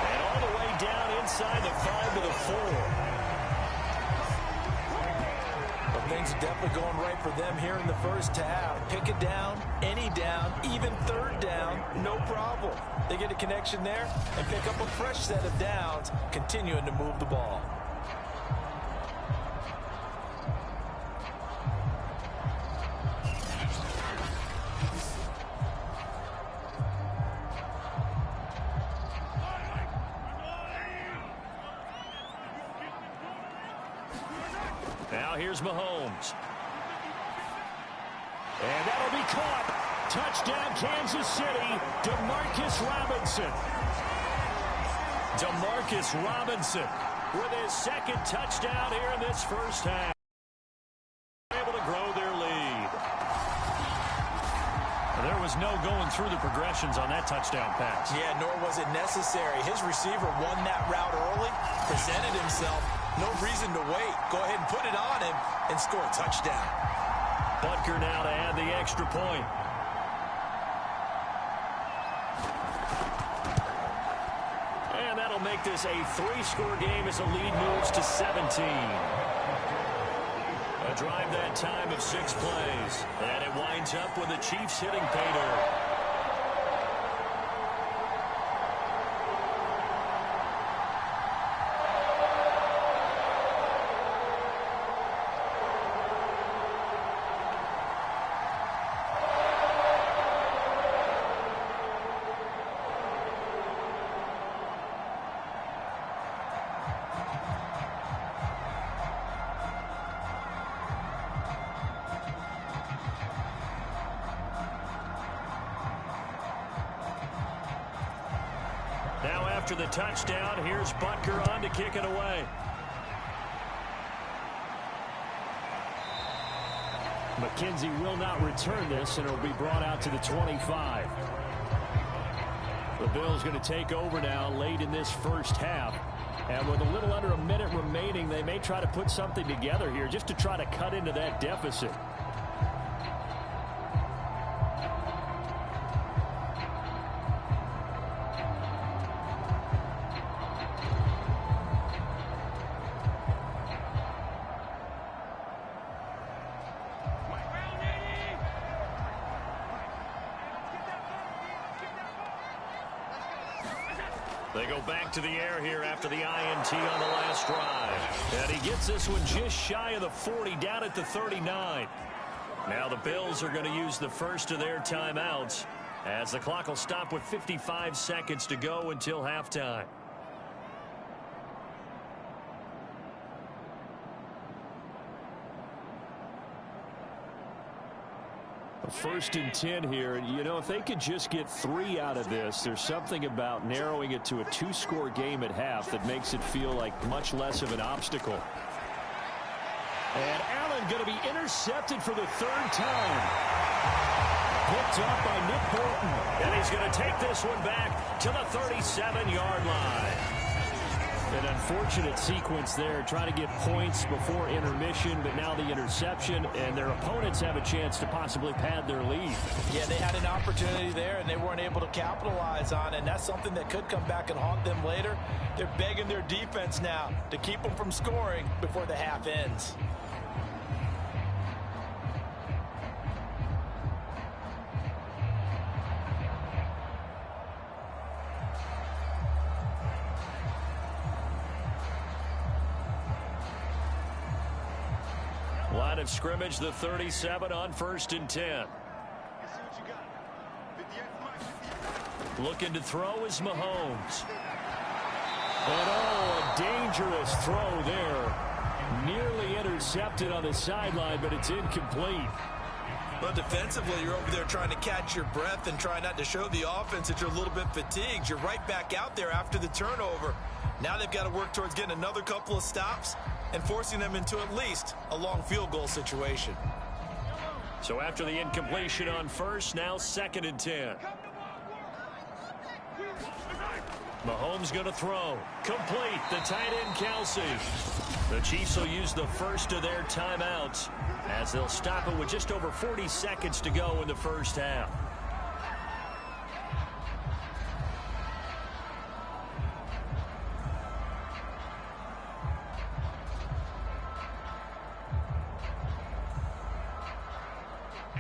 S1: And all the way down inside the 5 to the 4.
S2: Well, things are definitely going right for them here in the first half. Pick it down, any down, even 3rd down, no problem. They get a connection there and pick up a fresh set of downs, continuing to move the ball.
S1: Now here's Mahomes. And that'll be caught. Touchdown, Kansas City. DeMarcus Robinson. DeMarcus Robinson with his 2nd touchdown here in this first half. Able to grow their lead. There was no going through the progressions on that touchdown pass.
S2: Yeah, nor was it necessary. His receiver won that route early, presented himself. No reason to wait. Go ahead and put it on him and score a touchdown.
S1: Butker now to add the extra point. And that'll make this a 3-score game as the lead moves to 17. A drive that time of 6 plays. And it winds up with the Chiefs hitting pay dirt. Now after the touchdown, here's Butker on to kick it away. McKenzie will not return this, and it will be brought out to the 25. The Bills going to take over now late in this first half. And with a little under a minute remaining, they may try to put something together here just to try to cut into that deficit. They go back to the air here after the INT on the last drive. And he gets this one just shy of the 40, down at the 39. Now the Bills are going to use the first of their timeouts as the clock will stop with 55 seconds to go until halftime. First and 10 here. You know, if they could just get 3 out of this, there's something about narrowing it to a 2-score game at half that makes it feel like much less of an obstacle. And Allen going to be intercepted for the 3rd time. Picked up by Nick Bolton. And he's going to take this one back to the 37-yard line. An unfortunate sequence there, trying to get points before intermission, but now the interception, and their opponents have a chance to possibly pad their lead.
S2: Yeah, they had an opportunity there, and they weren't able to capitalize on it, and that's something that could come back and haunt them later. They're begging their defense now to keep them from scoring before the half ends.
S1: Line of scrimmage, the 37 on 1st and 10. Looking to throw is Mahomes. And a dangerous throw there. Nearly intercepted on the sideline, but it's incomplete.
S2: But defensively, you're over there trying to catch your breath and try not to show the offense that you're a little bit fatigued. You're right back out there after the turnover. Now they've got to work towards getting another couple of stops and forcing them into at least a long field goal situation.
S1: So after the incompletion on 1st, now 2nd and 10. Mahomes going to throw. Complete. The tight end, Kelsey. The Chiefs will use the first of their timeouts as they'll stop it with just over 40 seconds to go in the first half.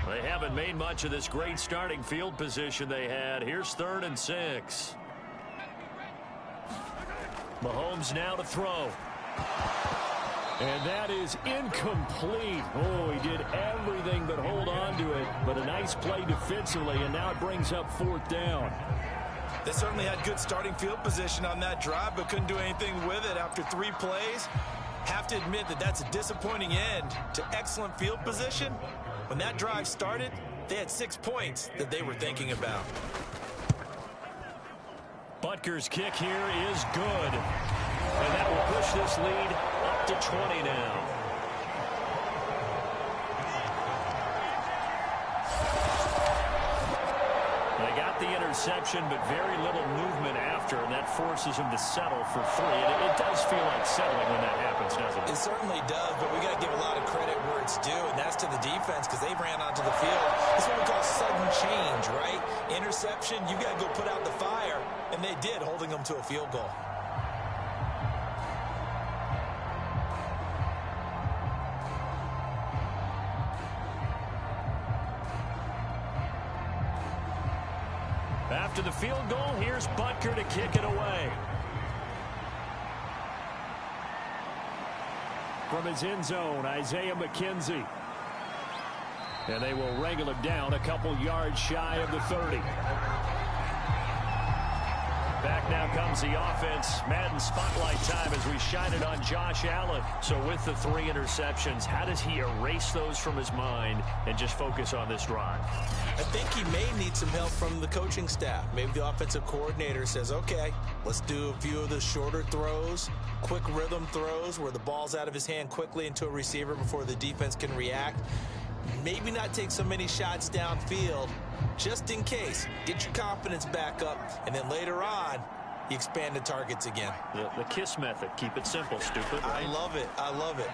S1: They haven't made much of this great starting field position they had. Here's 3rd and 6. Mahomes now to throw. And that is incomplete. Oh, he did everything but hold on to it. But a nice play defensively, and now it brings up 4th down.
S2: They certainly had good starting field position on that drive, but couldn't do anything with it after 3 plays. Have to admit that that's a disappointing end to excellent field position. When that drive started, they had 6 points that they were thinking about.
S1: Butker's kick here is good. And that will push this lead up to 20 now. They got the interception, but very little movement after, and that forces him to settle for 3. And it does feel like settling when that happens, doesn't it?
S2: It certainly does, but we got to give a lot of credit where it's due, and that's to the defense because they ran onto the field. It's what we call sudden change, right? Interception, you got to go put out the fire, and they did, holding them to a field goal.
S1: After the field goal, here's Butker to kick it away. From his end zone, Isaiah McKenzie. And they will wrangle him down a couple yards shy of the 30.
S4: Back now comes the offense. Madden spotlight time as we shine it on Josh Allen. So with the 3 interceptions, how does he erase those from his mind and just focus on this drive?
S2: I think he may need some help from the coaching staff. Maybe the offensive coordinator says, okay, let's do a few of the shorter throws, quick rhythm throws where the ball's out of his hand quickly into a receiver before the defense can react. Maybe not take so many shots downfield just in case. Get your confidence back up, and then later on, you expand the targets again.
S4: The KISS method. Keep it simple, stupid, right?
S2: I love it. I love it.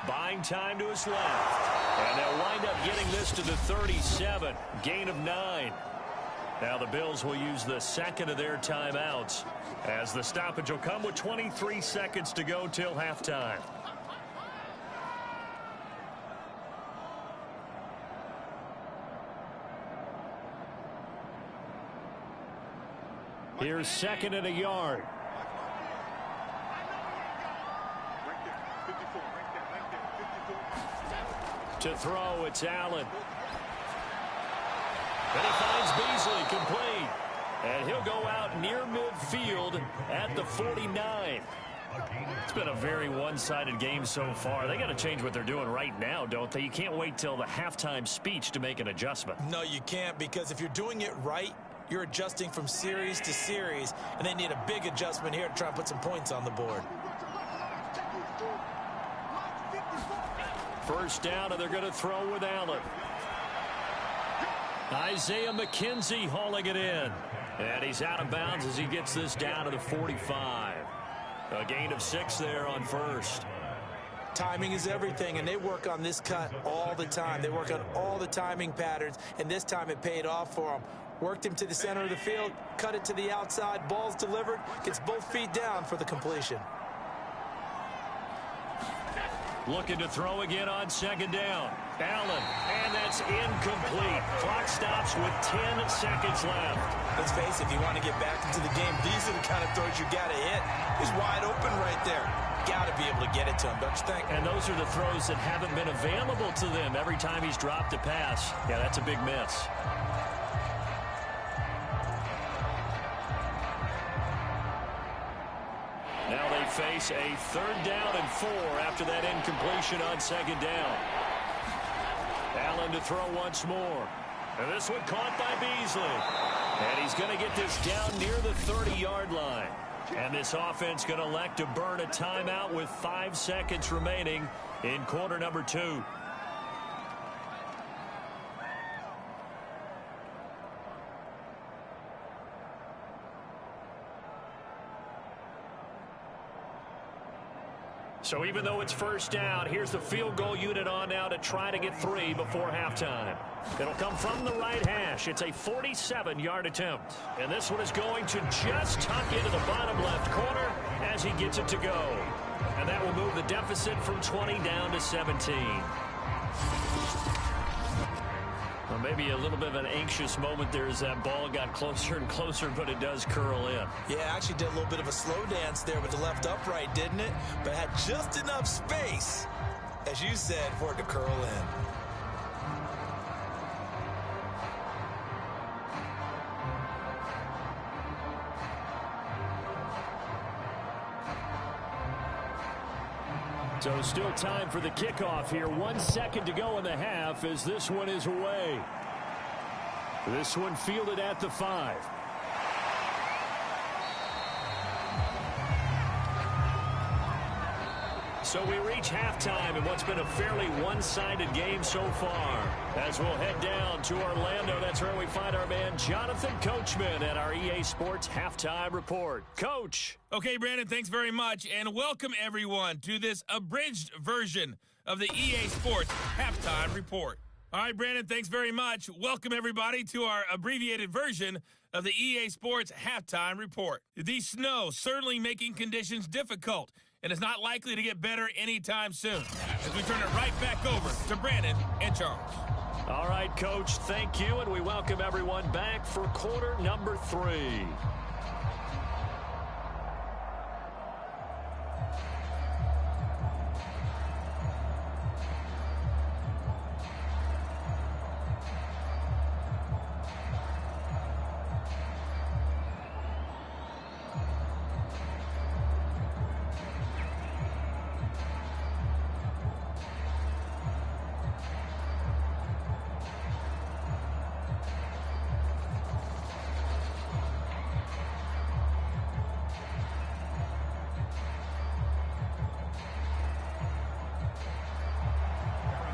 S4: Buying time to his left. And they'll wind up getting this to the 37. Gain of 9. Now the Bills will use the second of their timeouts as the stoppage will come with 23 seconds to go till halftime. Here's 2nd and a yard. To throw, it's Allen. And he finds Beasley complete. And he'll go out near midfield at the 49. It's been a very one-sided game so far. They got to change what they're doing right now, don't they? You can't wait till the halftime speech to make an adjustment.
S2: No, you can't, because if you're doing it right, you're adjusting from series to series, and they need a big adjustment here to try and put some points on the board.
S4: First down, and they're going to throw with Allen. Isaiah McKenzie hauling it in. And he's out of bounds as he gets this down to the 45. A gain of 6 there on first.
S2: Timing is everything, and they work on this cut all the time. They work on all the timing patterns, and this time it paid off for them. Worked him to the center of the field, cut it to the outside, ball's delivered, gets both feet down for the completion.
S4: Looking to throw again on 2nd down. Allen, and that's incomplete. Clock stops with 10 seconds left.
S2: Let's face it, if you want to get back into the game, these are the kind of throws you got to hit. He's wide open right there. Got to be able to get it to him, don't you think?
S4: And those are the throws that haven't been available to them every time he's dropped a pass. Yeah, that's a big miss. Now they face a 3rd down and 4 after that incompletion on 2nd down. Allen to throw once more. And this one caught by Beasley. And he's going to get this down near the 30-yard line. And this offense going to elect to burn a timeout with 5 seconds remaining in quarter number 2. So even though it's first down, here's the field goal unit on now to try to get 3 before halftime. It'll come from the right hash. It's a 47-yard attempt. And this one is going to just tuck into the bottom left corner as he gets it to go. And that will move the deficit from 20 down to 17. Well, maybe a little bit of an anxious moment there as that ball got closer and closer, but it does curl in.
S2: Yeah, actually did a little bit of a slow dance there with the left upright, didn't it? But had just enough space, as you said, for it to curl in.
S4: So still time for the kickoff here. 1 second to go in the half as this one is away. This one fielded at the 5. So we reach halftime in what's been a fairly one-sided game so far. As we'll head down to Orlando, that's where we find our man Jonathan Coachman at our EA Sports Halftime Report. Coach.
S3: Okay, Brandon, thanks very much, and welcome everyone to this abridged version of the EA Sports Halftime Report. All right, Brandon, thanks very much. Welcome everybody to our abbreviated version of the EA Sports Halftime Report. The snow certainly making conditions difficult, and it's not likely to get better anytime soon. As we turn it right back over to Brandon and Charles.
S4: All right, Coach, thank you, and we welcome everyone back for quarter number 3.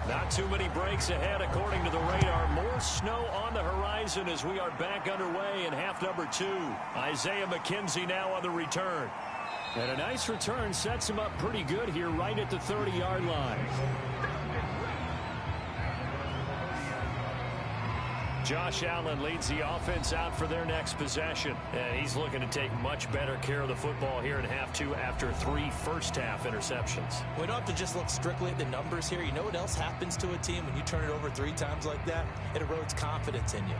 S1: Not too many breaks ahead according to the radar. More snow on the horizon as we are back underway in half number 2. Isaiah McKenzie now on the return. And a nice return sets him up pretty good here right at the 30-yard line. Josh Allen leads the offense out for their next possession. And he's looking to take much better care of the football here in half 2 after 3 first-half interceptions.
S2: We don't have to just look strictly at the numbers here. You know what else happens to a team when you turn it over 3 times like that? It erodes confidence in you.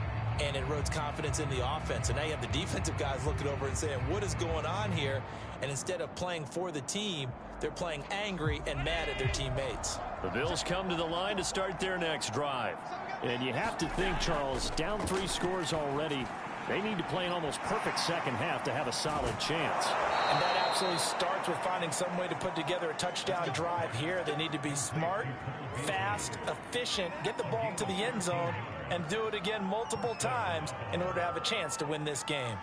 S2: And it erodes confidence in the offense. And now you have the defensive guys looking over and saying, what is going on here? And instead of playing for the team, they're playing angry and mad at their teammates.
S1: The Bills come to the line to start their next drive. And you have to think, Charles, down 3 scores already. They need to play an almost perfect second half to have a solid chance.
S2: And that absolutely starts with finding some way to put together a touchdown drive here. They need to be smart, fast, efficient, get the ball into the end zone, and do it again multiple times in order to have a chance to win this game.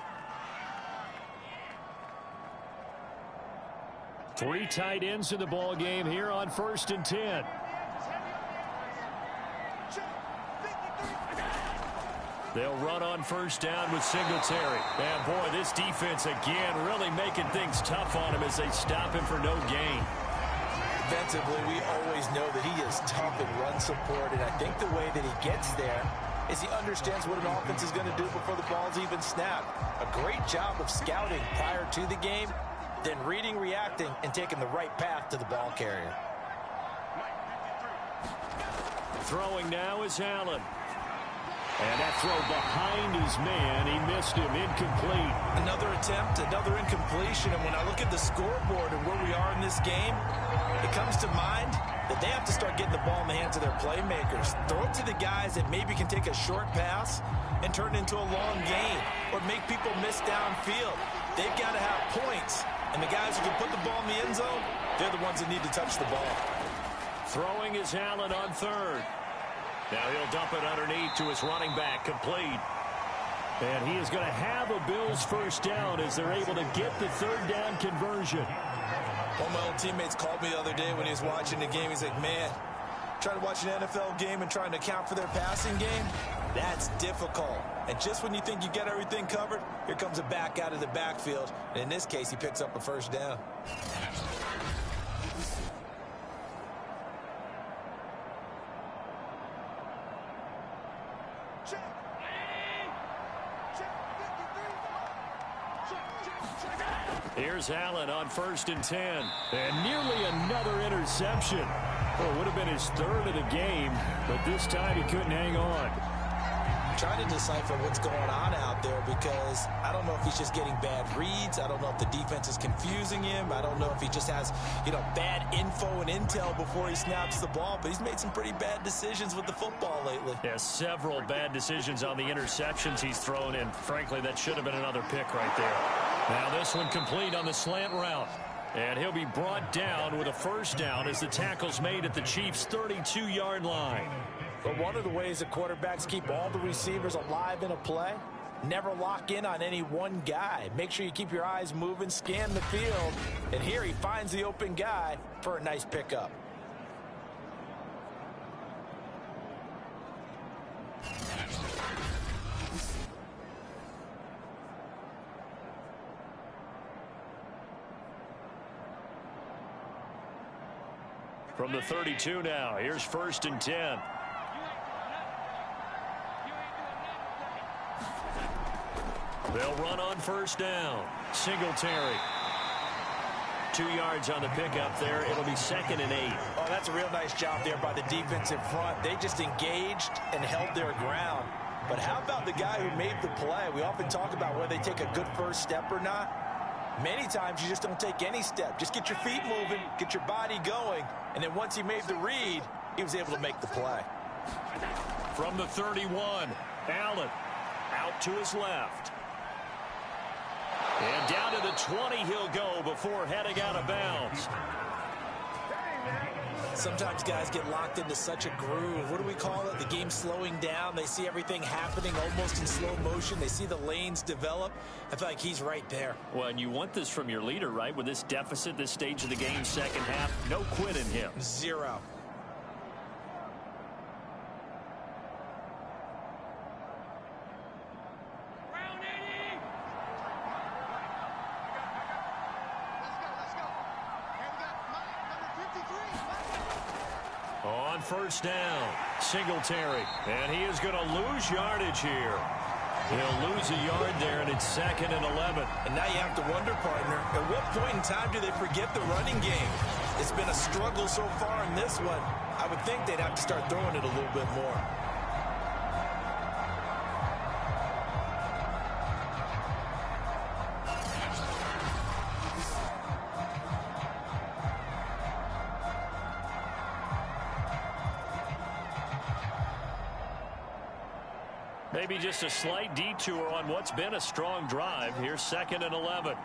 S1: 3 tight ends in the ball game here on 1st and 10. They'll run on 1st down with Singletary. And boy, this defense again really making things tough on him as they stop him for no gain.
S2: Defensively, we always know that he is tough in run support, and I think the way that he gets there is he understands what an offense is going to do before the ball's even snapped. A great job of scouting prior to the game, then reading, reacting, and taking the right path to the ball carrier.
S1: Throwing now is Allen. And that throw behind his man, he missed him, incomplete.
S2: Another attempt, another incompletion, and when I look at the scoreboard and where we are in this game, it comes to mind that they have to start getting the ball in the hands of their playmakers. Throw it to the guys that maybe can take a short pass and turn it into a long gain or make people miss downfield. They've got to have points, and the guys who can put the ball in the end zone, they're the ones that need to touch the ball.
S1: Throwing is Allen on 3rd. Now he'll dump it underneath to his running back, complete. And he is going to have a Bills 1st down as they're able to get the 3rd down conversion.
S2: One of my old teammates called me the other day when he was watching the game. He's like, man, trying to watch an NFL game and trying to account for their passing game, that's difficult. And just when you think you get everything covered, here comes a back out of the backfield. And in this case, he picks up a 1st down.
S1: Here's Allen on 1st and 10. And nearly another interception. Well, it would have been his 3rd of the game, but this time he couldn't hang on.
S2: I'm trying to decipher what's going on out there because I don't know if he's just getting bad reads. I don't know if the defense is confusing him. I don't know if he just has, bad info and intel before he snaps the ball. But he's made some pretty bad decisions with the football lately.
S1: Yeah, several bad decisions on the interceptions he's thrown in. Frankly, that should have been another pick right there. Now this one complete on the slant route. And he'll be brought down with a 1st down as the tackle's made at the Chiefs' 32-yard line.
S2: But one of the ways that quarterbacks keep all the receivers alive in a play, never lock in on any one guy. Make sure you keep your eyes moving, scan the field. And here he finds the open guy for a nice pickup.
S1: From the 32 now, here's 1st and 10. They'll run on 1st down. Singletary. 2 yards on the pickup there. It'll be 2nd and 8.
S2: Oh, that's a real nice job there by the defensive front. They just engaged and held their ground. But how about the guy who made the play? We often talk about whether they take a good first step or not. Many times you just don't take any step. Just get your feet moving, get your body going, and then once he made the read, he was able to make the play.
S1: From the 31, Allen out to his left. And down to the 20 he'll go before heading out of bounds.
S2: Sometimes guys get locked into such a groove. What do we call it? The game slowing down. They see everything happening almost in slow motion. They see the lanes develop. I feel like he's right there.
S1: Well, and you want this from your leader, right? With this deficit, this stage of the game, second half, no quit in him.
S2: 0.
S1: On first down, Singletary. And he is going to lose yardage here. He'll lose a yard there, and it's 2nd and 11.
S2: And now you have to wonder, partner, at what point in time do they forget the running game? It's been a struggle so far in this one. I would think they'd have to start throwing it a little bit more.
S1: Maybe just a slight detour on what's been a strong drive. Here's 2nd and 11.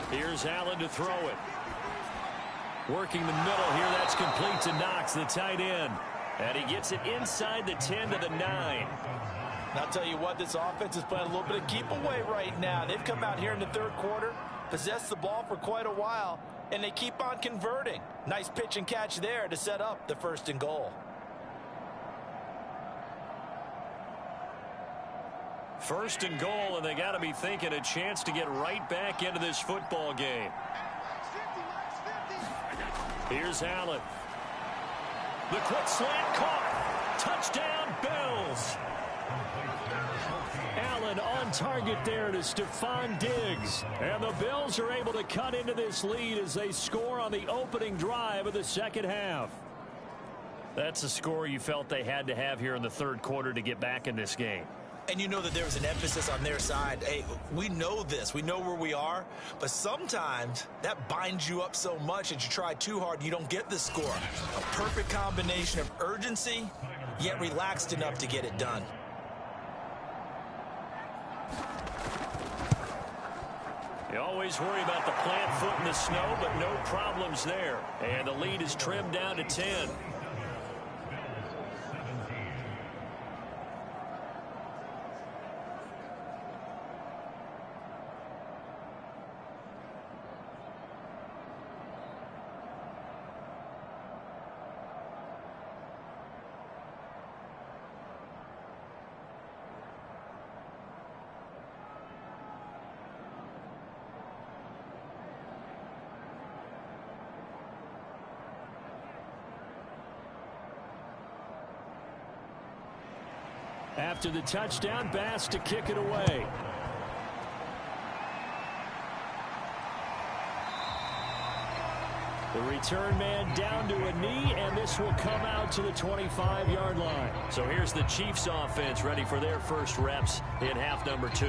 S1: Here's Allen to throw it. Working the middle here. That's complete to Knox, the tight end. And he gets it inside the 10 to the 9.
S2: And I'll tell you what, this offense is playing a little bit of keep away right now. They've come out here in the third quarter, possessed the ball for quite a while, and they keep on converting. Nice pitch and catch there to set up the 1st and goal.
S1: 1st and goal, and they got to be thinking a chance to get right back into this football game. Here's Allen. The quick slant caught. Touchdown, Bills. Allen on target there to Stephon Diggs. And the Bills are able to cut into this lead as they score on the opening drive of the second half. That's a score you felt they had to have here in the third quarter to get back in this game.
S2: And you know that there was an emphasis on their side. Hey, we know this. We know where we are. But sometimes that binds you up so much that you try too hard and you don't get the score. A perfect combination of urgency, yet relaxed enough to get it done.
S1: You always worry about the plant foot in the snow, but no problems there. And the lead is trimmed down to 10. After the touchdown, Bass to kick it away. The return man down to a knee, and this will come out to the 25-yard line. So here's the Chiefs offense ready for their first reps in half number 2.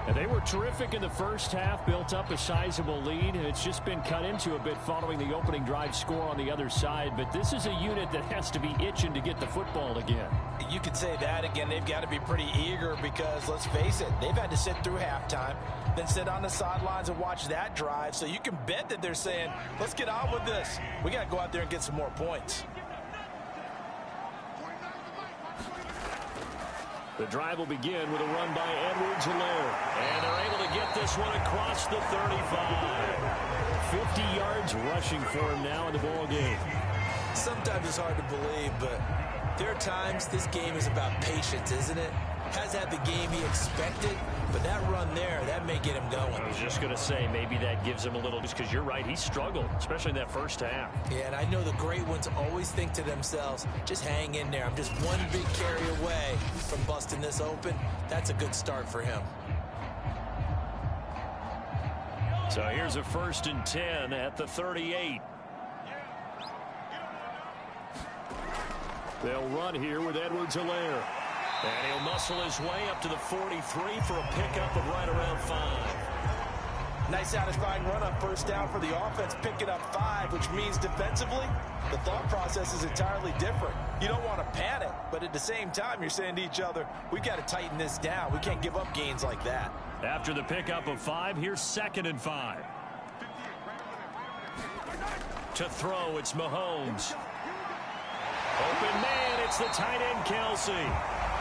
S4: And they were terrific in the first half, built up a sizable lead, and it's just been cut into a bit following the opening drive score on the other side. But this is a unit that has to be itching to get the football again.
S2: You could say that again. They've got to be pretty eager because, let's face it, they've had to sit through halftime, then sit on the sidelines and watch that drive. So you can bet that they're saying, let's get on with this. We got to go out there and get some more points.
S1: The drive will begin with a run by Edwards-Helaire. And they're able to get this one across the 35. 50 yards rushing for him now in the ball game.
S2: Sometimes it's hard to believe, but there are times this game is about patience, isn't it? Has had the game he expected, but that run there, that may get him going.
S1: I was just going to say, maybe that gives him a little, just because you're right, he struggled, especially in that first half.
S2: Yeah, and I know the great ones always think to themselves, just hang in there. I'm just one big carry away from busting this open. That's a good start for him.
S1: So here's a 1st and 10 at the 38. They'll run here with Edwards-Helaire. And he'll muscle his way up to the 43 for a pickup of right around 5.
S2: Nice satisfying run on first down for the offense, picking up 5, which means defensively, the thought process is entirely different. You don't want to panic, but at the same time, you're saying to each other, we've got to tighten this down. We can't give up gains like that.
S1: After the pickup of 5, here's 2nd and 5. To throw, it's Mahomes. Open man, it's the tight end, Kelsey.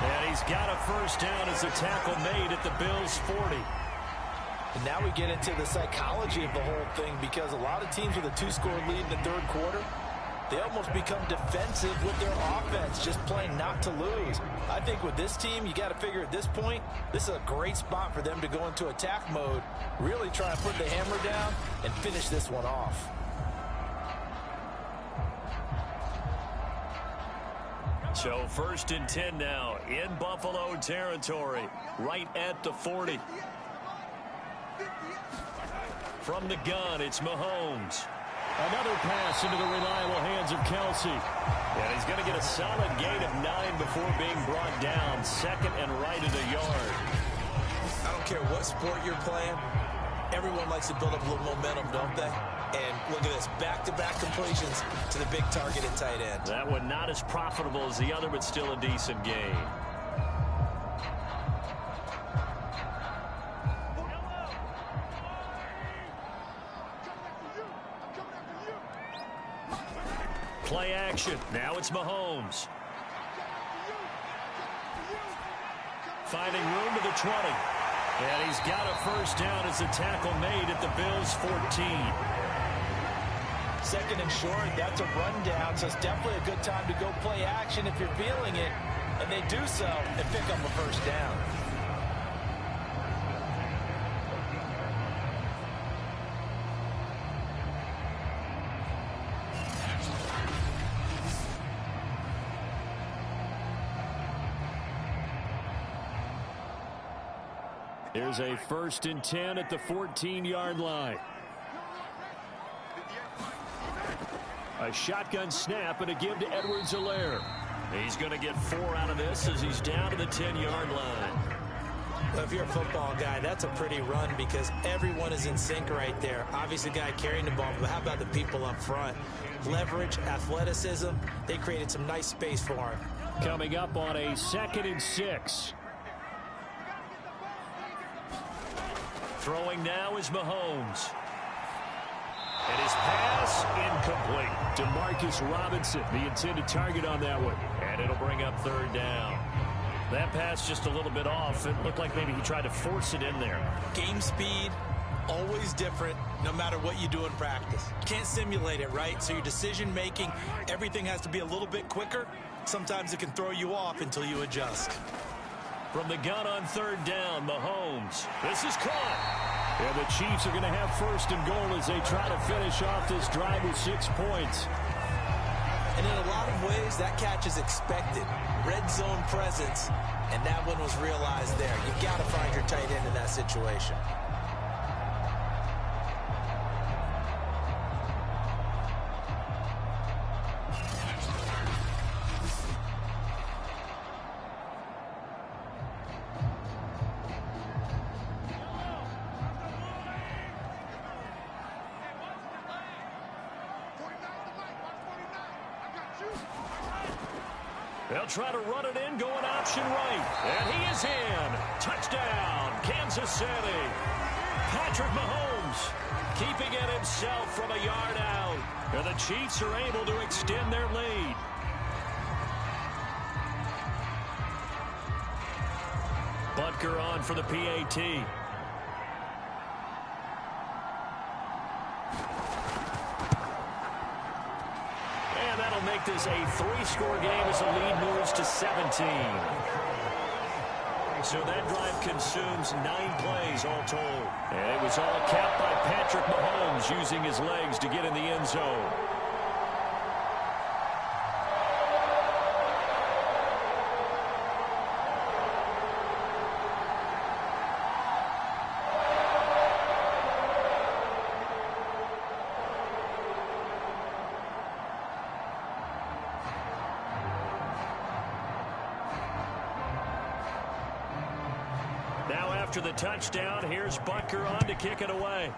S1: And he's got a first down as the tackle made at the Bills' 40.
S2: And now we get into the psychology of the whole thing, because a lot of teams with a 2-score lead in the third quarter, they almost become defensive with their offense, just playing not to lose. I think with this team, you got to figure at this point, this is a great spot for them to go into attack mode, really try and put the hammer down and finish this one off.
S1: So 1st and 10 now in Buffalo territory, right at the 40. From the gun, it's Mahomes.
S4: Another pass into the reliable hands of Kelsey.
S1: And he's going to get a solid gain of 9 before being brought down. 2nd and right at a yard.
S2: I don't care what sport you're playing. Everyone likes to build up a little momentum, don't they? And look at this, back-to-back completions to the big target at tight end.
S1: That one not as profitable as the other, but still a decent gain. Play action. Now it's Mahomes. Finding room to the 20. And he's got a first down as the tackle made at the Bills' 14.
S2: 2nd and short, that's a rundown, so it's definitely a good time to go play action if you're feeling it. And they do so and pick up a first down.
S4: Here's a 1st and 10 at the 14-yard line. A shotgun snap and a give to Edwards-Helaire.
S1: He's going to get 4 out of this as he's down to the 10-yard line.
S2: Well, if you're a football guy, that's a pretty run because everyone is in sync right there. Obviously, the guy carrying the ball, but how about the people up front? Leverage, athleticism, they created some nice space for him.
S4: Coming up on a 2nd and 6.
S1: Throwing now is Mahomes. And his pass incomplete.
S4: Demarcus Robinson, the intended target on that one.
S1: And it'll bring up 3rd down. That pass just a little bit off. It looked like maybe he tried to force it in there.
S2: Game speed, always different, no matter what you do in practice. You can't simulate it, right? So your decision-making, everything has to be a little bit quicker. Sometimes it can throw you off until you adjust.
S1: From the gun on 3rd down, Mahomes. This is caught.
S4: And the Chiefs are going to have 1st and goal as they try to finish off this drive with 6 points.
S2: And in a lot of ways, that catch is expected. Red zone presence, and that one was realized there. You've got to find your tight end in that situation.
S1: They'll try to run it in, going option right. And he is in. Touchdown, Kansas City. Patrick Mahomes keeping it himself from a yard out. And the Chiefs are able to extend their lead. Butker on for the PAT. And that'll make this a 3-score game as the lead moves to 17. So that drive consumes 9 plays all told. And it was all capped by Patrick Mahomes using his legs to get in the end zone. After the touchdown, here's Butker on to kick it away.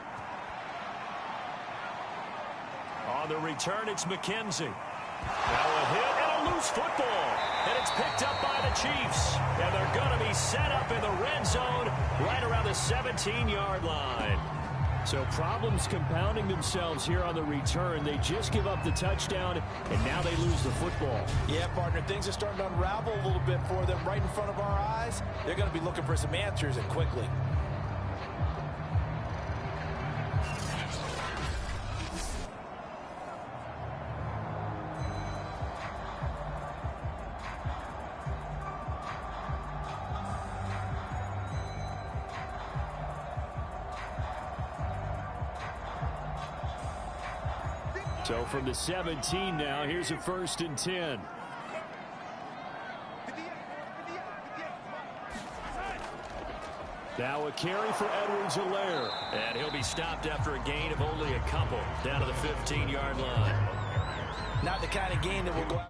S1: On the return, it's McKenzie. Now a hit and a loose football. And it's picked up by the Chiefs. And they're going to be set up in the red zone right around the 17-yard line.
S4: So problems compounding themselves here on the return. They just give up the touchdown, and now they lose the football.
S2: Yeah, partner, things are starting to unravel a little bit for them right in front of our eyes. They're going to be looking for some answers, and quickly.
S4: So from the 17 now, here's a 1st and 10. Now a carry for Edwards-Helaire.
S1: And he'll be stopped after a gain of only a couple down to the 15-yard line.
S2: Not the kind of gain that will go out.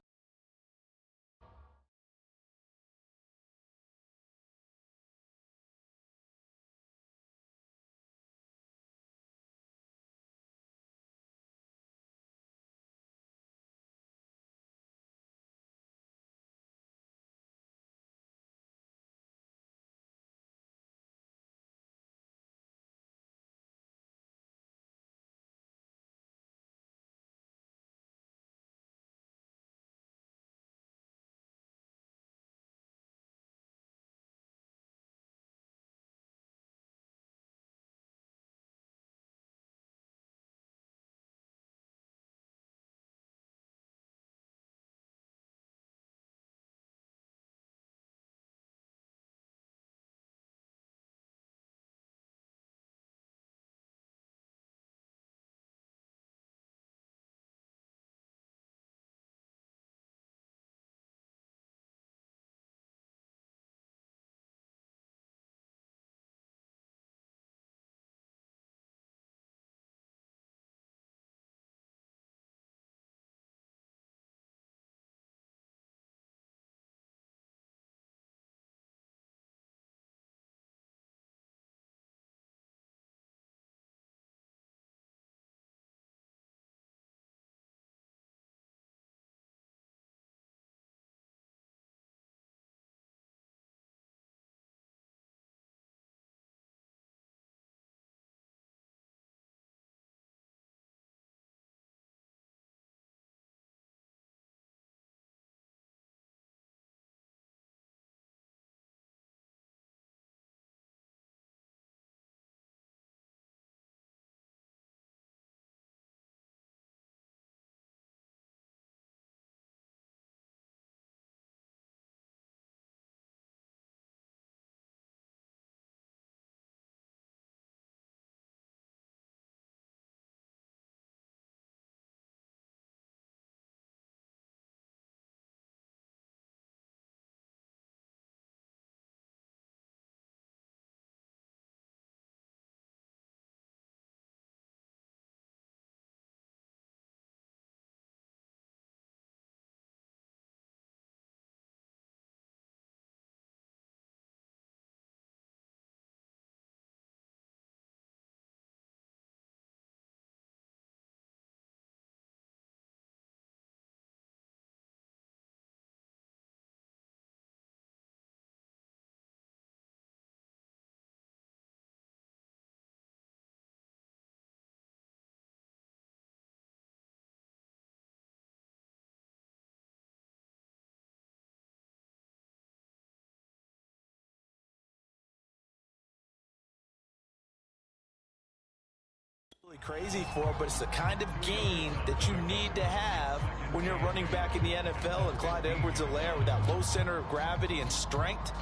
S2: Crazy for, but it's the kind of gain that you need to have when you're running back in the NFL. And Clyde Edwards-Helaire, with that low center of gravity and strength,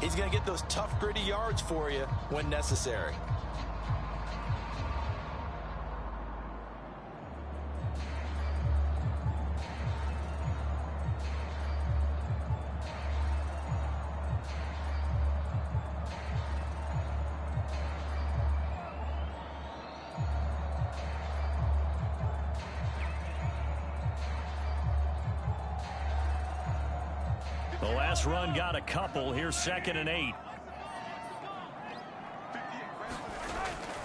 S2: he's going to get those tough, gritty yards for you when necessary.
S1: The last run got a couple. Here's 2nd and 8.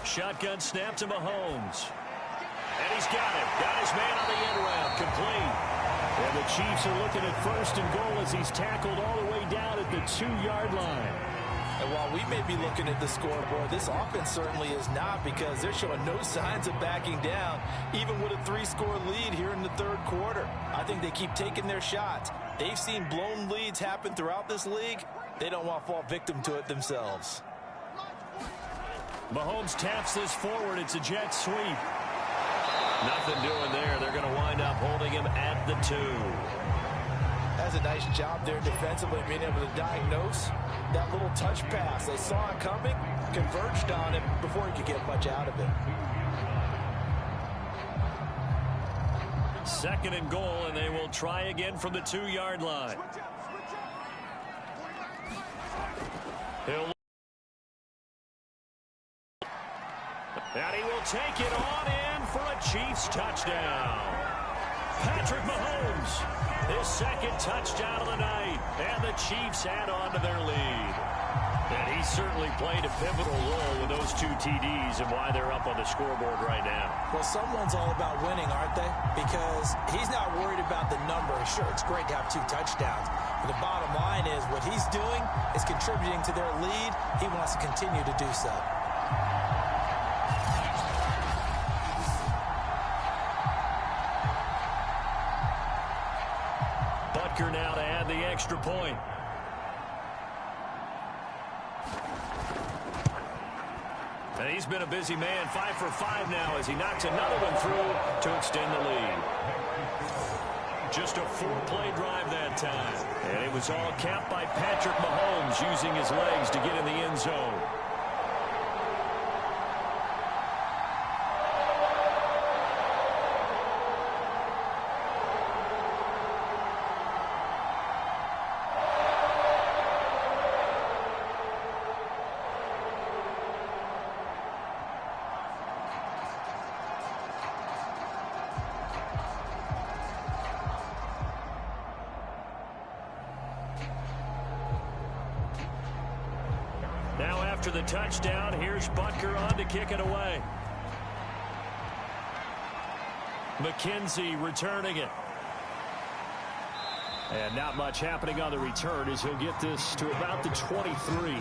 S1: Shotgun snap to Mahomes. And he's got it. Got his man on the end round. Complete. And the Chiefs are looking at 1st and goal as he's tackled all the way down at the 2-yard line.
S2: And while we may be looking at the scoreboard, this offense certainly is not, because they're showing no signs of backing down, even with a 3-score lead here in the 3rd quarter. I think they keep taking their shots. They've seen blown leads happen throughout this league. They don't want to fall victim to it themselves.
S1: Mahomes taps this forward. It's a jet sweep. Nothing doing there. They're going to wind up holding him at the 2.
S2: That's a nice job there defensively, being able to diagnose that little touch pass. They saw it coming, converged on it before he could get much out of it.
S1: 2nd and goal, and they will try again from the 2-yard line. He'll
S4: will take it on in for a Chiefs touchdown. Patrick Mahomes, his second touchdown of the night, and the Chiefs add on to their lead. And he certainly played a pivotal role with those 2 TDs and why they're up on the scoreboard right now.
S2: Well, someone's all about winning, aren't they? Because he's not worried about the number. Sure, it's great to have 2 touchdowns. But the bottom line is what he's doing is contributing to their lead. He wants to continue to do so.
S4: Butker now to add the extra point. And he's been a busy man, 5 for 5 now as he knocks another one through to extend the lead. Just a 4-play drive that time. And it was all capped by Patrick Mahomes using his legs to get in the end zone. Now after the touchdown, here's Butker on to kick it away. McKenzie returning it. And not much happening on the return as he'll get this to about the 23.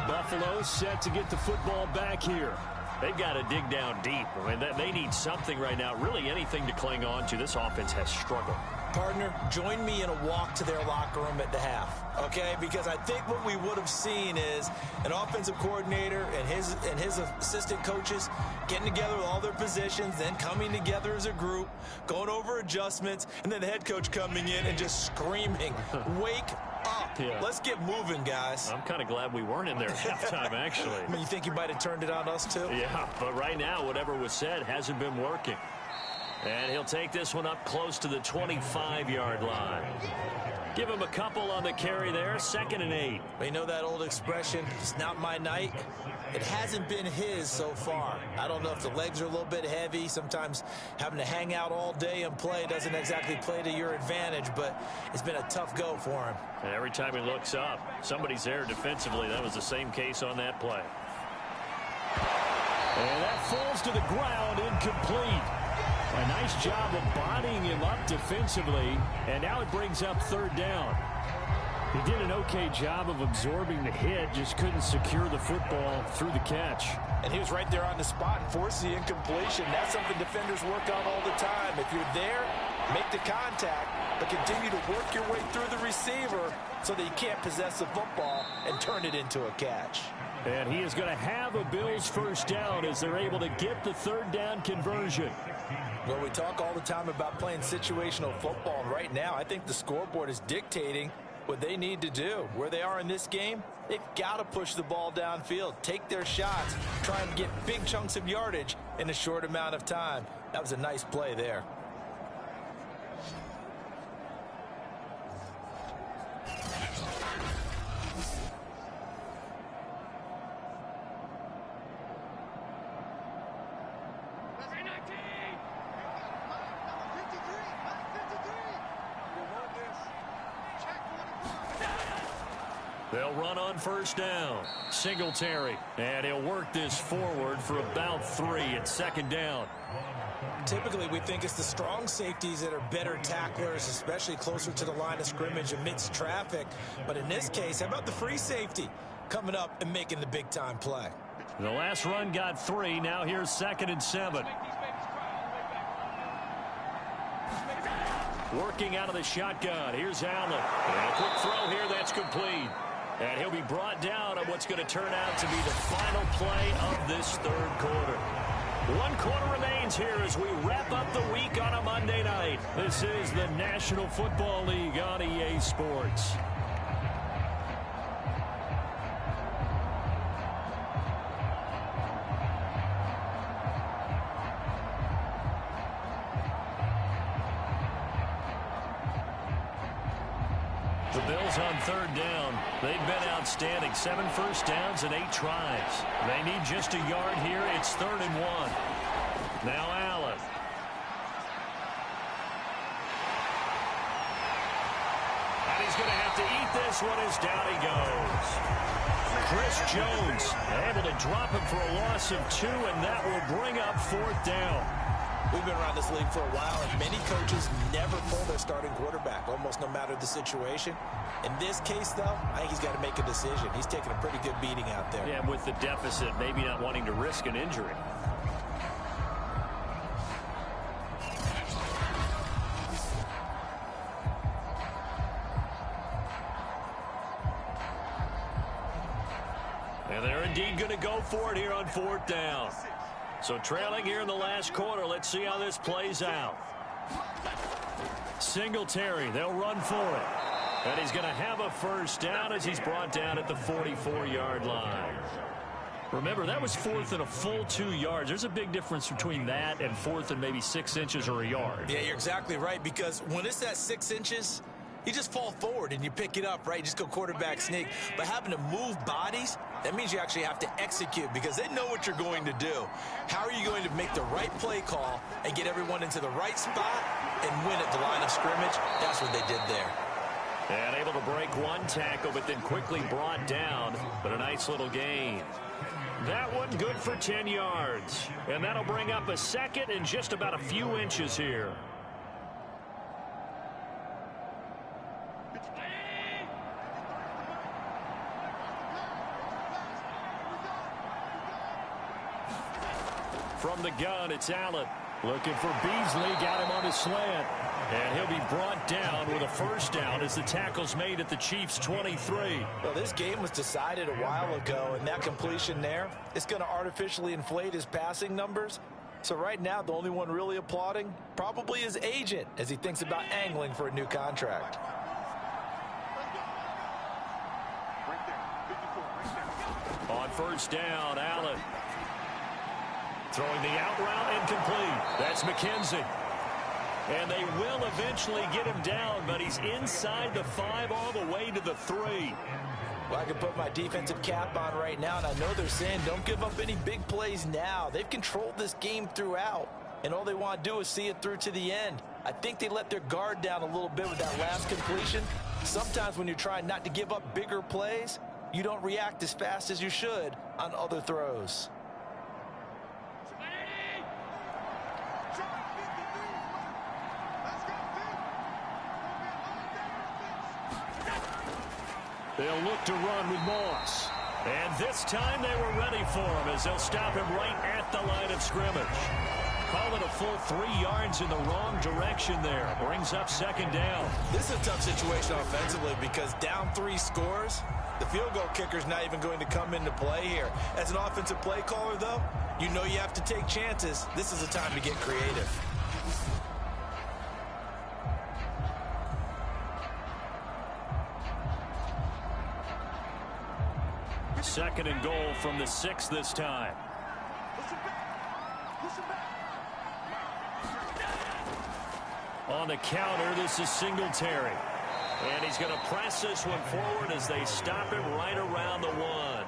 S4: Buffalo set to get the football back here.
S1: They've got to dig down deep. I mean, they need something right now, really anything to cling on to. This offense has struggled.
S2: Partner, join me in a walk to their locker room at the half, okay? Because I think what we would have seen is an offensive coordinator and his assistant coaches getting together with all their positions, then coming together as a group, going over adjustments, and then the head coach coming in and just screaming, wake up.
S1: Yeah.
S2: Let's get moving, guys.
S1: I'm kind of glad we weren't in there at halftime, actually.
S2: I mean, you think you might have turned it on us, too?
S1: Yeah, but right now, whatever was said hasn't been working. And he'll take this one up close to the 25-yard line. Give him a couple on the carry there, 2nd and 8.
S2: You know that old expression, it's not my night? It hasn't been his so far. I don't know if the legs are a little bit heavy. Sometimes having to hang out all day and play doesn't exactly play to your advantage, but it's been a tough go for him.
S1: And every time he looks up, somebody's there defensively. That was the same case on that play.
S4: And that falls to the ground, incomplete. A nice job of bodying him up defensively, and now it brings up 3rd down. He did an okay job of absorbing the hit, just couldn't secure the football through the catch.
S2: And he was right there on the spot and forced the incompletion. That's something defenders work on all the time. If you're there, make the contact, but continue to work your way through the receiver so that you can't possess the football and turn it into a catch.
S4: And he is going to have a Bills 1st down as they're able to get the 3rd down conversion.
S2: Well, we talk all the time about playing situational football, and right now I think the scoreboard is dictating what they need to do. Where they are in this game, they've got to push the ball downfield, take their shots, try and get big chunks of yardage in a short amount of time. That was a nice play there.
S1: They'll run on 1st down. Singletary. And he'll work this forward for about 3 at 2nd down.
S2: Typically, we think it's the strong safeties that are better tacklers, especially closer to the line of scrimmage amidst traffic. But in this case, how about the free safety coming up and making the big-time play?
S1: The last run got 3. Now here's 2nd and 7. Working out of the shotgun. Here's Allen. And a quick throw here. That's complete. And he'll be brought down on what's going to turn out to be the final play of this 3rd quarter. 1 quarter remains here as we wrap up the week on a Monday night. This is the National Football League on EA Sports. The Bills on third down. They've been outstanding. 7 first downs and 8 tries. They need just a yard here. It's 3rd and 1. Now Allen. And he's going to have to eat this one as down he goes. Chris Jones able to drop him for a loss of 2, and that will bring up 4th down.
S2: We've been around this league for a while, and many coaches never pull their starting quarterback, almost no matter the situation. In this case, though, I think he's got to make a decision. He's taking a pretty good beating out there.
S1: Yeah, with the deficit, maybe not wanting to risk an injury. And they're indeed going to go for it here on 4th down. So trailing here in the last quarter. Let's see how this plays out. Singletary, they'll run for it. And he's going to have a first down as he's brought down at the 44-yard line. Remember, that was 4th and a full 2 yards. There's a big difference between that and 4th and maybe 6 inches or a yard.
S2: Yeah, you're exactly right, because when it's at 6 inches, you just fall forward and you pick it up, right? You just go quarterback sneak. But having to move bodies, that means you actually have to execute because they know what you're going to do. How are you going to make the right play call and get everyone into the right spot and win at the line of scrimmage? That's what they did there.
S1: And able to break one tackle, but then quickly brought down. But a nice little gain. That one good for 10 yards. And that'll bring up a 2nd and just about a few inches here. From the gun, it's Allen. Looking for Beasley, got him on his slant. And he'll be brought down with a first down as the tackle's made at the Chiefs' 23.
S2: Well, this game was decided a while ago, and that completion there, it's going to artificially inflate his passing numbers. So right now, the only one really applauding probably his agent as he thinks about angling for a new contract.
S1: On first down, Allen. Throwing the out route incomplete. That's McKenzie. And they will eventually get him down, but he's inside the 5 all the way to the 3.
S2: Well, I can put my defensive cap on right now, and I know they're saying don't give up any big plays now. They've controlled this game throughout, and all they want to do is see it through to the end. I think they let their guard down a little bit with that last completion. Sometimes when you're trying not to give up bigger plays, you don't react as fast as you should on other throws.
S1: They'll look to run with Moss. And this time they were ready for him as they'll stop him right at the line of scrimmage. Call it a full 3 yards in the wrong direction there. Brings up 2nd down.
S2: This is a tough situation offensively because down 3 scores, the field goal kicker's not even going to come into play here. As an offensive play caller, though, you know you have to take chances. This is a time to get creative.
S1: 2nd and goal from the 6 this time. On the counter, this is Singletary. And he's going to press this one forward as they stop him right around the 1.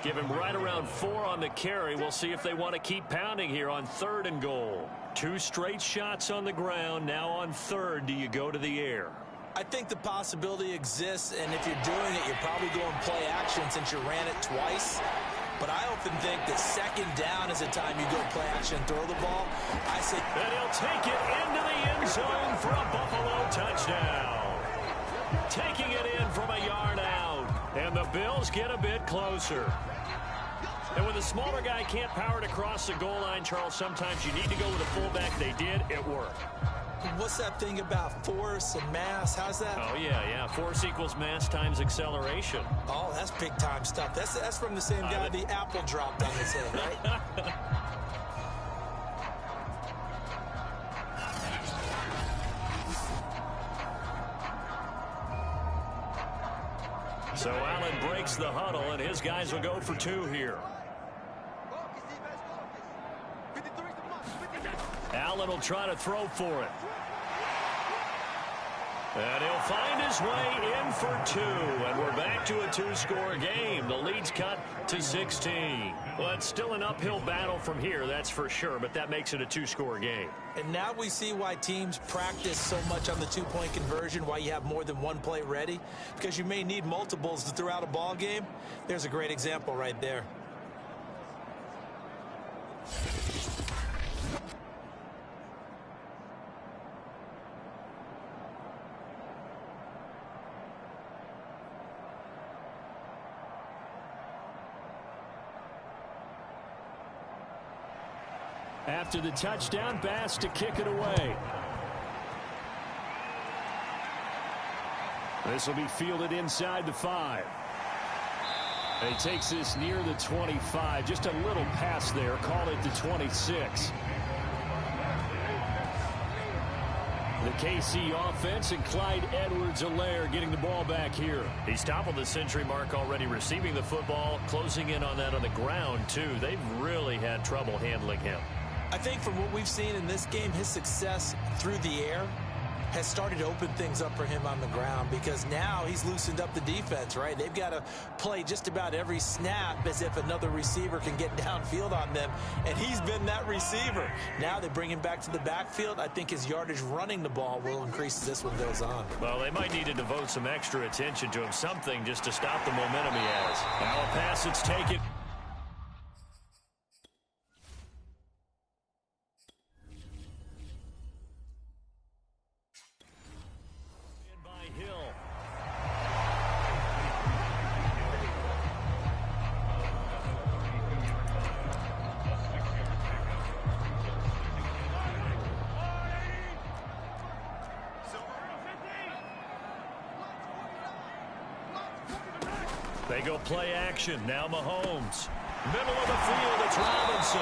S1: Give him right around 4 on the carry. We'll see if they want to keep pounding here on 3rd and goal. 2 straight shots on the ground. Now on 3rd, do you go to the air?
S2: I think the possibility exists, and if you're doing it, you're probably going play action since you ran it twice. But I often think that 2nd down is a time you go play action and throw the ball. I say,
S1: and he'll take it into the end zone for a Buffalo touchdown. Taking it in from a yard out, and the Bills get a bit closer. And when the smaller guy can't power it across the goal line, Charles, sometimes you need to go with a fullback. They did. It worked.
S2: What's that thing about force and mass? How's that?
S1: Oh, yeah. Force equals mass times acceleration.
S2: Oh, that's big-time stuff. That's from the same guy the apple dropped on his head, right?
S1: So Allen breaks the huddle, and his guys will go for 2 here. Allen will try to throw for it. And he'll find his way in for two. And we're back to a two-score game. The lead's cut to 16. Well, it's still an uphill battle from here, that's for sure, but that makes it a two-score game.
S2: And now we see why teams practice so much on the two-point conversion, why you have more than one play ready, because you may need multiples to throw out a ball game. There's a great example right there.
S4: After the touchdown, Bass to kick it away. This will be fielded inside the 5. And he takes this near the 25. Just a little pass there. Call it the 26. The KC offense and Clyde Edwards-Helaire getting the ball back here.
S1: He's toppled the century mark already, receiving the football, closing in on that on the ground, too. They've really had trouble handling him.
S2: I think from what we've seen in this game, his success through the air has started to open things up for him on the ground, because now he's loosened up the defense, right? They've got to play just about every snap as if another receiver can get downfield on them, and he's been that receiver. Now they bring him back to the backfield. I think his yardage running the ball will increase as this one goes on.
S1: Well, they might need to devote some extra attention to him, something just to stop the momentum he has. Now a pass that's taken. They go play action. Now Mahomes. Middle of the field, it's Robinson.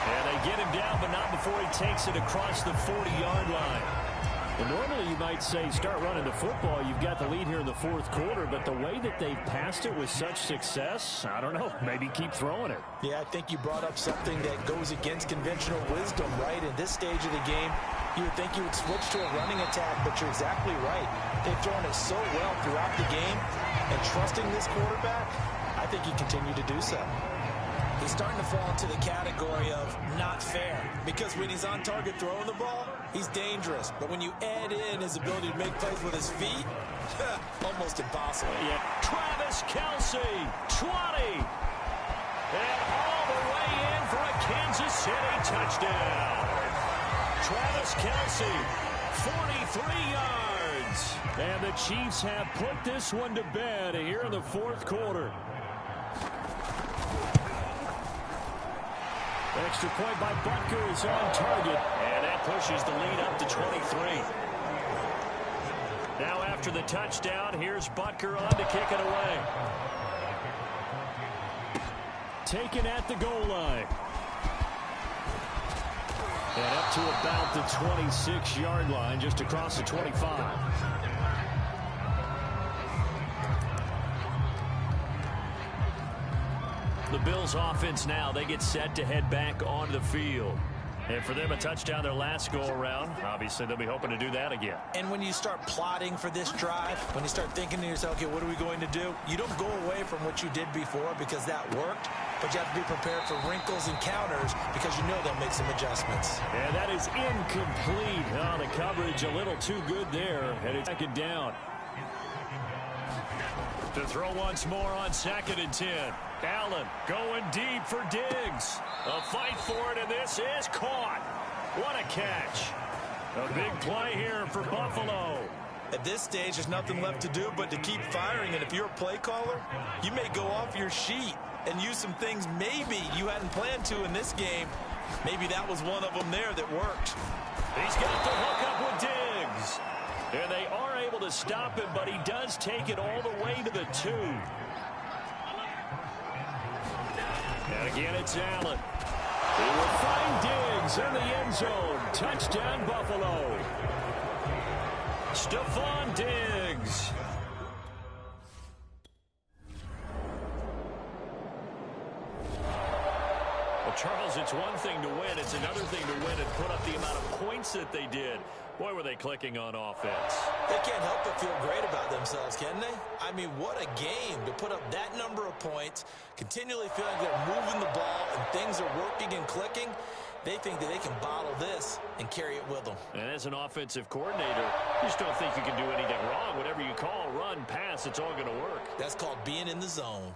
S1: And they get him down, but not before he takes it across the 40-yard line.
S4: Well, normally you might say start running the football. You've got the lead here in the fourth quarter, but the way that they've passed it with such success, I don't know, maybe keep throwing it.
S2: Yeah, I think you brought up something that goes against conventional wisdom, right? In this stage of the game, you would think you would switch to a running attack, but you're exactly right. They've thrown it so well throughout the game, and trusting this quarterback, I think he continued to do so. He's starting to fall into the category of not fair, because when he's on target throwing the ball, he's dangerous. But when you add in his ability to make plays with his feet, almost impossible.
S1: Yeah. Travis Kelce, 20. And all the way in for a Kansas City touchdown. Travis Kelce, 43 yards.
S4: And the Chiefs have put this one to bed here in the fourth quarter. Extra point by Butker is on target.
S1: And that pushes the lead up to 23. Now after the touchdown, here's Butker on to kick it away.
S4: Taken at the goal line. And up to about the 26-yard line, just across the 25.
S1: The Bills offense now, they get set to head back onto the field. And for them, a touchdown their last go-around. Obviously, they'll be hoping to do that again.
S2: And when you start plotting for this drive, when you start thinking to yourself, okay, what are we going to do? You don't go away from what you did before because that worked, but you have to be prepared for wrinkles and counters because you know they'll make some adjustments.
S4: And that is incomplete. Oh, the coverage a little too good there, and it's second down.
S1: To throw once more on 2nd and 10. Allen going deep for Diggs. A fight for it, and this is caught. What a catch. A big play here for Buffalo.
S2: At this stage, there's nothing left to do but to keep firing. And if you're a play caller, you may go off your sheet and use some things maybe you hadn't planned to in this game. Maybe that was one of them there that worked.
S1: He's got the hook up with Diggs. And they are able to stop him, but he does take it all the way to the 2. And again, it's Allen.
S4: He will find Diggs in the end zone. Touchdown, Buffalo.
S1: Stephon Diggs. A Well, Charles, it's one thing to win. It's another thing to win and put up the amount of points that they did. Boy, were they clicking on offense.
S2: They can't help but feel great about themselves, can they? I mean, what a game to put up that number of points, continually feeling they're moving the ball and things are working and clicking. They think that they can bottle this and carry it with them.
S1: And as an offensive coordinator, you just don't think you can do anything wrong. Whatever you call, run, pass, it's all going to work.
S2: That's called being in the zone.